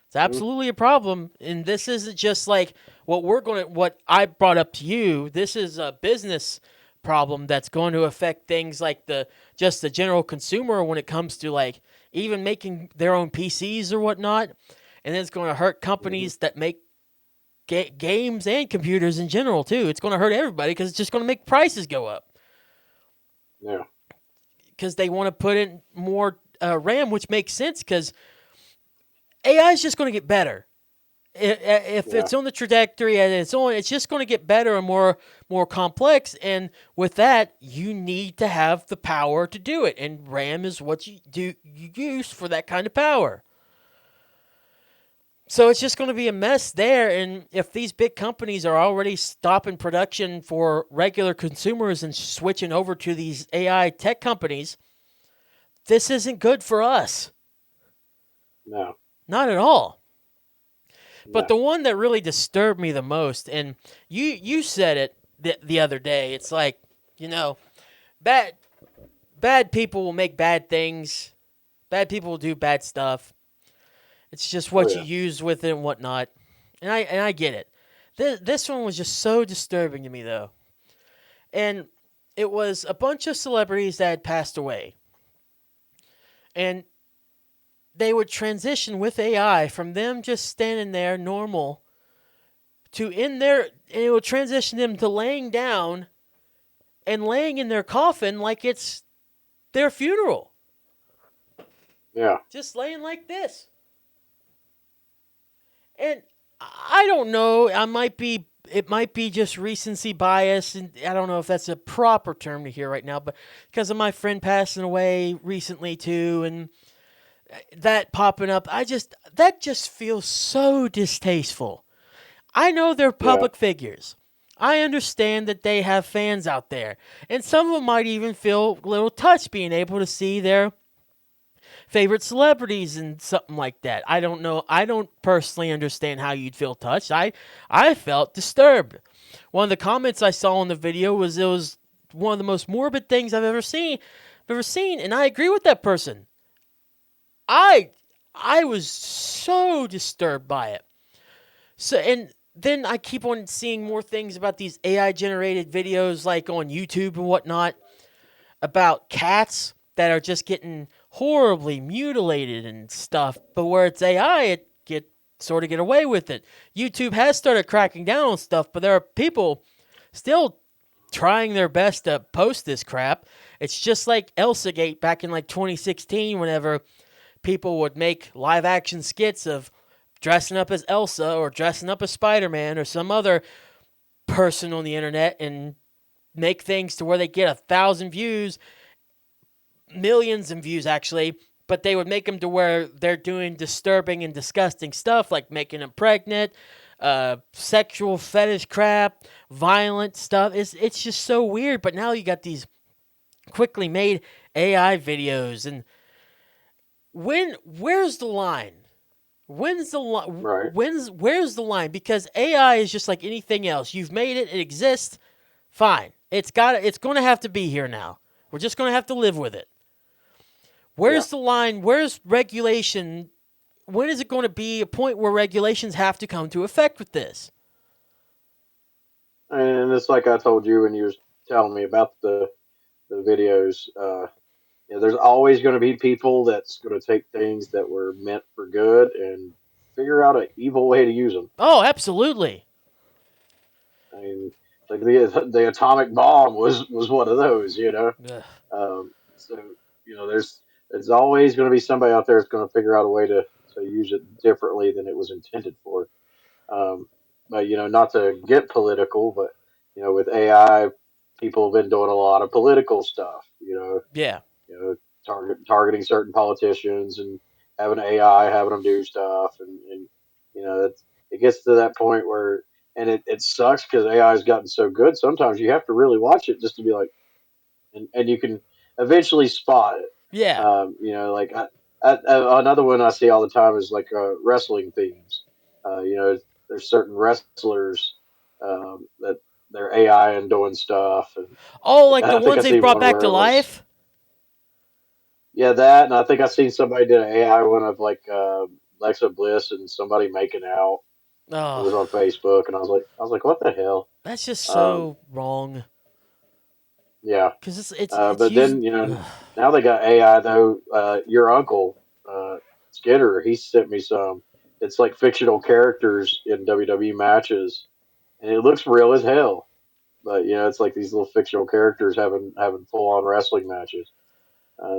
It's absolutely a problem, and this isn't just like what I brought up to you. This is a business problem that's going to affect things like the general consumer when it comes to like even making their own PCs or whatnot, and then it's going to hurt companies that make games and computers in general too. It's going to hurt everybody because it's just going to make prices go up. Yeah. Because they want to put in more RAM, which makes sense because AI is just going to get better. If it's on the trajectory and it's just going to get better and more complex. And with that, you need to have the power to do it. And RAM is what you use for that kind of power. So it's just going to be a mess there. And if these big companies are already stopping production for regular consumers and switching over to these AI tech companies, this isn't good for us. No. Not at all. No. But the one that really disturbed me the most, and you said it the other day, it's like, bad people will make bad things. Bad people will do bad stuff. It's just what you use with it and whatnot. And I get it. This one was just so disturbing to me, though. And it was a bunch of celebrities that had passed away. And they would transition with AI from them just standing there normal to and it would transition them to laying down and laying in their coffin like it's their funeral. Yeah. Just laying like this. And I don't know, it might be just recency bias, and I don't know if that's a proper term to hear right now, but because of my friend passing away recently too, and that popping up, that just feels so distasteful. I know they're public figures. I understand that they have fans out there, and some of them might even feel a little touched being able to see their favorite celebrities and something like that. I don't know. I don't personally understand how you'd feel touched. I felt disturbed. One of the comments I saw in the video was it was one of the most morbid things I've ever seen, and I agree with that person. I was so disturbed by it. So, and then I keep on seeing more things about these AI generated videos like on YouTube and whatnot about cats that are just getting horribly mutilated and stuff, but where it's AI, it sort of get away with it. YouTube has started cracking down on stuff, but there are people still trying their best to post this crap. It's just like ElsaGate back in like 2016 whenever people would make live action skits of dressing up as Elsa or dressing up as Spider-Man or some other person on the internet and make things to where they get 1,000 views, millions of views actually, but they would make them to where they're doing disturbing and disgusting stuff like making them pregnant, sexual fetish crap, violent stuff. It's just so weird. But now you got these quickly made AI videos, and where's the line? When's the line? Right. Where's the line? Because AI is just like anything else. You've made it. It exists. Fine. It's going to have to be here now. We're just going to have to live with it. Where's the line? Where's regulation? When is it going to be a point where regulations have to come to effect with this? And it's like I told you when you were telling me about the videos. There's always going to be people that's going to take things that were meant for good and figure out an evil way to use them. Oh, absolutely. I mean, like the atomic bomb was one of those, Ugh. So there's There's always going to be somebody out there that's going to figure out a way to use it differently than it was intended for. Um, but not to get political, but with AI, people have been doing a lot of political stuff. Yeah. Targeting certain politicians and having AI having them do stuff, and it gets to that point where, and it sucks because AI has gotten so good. Sometimes you have to really watch it just to be like, and you can eventually spot it. Yeah. Like another one I see all the time is like wrestling themes. There's certain wrestlers that they're AI and doing stuff, and Oh, like the I think I ones they seen brought one back where to it was, life? yeah, that, and I think I seen somebody did an AI one of like Alexa Bliss and somebody making out. It was Oh, on Facebook, and I was like, what the hell? that's just Um, so wrong. yeah. Because it's But used. then now they got AI though. Your uncle Skinner, he sent me some. It's like fictional characters in WWE matches, and it looks real as hell. But it's like these little fictional characters having full on wrestling matches.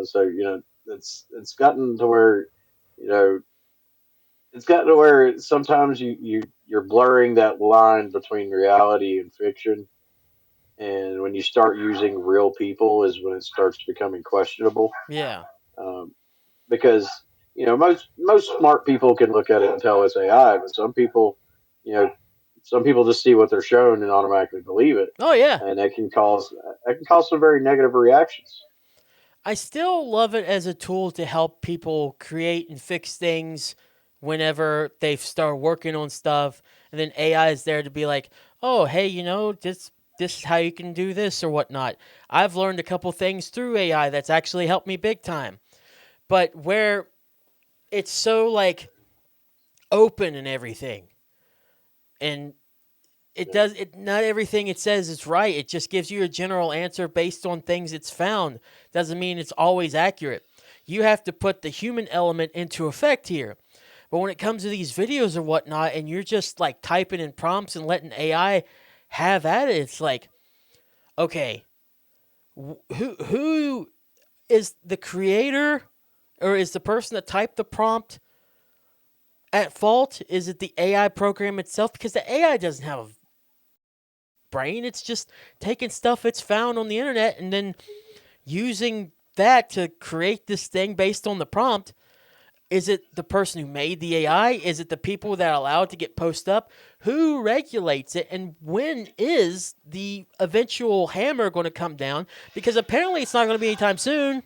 So it's gotten to where you know it's gotten to where sometimes you're blurring that line between reality and fiction, and when you start using real people is when it starts becoming questionable. Yeah. Um, because most smart people can look at it and tell it's AI, but you know, some people just see what they're shown and automatically believe it, Oh, yeah. and that can cause some very negative reactions. I still love it as a tool to help people create and fix things whenever they start working on stuff, and then AI is there to be like, "Oh, hey, this is how you can do this or whatnot." I've learned a couple things through AI that's actually helped me big time. But where it's so like open and everything, and it Yeah, does it not everything it says is right. It just gives you a general answer based on things it's found. Doesn't mean it's always accurate. You have to put the human element into effect here. But when it comes to these videos or whatnot, and you're just like typing in prompts and letting AI have at it, it's like, okay, who is the creator, or is the person that typed the prompt at fault? Is it the AI program itself? Because the AI doesn't have a brain. It's just taking stuff it's found on the internet and then using that to create this thing based on the prompt. Is it the person who made the AI? Is it the people that allow it to get posted up? Who regulates it? And when is the eventual hammer going to come down? Because apparently it's not going to be anytime soon.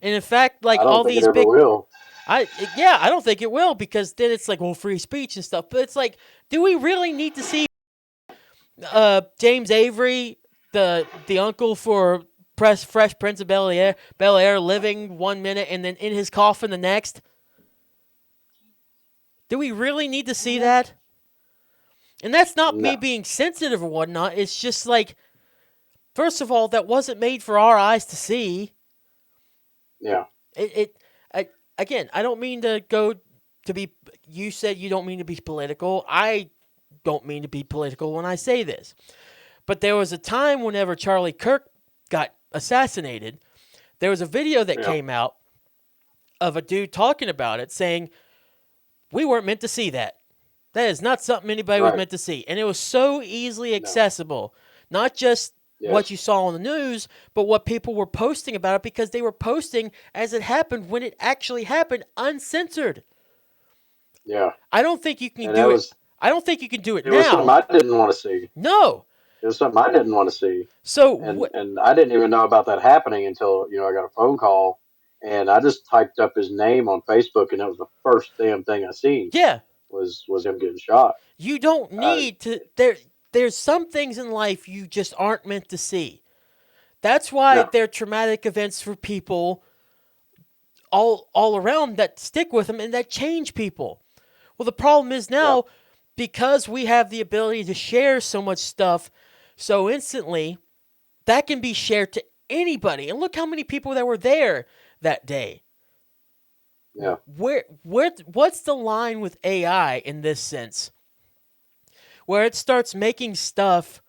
And in fact, like I don't all think it these ever big, will. I don't think it will, because then it's like, well, free speech and stuff. But it's like, do we really need to see James Avery, the uncle for Fresh Prince of Bel Air, living 1 minute and then in his coffin the next? Do we really need to see that? And that's not me No. being sensitive or whatnot. It's just like, first of all, that wasn't made for our eyes to see. Yeah. Again, I don't mean to go to be. You said you don't mean to be political. I don't mean to be political when I say this. But there was a time whenever Charlie Kirk got assassinated, there was a video that Yeah. came out of a dude talking about it, saying, we weren't meant to see that. That is not something anybody was Right. meant to see. And it was so easily No. accessible. Not just what Yes. you saw on the news, but what people were posting about it, because they were posting as it happened when it actually happened, uncensored. Yeah. I don't think you can And that do it. was I don't think you can do it it was something now. I didn't want to see. No. It was something I didn't want to see. So And I didn't even know about that happening until I got a phone call, and I just typed up his name on Facebook, and that was the first damn thing I seen yeah, was him getting shot. you don't Uh, need to there's some things in life you just aren't meant to see. That's why no, they're traumatic events for people all around that stick with them and that change people. Well, the problem is yeah, now, because we have the ability to share so much stuff so instantly, that can be shared to anybody. And look how many people that were there that day. yeah, What's the line with AI in this sense, where it starts making stuff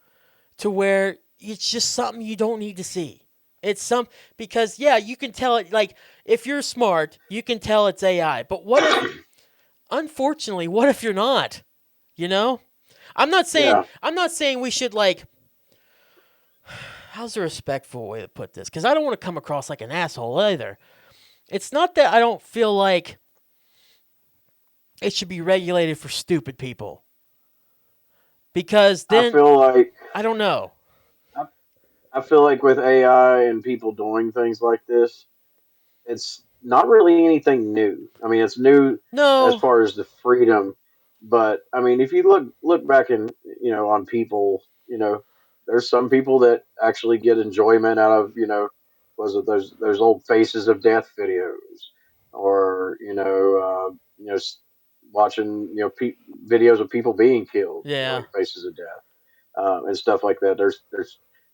to where it's just something you don't need to see? It's some because yeah, you can tell it like if you're smart, you can tell it's AI. But what if unfortunately, what if you're not? You know? Yeah, I'm not saying we should like how's a respectful way to put this? Cuz I don't want to come across like an asshole either. It's not that I don't feel like it should be regulated for stupid people. Because I then feel like I don't know. I, I feel like with AI and people doing things like this, it's not really anything new. I mean, it's new as No. far as the freedom, but I mean, if you look back in on people, there's some people that actually get enjoyment out of was it those old Faces of Death videos, or watching videos of people being killed, Yeah. like Faces of Death, and stuff like that. There's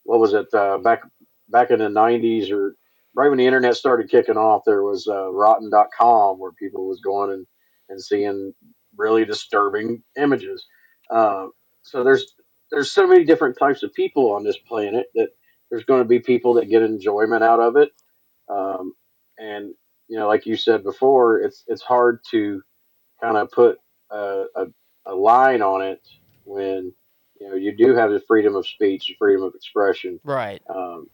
what was it back in the '90s, or right when the internet started kicking off, there was Rotten.com, where people was going and seeing really disturbing images. Uh, so there's so many different types of people on this planet that there's going to be people that get enjoyment out of it, um, and like you said before, it's hard to kind of put a line on it when you do have the freedom of speech, freedom of expression. Right. Um,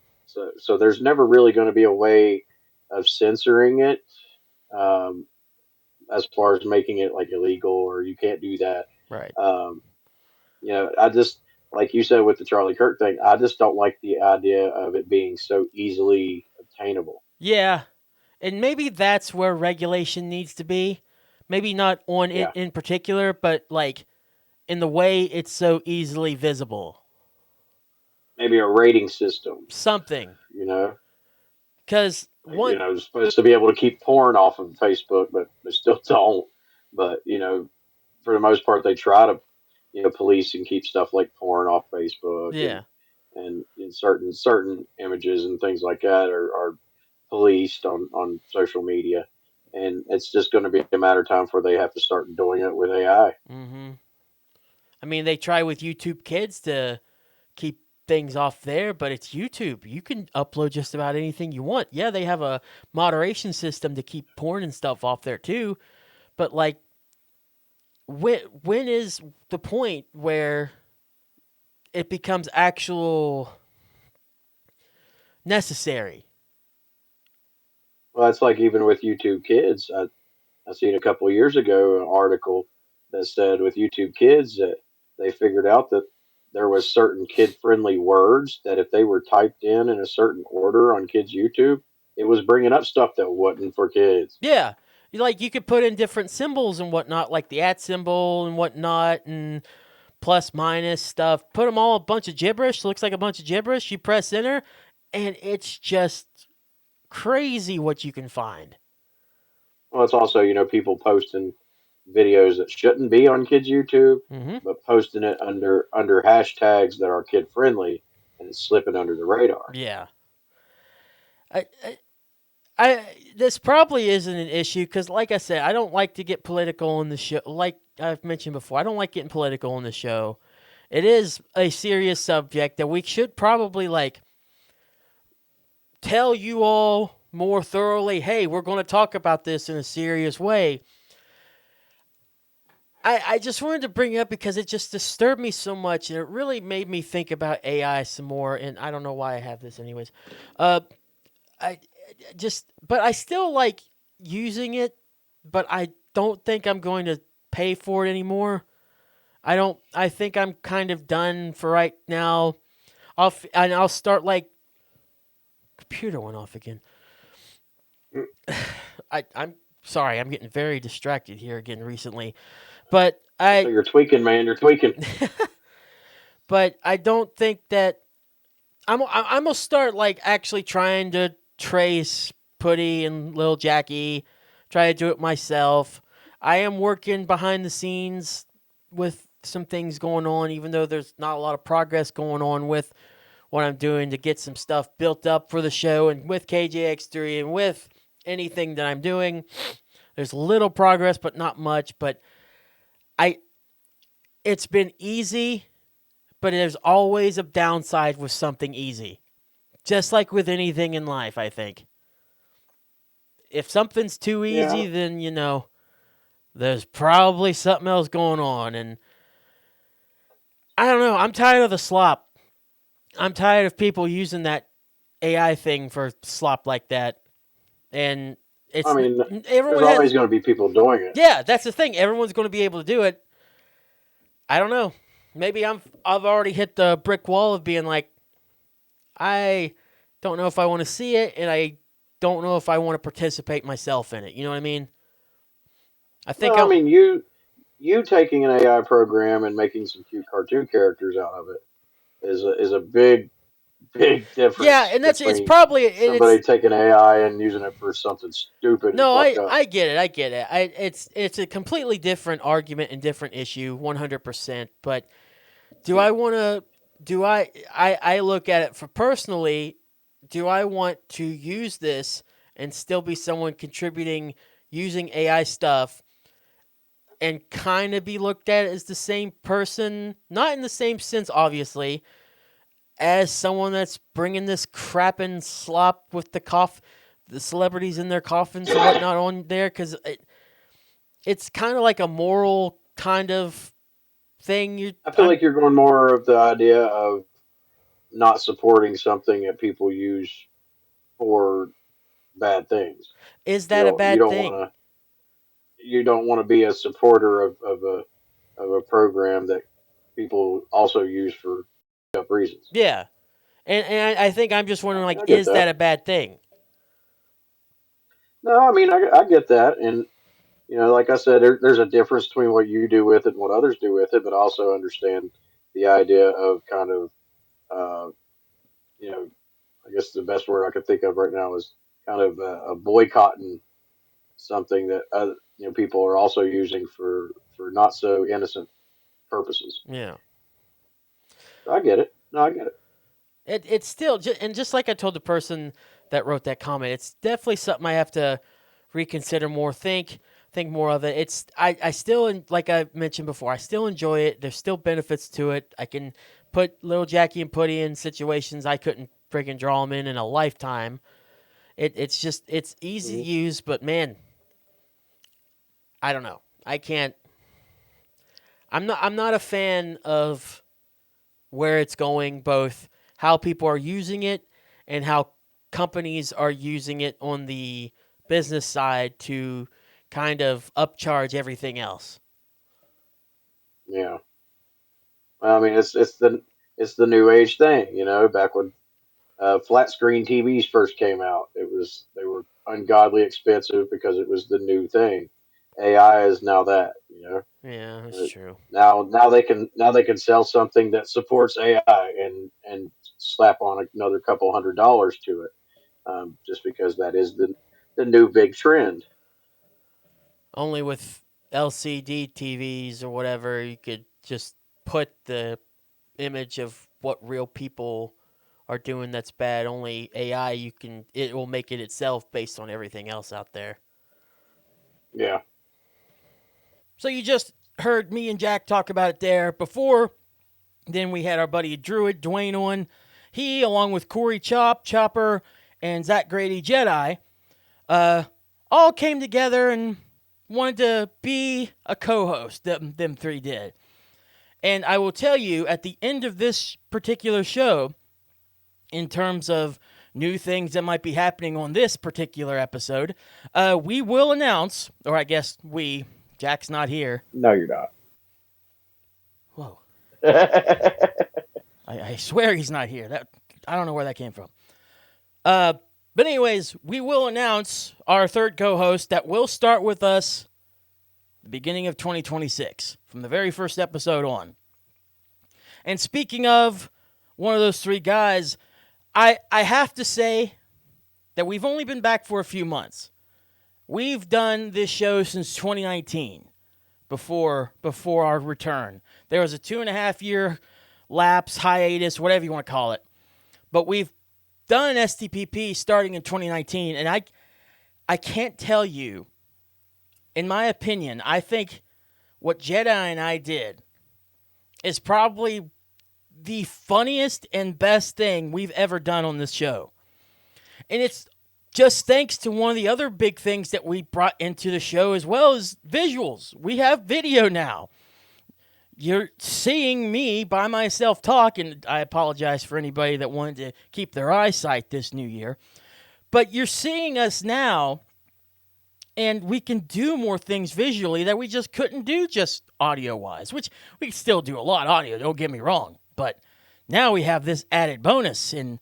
so there's never really going to be a way of censoring it, um, as far as making it like illegal or you can't do that. Right. Um, I just like you said with the Charlie Kirk thing, I just don't like the idea of it being so easily obtainable. Yeah. And maybe that's where regulation needs to be. Maybe not on it Yeah, in particular, but like in the way it's so easily visible. maybe a rating system. Something. You know, Because one, supposed to be able to keep porn off of Facebook, but they still don't. But for the most part, they try to police and keep stuff like porn off Facebook, yeah. and in certain images and things like that are policed on social media, and it's just going to be a matter of time before they have to start doing it with AI. Mm-hmm. I mean, they try with YouTube Kids to keep things off there, but it's YouTube. You can upload just about anything you want. Yeah, they have a moderation system to keep porn and stuff off there too, but like when is the point where it becomes actual necessary? Well, it's like even with YouTube Kids. I seen a couple of years ago an article that said with YouTube Kids that they figured out that there was certain kid friendly words that if they were typed in a certain order on kids YouTube, it was bringing up stuff that wasn't for kids. Yeah. Like you could put in different symbols and whatnot, like the at symbol and whatnot, and plus minus stuff. Put them all a bunch of gibberish. Looks like a bunch of gibberish. You press enter, and it's just crazy what you can find. Well, it's also people posting videos that shouldn't be on kids YouTube, Mm-hmm. but posting it under hashtags that are kid friendly, and it's slipping under the radar. Yeah. I, I, this probably isn't an issue because, like I said, I don't like to get political on the show. Like I've mentioned before, I don't like getting political on the show. It is a serious subject that we should probably like tell you all more thoroughly. Hey, we're going to talk about this in a serious way. I just wanted to bring it up because it just disturbed me so much, and it really made me think about AI some more. And I don't know why I have this, anyways. I but I still like using it, but I don't think I'm going to pay for it anymore. I don't. I think I'm kind of done for right now. I'll start like computer went off again. I'm sorry. I'm getting very distracted here again recently, but So you're tweaking, man. You're tweaking. but I don't think that I'm gonna start like actually trying to trace Puddy and Lil Jackie, try to do it myself. I am working behind the scenes with some things going on, even though there's not a lot of progress going on with what I'm doing to get some stuff built up for the show and with KJX3 and with anything that I'm doing. There's little progress, but not much. But I, it's been easy, but there's always a downside with something easy. Just like with anything in life, I think. If something's too easy, Yeah. then, there's probably something else going on. And I don't know. I'm tired of the slop. I'm tired of people using that AI thing for slop like that. And I it's mean, everyone there's has. always going to be people doing it. Yeah, that's the thing. Everyone's going to be able to do it. I don't know. Maybe I've already hit the brick wall of being like, I don't know if I want to see it, and I don't know if I want to participate myself in it. You know what I mean? I think Well, I I'm. mean, you taking an AI program and making some cute cartoon characters out of it is a big Yeah, difference and it's between probably it's somebody taking AI and using it for something stupid and no, fucked I up. I get it, I get it. It's a completely different argument and different issue, 100%. But do I want to? Do I look at it for personally? Do I want to use this and still be someone contributing using AI stuff and kind of be looked at as the same person, not in the same sense, obviously, as someone that's bringing this crap and slop with the celebrities in their coffins and whatnot on there? Because it's kind of like a moral kind of thing. I feel like you're going more of the idea of not supporting something that people use for bad things. Is You that a don't you bad don't want thing? to you don't want to be a supporter of a program that people also use for up reasons. Yeah. And I think I'm just wondering, I mean, like, I get is that that. a bad thing? No, I mean, I get that, and like I said, there's a difference between what you do with it and what others do with it, but I also understand the idea of kind of, uh, you know, I guess the best word I could think of right now is kind of a boycotting something that people are also using for not so innocent purposes. Yeah. So I get it. No, I get it. It's still, and just like I told the person that wrote that comment, it's definitely something I have to reconsider more, think more of it. I still, like I mentioned before, I still enjoy it. There's still benefits to it. I can put Lil Jackie and Puddy in situations I couldn't freaking draw them in a lifetime. It's easy to Hmm. use, but man, I don't know. I can't. I'm not a fan of where it's going, both how people are using it and how companies are using it on the business side to kind of upcharge everything else. Yeah. Well, I mean, it's the new age thing. Back when flat screen TVs first came out, they were ungodly expensive because it was the new thing. AI is now that. Yeah, that's Uh, true. now they can sell something that supports AI and slap on another couple $100s to it, just because that is the new big trend. Only with LCD TVs or whatever, you could just put the image of what real people are doing that's bad. Only AI, it will make it itself based on everything else out there. Yeah, So you just heard me and Jack talk about it there. Before then, we had our buddy Druid Dwayne on. He, along with Corey Chopper, and Zach Grady Jedi, uh, all came together and wanted to be a co-host. Them three did. And I will tell you, at the end of this particular show, in terms of new things that might be happening on this particular episode, we will announce, or I guess Jack's not here. No, you're not. Whoa. I swear he's not here. I don't know where that came from. But anyways, we will announce our third co-host that will start with us the beginning of 2026, from the very first episode on. And speaking of one of those three guys, I have to say that we've only been back for a few months. We've done this show since 2019, before our return. There was a 2.5-year lapse, hiatus, whatever you want to call it. But we've done STPP starting in 2019, and I can't tell you, in my opinion, I think what Jedi and I did is probably the funniest and best thing we've ever done on this show. And it's just thanks to one of the other big things that we brought into the show as well as visuals. We have video now. You're seeing me by myself talk, and I apologize for anybody that wanted to keep their eyesight this new year. But you're seeing us now, and we can do more things visually that we just couldn't do just audio-wise, which we can still do a lot audio, don't get me wrong. But now we have this added bonus, and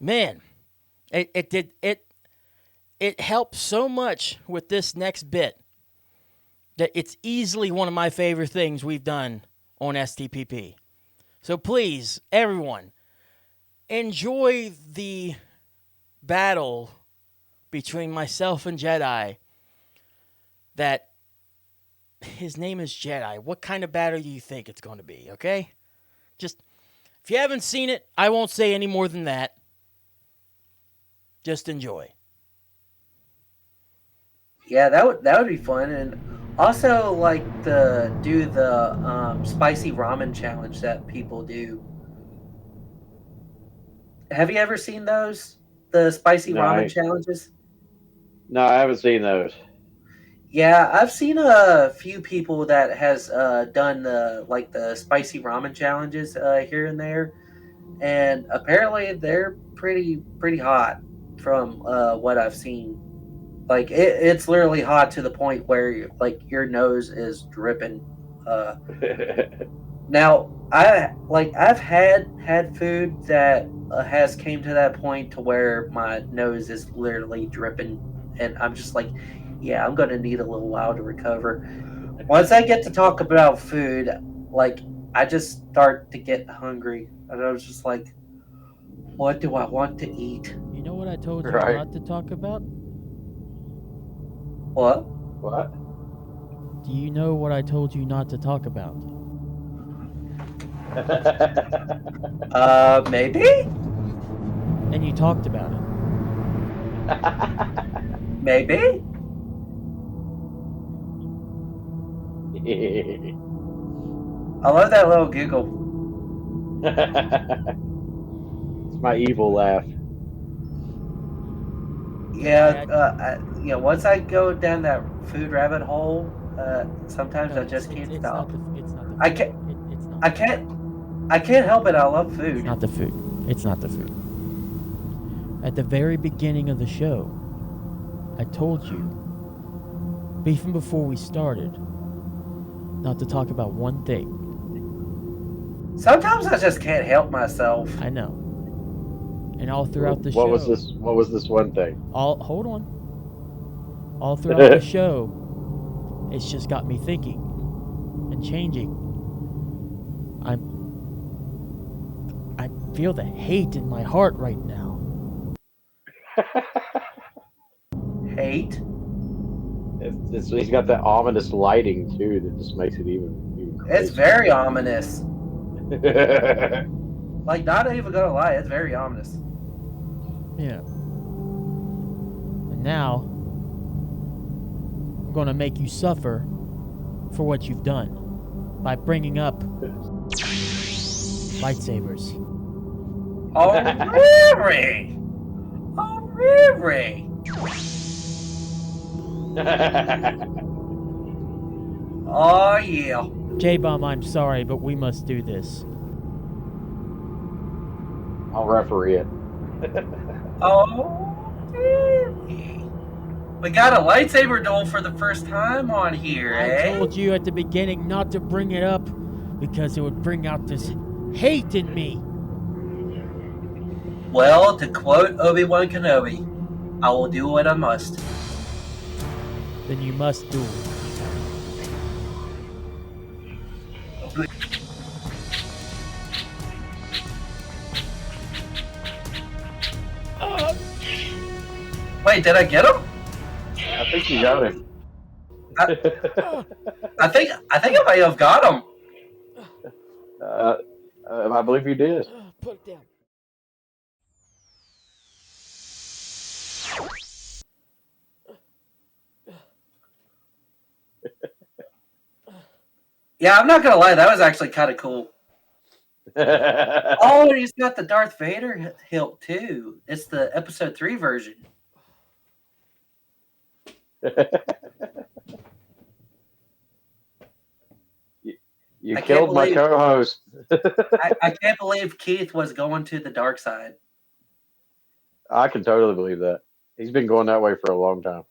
man, it helps so much with this next bit that it's easily one of my favorite things we've done on STPP. So please, everyone, enjoy the battle between myself and Jedi. That his name is Jedi. What kind of battle do you think it's going to be, okay? Just, if you haven't seen it, I won't say any more than that. Just enjoy. Yeah, that would be fun, and also like do the spicy ramen challenge that people do. Have you ever seen those? The spicy ramen challenges? No, I haven't seen those. Yeah, I've seen a few people that has done the spicy ramen challenges here and there, and apparently they're pretty hot from what I've seen. Like it's literally hot to the point where like your nose is dripping. Now I've had food that has came to that point to where my nose is literally dripping, and I'm just like, yeah, I'm gonna need a little while to recover. Once I get to talk about food, like I just start to get hungry, and I was just like, what do I want to eat? You know what I told you Right. not to talk about? What? What? Do you know what I told you not to talk about? Maybe? And you talked about it. Maybe? I love that little giggle. It's my evil laugh. Yeah, once I go down that food rabbit hole, sometimes I just can't stop. It's not the food. I can't. It's not. I can't help it. I love food. It's not the food. It's not the food. At the very beginning of the show, I told you, even before we started, not to talk about one thing. Sometimes I just can't help myself. I know. And all throughout the show. What was this? What was this one thing? Hold on. All throughout the show, it's just got me thinking and changing. I feel the hate in my heart right now. Hate? He's got that ominous lighting too that just makes it even crazy. It's very ominous. Like, not even gonna lie, it's very ominous. Yeah. And now, I'm gonna make you suffer for what you've done by bringing up lightsabers. Oh, really? Oh, really? Oh, yeah. J-Bomb, I'm sorry, but we must do this. I'll referee it. Oh, really? We got a lightsaber duel for the first time on here, eh? I told you at the beginning not to bring it up because it would bring out this hate in me. Well, to quote Obi-Wan Kenobi, I will do what I must. Then you must do it. Wait, did I get him? I think you got him. I think I might have got him. I believe you did. Put it down. Yeah, I'm not gonna lie, that was actually kind of cool. Oh, and he's got the Darth Vader hilt too. It's the Episode 3 version. You I can't killed my believe- co-host. I can't believe Keith was going to the dark side. I can totally believe that. He's been going that way for a long time.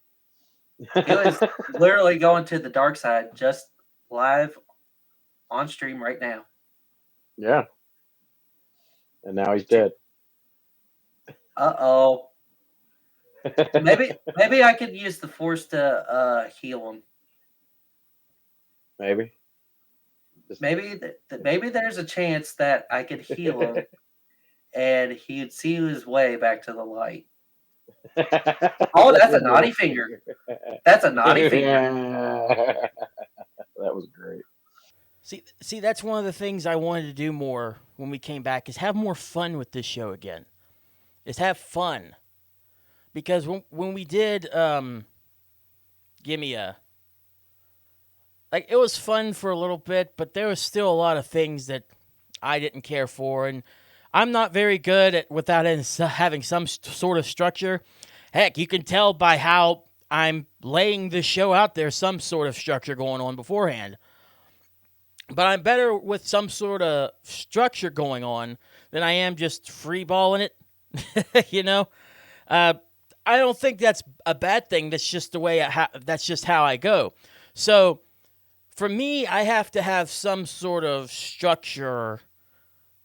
He was literally going to the dark side just live on stream right now. Yeah. And now he's dead. Uh-oh. Maybe I could use the Force to heal him. Maybe. Maybe there's a chance that I could heal him and he'd see his way back to the light. Oh, that's a naughty finger. That's a naughty finger. That was great. See, that's one of the things I wanted to do more when we came back is have more fun with this show again. Is have fun. Because when we did Gimme A, like it was fun for a little bit, but there was still a lot of things that I didn't care for, and I'm not very good at without having some sort of structure. Heck, you can tell by how I'm laying this show out there, some sort of structure going on beforehand. But I'm better with some sort of structure going on than I am just freeballing it. You know, I don't think that's a bad thing. That's just the way. That's just how I go. So for me, I have to have some sort of structure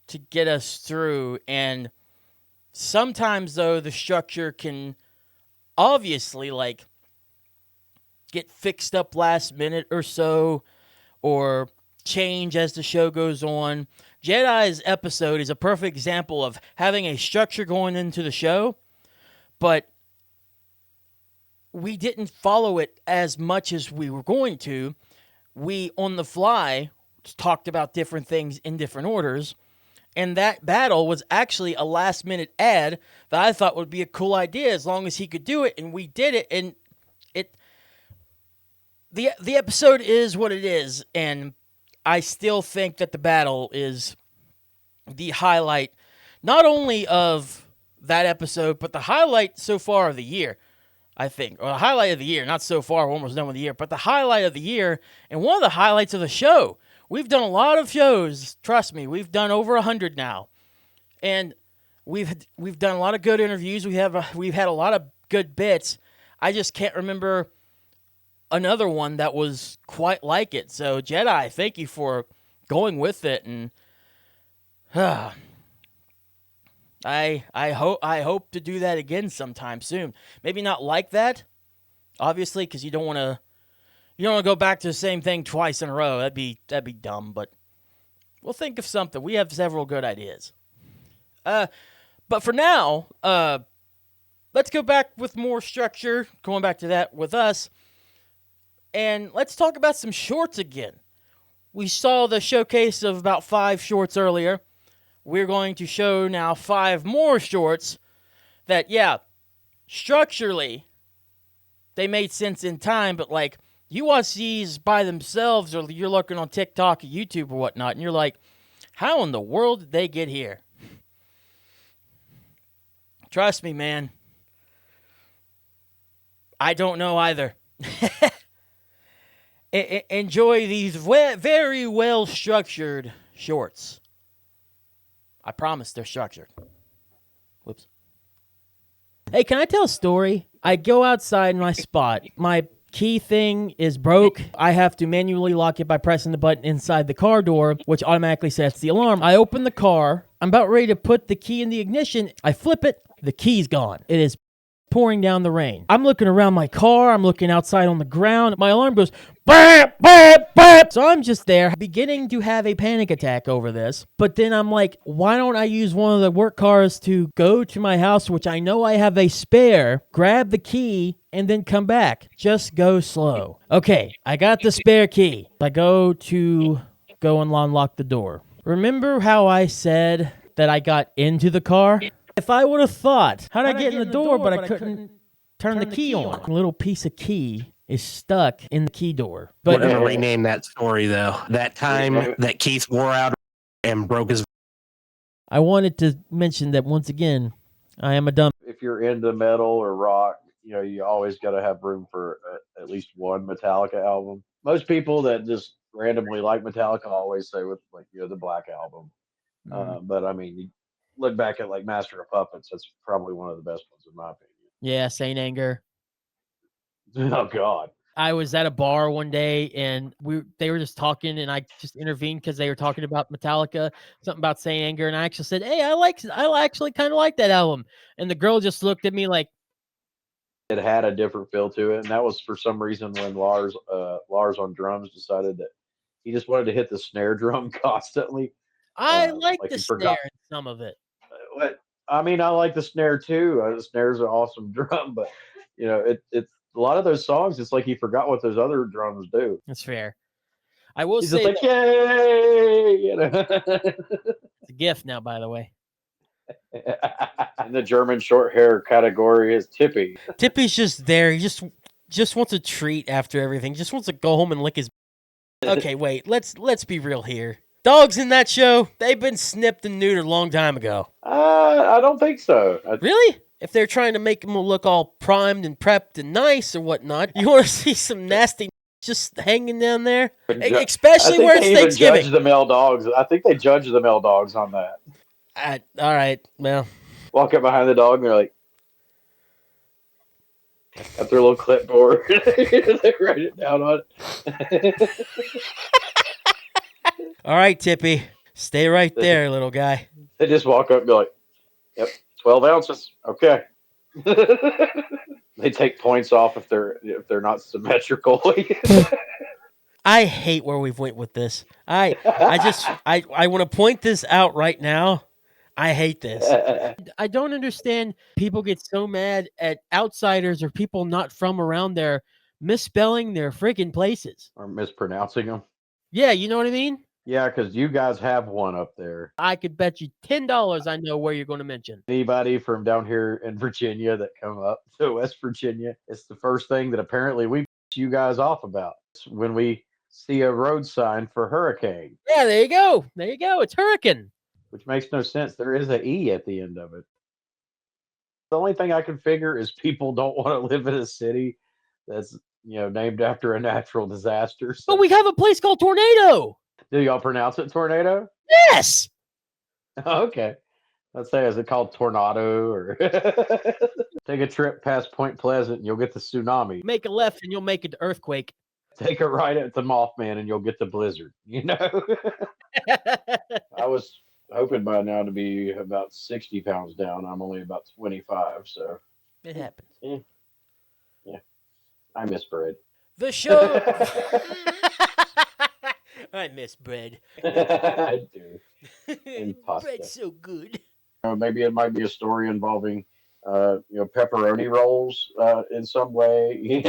to get us through. And sometimes, though, the structure can obviously like get fixed up last minute or so, or change as the show goes on. Jedi's episode is a perfect example of having a structure going into the show, but we didn't follow it as much as we were going to. We, on the fly, talked about different things in different orders, and that battle was actually a last-minute ad that I thought would be a cool idea as long as he could do it, and we did it, and the episode is what it is, and I still think that the battle is the highlight, not only of that episode, but the highlight so far of the year, I think. Or the highlight of the year, not so far, we're almost done with the year, but the highlight of the year, and one of the highlights of the show. We've done a lot of shows, trust me, we've done over 100 now, and we've done a lot of good interviews, we've had a lot of good bits. I just can't remember another one that was quite like it. So Jedi, thank you for going with it, and I hope to do that again sometime soon. Maybe not like that, obviously, because you don't want to go back to the same thing twice in a row. That'd be dumb. But we'll think of something. We have several good ideas. But for now, let's go back with more structure. Going back to that with us. And let's talk about some shorts again. We saw the showcase of about 5 shorts earlier. We're going to show now 5 more shorts that, yeah, structurally, they made sense in time, but like, you watch these by themselves, or you're looking on TikTok or YouTube or whatnot, and you're like, how in the world did they get here? Trust me, man. I don't know either. Enjoy these very well-structured shorts. I promise they're structured. Whoops. Hey, can I tell a story? I go outside in my spot. My key thing is broke. I have to manually lock it by pressing the button inside the car door, which automatically sets the alarm. I open the car. I'm about ready to put the key in the ignition. I flip it. The key's gone. It is pouring down the rain. I'm looking around my car. I'm looking outside on the ground. My alarm goes, bap, bap, bap. So I'm just there beginning to have a panic attack over this. But then I'm like, why don't I use one of the work cars to go to my house, which I know I have a spare, grab the key, and then come back. Just go slow. Okay, I got the spare key. I go and unlock the door. Remember how I said that I got into the car? If I would have thought, how'd I get in the door, but I couldn't turn the key on? A little piece of key is stuck in the key door. We're But going to rename that story, though. That time that Keith wore out and broke his I wanted to mention that once again, I am a dumb. If you're into metal or rock, you always got to have room for at least one Metallica album. Most people that just randomly like Metallica always say with like the Black Album. But I mean, you look back at like Master of Puppets, that's probably one of the best ones in my opinion. Yeah, Saint Anger. Oh God. I was at a bar one day and they were just talking and I just intervened because they were talking about Metallica, something about Saint Anger, and I actually said, "Hey, I actually kind of like that album." And the girl just looked at me like, It had a different feel to it, and that was for some reason when Lars on drums decided that he just wanted to hit the snare drum constantly. "I like Like the he forgot. snare in some of it." What I mean, I like the snare too. The snare's an awesome drum, but it's a lot of those songs. It's like he forgot what those other drums do. That's fair. I will He's say just like, that yay! it's a gift now, by the way. In the German short hair category is Tippy. Tippy's just there. He just wants a treat after everything. Just wants to go home and lick his. Okay, wait. Let's be real here. Dogs in that show, they've been snipped and neutered a long time ago. I don't think so. Really? If they're trying to make them look all primed and prepped and nice or whatnot, you want to see some nasty just hanging down there? Especially where it's Thanksgiving. Judge the male dogs. I think they judge the male dogs on that. All right, well. Walk up behind the dog and they're like, got their little clipboard. They write it down on it. All right, Tippy. Stay right there, little guy. They just walk up and be like, yep, 12 ounces. Okay. They take points off if they're not symmetrical. I hate where we've went with this. I want to point this out right now. I hate this. I don't understand people get so mad at outsiders or people not from around there misspelling their freaking places. Or mispronouncing them. Yeah, you know what I mean? Yeah, because you guys have one up there. I could bet you $10 I know where you're going to mention. Anybody from down here in Virginia that come up to West Virginia, it's the first thing that apparently we you guys off about. It's when we see a road sign for hurricane. Yeah, there you go. There you go. It's hurricane. Which makes no sense. There is an E at the end of it. The only thing I can figure is people don't want to live in a city that's named after a natural disaster. So. But we have a place called Tornado. Do y'all pronounce it tornado? Yes. Okay. Let's say, is it called tornado or take a trip past Point Pleasant and you'll get the tsunami. Make a left and you'll make an earthquake. Take a right at the Mothman and you'll get the blizzard. I was hoping by now to be about 60 pounds down. I'm only about 25, so it happens. Yeah. I miss bread. The show. I miss bread. I do. Bread's so good. Maybe it might be a story involving pepperoni rolls in some way.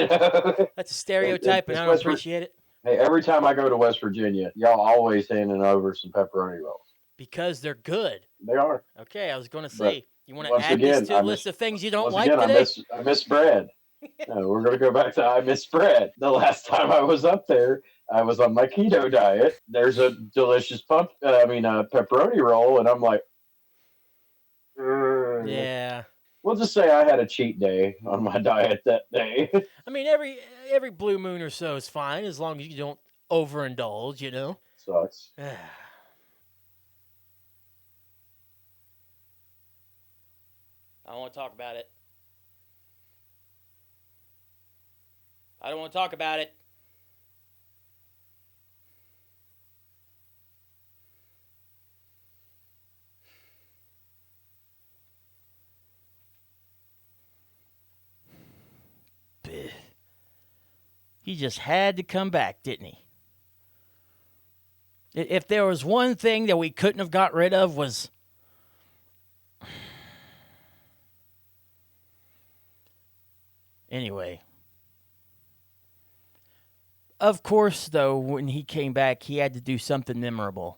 That's a stereotype, and I don't appreciate it. Hey, every time I go to West Virginia, y'all always handing over some pepperoni rolls. Because they're good. They are. Okay, I was going to say, you want to add this to a list of things you don't like again, today? I miss bread. We're going to go back to I miss bread. The last time I was up there, I was on my keto diet. There's a delicious pepperoni roll, and I'm like, yeah. We'll just say I had a cheat day on my diet that day. I mean, every blue moon or so is fine as long as you don't overindulge, Sucks. I don't want to talk about it. I don't want to talk about it. He just had to come back, didn't he? If there was one thing that we couldn't have got rid of was... Anyway. Of course, though, when he came back, he had to do something memorable.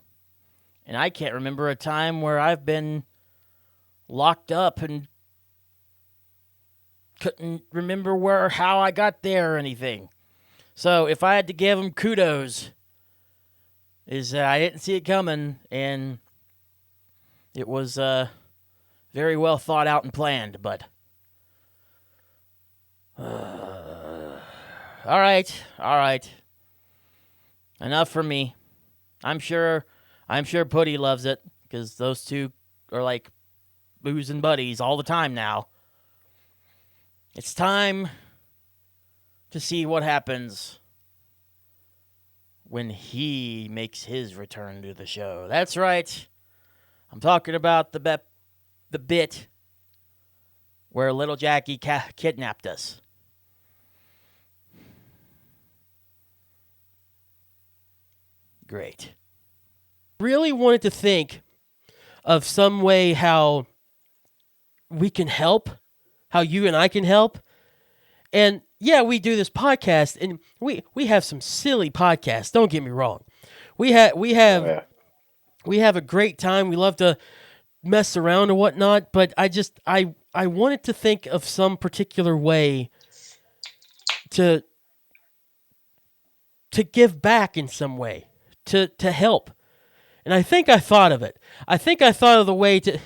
And I can't remember a time where I've been locked up and couldn't remember how I got there or anything. So if I had to give him kudos, is I didn't see it coming, and It was very well thought out and planned, but all right. Enough for me. I'm sure Puddy loves it because those two are like boozing buddies all the time now. It's time to see what happens when he makes his return to the show. That's right. I'm talking about the bit where Lil Jackie kidnapped us. Great. Really wanted to think of some way how we can help, how you and I can help. And yeah, we do this podcast, and we have some silly podcasts. Don't get me wrong. We have Oh, yeah. we have a great time. We love to mess around and whatnot. But I wanted to think of some particular way to give back in some way, to help. And I think I thought of it. I think I thought of the way to.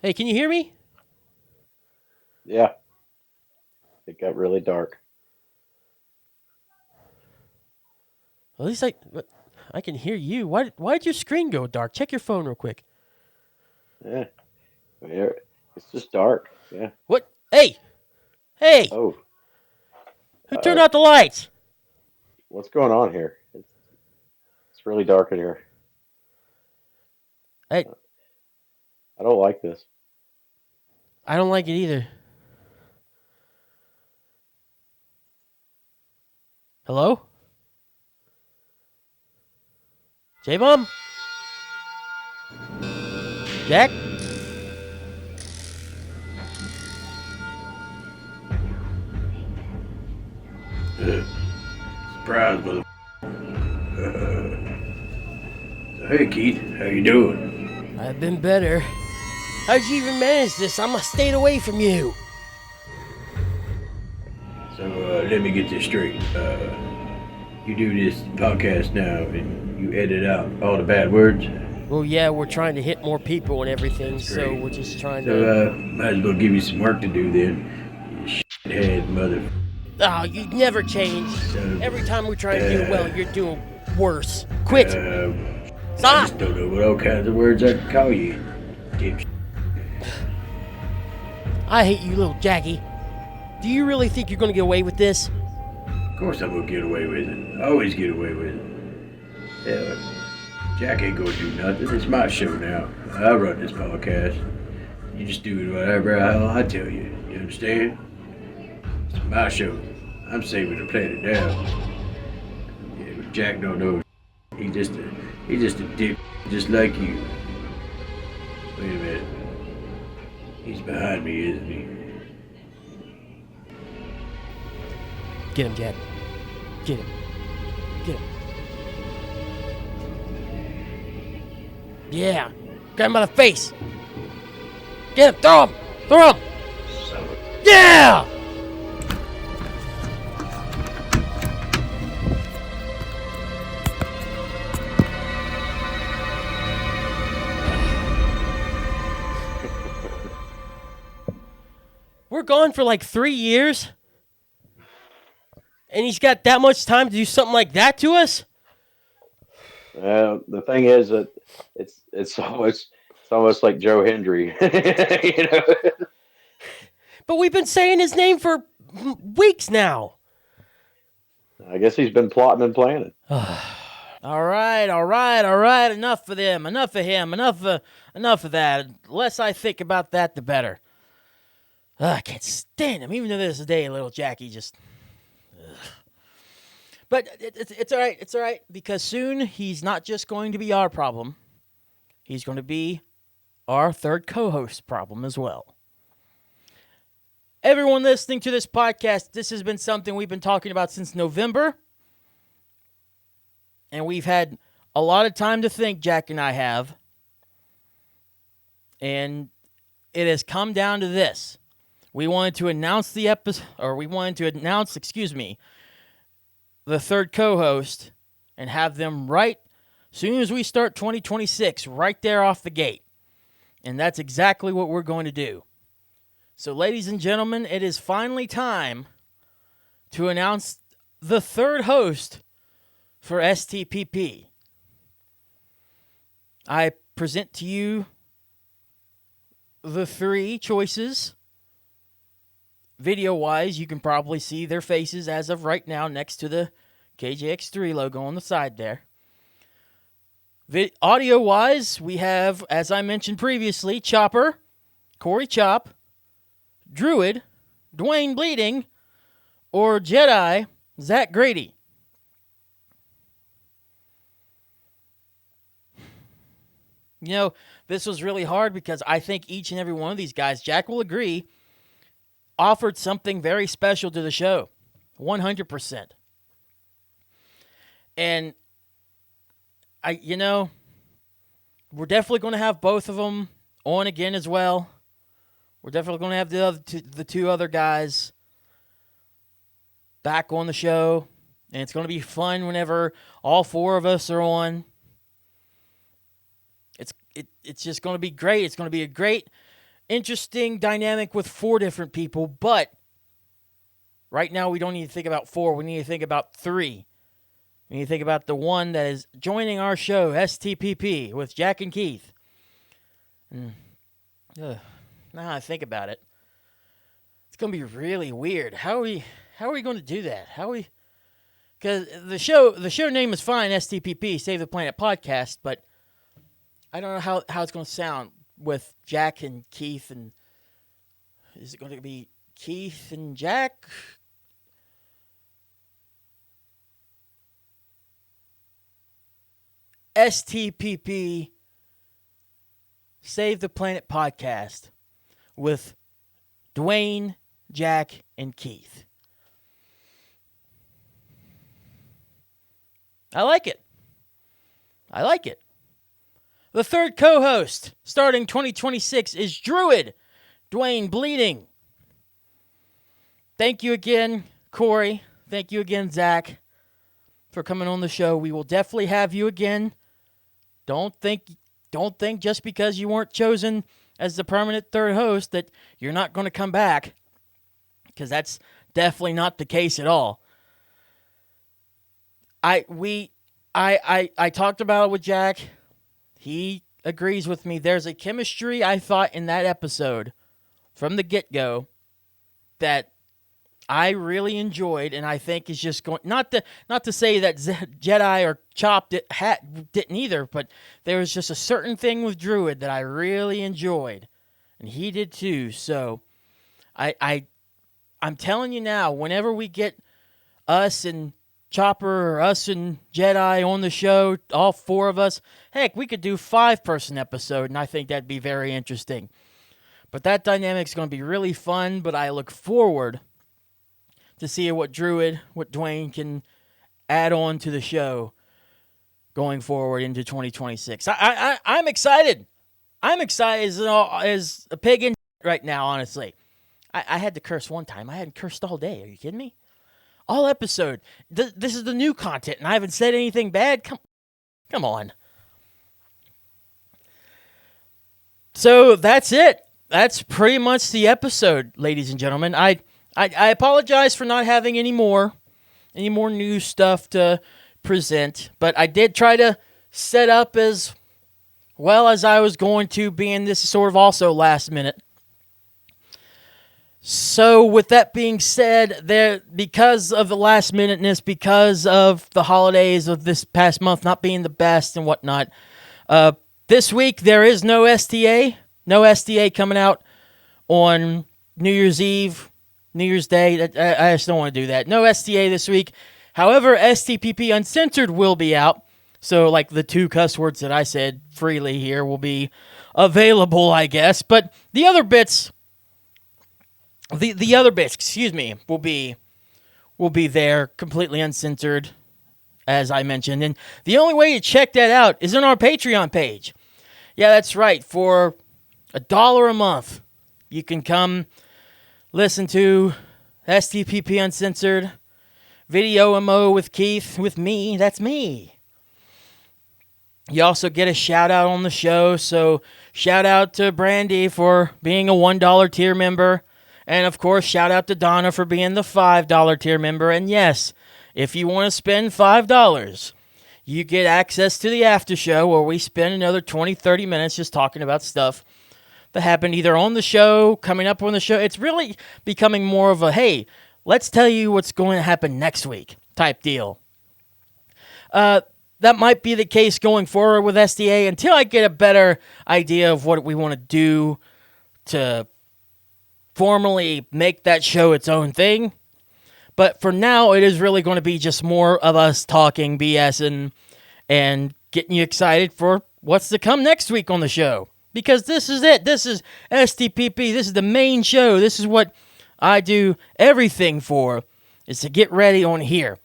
Hey, can you hear me? Yeah. It got really dark. At least I can hear you. Why'd your screen go dark? Check your phone real quick. Yeah. It's just dark. Yeah. What? Hey! Oh. Who turned out the lights? What's going on here? It's really dark in here. Hey, I don't like this. I don't like it either. Hello? J-Mom? Jack? Surprise, mother. So, hey, Keith, how you doing? I've been better. How'd you even manage this? I stayed away from you. So, let me get this straight. You do this podcast now, and you edit out all the bad words? Well, yeah, we're trying to hit more people and everything, That's so great. we're just trying So, to... might as well give you some work to do then. You shithead mother. Oh, you never change. So, Every time we try to do well, you're doing worse. Quit. I Stop. just don't know what all kinds of words I can call you. Dipshit. I hate you, Lil Jackie. Do you really think you're going to get away with this? Of course I'm gonna get away with it. I always get away with it. Yeah, Jack ain't gonna do nothing. It's my show now. I run this podcast. You just do whatever the hell I tell you. You understand? It's my show. I'm saving the planet now. Yeah, but Jack don't know. He's just a dick, just like you. Wait a minute. He's behind me, isn't he? Get him, Jack. Get him. Get him. Yeah. Grab him by the face. Get him. Throw him. Throw him. Yeah! We're gone for like 3 years. And he's got that much time to do something like that to us? The thing is that it's almost like Joe Hendry. You know? But we've been saying his name for weeks now. I guess he's been plotting and planning. All right. Enough for them. Enough of him. Enough of that. The less I think about that, the better. I can't stand him. Even to this day, Lil Jackie just... But it's all right. It's all right. Because soon he's not just going to be our problem. He's going to be our third co-host problem as well. Everyone listening to this podcast, this has been something we've been talking about since November. And we've had a lot of time to think, Jack and I have. And it has come down to this. We wanted to announce the episode, or we wanted to announce, the third co-host, and have them right soon as we start 2026, right there off the gate. And that's exactly what we're going to do. So, ladies and gentlemen, it is finally time to announce the third host for STPP. I present to you the three choices. Video-wise, you can probably see their faces as of right now next to the KJX3 logo on the side there. Audio-wise, we have, as I mentioned previously, Chopper, Corey Chop, Druid, Dwayne Bleeding, or Jedi, Zach Grady. You know, this was really hard because I think each and every one of these guys, Jack will agree, offered something very special to the show. 100%. And we're definitely going to have both of them on again as well. We're definitely going to have the two other guys back on the show. And it's going to be fun whenever all four of us are on. It's just going to be great. It's going to be a great, interesting dynamic with four different people. But right now we don't need to think about four. We need to think about three. We need to think about the one that is joining our show, STPP, with Jack and Keith. Now I think about it, it's going to be really weird. How are we going to do that? Because the show name is fine, STPP, Save the Planet Podcast, but I don't know how it's going to sound with Jack and Keith. And is it going to be Keith and Jack? STPP, Save the Planet Podcast with Dwayne, Jack, and Keith. I like it. The third co-host, starting 2026, is Druid, Dwayne Bleeding. Thank you again, Corey. Thank you again, Zach, for coming on the show. We will definitely have you again. Don't think just because you weren't chosen as the permanent third host that you're not going to come back, because that's definitely not the case at all. I talked about it with Jack. He agrees with me. There's a chemistry, I thought, in that episode from the get-go that I really enjoyed, and I think is just going, not to say that Jedi or Chop didn't either, but there was just a certain thing with Druid that I really enjoyed, and he did too. So I'm telling you now, whenever we get us and Chopper or us and Jedi on the show, all four of us, heck, we could do 5-person episode, and I think that'd be very interesting. But that dynamic's going to be really fun, but I look forward to see what Dwayne can add on to the show going forward into 2026. I'm excited. I'm excited as a pig in right now, honestly. I had to curse one time. I hadn't cursed all day. Are you kidding me? All episode. This is the new content, and I haven't said anything bad. Come on. So that's it. That's pretty much the episode, ladies and gentlemen. I apologize for not having any more new stuff to present, but I did try to set up as well as I was going to, being this sort of also last minute. So with that being said, because of the last minuteness, because of the holidays of this past month not being the best and whatnot, this week there is no STA. No STA coming out on New Year's Eve, New Year's Day. I just don't want to do that. No STA this week. However, STPP Uncensored will be out. So, like, the 2 cuss words that I said freely here will be available, I guess. But the other bits, will be there, completely uncensored, as I mentioned. And the only way to check that out is on our Patreon page. Yeah, that's right. For $1 a month, you can come listen to STPP Uncensored, Video MO with Keith, with me. That's me. You also get a shout out on the show. So shout out to Brandy for being a $1 tier member. And of course, shout out to Donna for being the $5 tier member. And yes, if you want to spend $5, you get access to the after show where we spend another 20, 30 minutes just talking about stuff that happened either on the show, coming up on the show. It's really becoming more of a, hey, let's tell you what's going to happen next week type deal. That might be the case going forward with SDA until I get a better idea of what we want to do to formally make that show its own thing. But for now, it is really going to be just more of us talking BS and getting you excited for what's to come next week on the show. Because this is it. This is STPP. This is the main show. This is what I do everything for, is to get ready on here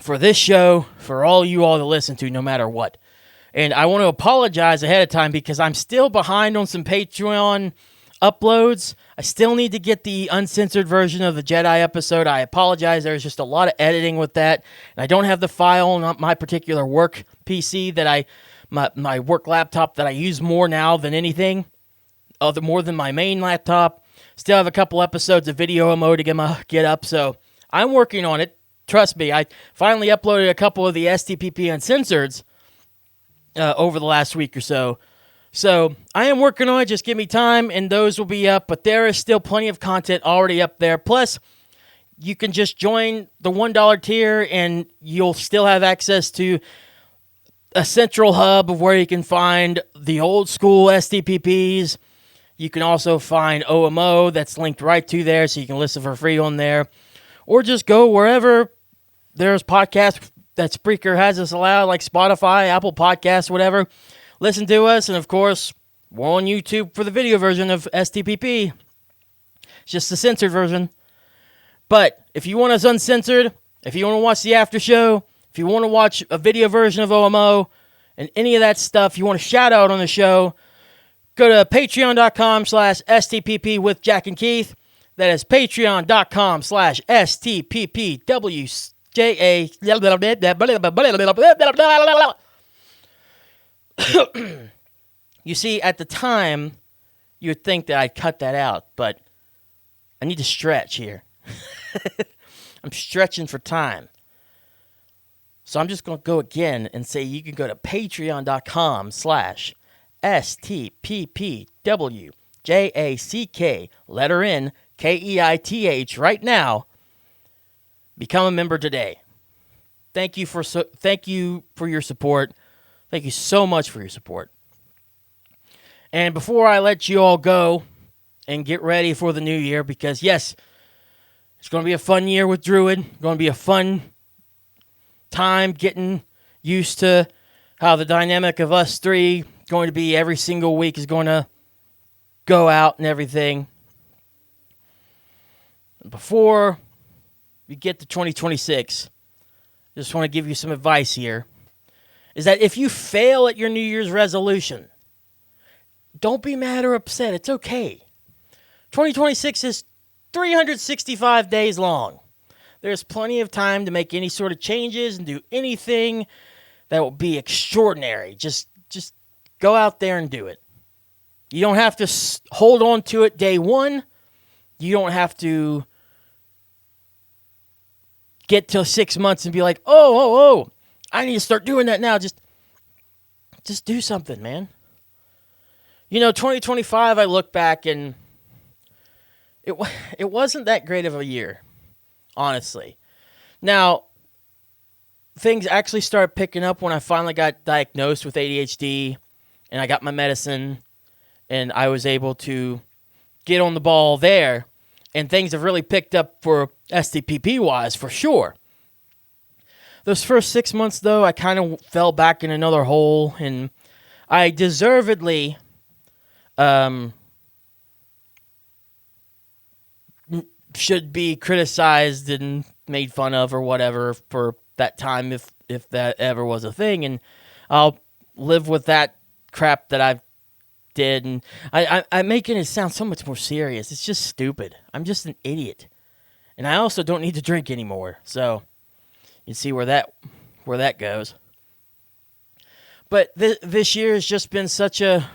for this show, for all you all to listen to, no matter what. And I want to apologize ahead of time because I'm still behind on some Patreon uploads. I still need to get the uncensored version of the Jedi episode. I apologize. There's just a lot of editing with that. And I don't have the file on my particular work PC that my work laptop that I use more now than anything, more than my main laptop. Still have a couple episodes of video mode to get up, so I'm working on it. Trust me, I finally uploaded a couple of the STPP Uncensored over the last week or so. So I am working on it. Just give me time, and those will be up. But there is still plenty of content already up there. Plus, you can just join the $1 tier, and you'll still have access to a central hub of where you can find the old school STPPs. You can also find OMO that's linked right to there, so you can listen for free on there. Or just go wherever there's podcasts that Spreaker has us allowed, like Spotify, Apple Podcasts, whatever. Listen to us, and of course, we're on YouTube for the video version of STPP. It's just the censored version. But if you want us uncensored, if you want to watch the after show, if you want to watch a video version of OMO, and any of that stuff, you want a shout out on the show, go to patreon.com/STPP with Jack and Keith. That is patreon.com/STPPWJA. You see, at the time, you would think that I'd cut that out, but I need to stretch here. I'm stretching for time. So I'm just going to go again and say you can go to patreon.com/STPPWJACK, letter N, KEITH right now. Become a member today. Thank you for your support. Thank you so much for your support. And before I let you all go and get ready for the new year, because yes, it's going to be a fun year with Druid. Going to be a fun time getting used to how the dynamic of us three going to be every single week is going to go out and everything. Before we get to 2026, I just want to give you some advice here. Is that if you fail at your New Year's resolution, don't be mad or upset. It's okay. 2026 is 365 days long. There's plenty of time to make any sort of changes and do anything that will be extraordinary. Just go out there and do it. You don't have to hold on to it day one. You don't have to get to 6 months and be like, oh, I need to start doing that now. Just do something, man. 2025, I look back and it wasn't that great of a year, honestly. Now, things actually started picking up when I finally got diagnosed with ADHD and I got my medicine and I was able to get on the ball there. And things have really picked up for STPP-wise, for sure. Those first 6 months, though, I kind of fell back in another hole, and I deservedly should be criticized and made fun of or whatever for that time, if that ever was a thing, and I'll live with that crap that I've did, and I'm making it sound so much more serious. It's just stupid. I'm just an idiot, and I also don't need to drink anymore. So you see where that goes. But this year has just been such a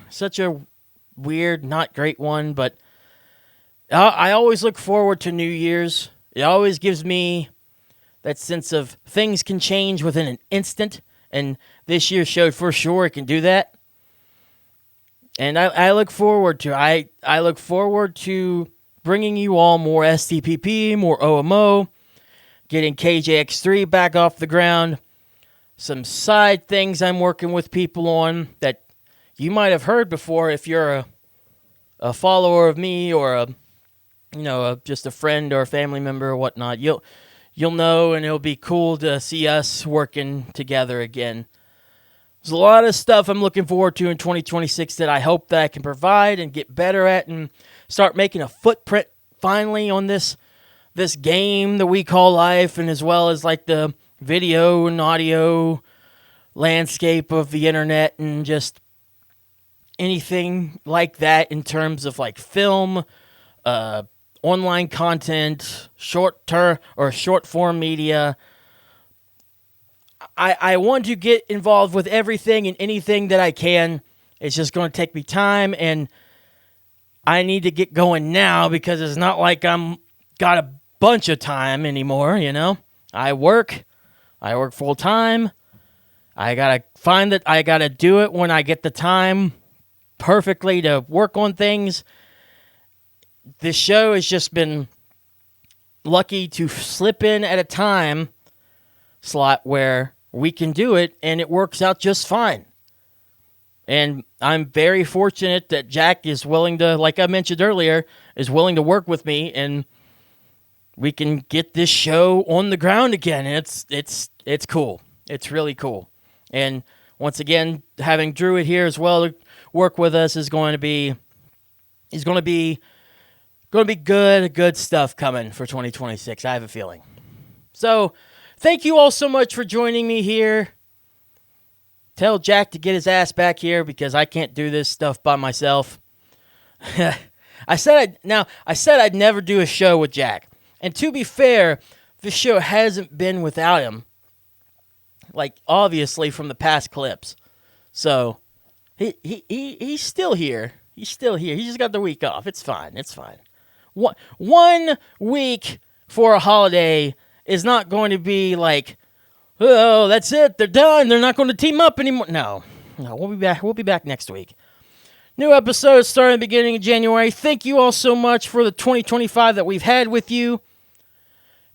weird, not great one. But I always look forward to New Year's. It always gives me that sense of things can change within an instant, and this year showed for sure it can do that. And I look forward to I look forward to bringing you all more STPP, more OMO, getting KJX3 back off the ground, some side things I'm working with people on that you might have heard before if you're a follower of me or just a friend or a family member or whatnot. You'll know, and it'll be cool to see us working together again. There's a lot of stuff I'm looking forward to in 2026 that I hope that I can provide and get better at and start making a footprint finally on this game that we call life, and as well as like the video and audio landscape of the internet and just anything like that in terms of like film, online content, short form media. I want to get involved with everything and anything that I can. It's just going to take me time, and I need to get going now because it's not like I'm got a bunch of time anymore, I work full time. I gotta do it when I get the time perfectly to work on things. This show has just been lucky to slip in at a time slot where we can do it, and it works out just fine. And I'm very fortunate that Jack is willing to, like I mentioned earlier, is willing to work with me, and we can get this show on the ground again. And it's cool. It's really cool. And once again, having Druid here as well to work with us is going to be good stuff coming for 2026. I have a feeling. So, thank you all so much for joining me here. Tell Jack to get his ass back here because I can't do this stuff by myself. I said I'd never do a show with Jack. And to be fair, this show hasn't been without him. Like, obviously from the past clips. So, he's still here. He's still here. He just got the week off. It's fine. It's fine. One week for a holiday is not going to be like, oh, that's it. They're done. They're not going to team up anymore. No, we'll be back. We'll be back next week. New episodes starting the beginning of January. Thank you all so much for the 2025 that we've had with you.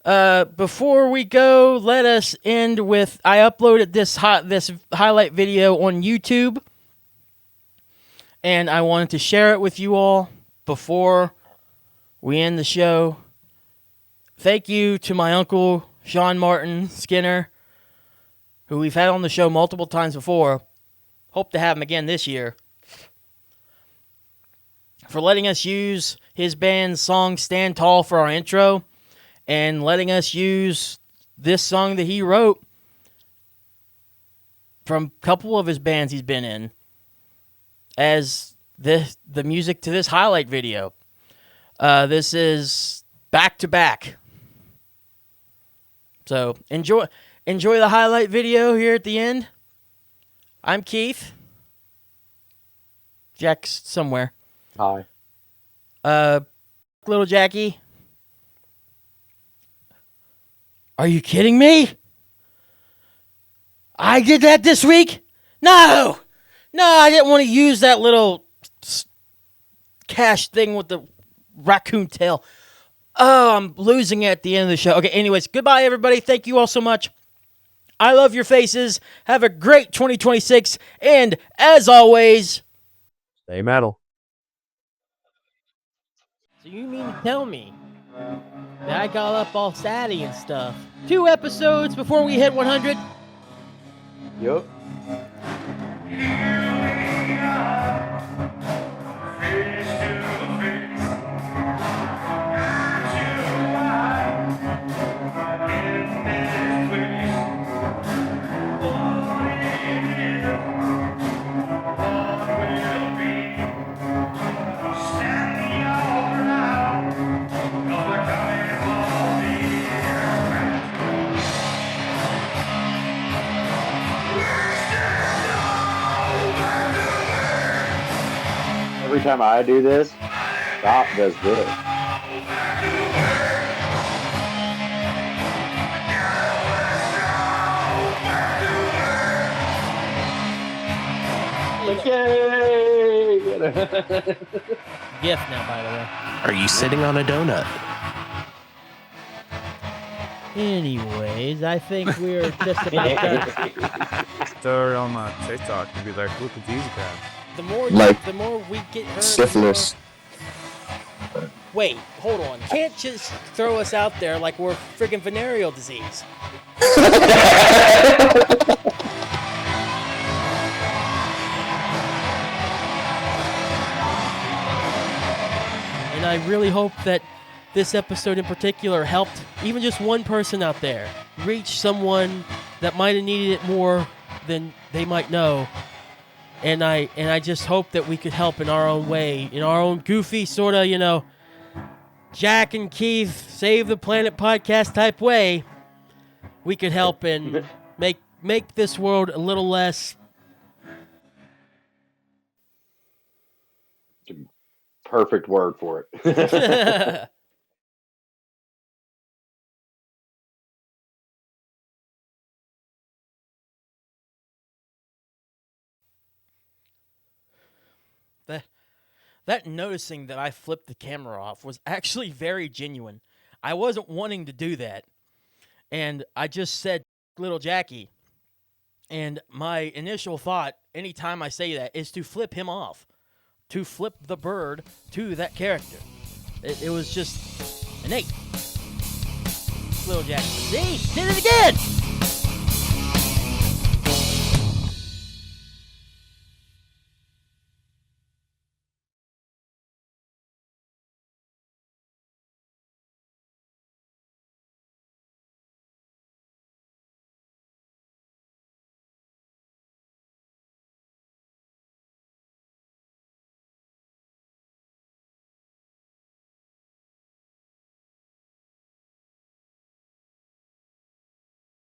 Before we go, let us end with, I uploaded this highlight video on YouTube, and I wanted to share it with you all before we end the show. Thank you to my uncle, Sean Martin Skinner, who we've had on the show multiple times before. Hope to have him again this year. For letting us use his band's song Stand Tall for our intro, and letting us use this song that he wrote from a couple of his bands he's been in as the music to this highlight video. This is back to back. So enjoy the highlight video here at the end. I'm Keith. Jack's somewhere. Hi. Lil Jackie. Are you kidding me? I did that this week? No, I didn't want to use that little cash thing with the raccoon tail. Oh, I'm losing it at the end of the show. Okay, anyways, goodbye, everybody. Thank you all so much. I love your faces. Have a great 2026. And as always, Stay metal. so you mean to tell me that I got up all satty and stuff 2 episodes before we hit 100? Yup. time I do this, Doc does this. Yay! GIF now, by the way. Are you sitting on a donut? Anyways, I think we're just about done. Story on my TikTok to be like, look at these guys. The more we get heard, Syphilis. Wait, hold on. Can't just throw us out there like we're friggin' venereal disease. And I really hope that this episode in particular helped even just one person out there reach someone that might have needed it more than they might know. And I just hope that we could help in our own way, in our own goofy sort of, Jack and Keith Save the Planet podcast type way. We could help and make this world a little less. Perfect word for it. That noticing that I flipped the camera off was actually very genuine. I wasn't wanting to do that. And I just said Lil Jackie. And my initial thought, anytime I say that, is to flip him off. To flip the bird to that character. It was just innate. Lil Jackie. See? Did it again!